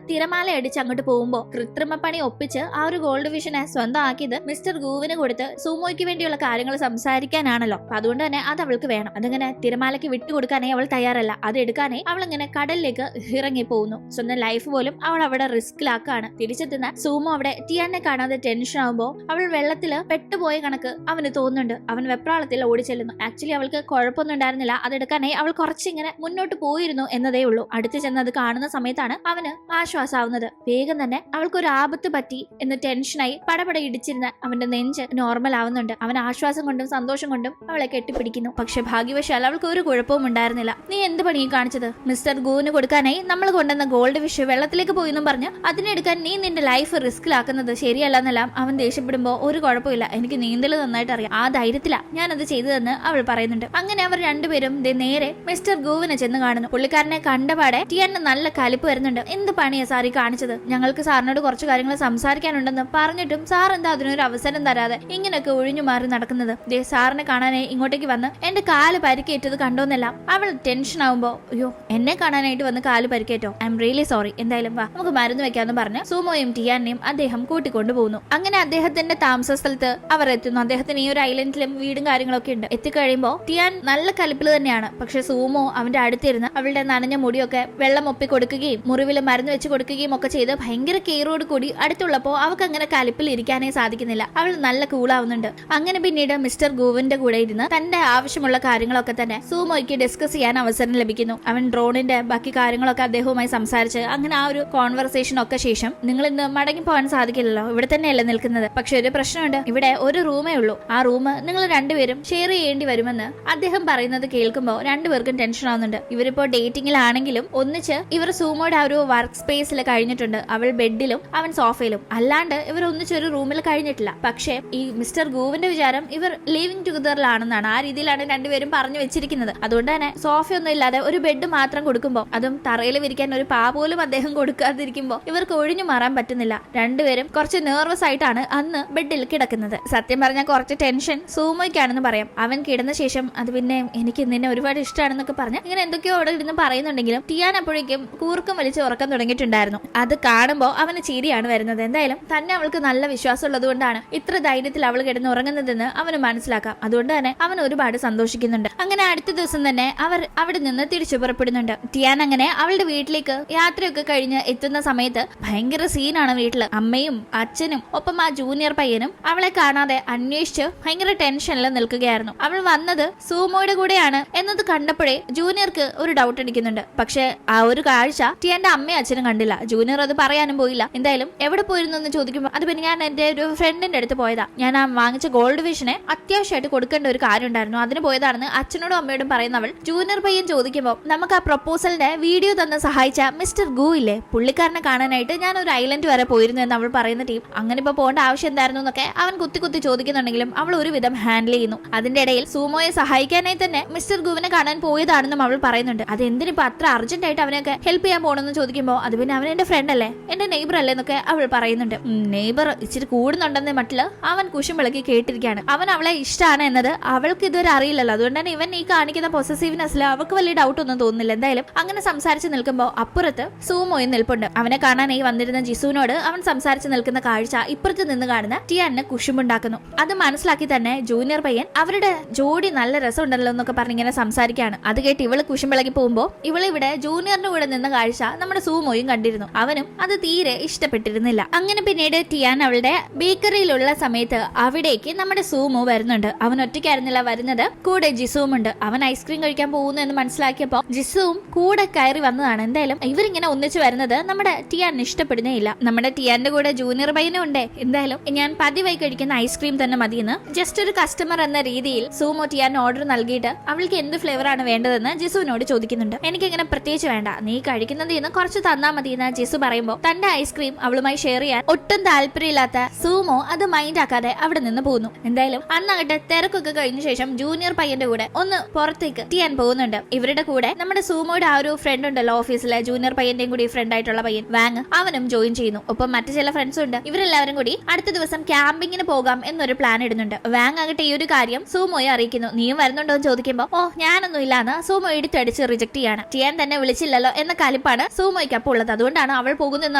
തിരമാല അടിച്ച് അങ്ങോട്ട് പോകുമ്പോൾ കൃത്രിമ പണി ഒപ്പിച്ച് ആ ഒരു ഗോൾഡ് ഫിഷിനെ സ്വന്തമാക്കിയത് മിസ്റ്റർ ഗൂവിന് കൊടുത്ത് സൂമോയ്ക്ക് വേണ്ടിയുള്ള കാര്യങ്ങൾ സംസാരിക്കാനാണല്ലോ. അപ്പൊ അതുകൊണ്ട് തന്നെ അത് അവൾക്ക് വേണം. അതങ്ങനെ തിരമാലയ്ക്ക് വിട്ടുകൊടുക്കാനായി അവൾ തയ്യാറല്ല. അത് എടുക്കാനായി അവൾ ഇങ്ങനെ കടലിലേക്ക് ഇറങ്ങി പോകുന്നു. സ്വന്തം ലൈഫ് പോലും അവൾ അവിടെ റിസ്കിലാക്കാണ്. തിരിച്ചെത്തുന്ന സൂമോ അവിടെ ടിയാനെ കാണാതെ ടെൻഷൻ ആവുമ്പോൾ അവൾ വെള്ളത്തിൽ പെട്ടുപോയ കണക്ക് അവന് തോന്നുന്നുണ്ട്. അവൻ വെപ്രാളത്തിൽ ഓടിച്ചെല്ലുന്നു. ആക്ച്വലി അവൾക്ക് കുഴപ്പമൊന്നും ഉണ്ടായിരുന്നില്ല. അതെടുക്കാനായി അവൾ കുറച്ചിങ്ങനെ മുന്നോട്ട് പോയിരുന്നു എന്നതേ ഉള്ളൂ. അടുത്ത് ചെന്ന് അത് കാണുന്ന സമയത്താണ് അവന് ആശ്വാസമാവുന്നത്. വേഗം തന്നെ അവൾക്കൊരു ആപത്ത് പറ്റി എന്ന് ടെൻഷനായി പടപട ഇടിച്ചിരുന്ന അവന്റെ നെഞ്ച് നോർമൽ ആവുന്നുണ്ട്. അവൻ ആശ്വാസം കൊണ്ടും സന്തോഷം കൊണ്ടും അവളെ കെട്ടിപ്പിടിക്കുന്നു. പക്ഷെ ഭാഗ്യവശാൽ അവൾക്ക് ഒരു കുഴപ്പവും ഉണ്ടായിരുന്നില്ല. നീ എന്ത് പണിയും കാണിച്ചത്? മിസ്റ്റർ ഗൂവിന് കൊടുക്കാനായി നമ്മൾ കൊണ്ടുവന്ന ഗോൾഡ് ഫിഷ് വെള്ളത്തിലേക്ക് പോയെന്നും പറഞ്ഞ് അതിനെടുക്കാൻ നീ നിന്റെ ലൈഫ് റിസ്കിലാക്കുന്നത് ശരിയല്ലെന്നെല്ലാം അവൻ ദേഷ്യപ്പെടുമ്പോ ഒരു കുഴപ്പമില്ല, എനിക്ക് നീന്തൽ നന്നായിട്ട് അറിയാം, ആ ധൈര്യത്തിലാ ഞാനത് ചെയ്തതെന്ന് അവൾ പറയുന്നുണ്ട്. അങ്ങനെ അവർ രണ്ടുപേരും നേരെ മിസ്റ്റർ ഗൂവിനെ ചെന്ന് കാണുന്നു. പുള്ളിക്കാരനെ കണ്ടപാടെ ടിയാന് നല്ല കലിപ്പ് വരുന്നുണ്ട്. എന്ത് പണിയാ സാറി കാണിച്ചത്? ഞങ്ങൾക്ക് സാറിനോട് കുറച്ച് കാര്യങ്ങൾ സംസാരിക്കാനുണ്ടെന്ന് പറഞ്ഞിട്ടും സാർ എന്താ അതിനൊരു അവസരം തരാതെ ഇങ്ങനെയൊക്കെ ഒഴിഞ്ഞു മാറി നടക്കുന്നത്? സാറിനെ കാണാനായി ഇങ്ങോട്ടേക്ക് വന്ന് എന്റെ കാല് പരിക്കേറ്റത് കണ്ടോന്നെല്ലാം അവൾ ടെൻഷൻ ആവുമ്പോ അയ്യോ എന്നെ കാണാനായിട്ട് വന്ന് കാല് പരിക്കേറ്റോ, ഐ എം റിയലി സോറി, എന്തായാലും വാ നമുക്ക് മരുന്ന് വെക്കാന്ന് പറഞ്ഞ് സൂമോയും ടിയാനെയും അദ്ദേഹം കൂട്ടിക്കൊണ്ടു പോകുന്നു. അങ്ങനെ അദ്ദേഹത്തിന്റെ താമസ സ്ഥലത്ത് അവർ എത്തുന്നു. അദ്ദേഹത്തിന് ഈ ഒരു ഐലൻഡിലും വീടും കാര്യങ്ങളൊക്കെ ഉണ്ട്. എത്തിക്കഴിയുമ്പോ ടിയാൻ നല്ല കലിപ്പിൽ തന്നെയാണ്. പക്ഷെ സൂമോ അവന്റെ അടുത്തിരുന്ന് അവളുടെ നനഞ്ഞ മുടിയൊക്കെ വെള്ളം ഒപ്പി കൊടുക്കുകയും മുറിവിൽ മരുന്ന് വെച്ച് കൊടുക്കുകയും ഒക്കെ ചെയ്ത് ഭയങ്കര കെയറോട് കൂടി അടുത്തുള്ളപ്പോ അവൾക്ക് അങ്ങനെ കലിപ്പിൽ ഇരിക്കാനേ സാധിക്കുന്നില്ല. അവൾ നല്ല കൂളാവുന്നുണ്ട്. അങ്ങനെ പിന്നീട് മിസ്റ്റർ ഗോവിന്റെ കൂടെ ഇരുന്ന് തന്റെ ആവശ്യമുള്ള കാര്യങ്ങളൊക്കെ തന്നെ സൂമോയ്ക്ക് ഡിസ്കസ് ചെയ്യാൻ അവസരം ലഭിക്കുന്നു. അവൻ ഡ്രോണിന്റെ ബാക്കി കാര്യങ്ങളൊക്കെ അദ്ദേഹവുമായി സംസാരിച്ച് അങ്ങനെ ആ ഒരു കോൺവെർസേഷൻ ഒക്കെ ശേഷം നിങ്ങൾ ഇന്ന് മടങ്ങി പോകാൻ സാധിക്കില്ലല്ലോ, ഇവിടെ തന്നെയല്ലേ നിൽക്കുന്നത്. പക്ഷെ ഒരു പ്രശ്നമുണ്ട്, ഇവിടെ ഒരു റൂമേ ഉള്ളൂ. ആ റൂം നിങ്ങൾ രണ്ടുപേരും ഷെയർ ചെയ്യേണ്ടി വരുമെന്ന് അദ്ദേഹം പറയുന്നത് കേൾക്കുമ്പോൾ രണ്ടുപേർക്കും ടെൻഷൻ ആവുന്നുണ്ട്. ഇവരിപ്പോ ഡേറ്റിംഗിലാണെങ്കിലും ഒന്നിച്ച് ഇവർ സൂമോയുടെ ആ ഒരു വർക്ക് സ്പേസിൽ കഴിഞ്ഞിട്ടുണ്ട്. അവൾ ബെഡിലും അവൻ സോഫയിലും, അല്ലാണ്ട് ഇവർ ഒന്നിച്ചൊരു റൂമിൽ കഴിഞ്ഞിട്ടില്ല. പക്ഷേ ഈ മിസ്റ്റർ ഗൂവിന്റെ വിചാരം ഇവർ ലിവിംഗ് ടുഗദറിലാണെന്നാണ്. ആ രീതിയിലാണ് രണ്ടുപേരും പറഞ്ഞു വെച്ചിരിക്കുന്നത്. അതുകൊണ്ട് തന്നെ സോഫയൊന്നും ഇല്ലാതെ ഒരു ബെഡ് മാത്രം കൊടുക്കുമ്പോൾ, അതും തറയിൽ വിരിക്കാൻ ഒരു പാ പോലും അദ്ദേഹം കൊടുക്കാതിരിക്കുമ്പോൾ ഇവർക്ക് ഒഴിഞ്ഞു മാറാൻ പറ്റുന്നില്ല. രണ്ടുപേരും കുറച്ച് നെർവസ് ആയിട്ടാണ് അന്ന് ബെഡിൽ കിടക്കുന്നത്. സത്യം പറഞ്ഞാൽ കുറച്ച് ടെൻഷൻ സൂമോയ്ക്കാണെന്ന് പറയാം. അവൻ കിടന്ന ശേഷം അത് പിന്നെ എനിക്ക് നിന്നെ ഒരുപാട് ഇഷ്ടമാണെന്നൊക്കെ പറഞ്ഞ് ഇങ്ങനെ എന്തൊക്കെയോ അവിടെ ഇരുന്ന് പറയുന്നുണ്ടെങ്കിലും ടിയാൻ അപ്പോഴേക്കും കൂർക്കം വലിച്ച് ഉറക്കം തുടങ്ങിയിട്ടുണ്ടായിരുന്നു. അത് കാണുമ്പോൾ അവന് ചിരിയാണ് വരുന്നത്. എന്തായാലും തന്നെ അവൾക്ക് നല്ല വിശ്വാസം ഉള്ളത് കൊണ്ടാണ് ഇത്ര ധൈര്യത്തിൽ അവൾ കിടന്ന് ഉറങ്ങുന്നതെന്ന് അവന് മനസ്സിലാക്കാം. അതുകൊണ്ട് തന്നെ അവൻ ഒരുപാട് സന്തോഷിക്കുന്നുണ്ട്. അങ്ങനെ അടുത്ത ദിവസം തന്നെ അവർ അവിടെ നിന്ന് തിരിച്ചു പുറപ്പെടുന്നുണ്ട്. ടിയാൻ അങ്ങനെ അവളുടെ വീട്ടിലേക്ക് യാത്രയൊക്കെ കഴിഞ്ഞ് എത്തുന്ന സമയത്ത് ഭയങ്കര സീനാണ് വീട്ടില്. അമ്മയും അച്ഛനും ഒപ്പം ആ ജൂനിയർ പയ്യനും അവളെ കാണാതെ അന്വേഷിച്ച് ഭയങ്കര ടെൻഷനിൽ നിൽക്കുകയായിരുന്നു. അവൾ വന്നത് സൂമോയുടെ കൂടെയാണ് എന്നത് കണ്ടപ്പോഴേ ജൂനിയർക്ക് ഒരു ഡൗട്ട് അടിക്കുന്നുണ്ട്. പക്ഷെ ആ ഒരു കാഴ്ച ടിയാന്റെ അമ്മയും അച്ഛനും കണ്ടില്ല. ജൂനിയർ അത് പറയാനും പോയില്ല. എന്തായാലും എവിടെ പോയിരുന്നു എന്ന് ചോദിക്കുമ്പോൾ അത് പിന്നെ ഞാൻ എന്റെ ഒരു ഫ്രണ്ടിന്റെ അടുത്ത് പോയതാ, ഞാൻ ആ വാങ്ങിച്ച ഗോൾഡ് ഫിഷിനെ അത്യാവശ്യമായിട്ട് കൊടുക്കേണ്ട ഒരു കാര്യം ഉണ്ടായിരുന്നു, അതിന് പോയതാണെന്ന് അച്ഛനോടും അമ്മയോടും പറയുന്നവൾ ജൂനിയർ പയ്യൻ ചോദിക്കുമ്പോൾ നമുക്ക് ആ പ്രപ്പോസലിന്റെ വീഡിയോ തന്ന് സഹായിച്ച മിസ്റ്റർ ഗു ഇല്ലേ, പുള്ളിക്കാരനെ കാണാനായിട്ട് ഞാൻ ഒരു ഐലൻഡ് വരെ പോയിരുന്നു എന്ന് അവൾ പറയുന്ന ടീം. അങ്ങനെ ഇപ്പൊ പോകേണ്ട ആവശ്യം എന്തായിരുന്നു എന്നൊക്കെ അവൻ കുത്തി ചോദിക്കുന്നുണ്ടെങ്കിലും അവൾ ഒരുവിധം ഹാൻഡിൽ ചെയ്യുന്നു. അതിന്റെ ഇടയിൽ സൂമോയെ സഹായിക്കാനായി തന്നെ മിസ്റ്റർ ഗുവിനെ കാണാൻ പോയതാണെന്നും അവൾ പറയുന്നുണ്ട്. അത് എന്തിനിപ്പോ അത്ര അർജന്റ് ആയിട്ട് അവനൊക്കെ ഹെൽപ്പ് ചെയ്യാൻ പോകണമെന്ന് ചോദിക്കുമ്പോൾ അത് പിന്നെ അവൻ എന്റെ ഫ്രണ്ട് അല്ലേ, എന്റെ നെയ്ബർ അല്ലേ എന്നൊക്കെ അവൾ പറയുന്നുണ്ട്. നെയ്ബർ ഇച്ചിരി കൂടുന്നുണ്ടെന്ന മട്ടില് അവൻ കുശുമ്പിളക്കി കേട്ടിരിക്കുകയാണ്. അവൻ അവളെ ഇഷ്ടമാണ് എന്നത് അവൾക്ക് ഇതുവരെ അറിയില്ലല്ലോ. അതുകൊണ്ട് തന്നെ ഇവൻ ഈ കാണിക്കുന്ന പൊസസീവ്നെസ്സിൽ അവൾക്ക് വലിയ ഡൗട്ട് ഒന്നും തോന്നുന്നില്ല. എന്തായാലും അങ്ങനെ സംസാരിച്ച് നിൽക്കുമ്പോൾ അപ്പുറത്ത് സൂമോയും നിൽപ്പുണ്ട്. അവനെ കാണാനായി വന്നിരുന്ന ജിസുവിനോട് അവൻ സംസാരിച്ച് നിൽക്കുന്ന കാഴ്ച ഇപ്പുറത്ത് നിന്ന് കാണുന്ന ടിയാനെ കുശുമ്പുണ്ടാക്കുന്നു. അത് മനസ്സിലാക്കി തന്നെ ജൂനിയർ പയ്യൻ അവരുടെ ജോഡി നല്ല രസമുണ്ടല്ലോ എന്നൊക്കെ പറഞ്ഞ് ഇങ്ങനെ സംസാരിക്കുകയാണ്. അത് കേട്ട് ഇവള് കുശുമ്പിളക്കി പോകുമ്പോൾ ഇവളിവിടെ ജൂനിയറിന്റെ കൂടെ നിന്ന കാഴ്ച നമ്മുടെ സൂമോയും കണ്ടിരുന്നു. അവനും അത് തീരെ ഇഷ്ടപ്പെട്ടിരുന്നില്ല. അങ്ങനെ പിന്നീട് ടിയാൻ അവളുടെ ബേക്കറിയിലുള്ള സമയത്ത് അവിടേക്ക് നമ്മുടെ സൂമോ വരുന്നുണ്ട്. അവൻ ഒറ്റയ്ക്കായിരുന്നില്ല വരുന്നത്, കൂടെ ജിസുവും ഉണ്ട്. അവൻ ഐസ്ക്രീം കഴിക്കാൻ പോകുന്നു എന്ന് മനസ്സിലാക്കിയപ്പോ ജിസുവും കൂടെ കയറി വന്നതാണ്. എന്തായാലും ഇവരിങ്ങനെ ഒന്നിച്ചു വരുന്നത് നമ്മുടെ ടിയാൻ ഇഷ്ടപ്പെടുന്നേ ഇല്ല. നമ്മുടെ ടിയാന്റെ കൂടെ ജൂനിയർ പയ്യനും ഉണ്ട്. എന്തായാലും ഞാൻ പതിവായി കഴിക്കുന്ന ഐസ്ക്രീം തന്നെ മതിയെന്ന് ജസ്റ്റ് ഒരു കസ്റ്റമർ എന്ന രീതിയിൽ സൂമോ ടിയാൻ ഓർഡർ നൽകിയിട്ട് അവൾക്ക് എന്ത് ഫ്ലേവർ ആണ് വേണ്ടതെന്ന് ജിസുവിനോട് ചോദിക്കുന്നുണ്ട്. എനിക്കിങ്ങനെ പ്രത്യേകിച്ച് വേണ്ട, നീ കഴിക്കുന്നത് ഇന്ന് കുറച്ച് തന്നാ മതി എന്ന് ജിസു പറയുമ്പോൾ തന്റെ ഐസ്ക്രീം അവളുമായി ഷെയർ ചെയ്യാൻ ഒട്ടും താല്പര്യമില്ലാത്ത സൂമോ അത് മൈൻഡ് ആക്കാതെ അവിടെ നിന്ന് പോകുന്നു. എന്തായാലും അന്നകട്ടെ തിരക്കൊക്കെ കഴിഞ്ഞ ശേഷം ജൂനിയർ പയ്യന്റെ കൂടെ ഒന്ന് പുറത്തേക്ക് ടിയാൻ പോകുന്നുണ്ട്. ഇവരുടെ കൂടെ നമ്മുടെ സൂമോയുടെ ആ ഒരു ഫ്രണ്ട് ഉണ്ടല്ലോ ഓഫീസിലെ, ജൂനിയർ പയ്യന്റെയും കൂടി ഫ്രണ്ട് ആയിട്ടുള്ള പയ്യൻ വാങ്, അവനും ജോയിൻ ചെയ്യുന്നു. ഒപ്പം മറ്റു ചില ഫ്രണ്ട്സും ഉണ്ട്. ഇവരെല്ലാവരും കൂടി അടുത്ത ദിവസം ക്യാമ്പിങ്ങിന് പോകാം എന്നൊരു പ്ലാൻ ഇടുന്നുണ്ട്. വാങ് ആകട്ടെ ഈ ഒരു കാര്യം സൂമോയെ അറിയിക്കുന്നു. നീയും വരുന്നുണ്ടോ എന്ന് ചോദിക്കുമ്പോൾ ഓ ഞാനൊന്നും ഇല്ലാന്ന് സൂമോ എടുത്തടിച്ച് റിജക്ട് ചെയ്യാണ്. ടിയാൻ തന്നെ വിളിച്ചില്ലല്ലോ എന്ന കലിപ്പാണ് സൂമോയ്ക്ക് അപ്പോൾ ഉള്ളത്. അതുകൊണ്ടാണ് അവൾ പോകുന്നെന്ന്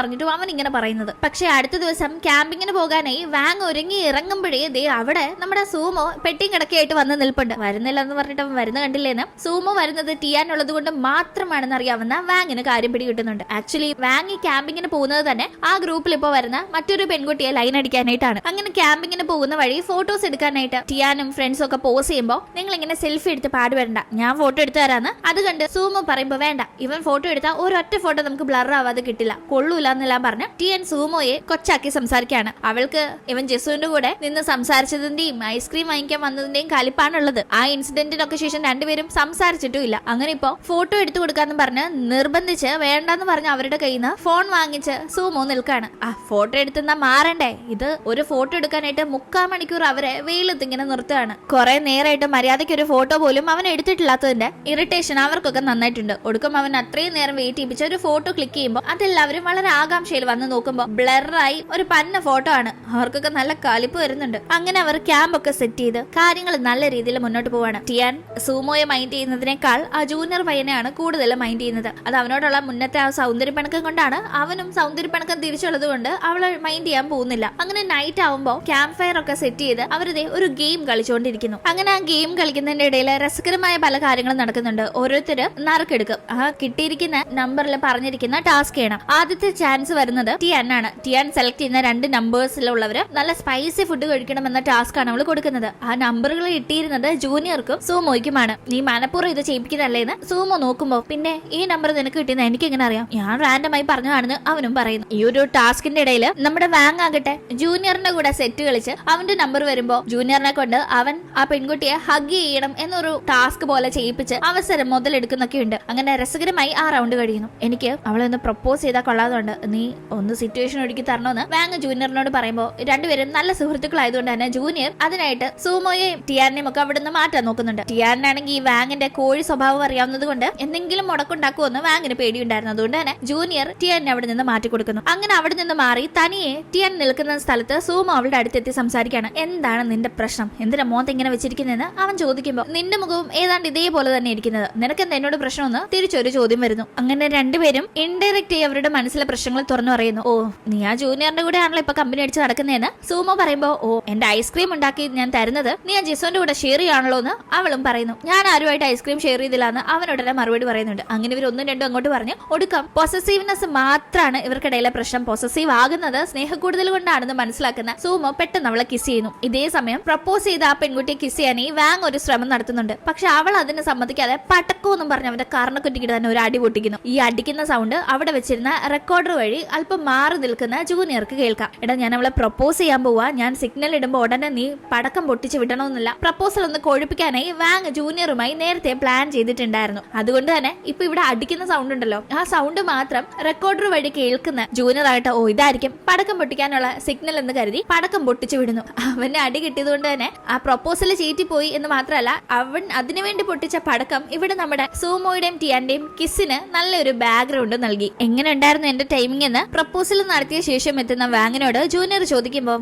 അറിഞ്ഞിട്ടും അവൻ ഇങ്ങനെ പറയുന്നത്. പക്ഷെ അടുത്ത ദിവസം ക്യാമ്പിങ്ങിന് പോകാനായി വാങ് ഒരുങ്ങി ഇറങ്ങുമ്പോഴേ ദേ അവിടെ നമ്മുടെ സൂമോ പെട്ടിയും കിടക്കയായിട്ട് വന്ന് നിൽപ്പുണ്ട്. വരുന്നില്ല എന്ന് പറഞ്ഞിട്ട് അവൻ വരുന്ന കണ്ടില്ലേന്ന്. സൂമോ വരുന്നത് ടിയാൻ ഉള്ളത് കൊണ്ട് മാത്രമാണെന്ന് അറിയാവുന്ന വാങ്ങിന് കാര്യം പിടി കിട്ടുന്നുണ്ട്. ആക്ച്വലി വാങ് ഈ ക്യാമ്പിങ്ങിന് പോകുന്നത് തന്നെ ആ ഗ്രൂപ്പിൽ ഇപ്പോൾ വരുന്ന മറ്റൊരു പെൺകുട്ടിയെ ലൈൻ അടിക്കാനായിട്ടാണ്. അങ്ങനെ ക്യാമ്പിങ്ങിന് പോകുന്ന വഴി ഫോട്ടോസ് എടുക്കാനായിട്ട് ടിയാനും ഫ്രണ്ട്സും ഒക്കെ പോസ് ചെയ്യുമ്പോൾ നിങ്ങൾ ഇങ്ങനെ സെൽഫി എടുത്ത് പാട് വരണ്ട, ഞാൻ ഫോട്ടോ എടുത്തു തരാന്ന്. അത് കണ്ട് സൂമോ പറയുമ്പോ വേണ്ട, ഇവൻ ഫോട്ടോ എടുത്താൽ ഒരൊറ്റ ഫോട്ടോ നമുക്ക് ബ്ലർ ആവാതെ കിട്ടില്ല, കൊള്ളൂല എന്നെല്ലാം പറഞ്ഞ് ടിയാൻ സൂമോയെ കൊച്ചാക്കി സംസാരിക്കുകയാണ്. അവൾക്ക് ഇവൻ ജെസുവിന്റെ കൂടെ നിന്ന് സംസാരിച്ചതിന്റെയും ഐസ്ക്രീം വാങ്ങിക്കാൻ വന്നതിന്റെയും കലിപ്പാണുള്ളത്. ആ ഇൻസിഡന്റിനൊക്കെ ശേഷം രണ്ടുപേരും സംസാരിച്ചിട്ടും ഇല്ല. അങ്ങനെ ഇപ്പോ ഫോട്ടോ എടുത്തു കൊടുക്കാന്ന് പറഞ്ഞ് നിർബന്ധിച്ച് വേണ്ടെന്ന് പറഞ്ഞ് അവരുടെ കയ്യിൽ നിന്ന് ഫോൺ വാങ്ങിച്ച് സൂമോ നിൽക്കാണ്. ആ ഫോട്ടോ എടുത്തുന്നാ മാറണ്ടേ, ഇത് ഒരു ഫോട്ടോ എടുക്കാനായിട്ട് 3/4 മണിക്കൂർ അവരെ വെയിലത്ത് ഇങ്ങനെ നിർത്തുകയാണ്. കുറെ നേരമായിട്ട് മര്യാദയ്ക്ക് ഒരു ഫോട്ടോ പോലും അവൻ എടുത്തിട്ടില്ലാത്തതിന്റെ ഇറിറ്റേഷൻ അവർക്കൊക്കെ നന്നായിട്ടുണ്ട്. ഒടുക്കം അവൻ അത്രയും നേരം വെയിറ്റ് ചെയ്യിപ്പിച്ച ഒരു ഫോട്ടോ ക്ലിക്ക് ചെയ്യുമ്പോൾ അതെല്ലാവരും വളരെ ആകാംക്ഷയിൽ വന്ന് നോക്കുമ്പോൾ ബ്ലറായി ഒരു പന്ന ഫോട്ടോ ആണ്. അവർക്കൊക്കെ നല്ല കലിപ്പ് വരുന്നുണ്ട്. അങ്ങനെ അവർ ക്യാമ്പ് ഒക്കെ സെറ്റ് ചെയ്ത് കാര്യങ്ങൾ നല്ല രീതിയിൽ മുന്നോട്ട് പോവാണ്. ടിയാൻ സൂമോയെ മൈൻഡ് ചെയ്യുന്നതിനേക്കാൾ ആ ജൂനിയർ പയ്യനെയാണ് കൂടുതൽ മൈൻഡ് ചെയ്യുന്നത്. അത് അവനോടുള്ള മുന്നത്തെ ആ സൗന്ദര്യപ്പണക്കം കൊണ്ടാണ്. അവനും സൗന്ദര്യപ്പണക്കം തിരിച്ചുള്ളത് കൊണ്ട് അവളെ മൈൻഡ് ചെയ്യാൻ പോകുന്നില്ല. അങ്ങനെ നൈറ്റ് ആവുമ്പോൾ ക്യാമ്പ് ഫയർ ഒക്കെ സെറ്റ് ചെയ്ത് അവരുടെ ഒരു ഗെയിം കളിച്ചുകൊണ്ടിരിക്കുന്നു. അങ്ങനെ ആ ഗെയിം കളിക്കുന്നതിന്റെ ഇടയിൽ രസകരമായ പല കാര്യങ്ങളും നടക്കുന്നുണ്ട്. ഓരോരുത്തര് നറുക്കെടുക്കും. ആ കിട്ടിയിരിക്കുന്ന നമ്പറിൽ പറഞ്ഞിരിക്കുന്ന ടാസ്ക് ചെയ്യണം. ആദ്യത്തെ ചാൻസ് വരുന്നത് ടിയാൻ ആണ്. ടിയാൻ സെലക്ട് ചെയ്യുന്ന 2 നമ്പേഴ്സിലുള്ളവര് നല്ല സ്പൈസി ഫുഡ് കഴിക്കണം എന്ന ടാസ്ക് ആണ് അവൾ കൊടുക്കുന്നത്. ആ നമ്പറുകൾ കിട്ടിയിരുന്നത് ജൂനിയർക്കും സൂമോയ്ക്കുമാണ്. നീ മനപ്പൂർവ്വം ഇത് ചെയ്യിപ്പിക്കുന്നതല്ലേന്ന് സൂമോ നോക്കുമ്പോ, പിന്നെ ഈ നമ്പർ നിനക്ക് കിട്ടിയെന്ന് എനിക്ക് എങ്ങനെ അറിയാം, ഞാൻ റാൻഡമായി പറഞ്ഞതാണെന്ന് അവനും പറയുന്നു. ഈ ഒരു ടാസ്കിന്റെ ഇടയിൽ നമ്മുടെ വാങ് ആകട്ടെ ജൂനിയറിന്റെ കൂടെ സെറ്റ് കളിച്ച് അവന്റെ നമ്പർ വരുമ്പോ ജൂനിയറിനെ കൊണ്ട് അവൻ ആ പെൺകുട്ടിയെ ഹഗ് ചെയ്യണം എന്നൊരു ടാസ്ക് പോലെ ചെയ്യിപ്പിച്ച് അവസരം മുതലെടുക്കുന്നൊക്കെ ഉണ്ട്. അങ്ങനെ രസകരമായി ആ റൗണ്ട് കഴിയുന്നു. എനിക്ക് അവളെ ഒന്ന് പ്രപ്പോസ് ചെയ്താൽ കൊള്ളാതുണ്ട്, നീ ഒന്ന് സിറ്റുവേഷൻ ഒരുക്കി തരണമെന്ന് വാങ് ജൂനിയറിനോട് പറയുമ്പോൾ രണ്ടുപേരും നല്ല സുഹൃത്തുക്കളായതുകൊണ്ട് തന്നെ ജൂനിയർ അതിനായിട്ട് സൂമോയെയും ടിയാനെയും ഒക്കെ അവിടെ നിന്ന് മാറ്റാൻ നോക്കുന്നുണ്ട്. ടിയാനാണെങ്കിൽ ഈ വാങ്ങിന്റെ കോഴി സ്വഭാവം അറിയാവുന്നത് കൊണ്ട് എന്തെങ്കിലും മുടക്കുണ്ടാക്കുമെന്ന് വാങ്ങിന് പേടിയുണ്ടായിരുന്നു. അതുകൊണ്ട് തന്നെ ജൂനിയർ ടിയാനെ അവിടെ നിന്ന് മാറ്റി കൊടുക്കുന്നു. അങ്ങനെ അവിടെ നിന്ന് മാറി തനിയെ ടിയാൻ നിൽക്കുന്ന സ്ഥലത്ത് സൂമോ അവളുടെ അടുത്തെത്തി സംസാരിക്കാണ്. എന്താണ് നിന്റെ പ്രശ്നം, എന്തിനാ മോന്ത് ഇങ്ങനെ വെച്ചിരിക്കുന്നതെന്ന് അവൻ ചോദിക്കുമ്പോൾ നിന്റെ മുഖവും ഏതാണ്ട് ഇതേപോലെ തന്നെ ഇരിക്കുന്നത്, നിനക്ക് എന്താ എന്നോട് പ്രശ്നമെന്ന് തിരിച്ചൊരു ചോദ്യം വരുന്നു. അങ്ങനെ രണ്ടുപേരും ഇൻഡയറക്റ്റ് ആയി അവരുടെ മനസ്സിലെ പ്രശ്നങ്ങൾ തുറന്നു പറയുന്നു. ഓ, നീ ആ ജൂനിയറിന്റെ കൂടെ ആണല്ലോ ഇപ്പൊ കമ്പനി അടിച്ച് നടക്കുന്നതെന്ന് സൂമോ പറയുമ്പോ, ഓ, എന്റെ ഐസ്ക്രീം ഉണ്ടാക്കി ഞാൻ തരുന്നത് നീ ആ ജിസോന്റെ കൂടെ ഷെയർ ചെയ്യാണല്ലോ എന്ന് അവളും പറയുന്നു. ഞാൻ ആരുമായിട്ട് ഐസ്ക്രീം ഷെയർ ചെയ്തില്ല എന്ന് അവനോടനെ മറുപടി പറയുന്നുണ്ട്. അങ്ങനെ ഇവർ 1 2 അങ്ങോട്ട് പറഞ്ഞ് ഒടുക്കം പൊസസീവ്നെസ് മാത്രമാണ് ഇവർക്കിടയിലെ പ്രശ്നം. പൊസസീവ് ആകുന്നത് സ്നേഹക്കൂടുതൽ കൊണ്ടാണെന്ന് മനസ്സിലാക്കുന്ന സൂമോ പെട്ടെന്ന് അവളെ കിസ് ചെയ്യുന്നു. ഇതേ സമയം പ്രപ്പോസ് ചെയ്ത ആ പെൺകുട്ടിയെ കിസ് ചെയ്യാൻ ഈ വാങ് ഒരു ശ്രമം നടത്തുന്നുണ്ട്. പക്ഷെ അവൾ അതിന് സമ്മതിക്കാതെ പടക്കോന്നും പറഞ്ഞ് അവന്റെ കർണക്കുറ്റിക്കിട്ട് തന്നെ ഒരു അടി പൊട്ടിക്കുന്നു. ഈ അടിക്കുന്ന സൗണ്ട് അവിടെ വെച്ചിരുന്ന റെക്കോർഡർ വഴി അല്പം മാറി നിൽക്കുന്ന ജൂനിയർക്ക് കേൾക്കാം. എടാ, ഞാൻ അവളെ പ്രപ്പോസ് ചെയ്യാൻ പോവാ, ഞാൻ സിഗ്നൽ ഇടുമ്പോ ഉടനെ നീ പടക്കം പൊട്ടിച്ച് വിടണമെന്നില്ല. പ്രപ്പോസൽ ഒന്ന് കൊഴിപ്പിക്കാനായി വാങ് ജൂനിയറുമായി നേരത്തെ പ്ലാൻ ചെയ്തിട്ടുണ്ടായിരുന്നു. അതുകൊണ്ട് തന്നെ ഇപ്പൊ ഇവിടെ അടിക്കുന്ന സൗണ്ട് ഉണ്ടല്ലോ, ആ സൗണ്ട് മാത്രം റെക്കോർഡർ വഴി കേൾക്കുന്ന ജൂനിയർ ആയിട്ട് ഓ ഇതായിരിക്കും പടക്കം പൊട്ടിക്കാനുള്ള സിഗ്നൽ എന്ന് കരുതി പടക്കം പൊട്ടിച്ചു വിടുന്നു. അവന്റെ അടി കിട്ടിയതുകൊണ്ട് തന്നെ ആ പ്രപ്പോസൽ ചീറ്റിപ്പോയി എന്ന് മാത്രമല്ല, അവൻ അതിനുവേണ്ടി പൊട്ടിച്ച പടക്കം ഇവിടെ നമ്മുടെ സൂമോയുടെയും ടിയാന്റെയും കിസ്സിന് നല്ലൊരു ബാക്ക്ഗ്രൗണ്ട് നൽകി. എങ്ങനെ ഉണ്ടായിരുന്നു എന്റെ ടൈമിംഗ് എന്ന് പ്രപ്പോസൽ നടത്തിയ ശേഷം എത്തുന്ന വാങ്ങിനോട് ജൂനിയർ ചോദിക്കുമ്പോൾ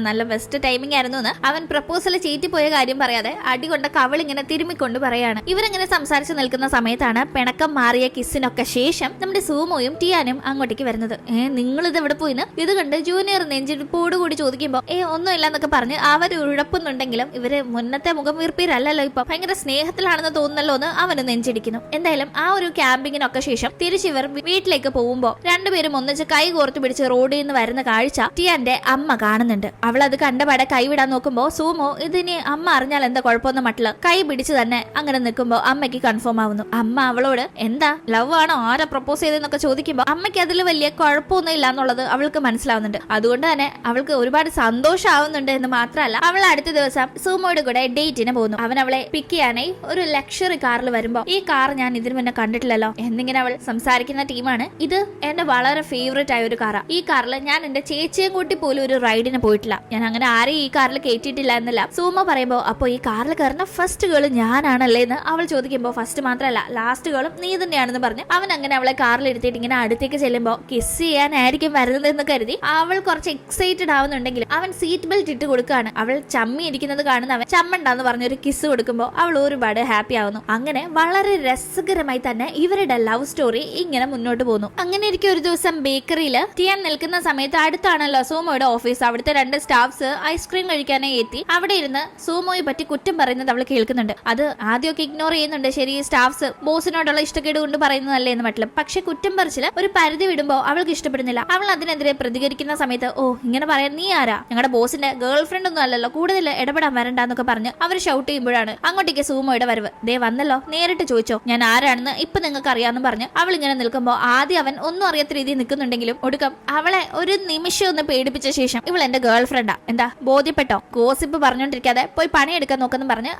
നല്ല ബെസ്റ്റ് ടൈമിംഗ് ആയിരുന്നു എന്ന് അവൻ പ്രപ്പോസൽ ചീറ്റിപ്പോയ കാര്യം പറയാതെ അടി കൊണ്ട കവൾ ഇങ്ങനെ തിരുമ്മിക്കൊണ്ട് പറയാണ്. ഇവരിങ്ങനെ സംസാരിച്ച് നിൽക്കുന്ന സമയത്താണ് പിണക്കം മാറിയ കിസ്സിനൊക്കെ ശേഷം നമ്മുടെ സൂമോയും ടിയാനും അങ്ങോട്ടേക്ക് വരുന്നത്. നിങ്ങൾ ഇത് എവിടെ പോയിന്ന് ഇത് കണ്ട് ജൂനിയർ നെഞ്ചിടിപ്പോടുകൂടി ചോദിക്കുമ്പോൾ ഒന്നുമില്ല എന്നൊക്കെ പറഞ്ഞ് അവർ ഉഴപ്പുന്നുണ്ടെങ്കിലും ഇവര് മുന്നത്തെ മുഖം വീർപ്പീരല്ലോ, ഇപ്പൊ ഭയങ്കര സ്നേഹത്തിലാണെന്ന് തോന്നുന്നല്ലോ എന്ന് അവന് നെഞ്ചിടിക്കുന്നു. എന്തായാലും ആ ഒരു ക്യാമ്പിങ്ങിനൊക്കെ ശേഷം തിരിച്ചിവർ വീട്ടിലേക്ക് പോകുമ്പോ രണ്ടുപേരും ഒന്നിച്ച് കൈ കോർത്തു പിടിച്ച് റോഡിൽ നിന്ന് വരുന്ന കാഴ്ച ടിയാന്റെ അമ്മ കാണുന്നുണ്ട്. അവൾ അത് കണ്ടപാടെ കൈവിടാൻ നോക്കുമ്പോ സൂമോ ഇതിന് അമ്മ അറിഞ്ഞാൽ എന്താ കുഴപ്പമെന്ന് മട്ടില് കൈ പിടിച്ച് തന്നെ അങ്ങനെ നിൽക്കുമ്പോ അമ്മയ്ക്ക് കൺഫേം ആവുന്നു. അമ്മ അവളോട് എന്താ ലവ് ആണോ, ആരാ പ്രപ്പോസ് ചെയ്തെന്നൊക്കെ ചോദിക്കുമ്പോ അമ്മയ്ക്ക് അതിൽ വലിയ കുഴപ്പമൊന്നും ഇല്ല എന്നുള്ളത് അവൾക്ക് മനസ്സിലാവുന്നുണ്ട്. അതുകൊണ്ട് തന്നെ അവൾക്ക് ഒരുപാട് സന്തോഷമാവുന്നുണ്ട് എന്ന് മാത്രമല്ല, അവൾ അടുത്ത ദിവസം സൂമോയുടെ കൂടെ ഡേറ്റിന് പോകുന്നു. അവൻ അവളെ പിക്ക് ചെയ്യാനായി ഒരു ലക്ഷറി കാറിൽ വരുമ്പോ ഈ കാർ ഞാൻ ഇതിനു മുന്നേ കണ്ടിട്ടില്ലല്ലോ എന്നിങ്ങനെ അവൾ സംസാരിക്കുന്ന ടീമാണ്. ഇത് എന്റെ വളരെ ഫേവറേറ്റ് ആയ ഒരു കാറാ. ഈ കാറിൽ ഞാൻ എന്റെ ചേച്ചിയും കൂട്ടി പോലും ഒരു റൈഡിന് പോയിട്ടില്ല, ഞാൻ അങ്ങനെ ആരെയും ഈ കാറിൽ കയറ്റിയിട്ടില്ല എന്നല്ല സൂമോ പറയുമ്പോ, അപ്പൊ ഈ കാറിൽ കയറുന്ന ഫസ്റ്റ് ഗേൾ ഞാനാണല്ലേ എന്ന് അവൾ ചോദിക്കുമ്പോ, ഫസ്റ്റ് മാത്രമല്ല ലാസ്റ്റ് ഗേളും നീ തന്നെയാണെന്ന് പറഞ്ഞ് അവൻ അങ്ങനെ അവളെ കാറിൽ എടുത്തിട്ട് ഇങ്ങനെ അടുത്തേക്ക് ചെല്ലുമ്പോ കിസ് ചെയ്യാനായിരിക്കും വരുന്നത് എന്ന് കരുതി അവൾ കുറച്ച് എക്സൈറ്റഡ് ആവുന്നുണ്ടെങ്കിലും അവൻ സീറ്റ് ബെൽറ്റ് ഇട്ട് കൊടുക്കുകയാണ്. അവൾ ചമ്മി ഇരിക്കുന്നത് കാണുന്ന അവൻ ചമ്മണ്ടാന്ന് പറഞ്ഞൊരു കിസ് കൊടുക്കുമ്പോൾ അവൾ ഒരുപാട് ഹാപ്പി ആവുന്നു. അങ്ങനെ വളരെ രസകരമായി തന്നെ ഇവരുടെ ലവ് സ്റ്റോറി ഇങ്ങനെ മുന്നോട്ട് പോകുന്നു. അങ്ങനെ ഇരിക്കും ഒരു ദിവസം ബേക്കറിയിൽ ടിയാൻ നിൽക്കുന്ന സമയത്ത് അടുത്താണല്ലോ സൂമോയുടെ ഓഫീസ്. അവിടുത്തെ 2 സ്റ്റാഫ്സ് ഐസ്ക്രീം കഴിക്കാനായി എത്തി അവിടെ ഇരുന്ന് സൂമോയെ പറ്റി കുറ്റം പറയുന്നത് അവൾ കേൾക്കുന്നുണ്ട്. അത് ആദ്യമൊക്കെ ഇഗ്നോർ ചെയ്യുന്നുണ്ട്. ശരി, സ്റ്റാഫ്സ് ബോസിനോടുള്ള ഇഷ്ടക്കേട് കൊണ്ട് പറയുന്നതല്ലേ എന്ന് മട്ടിലും. പക്ഷെ കുറ്റം പറിച്ചില് ഒരു പരിധി വിടുമ്പോൾ അവൾക്ക് ഇഷ്ടപ്പെടുന്നില്ല. അവൾ അതിനെതിരെ പ്രതികരിക്കുന്ന സമയത്ത് ഓ ഇങ്ങനെ പറയാൻ നീ ആരാ, ഞങ്ങളുടെ ബോസിന്റെ ഗേൾ ഫ്രണ്ട് ഒന്നും അല്ലല്ലോ, കൂടുതൽ ഇടപെടാൻ വരണ്ടെന്നൊക്കെ പറഞ്ഞ് അവർ ഷൗട്ട് ചെയ്യുമ്പോഴാണ് അങ്ങോട്ടേക്ക് സൂമോയുടെ വരവ്. ദേ വന്നല്ലോ, നേരിട്ട് ചോദിച്ചോ ഞാൻ ആരാണെന്ന് ഇപ്പൊ നിങ്ങൾക്ക് അറിയാമെന്ന് പറഞ്ഞ് അവൾ ഇങ്ങനെ നിൽക്കുമ്പോൾ ആദ്യം അവൻ ഒന്നും അറിയാത്ത രീതിയിൽ നിൽക്കുന്നുണ്ടെങ്കിലും ഒടുക്കം അവളെ ഒരു നിമിഷം ഒന്ന് പേടിപ്പിച്ച ശേഷം ഇവൾ എന്റെ ഗേൾ ഫ്രണ്ടാ, എന്താ ബോധ്യപ്പെട്ടോ, ഗോസിപ്പ് പറഞ്ഞോണ്ടിരിക്കാതെ പോയി പണിയെടുക്കാൻ നോക്കെന്ന് പറഞ്ഞ്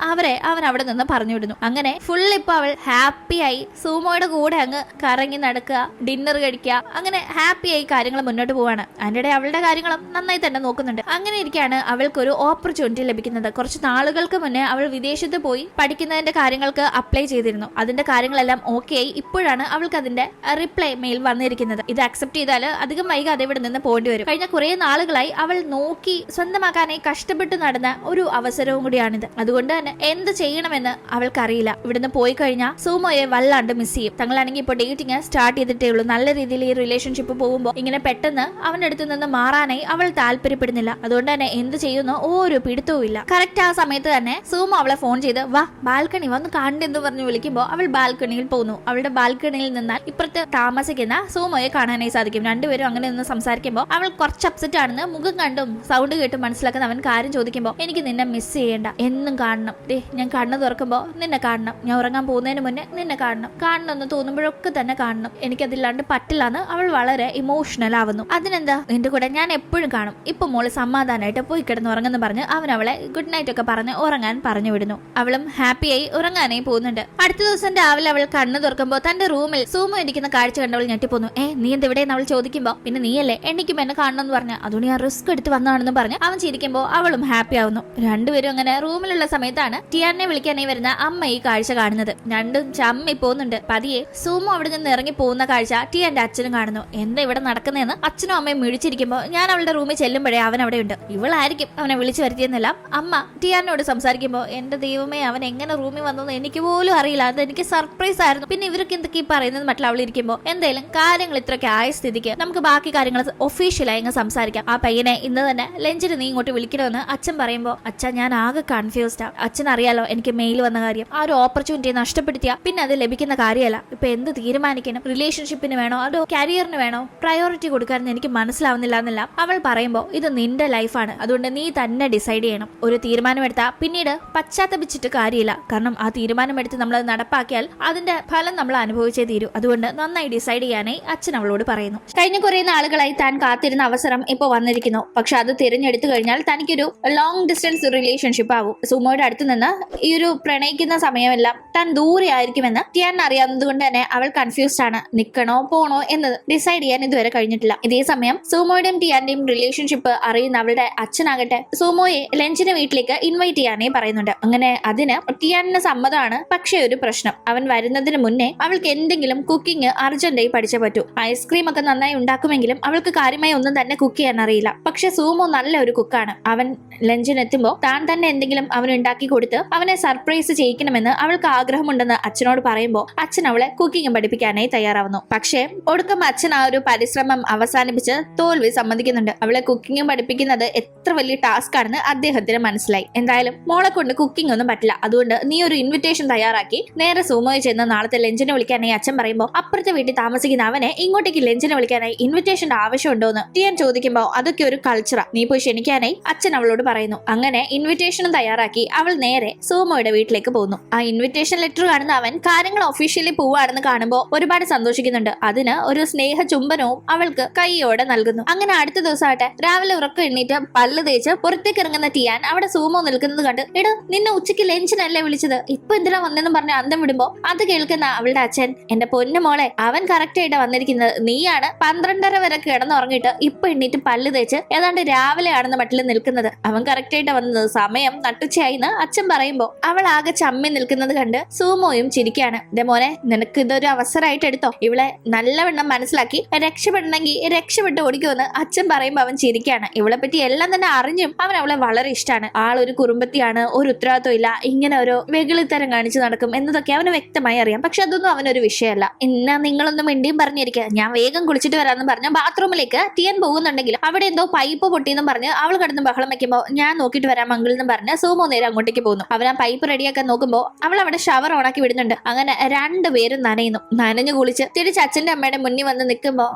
അവൻ അവിടെ നിന്ന് പറഞ്ഞു വിടുന്നു. അങ്ങനെ ഫുൾ ഇപ്പൊ അവൾ ഹാപ്പിയായി സൂമോയുടെ കൂടെ അങ്ങ് കറങ്ങി നടക്കുക, ഡിന്നർ കഴിക്കുക, അങ്ങനെ ഹാപ്പിയായി കാര്യങ്ങൾ മുന്നോട്ട് പോവാണ്. അതിനിടെ അവളുടെ കാര്യങ്ങളും നന്നായി തന്നെ നോക്കുന്നുണ്ട്. അങ്ങനെ ഇരിക്കുകയാണ് അവൾക്കൊരു ഓപ്പർച്യൂണിറ്റി ലഭിക്കുന്നത്. കുറച്ച് നാളുകൾക്ക് മുന്നേ അവൾ വിദേശത്ത് പോയി പഠിക്കുന്നതിന്റെ കാര്യങ്ങൾക്ക് അപ്ലൈ ചെയ്തിരുന്നു. അതിന്റെ കാര്യങ്ങളെല്ലാം ഓക്കെ ആയി ഇപ്പോഴാണ് അവൾക്ക് അതിന്റെ റിപ്ലൈ മെയിൽ വന്നിരിക്കുന്നത്. ഇത് അക്സെപ്റ്റ് ചെയ്താൽ അധികം വൈകാതെ ഇവിടെ നിന്ന് പോകേണ്ടി വരും. കഴിഞ്ഞ കുറെ നാളുകളായി അവൾ നോക്കി സ്വന്തമാക്കാനായി കഷ്ടപ്പെട്ട് നടന്ന ഒരു അവസരവും കൂടിയാണിത്. അതുകൊണ്ട് തന്നെ എന്ത് ചെയ്യണമെന്ന് അവൾക്കറിയില്ല. ഇവിടുന്ന് പോയി കഴിഞ്ഞാൽ സൂമോയെ വല്ലാണ്ട് മിസ് ചെയ്യും. തങ്ങളാണെങ്കിൽ ഇപ്പോൾ ഡേറ്റിംഗ് സ്റ്റാർട്ട് ചെയ്തിട്ടേ ഉള്ളൂ. നല്ല രീതിയിൽ ഈ റിലേഷൻഷിപ്പ് പോകുമ്പോൾ ഇങ്ങനെ പെട്ടെന്ന് അവന്റെ അടുത്ത് നിന്ന് മാറാനായി അവൾ താല്പര്യപ്പെടുന്നില്ല. അതുകൊണ്ട് തന്നെ എന്ത് ചെയ്യുന്നോ ഒരു പിടുത്തവും ഇല്ല. കറക്റ്റ് ആ സമയത്ത് തന്നെ സൂമോ അവളെ ഫോൺ ചെയ്ത് വാ ബാൽക്കണി വന്ന് കണ്ടെന്ന് പറഞ്ഞ് വിളിക്കുമ്പോൾ അവൾ ബാൽക്കണിയിൽ പോകുന്നു. അവളുടെ ബാൽക്കണിയിൽ നിന്നാൽ ഇപ്പുറത്ത് താമസിക്കുന്ന സൂമോയെ കാണാനായി സാധിക്കും. രണ്ടുപേരും അങ്ങനെ നിന്ന് സംസാരിക്കുമ്പോൾ അവൾ കുറച്ച് അപ്സെറ്റ് ആണെന്ന് മുഖം കണ്ടും സൗണ്ട് കേട്ടും മനസ്സിലാക്കുന്ന അവൻ കാര്യം ചോദിക്കുമ്പോൾ എനിക്ക് നിന്നെ മിസ് ചെയ്യേണ്ട, എന്നും കാണണം, ഞാൻ കണ്ണു തുറക്കുമ്പോൾ നിന്നെ കാണണം, ഞാൻ ഉറങ്ങാൻ പോകുന്നതിന് മുന്നേ നിന്നെ കാണണമെന്ന് തോന്നുമ്പോഴൊക്കെ തന്നെ കാണണം, എനിക്കതില്ലാണ്ട് പറ്റില്ലാന്ന് അവൾ വളരെ ഇമോഷണൽ ആവുന്നു. അതിനെന്താ, നിന്റെ കൂടെ ഞാൻ എപ്പോഴും കാണും, ഇപ്പൊ മോള് സമാധാനമായിട്ട് പോയി കിടന്ന് ഉറങ്ങുന്നു പറഞ്ഞ് അവൻ അവളെ ഗുഡ് നൈറ്റ് ഒക്കെ പറഞ്ഞ് ഉറങ്ങാൻ പറഞ്ഞു വിടുന്നു. അവളും ഹാപ്പിയായി ഉറങ്ങാനായി പോകുന്നുണ്ട്. അടുത്ത ദിവസം രാവിലെ അവൾ കണ്ണു തുറക്കുമ്പോൾ തന്റെ റൂമിൽ സൂമോ ഇരിക്കുന്ന കാഴ്ച കണ്ടവൾ ഞെട്ടിപ്പോന്നു. നീ എന്തെവിടെയെന്ന് അവൾ ചോദിക്കുമ്പോൾ പിന്നെ നീയല്ലേ എനിക്കും എന്നെ കാണണമെന്ന് പറഞ്ഞ് അതുകൊണ്ട് ഞാൻ റിസ്ക് എടുത്ത് വന്നതാണെന്ന് പറഞ്ഞ് അവൻ ചിരിക്കുമ്പോൾ അവളും ഹാപ്പി ആവുന്നു. രണ്ടുപേരും അങ്ങനെ റൂമിലുള്ള സമയത്താണ് ടിയാനെ വിളിക്കാനായി വരുന്ന അമ്മ ഈ കാഴ്ച കാണുന്നത്. രണ്ടും ചമ്മി പോകുന്നുണ്ട്. പതിയെ സൂമോ അവിടെ നിന്ന് ഇറങ്ങി പോകുന്ന കാഴ്ച ടിയാന്റെ അച്ഛനും കാണുന്നു. എന്താ ഇവിടെ നടക്കുന്നതെന്ന് അച്ഛനും അമ്മയും മിഴിച്ചിരിക്കുമ്പോൾ ഞാൻ അവളുടെ റൂമിൽ ചെല്ലുമ്പോഴേ അവൻ അവിടെ ഉണ്ട്. ഇവളായിരിക്കും അവനെ വിളിച്ചു വരുത്തിയെന്നെല്ലാം അമ്മ ടിയാനോട് സംസാരിക്കുമ്പോൾ എന്റെ ദൈവമേ, അവൻ എങ്ങനെ റൂമിൽ വന്നെന്ന് എനിക്ക് പോലും അറിയില്ല, അത് എനിക്ക് സർപ്രൈസ് ആയിരുന്നു. പിന്നെ ഇവരൊക്കെ എന്തൊക്കെ പറയുന്നത് മറ്റുള്ള അവൾ ഇരിക്കുമ്പോൾ എന്തായാലും കാര്യങ്ങൾ ഇത്രയൊക്കെ ആയ സ്ഥിതിക്ക് നമുക്ക് ബാക്കി കാര്യങ്ങൾ ഒഫീഷ്യലായി അങ്ങ് സംസാരിക്കാം. ആ പയ്യനെ ഇന്ന് തന്നെ ലഞ്ചിന് നീ ഇങ്ങോട്ട് വിളിക്കണമെന്ന് അച്ഛൻ പറയുമ്പോൾ അച്ഛൻ ഞാൻ ആകെ കൺഫ്യൂസ്ഡാ. അച്ഛൻ അറിയാലോ എനിക്ക് മെയിൽ വന്ന കാര്യം. ആ ഒരു ഓപ്പർച്യൂണിറ്റി നഷ്ടപ്പെടുത്തിയ പിന്നെ അത് ലഭിക്കുന്ന കാര്യമല്ല. ഇപ്പൊ എന്ത് തീരുമാനിക്കണം, റിലേഷൻഷിപ്പിന് വേണോ അതോ കരിയറിന് വേണോ പ്രയോറിറ്റി കൊടുക്കാനെന്ന് എനിക്ക് മനസ്സിലാവുന്നില്ല എന്നല്ല അവൾ പറയുമ്പോൾ ഇത് നിന്റെ ലൈഫാണ്, അതുകൊണ്ട് നീ തന്നെ ഡിസൈഡ് ചെയ്യണം. ഒരു തീരുമാനമെടുത്താൽ പിന്നീട് പശ്ചാത്തപിച്ചിട്ട് കാര്യമില്ല. കാരണം ആ തീരുമാനമെടുത്ത് നമ്മൾ നടപ്പാക്കിയാൽ അതിന്റെ ഫലം നമ്മൾ അനുഭവിച്ചേ തീരൂ. അതുകൊണ്ട് നന്നായി ഡിസൈഡ് ചെയ്യാനായി അച്ഛൻ അവളോട് പറയുന്നു. കഴിഞ്ഞ കുറെ നാളുകളായി താൻ കാത്തിരുന്ന അവസരം ഇപ്പൊ വന്നിരിക്കുന്നു. പക്ഷെ അത് തിരഞ്ഞെടുത്തു കഴിഞ്ഞാൽ തനിക്കൊരു ലോങ് ഡിസ്റ്റൻസ് റിലേഷൻഷിപ്പ് ആവും. സുമോയുടെ അടുത്ത് നിന്ന് ഈ ഒരു പ്രണയിക്കുന്ന സമയമെല്ലാം താൻ ദൂരെ ആയിരിക്കുമെന്ന് ടിയാൻ അറിയാവുന്നത് കൊണ്ട് തന്നെ അവൾ കൺഫ്യൂസ്ഡ് ആണ്. നിൽക്കണോ പോണോ എന്ന് ഡിസൈഡ് ചെയ്യാൻ ഇതുവരെ കഴിഞ്ഞിട്ടില്ല. ഇതേ സമയം സുമോയുടെയും ടിയാന്റെയും റിലേഷൻഷിപ്പ് അറിയുന്ന അവളുടെ അച്ഛനാകട്ടെ സുമോയെ ലഞ്ചിന് വീട്ടിലേക്ക് ഇൻവൈറ്റ് ചെയ്യാനേ പറയുന്നുണ്ട്. അങ്ങനെ അതിന് ടിയാനിന് സമ്മതമാണ്. പക്ഷേ ഒരു പ്രശ്നം, അവൻ വരുന്നതിന് മുന്നേ അവൾക്ക് എന്തെങ്കിലും കുക്കിംഗ് അർജന്റായി പഠിച്ചേ പറ്റൂ. ഐസ്ക്രീം ഒക്കെ നന്നായി ഉണ്ടാക്കുമെങ്കിലും അവൾക്ക് കാര്യമായി ഒന്നും തന്നെ കുക്ക് ചെയ്യാൻ അറിയില്ല. പക്ഷെ സൂമോ നല്ല ഒരു കുക്കാണ്. അവൻ ലഞ്ചിനെത്തുമ്പോൾ താൻ തന്നെ എന്തെങ്കിലും അവൻ ഉണ്ടാക്കി കൊടുത്ത് അവനെ സർപ്രൈസ് ചെയ്യിക്കണമെന്ന് അവൾക്ക് ആഗ്രഹമുണ്ടെന്ന് അച്ഛനോട് പറയുമ്പോൾ അച്ഛൻ അവളെ കുക്കിംഗ് പഠിപ്പിക്കാനായി തയ്യാറാവുന്നു. പക്ഷേ ഒടുക്കം അച്ഛൻ ആ ഒരു പരിശ്രമം അവസാനിപ്പിച്ച് തോൽവി സമ്മതിക്കുന്നുണ്ട്. അവളെ കുക്കിംഗ് പഠിപ്പിക്കുന്നത് എത്ര വലിയ ടാസ്ക് ആണെന്ന് അദ്ദേഹത്തിന് മനസ്സിലായി. എന്തായാലും മോളെ കൊണ്ട് കുക്കിംഗ് ഒന്നും പറ്റില്ല, അതുകൊണ്ട് നീ ഒരു ഇൻവിറ്റേഷൻ തയ്യാറാക്കി നേരെ സൂമോയെ ചെന്ന് നാളത്തെ ലഞ്ചിന് വിളിക്കാനായി അച്ഛൻ പറയുമ്പോൾ അപ്പുറത്തെ വീട്ടിൽ താമസിക്കുന്ന അവനെ ഇങ്ങോട്ടേക്ക് ലഞ്ചിന് വിളിക്കാനായി ഇൻവിറ്റേഷന്റെ ആവശ്യമുണ്ടോന്ന് ടിയാൻ ചോദിക്കുമ്പോൾ അതൊക്കെ ഒരു കൾച്ചറാ, നീ പോയി ക്ഷണിക്കാനായി അച്ഛൻ അവളോട് പറയുന്നു. അങ്ങനെ ഇൻവിറ്റേഷനും തയ്യാറാക്കി അവൾ നേരെ സൂമോയുടെ വീട്ടിലേക്ക് പോകുന്നു. ആ ഇൻവിറ്റേഷൻ ലെറ്റർ കാണുന്ന അവൻ കാര്യങ്ങൾ ഒഫീഷ്യലി പോവാണെന്ന് കാണുമ്പോൾ ഒരുപാട് സന്തോഷിക്കുന്നുണ്ട്. അതിന് ഒരു സ്നേഹ ചുംബനവും അവൾക്ക് കൈയോടെ നൽകുന്നു. അങ്ങനെ അടുത്ത ദിവസമായിട്ട് രാവിലെ ഉറക്കം എണ്ണീറ്റ് പല്ല് തേച്ച് പുറത്തേക്ക് ഇറങ്ങുന്ന ടിയാൻ അവിടെ സൂമോ നിൽക്കുന്നത് കണ്ട് എടോ നിന്നെ ഉച്ചയ്ക്ക് ലഞ്ചിനല്ലേ വിളിച്ചത്, ഇപ്പൊ എന്തിനാ വന്നെന്നും പറഞ്ഞ് അന്തം വിടുമ്പോ അത് കേൾക്കുന്ന അവളുടെ അച്ഛൻ എന്റെ പൊന്നു മോളെ, അവൻ കറക്റ്റ് ആയിട്ട് വന്നിരിക്കുന്നത്, നീയാണ് 12:30 വരെ കിടന്നുറങ്ങിയിട്ട് ഇപ്പൊ എണ്ണീറ്റ് പല്ല് തേച്ച് ഏതാണ്ട് രാവിലെ ആണെന്ന് മട്ടിൽ നിൽക്കുന്നത്. അവൻ കറക്റ്റ് ആയിട്ട് വന്നത്, സമയം നട്ടുച്ചയായിന്ന് അച്ഛൻ പറയുമ്പോ അവൾ ആകെ ചമ്മി നിൽക്കുന്നത് കണ്ട് സൂമോയും ചിരിക്കാണ്. ദേ മോനെ, നിനക്ക് ഇതൊരു അവസരമായിട്ട് എടുത്തോ, ഇവളെ നല്ലവണ്ണം മനസ്സിലാക്കി രക്ഷപ്പെടണമെങ്കിൽ രക്ഷപ്പെട്ട് ഓടിക്കുമെന്ന് അച്ഛൻ പറയുമ്പോ അവൻ ചിരിക്കാണ്. ഇവളെ പറ്റി എല്ലാം തന്നെ അറിഞ്ഞും അവൻ അവളെ വളരെ ഇഷ്ടമാണ്. ആളൊരു കുറുമ്പത്തിയാണ്, ഒരു ഉത്തരവാദിത്വം ഇല്ല, ഇങ്ങനെ ഒരു വെകിളിത്തരം കാണിച്ചു നടക്കും എന്നതൊക്കെ അവന് വ്യക്തമായി അറിയാം. പക്ഷെ അതൊന്നും അവനൊരു വിഷയമല്ല. എന്നാ നിങ്ങളൊന്നും മിണ്ടിയും പറഞ്ഞിരിക്കുക, ഞാൻ വേഗം കുളിച്ചിട്ട് വരാമെന്ന് പറഞ്ഞ ബാത്റൂമിലേക്ക് ടിയാൻ പോകുന്നുണ്ടെങ്കിലും അവിടെ എന്തോ പൈപ്പ് പൊട്ടിയെന്നും പറഞ്ഞ് അവൾ കിടന്ന് ബഹളം വെക്കുമ്പോൾ ഞാൻ നോക്കിയിട്ട് വരാം അങ്കിൾ എന്ന് പറഞ്ഞ് സൂമോ നേരെ അങ്ങോട്ടേക്ക് പോകുന്നു. അവൻ ആ പൈപ്പ് റെഡിയാക്കാൻ നോക്കുമ്പോൾ അവൾ അവിടെ ഷവർ ഓണാക്കി വിടുന്നുണ്ട്. അങ്ങനെ രണ്ടുപേരും നനയുന്നു. നനഞ്ഞു കുളിച്ച് തിരിച്ച് അച്ഛന്റെ അമ്മയുടെ മുന്നിൽ വന്ന് നിൽക്കുമ്പോ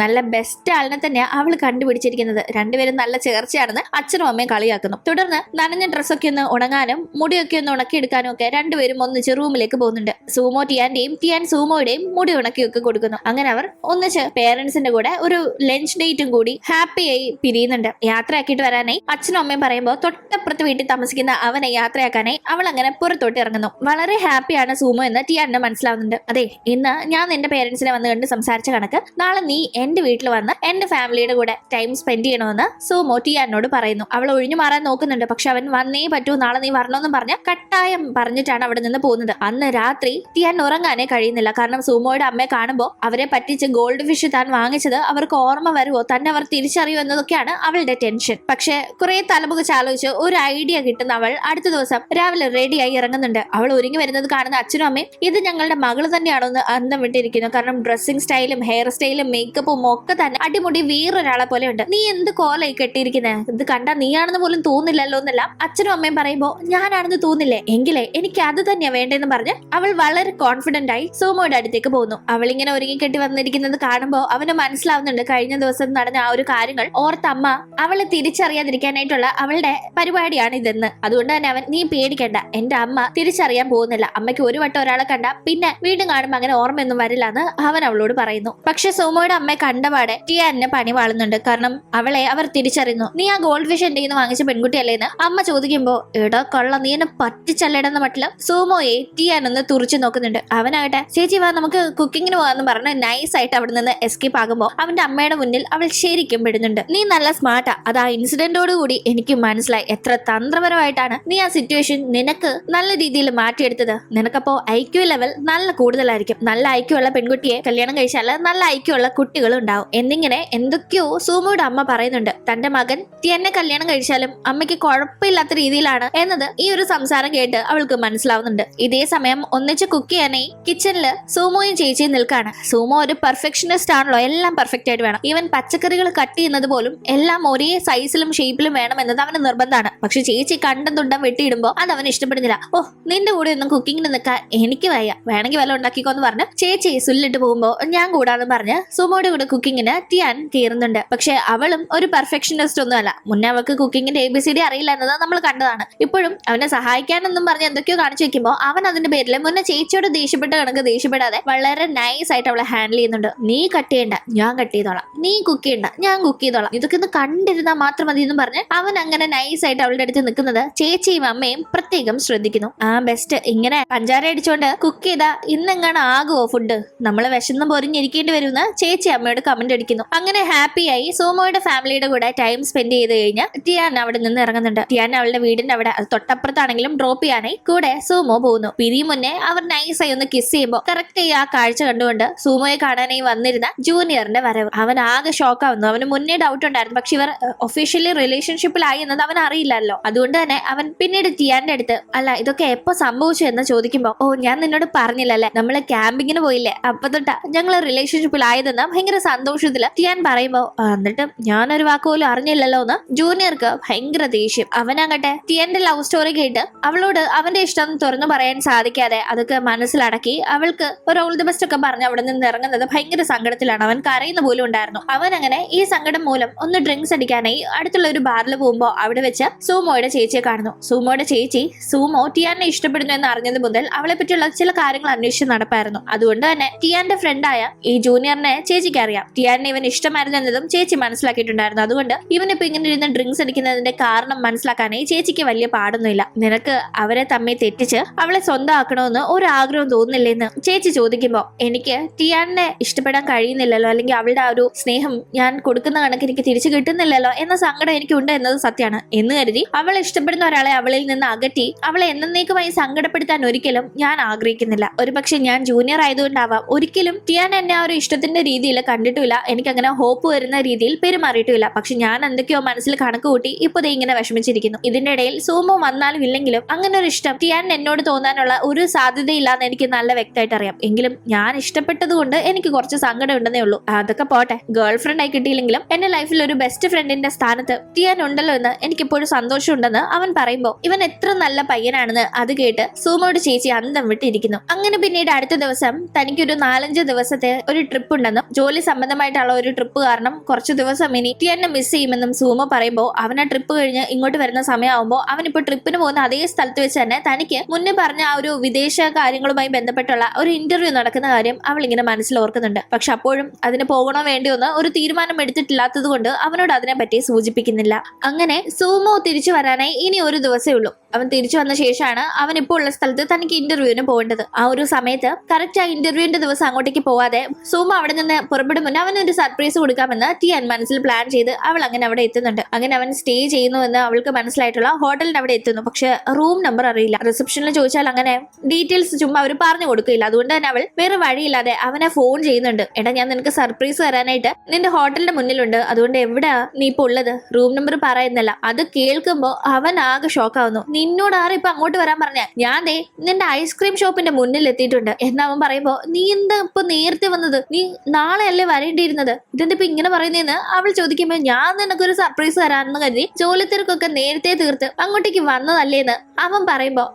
നല്ല ബെസ്റ്റ് ആളിനെ തന്നെയാ അവൾ കണ്ടുപിടിച്ചിരിക്കുന്നത്. രണ്ടുപേരും നല്ല ചേർച്ചയാണെന്ന് അച്ഛനും അമ്മയും കളിയാക്കുന്നു. തുടർന്ന് നനഞ്ഞ ഡ്രസ്സൊക്കെ ഒന്ന് ഉണങ്ങാനും മുടിയൊക്കെ ഒന്ന് ഉണക്കിയെടുക്കാനും ഒക്കെ രണ്ടുപേരും ഒന്നിച്ച് റൂമിലേക്ക് പോകുന്നുണ്ട്. സൂമോ ടിയാന്റെയും ടിയാൻ സൂമോയുടെയും മുടി ഉണക്കിയൊക്കെ കൊടുക്കുന്നു. അങ്ങനെ അവർ ഒന്നിച്ച് പേരൻസിന്റെ കൂടെ ഒരു ലഞ്ച് ഡേറ്റും കൂടി ഹാപ്പിയായി പിരിയുന്നുണ്ട്. യാത്രയാക്കിയിട്ട് വരാനായി അച്ഛനും അമ്മയും പറയുമ്പോൾ തൊട്ടപ്പുറത്ത് വീട്ടിൽ താമസിക്കുന്ന അവനെ യാത്രയാക്കാനായി അവൾ അങ്ങനെ പുറത്തോട്ട് ഇറങ്ങുന്നു. വളരെ ഹാപ്പിയാണ് സൂമോ എന്ന് ടിയാന് മനസ്സിലാവുന്നുണ്ട്. അതെ, ഇന്ന് ഞാൻ നിന്റെ പേരൻസിനെ വന്ന് കണ്ട് സംസാരിച്ച കണക്ക് നാളെ നീ എന്റെ വീട്ടിൽ വന്ന് എന്റെ ഫാമിലിയുടെ കൂടെ ടൈം സ്പെൻഡ് ചെയ്യണമെന്ന് സൂമോ ടിയാനോട് പറയുന്നു. അവൾ ഒഴിഞ്ഞു മാറാൻ നോക്കുന്നുണ്ട്. പക്ഷെ അവൻ വന്നേ പറ്റൂ, നാളെ നീ വരണമെന്നും പറഞ്ഞ് കട്ടായം പറഞ്ഞിട്ടാണ് അവിടെ നിന്ന് പോകുന്നത്. അന്ന് രാത്രി ടിയാൻ ഉറങ്ങാനേ കഴിയുന്നില്ല. കാരണം സൂമോയുടെ അമ്മയെ കാണുമ്പോൾ അവരെ പറ്റിച്ച് ഗോൾഡ് ഫിഷ് താൻ വാങ്ങിച്ചത് അവർക്ക് ഓർമ്മ വരുമോ, തന്നെ അവർ തിരിച്ചറിയോ എന്നതൊക്കെയാണ് അവളുടെ ടെൻഷൻ. പക്ഷെ കുറെ തലമുഖച്ച് ആലോചിച്ച് ഒരു ഐഡിയ കിട്ടുന്ന അവൾ അടുത്ത ദിവസം രാവിലെ റെഡിയായി ഇറങ്ങുന്നുണ്ട്. അവൾ ഒരുങ്ങി വരുന്നത് കാണുന്ന അച്ഛനും അമ്മയും ഇത് ഞങ്ങളുടെ മകള് തന്നെയാണോ എന്ന് അന്തം വിട്ടിരിക്കുന്നു. കാരണം ഡ്രസ്സിംഗ് സ്റ്റൈലും ഹെയർ സ്റ്റൈലും മേക്കപ്പും ഒക്കെ തന്നെ അടിമുടി വേറൊരാളെ പോലെ ഉണ്ട്. നീ എന്ത് കോലായി കെട്ടിയിരിക്കുന്നത്, ഇത് കണ്ടാ നീയാണെന്ന് പോലും തോന്നില്ലല്ലോ എന്നെല്ലാം അച്ഛനും അമ്മയും പറയുമ്പോ ഞാനാണെന്ന് തോന്നില്ലേ, എങ്കിലേ എനിക്ക് അത് തന്നെയാ വേണ്ടെന്ന് പറഞ്ഞ് അവൾ വളരെ കോൺഫിഡന്റ് ആയി സോമോയുടെ അടുത്തേക്ക് പോകുന്നു. അവൾ ഇങ്ങനെ ഒരുങ്ങി കെട്ടി വന്നിരിക്കുന്നത് കാണുമ്പോ അവന് മനസ്സിലാവുന്നുണ്ട് കഴിഞ്ഞ ദിവസം നടന്ന ആ ഒരു കാര്യങ്ങൾ ഓർത്തമ്മ അവളെ തിരിച്ചറിയാതിരിക്കാനായിട്ടുള്ള അവളുടെ പരിപാടിയാണ് ഇതെന്ന്. അതുകൊണ്ട് തന്നെ അവൻ നീ പേടിക്കണ്ട, എന്റെ അമ്മ തിരിച്ചറിയാൻ പോകുന്നില്ല, അമ്മയ്ക്ക് ഒരു വട്ടം ഒരാളെ കണ്ട പിന്നെ വീണ്ടും കാണുമ്പോൾ അങ്ങനെ ഓർമ്മയൊന്നും വരില്ല എന്ന് അവൻ അവളോട് പറയുന്നു. പക്ഷെ സോമോയുടെ അമ്മയെ കണ്ടപാടെ ടിയാനെ പണി വാളുന്നുണ്ട്. കാരണം അവളെ അവർ തിരിച്ചറിയുന്നു. നീ ആ ഗോൾഡ് ഫിഷ് എന്റെ കയ്യിൽ വാങ്ങിച്ച പെൺകുട്ടിയല്ലേന്ന് അമ്മ ചോദിക്കുമ്പോ എടാ കള്ള നീ എന്നെ പറ്റിച്ചല്ലേടെന്ന മട്ടില് സോമോയെ ടിയാൻ ഒന്ന് തുറിച്ചു നോക്കുന്നുണ്ട്. അവനാകട്ടെ ചേച്ചി വാ നമുക്ക് കുക്കിങ്ങിന് പോകാന്ന് പറഞ്ഞ് നൈസ് ആയിട്ട് അവിടെ നിന്ന് എസ്കേപ്പ് ആകുമ്പോൾ അവന്റെ അമ്മയുടെ മുന്നിൽ അവൾ ശരിക്കും പെടുന്നുണ്ട്. നീ നല്ല സ്മാർട്ടാ, അത് ആ ഇൻസിഡന്റോട് കൂടി എനിക്ക് മനസ്സിലായി എത്ര തന്ത്രപരമായിട്ടാണ് നീ ആ സിറ്റുവേഷൻ നിനക്ക് നല്ല രീതിയിൽ മാറ്റിയെടുത്തത്. നിനക്കപ്പോ ഐക്യു ലെവൽ നല്ല കൂടുതലായിരിക്കും. നല്ല ഐക്യമുള്ള പെൺകുട്ടിയെ കല്യാണം കഴിച്ചാൽ നല്ല ഐക്യമുള്ള കുട്ടികളും ഉണ്ടാവും എന്നിങ്ങനെ എന്തൊക്കെയോ സോമോയുടെ അമ്മ പറയുന്നുണ്ട്. തന്റെ മകൻ ടിയനെ കല്യാണം കഴിച്ചാലും അമ്മയ്ക്ക് കുഴപ്പമില്ലാത്ത രീതിയിലാണ് എന്നത് ഈ ഒരു സംസാരം കേട്ട് അവൾക്ക് മനസ്സിലാവുന്നുണ്ട്. ഇതേ സമയം ഒന്നിച്ച് കുക്ക് ചെയ്യാനായി കിച്ചണില് സോമോയും ചേച്ചിയും നിൽക്കാണ്. സോമോ ഒരു പെർഫെക്ഷനിസ്റ്റ് ആണല്ലോ, എല്ലാം പെർഫെക്റ്റ് ആയിട്ട് വേണം. ഈവൻ പച്ചക്കറികൾ കട്ട് ചെയ്യുന്നത് പോലും എല്ലാം ഒരേ സൈസിലും ഷേപ്പിലും വേണം എന്നത് അവന് നിർബന്ധമാണ്. പക്ഷെ ചേച്ചി കണ്ടും തുണ്ടം വെട്ടിയിടുമ്പോ അത് അവന് ഇഷ്ടപ്പെടുന്നില്ല. ഓ നിന്റെ കൂടെ ഒന്നും കുക്കിങ്ങിന് നിൽക്കാൻ എനിക്ക് വയ്യ, വേണമെങ്കിൽ വല്ല ഉണ്ടാക്കിക്കോന്ന് പറഞ്ഞ് ചേച്ചി സുല്ലിട്ട് പോകുമ്പോ ഞാൻ കൂടാന്ന് പറഞ്ഞ് സുമോയുടെ കൂടെ കുക്കിങ്ങിന് ടിയാൻ കയറുന്നുണ്ട്. പക്ഷെ അവളും ഒരു പെർഫെക്ഷനിസ്റ്റ് ഒന്നുമല്ല. മുന്നേ അവൾക്ക് കുക്കിങ്ങിന്റെ ABCD അറിയില്ല എന്നത് നമ്മൾ കണ്ടതാണ്. ഇപ്പോഴും അവനെ സഹായിക്കാനെന്നും പറഞ്ഞ് എന്തൊക്കെയോ കാണിച്ചു വെക്കുമ്പോൾ അവൻ അതിന്റെ പേരിൽ മുന്നേ ചേച്ചിയോട് ദേഷ്യപ്പെട്ട കണക്ക് ദേഷ്യപ്പെടാതെ വളരെ നൈസ് ആയിട്ട് അവളെ ഹാൻഡിൽ ചെയ്യുന്നുണ്ട്. നീ കട്ട് ചെയ്യണ്ട, ഞാൻ കട്ട് ചെയ്തോളാം, നീ കുക്ക് ചെയ്യണ്ട, ഞാൻ കുക്ക് ചെയ്തോളാം, ഇതൊക്കെ ഒന്ന് കണ്ടിരുന്നാൽ മാത്രം മതി എന്ന് പറഞ്ഞ് അവൻ അങ്ങനെ നൈസ് ആയിട്ട് അവളുടെ അടുത്ത് നിൽക്കുന്നത് ചേച്ചിയും അമ്മയും പ്രത്യേകം ശ്രദ്ധിക്കുന്നു. ആ ബെസ്റ്റ്, ഇങ്ങനെ പഞ്ചാര അടിച്ചോണ്ട് കുക്ക് ചെയ്താ ഇന്നെങ്ങാണ് ആകുമോ ഫുഡ്, നമ്മള് വിശന്ന് പൊരിഞ്ഞിരിക്കേണ്ടി വരുമെന്ന് ചേച്ചി അമ്മയോട് കമന്റ് അടിക്കുന്നു. അങ്ങനെ ഹാപ്പിയായി സോമോയുടെ ഫാമിലിയുടെ കൂടെ ടൈം സ്പെൻഡ് ചെയ്ത് കഴിഞ്ഞ് ടിയാൻ അവിടെ നിന്ന് ഇറങ്ങുന്നുണ്ട്. ടിയാൻ അവളുടെ വീടിന്റെ അവിടെ തൊട്ടപ്പുറത്താണെങ്കിലും ഡ്രോപ്പ് ചെയ്യാനായി കൂടെ സോമോ പോകുന്നു. പിരിയും മുന്നേ അവർ നൈസായി ഒന്ന് കിസ് ചെയ്യുമ്പോൾ കറക്റ്റ് ആ കാഴ്ച കണ്ടുകൊണ്ട് സോമോയെ കാണാനായി വന്നിരുന്ന ജൂനിയറിന്റെ വരവ് അവൻ ആകെ ഷോക്ക് ആവുന്നു. അവന് മുന്നേ ഡൗട്ട് ഉണ്ടായിരുന്നു, പക്ഷെ ഇവർ ഒഫീഷ്യലി റിലേഷൻഷിപ്പിലായി എന്നത് അവൻ അറിയില്ലല്ലോ. അതുകൊണ്ട് തന്നെ അവൻ പിന്നീട് ടിയാന്റെ അടുത്ത് അല്ല ഇതൊക്കെ എപ്പോ സംഭവിച്ചു എന്ന് ചോദിക്കുമ്പോ ഓ ഞാൻ നിന്നോട് പറഞ്ഞില്ലല്ലേ, നമ്മള് ക്യാമ്പിങ്ങിന് പോയില്ലേ, അപ്പൊ തൊട്ടാ ഞങ്ങള് റിലേഷൻഷിപ്പിലായതെന്ന് ഭയങ്കര സന്തോഷത്തില് ടിയാൻ പറയുമ്പോ എന്നിട്ട് ഞാനൊരു വാക്ക് പോലും അറിഞ്ഞില്ലല്ലോ എന്ന് ജൂനിയർക്ക് ഭയങ്കര ദേഷ്യം. അവനാകട്ടെ ടിയാന്റെ ലവ് സ്റ്റോറി കേട്ട് അവളോട് അവന്റെ ഇഷ്ടം തുറന്നു പറയാൻ സാധിക്കാതെ അതൊക്കെ മനസ്സിലടക്കി അവൾക്ക് ഒരു ഓൾ ദി ബെസ്റ്റ് ഒക്കെ പറഞ്ഞ് അവിടെ നിന്ന് ഇറങ്ങുന്നത് ഭയങ്കര സങ്കടത്തിലാണ്. അവൻ കരയുന്ന പോലും ഉണ്ടായിരുന്നു. അവൻ അങ്ങനെ ഈ സങ്കടം മൂലം ഒന്ന് ഡ്രിങ്ക്സ് അടിക്കാനായി അടുത്തുള്ള ഒരു ബാറിൽ പോകുമ്പോൾ അവിടെ വെച്ച് സൂമോയുടെ ചേച്ചിയെ കാണുന്നു. സൂമോയുടെ ചേച്ചി സൂമോ ടിയാനെ ഇഷ്ടപ്പെടുന്നു എന്ന് അറിഞ്ഞത് മുതൽ അവളെ പറ്റിയുള്ള ചില കാര്യങ്ങൾ അന്വേഷിച്ച് നടപ്പായിരുന്നു. അതുകൊണ്ട് തന്നെ ടിയാന്റെ ഫ്രണ്ടായ ഈ ജൂനിയറിനെ ചേച്ചിക്ക് അറിയാം. ടിയാനെ ഇവൻ ഇഷ്ടമായിരുന്നു എന്നതും ചേച്ചി മനസ്സിലാക്കിയിട്ടുണ്ടായിരുന്നു. അതുകൊണ്ട് ഇവനിപ്പോ ഇങ്ങനെ ഇരുന്ന് ഡ്രിങ്ക്സ് അടിക്കുന്നതിന്റെ കാരണം മനസ്സിലാക്കാനായി ചേച്ചിക്ക് വലിയ പാടൊന്നുമില്ല. നിനക്ക് അവരെ തമ്മിൽ തെറ്റിച്ച് അവളെ സ്വന്തമാക്കണമെന്ന് ഒരു ആഗ്രഹം തോന്നുന്നില്ലെന്ന് ചേച്ചി ചോദിക്കുമ്പോ എനിക്ക് ടിയാനെ ഇഷ്ടപ്പെടാൻ കഴിയുന്നില്ലല്ലോ, അല്ലെങ്കിൽ അവളുടെ ആ ഒരു സ്നേഹം ഞാൻ കൊടുക്കുന്ന കണക്ക് എനിക്ക് തിരിച്ചു കിട്ടുന്നില്ലല്ലോ എന്ന സങ്കടം എനിക്കുണ്ട് എന്നത് സത്യമാണ് എന്ന് കരുതി അവളെ ഇഷ്ടപ്പെടുന്ന ഒരാളെ അവളിൽ നിന്ന് അകറ്റി അവളെ എന്നേക്കുമായി സങ്കടപ്പെടുത്താൻ ഒരിക്കലും ഞാൻ ആഗ്രഹിക്കുന്നില്ല. ഒരുപക്ഷെ ഞാൻ ജൂനിയർ ആയതുകൊണ്ടാവാം ഒരിക്കലും ടിയാൻ എന്നെ ആ ഒരു ഇഷ്ടത്തിന്റെ രീതിയിൽ കണ്ടിട്ടില്ല, എനിക്ക് അങ്ങനെ ഹോപ്പ് വരുന്ന രീതിയിൽ പെരുമാറിയിട്ടില്ല. പക്ഷെ ഞാൻ എന്തൊക്കെയോ മനസ്സിൽ കണക്ക് കൂട്ടി ഇപ്പൊ ഇങ്ങനെ വിഷമിച്ചിരിക്കുന്നു. ഇതിന്റെ ഇടയിൽ സോമോ വന്നാലും ഇല്ലെങ്കിലും അങ്ങനെ ഒരു ഇഷ്ടം ടിയാൻ എന്നോട് തോന്നാനുള്ള ഒരു സാധ്യതയില്ലാന്ന് എനിക്ക് നല്ല വ്യക്തമായിട്ട് അറിയാം. എങ്കിലും ഞാൻ ഇഷ്ടപ്പെട്ടത് കൊണ്ട് എനിക്ക് കുറച്ച് സങ്കടം ഉണ്ടെന്നേ ഉള്ളൂ. അതൊക്കെ പോട്ടെ, ഗേൾ ഫ്രണ്ട് ആയി കിട്ടിയില്ലെങ്കിലും എന്റെ ലൈഫിൽ ഒരു ബെസ്റ്റ് ഫ്രണ്ടിന്റെ സ്ഥാനത്ത് ടിയാൻ ഉണ്ടല്ലോ എന്ന് എനിക്കിപ്പോഴും സന്തോഷമുണ്ടെന്ന് അവൻ പറയുമ്പോ ഇവൻ എത്ര നല്ല പയ്യനാണെന്ന് അത് കേട്ട് സൂമോയുടെ ചേച്ചി അന്തം വിട്ടിരിക്കുന്നു. അങ്ങനെ പിന്നീട് അടുത്ത ദിവസം തനിക്കൊരു 4-5 ദിവസത്തെ ഒരു ട്രിപ്പ് ഉണ്ടെന്നും ജോലി സംബന്ധമായിട്ടുള്ള ഒരു ട്രിപ്പ് കാരണം കുറച്ച് ദിവസം ഇനി ടിയാനെ മിസ് ചെയ്യുമെന്നും സൂമോ പറയുമ്പോൾ അവൻ ആ ട്രിപ്പ് കഴിഞ്ഞ് ഇങ്ങോട്ട് വരുന്ന സമയമാകുമ്പോൾ അവനിപ്പോ ട്രിപ്പിന് പോകുന്ന അതേ സ്ഥലത്ത് വെച്ച് തന്നെ തനിക്ക് മുന്നേ പറഞ്ഞ ആ ഒരു വിദേശ കാര്യങ്ങളുമായി ബന്ധപ്പെട്ടുള്ള ഒരു ഇന്റർവ്യൂ നടക്കുന്ന കാര്യം അവൾ ഇങ്ങനെ മനസ്സിൽ ഓർക്കുന്നുണ്ട്. പക്ഷെ അപ്പോഴും അതിന് പോകണോ വേണ്ടിയൊന്ന് ഒരു തീരുമാനം എടുത്തിട്ടില്ലാത്തത് കൊണ്ട് അവനോട് അതിനെ പറ്റി സൂചിപ്പിക്കുന്നില്ല. അങ്ങനെ സൂമോ തിരിച്ചു വരാനായി ഇനി ഒരു ദിവസമേ ഉള്ളൂ. അവൻ തിരിച്ചു വന്ന ശേഷമാണ് അവൻ ഇപ്പോൾ ഉള്ള സ്ഥലത്ത് തനിക്ക് ഇന്റർവ്യൂവിന് പോകേണ്ടത്. ആ ഒരു സമയത്ത് കറക്റ്റ് ആ ഇന്റർവ്യൂവിന്റെ ദിവസം അങ്ങോട്ടേക്ക് പോവാതെ സൂമോ അവിടെ നിന്ന് പുറപ്പെടും മുന്നേ അവനൊരു സർപ്രൈസ് കൊടുക്കാമെന്ന് ടിയാൻ മനസ്സിൽ പ്ലാൻ ചെയ്ത് അവൾ അങ്ങനെ അവിടെ എത്തുന്നുണ്ട്. അങ്ങനെ അവൻ സ്റ്റേ ചെയ്യുന്നു എന്ന് അവൾക്ക് മനസ്സിലായിട്ടുള്ള ഹോട്ടലിന് അവിടെ എത്തുന്നു. പക്ഷെ റൂം നമ്പർ അറിയില്ല. റിസപ്ഷനിൽ ചോദിച്ചാൽ അങ്ങനെ ഡീറ്റെയിൽസ് ചുമ്മാ അവർ പറഞ്ഞു കൊടുക്കില്ല. അതുകൊണ്ട് തന്നെ അവൾ വേറെ വഴിയില്ലാതെ അവനെ ഫോൺ ചെയ്യുന്നുണ്ട്. എടാ ഞാൻ നിനക്ക് സർപ്രൈസ് തരാനായിട്ട് നിന്റെ ഹോട്ടലിന്റെ മുന്നിലുണ്ട്, അതുകൊണ്ട് എവിടെയാ നീ ഇപ്പോൾ ഉള്ളത്, റൂം നമ്പർ പറയുന്നില്ല. അത് കേൾക്കുമ്പോ അവൻ ആകെ ഷോക്കാവുന്നു. നിന്നോട് ആരും ഇപ്പൊ അങ്ങോട്ട് വരാൻ പറഞ്ഞ? ഞാൻ ദേ നിന്റെ ഐസ്ക്രീം ഷോപ്പിന്റെ മുന്നിൽ എത്തിയിട്ടുണ്ട് എന്നവൻ പറയുമ്പോ, നീ എന്താ ഇപ്പൊ നേരത്തെ വന്നത്? നീ നാളെ അല്ലേ വരേണ്ടിയിരുന്നത്? ഇതെന്താ ഇപ്പൊ ഇങ്ങനെ പറയുന്നതെന്ന് അവൾ ചോദിക്കുമ്പോ, ഞാൻ നിനക്കൊരു സർപ്രൈസ് തരാനെന്ന് കരുതി ജോലി തിരക്കൊക്കെ നേരത്തെ തീർത്ത് അങ്ങോട്ടേക്ക് വന്നതല്ലേന്ന് അവൻ പറയുമ്പോ,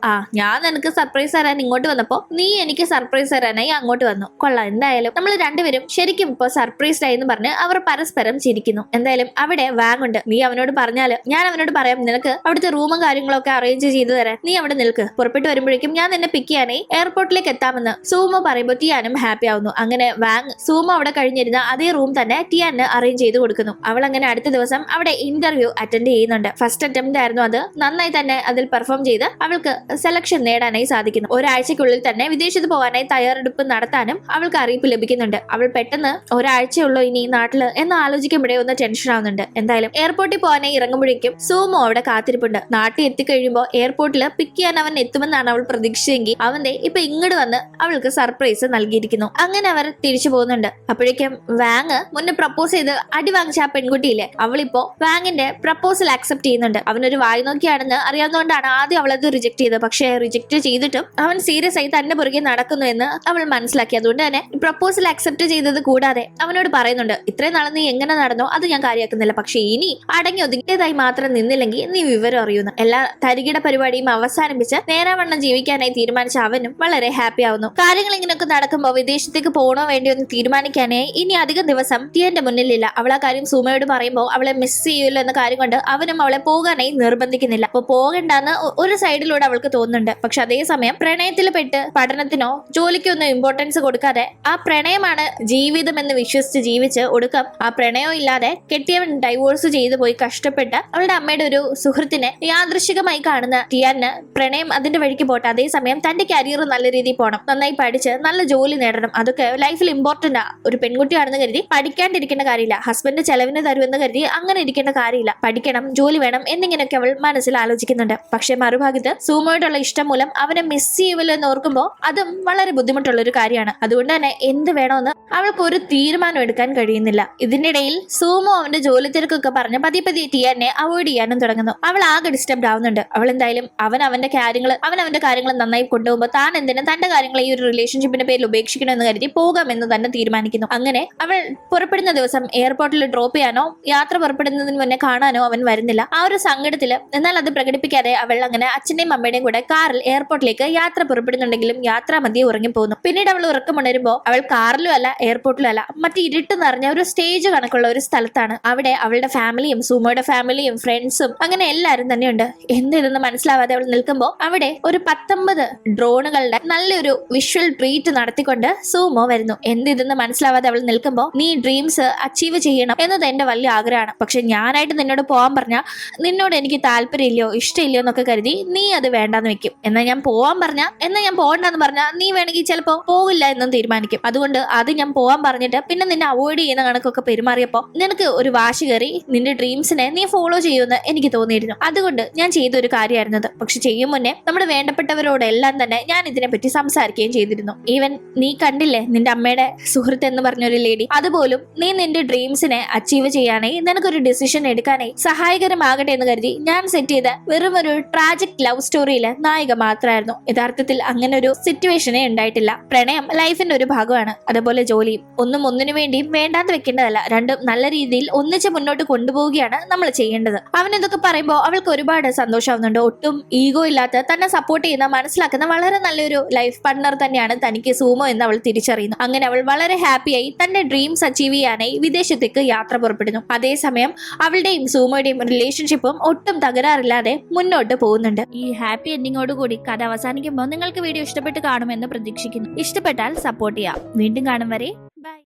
ഞാൻ നിനക്ക് സർപ്രൈസ് തരാൻ ഇങ്ങോട്ട് വന്നപ്പോ നീ എനിക്ക് സർപ്രൈസ് തരാനായി അങ്ങോട്ട് വന്നു. കൊള്ളാം, എന്തായാലും നമ്മൾ രണ്ടുപേരും ശരിക്കും ഇപ്പൊ സർപ്രൈസ് ആയി എന്ന് പറഞ്ഞ് അവർ പരസ്പരം ചിരിക്കുന്നു. എന്തായാലും അവിടെ വാങ് ഉണ്ട്. നീ അവനോട് പറഞ്ഞാല് ഞാൻ അവനോട് പറയാം നിനക്ക് അവിടുത്തെ റൂമും കാര്യങ്ങളൊക്കെ അറേഞ്ച് ചെയ്തു തരാൻ. നീ അവിടെ നിൽക്ക്, പുറപ്പെട്ട് വരുമ്പോഴേക്കും ഞാൻ നിന്നെ പിക്ക് ചെയ്യാനായി എയർപോർട്ടിലേക്ക് എത്താമെന്ന് സൂമോ പറയുമ്പോൾ ടിയാനും ഹാപ്പി ആവുന്നു. അങ്ങനെ വാങ് സൂമോ അവിടെ കഴിഞ്ഞിരുന്ന അതേ റൂം തന്നെ ടിയാന് അറേഞ്ച് ചെയ്ത് കൊടുക്കുന്നു. അവൾ അങ്ങനെ അടുത്ത ദിവസം അവിടെ ഇന്റർവ്യൂ അറ്റൻഡ് ചെയ്യുന്നുണ്ട്. ഫസ്റ്റ് അറ്റംപ്റ്റ് ആയിരുന്നു അത്. നന്നായി തന്നെ അതിൽ പെർഫോം ചെയ്ത് അവൾക്ക് സെലക്ഷൻ നേടാനായി സാധിക്കുന്നു. ഒരാഴ്ചക്കുള്ളിൽ തന്നെ വിദേശത്ത് പോകാനായി തയ്യാറെടുപ്പ് നടത്താനും അവൾക്ക് അറിയിപ്പ് ലഭിക്കുന്നുണ്ട്. അവൾ പെട്ടെന്ന് ഒരാഴ്ചയുള്ളൂ ഇനി നാട്ടില് എന്ന് ആലോചിക്കുമ്പോഴേ ഒന്ന് ടെൻഷൻ ആവുന്നുണ്ട്. എന്തായാലും എയർപോർട്ടിൽ പോകാനായി ഇറങ്ങുമ്പോഴേക്കും സൂമോ അവിടെ കാത്തിരിപ്പുണ്ട്. നാട്ടിൽ എത്തിക്കഴിയുമ്പോൾ എയർപോർട്ടിൽ പിക്ക് ചെയ്യാൻ അവൻ എത്തുമെന്നാണ് അവൾ പ്രതീക്ഷിച്ചെങ്കിൽ അവന്റെ ഇപ്പൊ ഇങ്ങോട്ട് വന്ന് അവൾക്ക് സർപ്രൈസ് നൽകിയിരിക്കുന്നു. അങ്ങനെ അവർ തിരിച്ചു പോകുന്നുണ്ട്. അപ്പോഴേക്കും വാങ് മുന്നേ പ്രപ്പോസ് ചെയ്ത് അടി വാങ്ങിച്ച ആ പെൺകുട്ടിയില്ലേ, അവളിപ്പോ വാങ്ങിന്റെ പ്രപ്പോസൽ ആക്സെപ്റ്റ് ചെയ്യുന്നുണ്ട്. അവനൊരു വായി നോക്കിയാണെന്ന് അറിയാവുന്നതുകൊണ്ടാണ് ആദ്യം അവളത് റിജക്ട് ചെയ്തത്. പക്ഷേ റിജക്ട് ചെയ്തിട്ടും അവൻ സീരിയസ് ആയി തന്നെ പുറകെ നടക്കുന്നു എന്ന് അവൾ മനസ്സിലാക്കി. അതുകൊണ്ട് തന്നെ പ്രപ്പോസൽ ആക്സെപ്റ്റ് ചെയ്തത് കൂടാതെ അവനോട് പറയുന്നുണ്ട്, ഇത്രയും നാളെ നീ എങ്ങനെ നടന്നോ അത് ഞാൻ കാര്യമാക്കുന്നില്ല, പക്ഷെ ഇനി അടങ്ങി ഒതുങ്ങിയതായി മാത്രം നിന്നില്ലെങ്കിൽ നീ വിവരം അറിയുന്നു. എല്ലാ തരികിട പരിപാടിയും അവസാനിപ്പിച്ച് നേരാവണ്ണം ജീവിക്കാനായി തീരുമാനിച്ച അവനും വളരെ ഹാപ്പി ആവുന്നു. കാര്യങ്ങൾ ഇങ്ങനെയൊക്കെ നടക്കുമ്പോൾ വിദേശത്തേക്ക് പോകണോ വേണ്ടിയോ എന്ന് തീരുമാനിക്കാനായി ഇനി അധികം ദിവസം ടിയന്റെ മുന്നിലില്ല. അവൾ ആ കാര്യം സുമയോട് പറയുമ്പോൾ അവളെ മിസ് ചെയ്യുമല്ലോ എന്ന കാര്യം കൊണ്ട് അവനും അവളെ പോകാനായി നിർബന്ധിക്കുന്നില്ല. അപ്പൊ പോകണ്ടെന്ന് ഒരു സൈഡിലൂടെ അവൾക്ക് തോന്നുന്നുണ്ട്. പക്ഷെ അതേസമയം പ്രണയത്തിൽ പെട്ട് പഠനത്തിനോ ജോലിക്കോ ഒന്നും ഇമ്പോർട്ടൻസ് കൊടുക്കാതെ ആ പ്രണയമാണ് ജീവിതം എന്ന് വിശ്വസിച്ച് ജീവിച്ച് ഒടുക്കം ആ പ്രണയം ഇല്ലാതെ കെട്ടിയവൻ ഡൈവോഴ്സ് ചെയ്തു പോയി കഷ്ടപ്പെട്ട് അവളുടെ അമ്മയുടെ ഒരു സുഹൃത്തിനെ യാദൃശികമായി കാണുന്ന ടിയാന് പ്രണയം അതിന്റെ വഴിക്ക് പോട്ടെ, അതേസമയം തന്റെ കരിയർ നല്ല രീതിയിൽ പോകണം, നന്നായി പഠിച്ച് നല്ല ജോലി നേടണം, അതൊക്കെ ലൈഫിൽ ഇമ്പോർട്ടന്റ് ആ. ഒരു പെൺകുട്ടിയാണെന്ന് കരുതി പഠിക്കാണ്ടിരിക്കേണ്ട കാര്യമില്ല, ഹസ്ബൻഡ് ചെലവിന് തരുമെന്ന് കരുതി അങ്ങനെ ഇരിക്കേണ്ട കാര്യമില്ല, പഠിക്കണം, ജോലി വേണം എന്നിങ്ങനെയൊക്കെ അവൾ മനസ്സിൽ ആലോചിക്കുന്നുണ്ട്. പക്ഷെ മറുഭാഗത്ത് സൂമോയോടുള്ള ഇഷ്ടം മൂലം അവനെ മിസ് ചെയ്യുമല്ലോ എന്ന് ഓർക്കുമ്പോൾ അതും വളരെ ബുദ്ധിമുട്ടുള്ള ഒരു കാര്യമാണ്. അതുകൊണ്ട് തന്നെ എന്ത് വേണമെന്ന് അവൾക്ക് ഒരു തീരുമാനം എടുക്കാൻ കഴിയുന്നില്ല. ഇതിനിടയിൽ സൂമോ അവന്റെ ജോലി തിരക്കൊക്കെ പറഞ്ഞ് പതിയെ ടിയാനെ അവോയ്ഡ് ചെയ്യാനും തുടങ്ങുന്നു. അവൾ ആകെ ഡിസ്റ്റർബ്ഡ് ആവുന്നുണ്ട്. അവൾ എന്തായാലും അവന്റെ കാര്യങ്ങൾ നന്നായി കൊണ്ടുപോകുമ്പോൾ താൻ എന്തിനും തന്റെ കാര്യങ്ങൾ ഈ ഒരു റിലേഷൻഷിപ്പിന്റെ പേരിൽ ഉപേക്ഷിക്കണമെന്ന് കരുതി പോകാമെന്ന് തന്നെ തീരുമാനിക്കുന്നു. അങ്ങനെ അവൾ പുറപ്പെടുന്ന ദിവസം എയർപോർട്ടിൽ ഡ്രോപ്പ് ചെയ്യാനോ യാത്ര പുറപ്പെടുന്നതിന് മുന്നേ കാണാനോ അവൻ വരുന്നില്ല. ആ ഒരു സങ്കടത്തില് എന്നാൽ അത് പ്രകടിപ്പിക്കാതെ അവൾ അങ്ങനെ അച്ഛന്റെയും അമ്മയുടെയും കൂടെ കാറിൽ എയർപോർട്ടിലേക്ക് യാത്ര പുറപ്പെടുന്നുണ്ടെങ്കിലും യാത്രാമധ്യേ ഉറങ്ങിപ്പോകുന്നു. പിന്നീട് അവൾ ഉറക്കമുണരുമ്പോൾ അവൾ കാറിലും അല്ല എയർപോർട്ടിലും അല്ല, മറ്റു ഇരുട്ട് നിറഞ്ഞ ഒരു സ്റ്റേജ് കണക്കുള്ള ഒരു സ്ഥലത്താണ്. അവിടെ അവളുടെ ഫാമിലിയും സുമോയുടെ ഫാമിലിയും ഫ്രണ്ട്സും അങ്ങനെ എല്ലാവരും തന്നെയുണ്ട്. എന്തിതെന്ന് മനസ്സിലാവാതെ അവൾ നിൽക്കുമ്പോൾ അവിടെ ഒരു 19 ഡ്രോണുകളുടെ നല്ലൊരു വിഷ്വൽ ട്രീറ്റ് നടത്തിക്കൊണ്ട് സൂമോ വരുന്നു. എന്തിതെന്ന് മനസ്സിലാവാതെ അവൾ നിൽക്കുമ്പോൾ, നീ ഡ്രീംസ് അച്ചീവ് ചെയ്യണം എന്നത് എന്റെ വലിയ ആഗ്രഹമാണ്, പക്ഷെ ഞാനായിട്ട് നിന്നോട് പോകാൻ പറഞ്ഞാൽ നിന്നോട് എനിക്ക് താല്പര്യമില്ലയോ ഇഷ്ടമില്ലയോ എന്നൊക്കെ കരുതി നീ അത് വേണ്ടാന്ന് വെക്കും. എന്നാൽ ഞാൻ പോകാൻ പറഞ്ഞാൽ ഞാൻ പോകണ്ടെന്ന് പറഞ്ഞാൽ നീ വേണമെങ്കിൽ ചിലപ്പോൾ പോകില്ല എന്നും തീരുമാനിക്കും. അതുകൊണ്ട് അത് ഞാൻ പോകാൻ പറഞ്ഞിട്ട് പിന്നെ നിന്നെ അവോയ്ഡ് ചെയ്യുന്ന കണക്കൊക്കെ പെരുമാറിയപ്പോൾ നിനക്ക് ഒരു വാശി കയറി നിന്റെ ഡ്രീംസിനെ നീ ഫോളോ ചെയ്യുമെന്ന് എനിക്ക് തോന്നിയിരുന്നു. അതുകൊണ്ട് ഞാൻ ചെയ്തൊരു കാര്യമായിരുന്നത്. പക്ഷെ ചെയ്യും മുന്നേ നമ്മുടെ വേണ്ടപ്പെട്ടവരോടെല്ലാം തന്നെ ഞാൻ ഇതിനെപ്പറ്റി സംസാരിക്കുകയും ചെയ്തിരുന്നു. ഈവൻ നീ കണ്ടില്ലേ നിന്റെ അമ്മയുടെ സുഹൃത്ത് എന്ന് പറഞ്ഞൊരു ലേഡി, അതുപോലും നീ നിന്റെ ഡ്രീംസിനെ അച്ചീവ് ചെയ്യാനായി നിനക്കൊരു ഡിസിഷൻ എടുക്കാനായി സഹായകരമാകട്ടെ എന്ന് കരുതി ഞാൻ സെറ്റ് ചെയ്ത വെറും ഒരു ട്രാജിക് ലവ് സ്റ്റോറിയിലെ നായിക മാത്രമായിരുന്നു. യഥാർത്ഥത്തിൽ അങ്ങനെ ഒരു സിറ്റുവേഷനേ ഉണ്ടായിട്ടില്ല. പ്രണയം ലൈഫിന്റെ ഒരു ഭാഗമാണ്, അതുപോലെ ജോലിയും. ഒന്നും ഒന്നിനു വേണ്ടിയും വേണ്ടാന്ന് വെക്കേണ്ടതല്ല, രണ്ടും നല്ല രീതിയിൽ ഒന്നിച്ച് മുന്നോട്ട് കൊണ്ടുപോവുകയാണ് നമ്മൾ ചെയ്യേണ്ടത്. അവൻ ഇതൊക്കെ പറയുമ്പോൾ അവൾക്ക് ഒരുപാട് സന്തോഷമാവുന്നുണ്ട്. ഒട്ടും ഈഗോ ഇല്ലാത്ത തന്നെ സപ്പോർട്ട് ചെയ്യുന്ന മനസ്സിലാക്കുന്ന വളരെ നല്ലൊരു ലൈഫ് പാർട്ട്ണർ തന്നെയാണ് തനിക്ക് സൂമോ എന്ന് അവൾ തിരിച്ചറിയുന്നു. അങ്ങനെ അവൾ വളരെ ഹാപ്പിയായി തന്റെ ഡ്രീംസ് അച്ചീവ് ചെയ്യാനായി വിദേശത്തേക്ക് യാത്ര പുറപ്പെടുന്നു. അതേസമയം അവളുടെയും സൂമോയുടെയും റിലേഷൻഷിപ്പും ഒട്ടും തകരാറില്ലാതെ മുന്നോട്ട് പോകുന്നുണ്ട്. ഈ ഹാപ്പി എൻഡിങ്ങോടുകൂടി കഥ അവസാനിക്കുമ്പോൾ നിങ്ങൾക്ക് വീഡിയോ ഇഷ്ടപ്പെട്ട് കാണുമെന്ന് പ്രതീക്ഷിക്കുന്നു. ഇഷ്ടപ്പെട്ടാൽ സപ്പോർട്ട് ചെയ്യാം. വീണ്ടും കാണും വരെ ബൈ.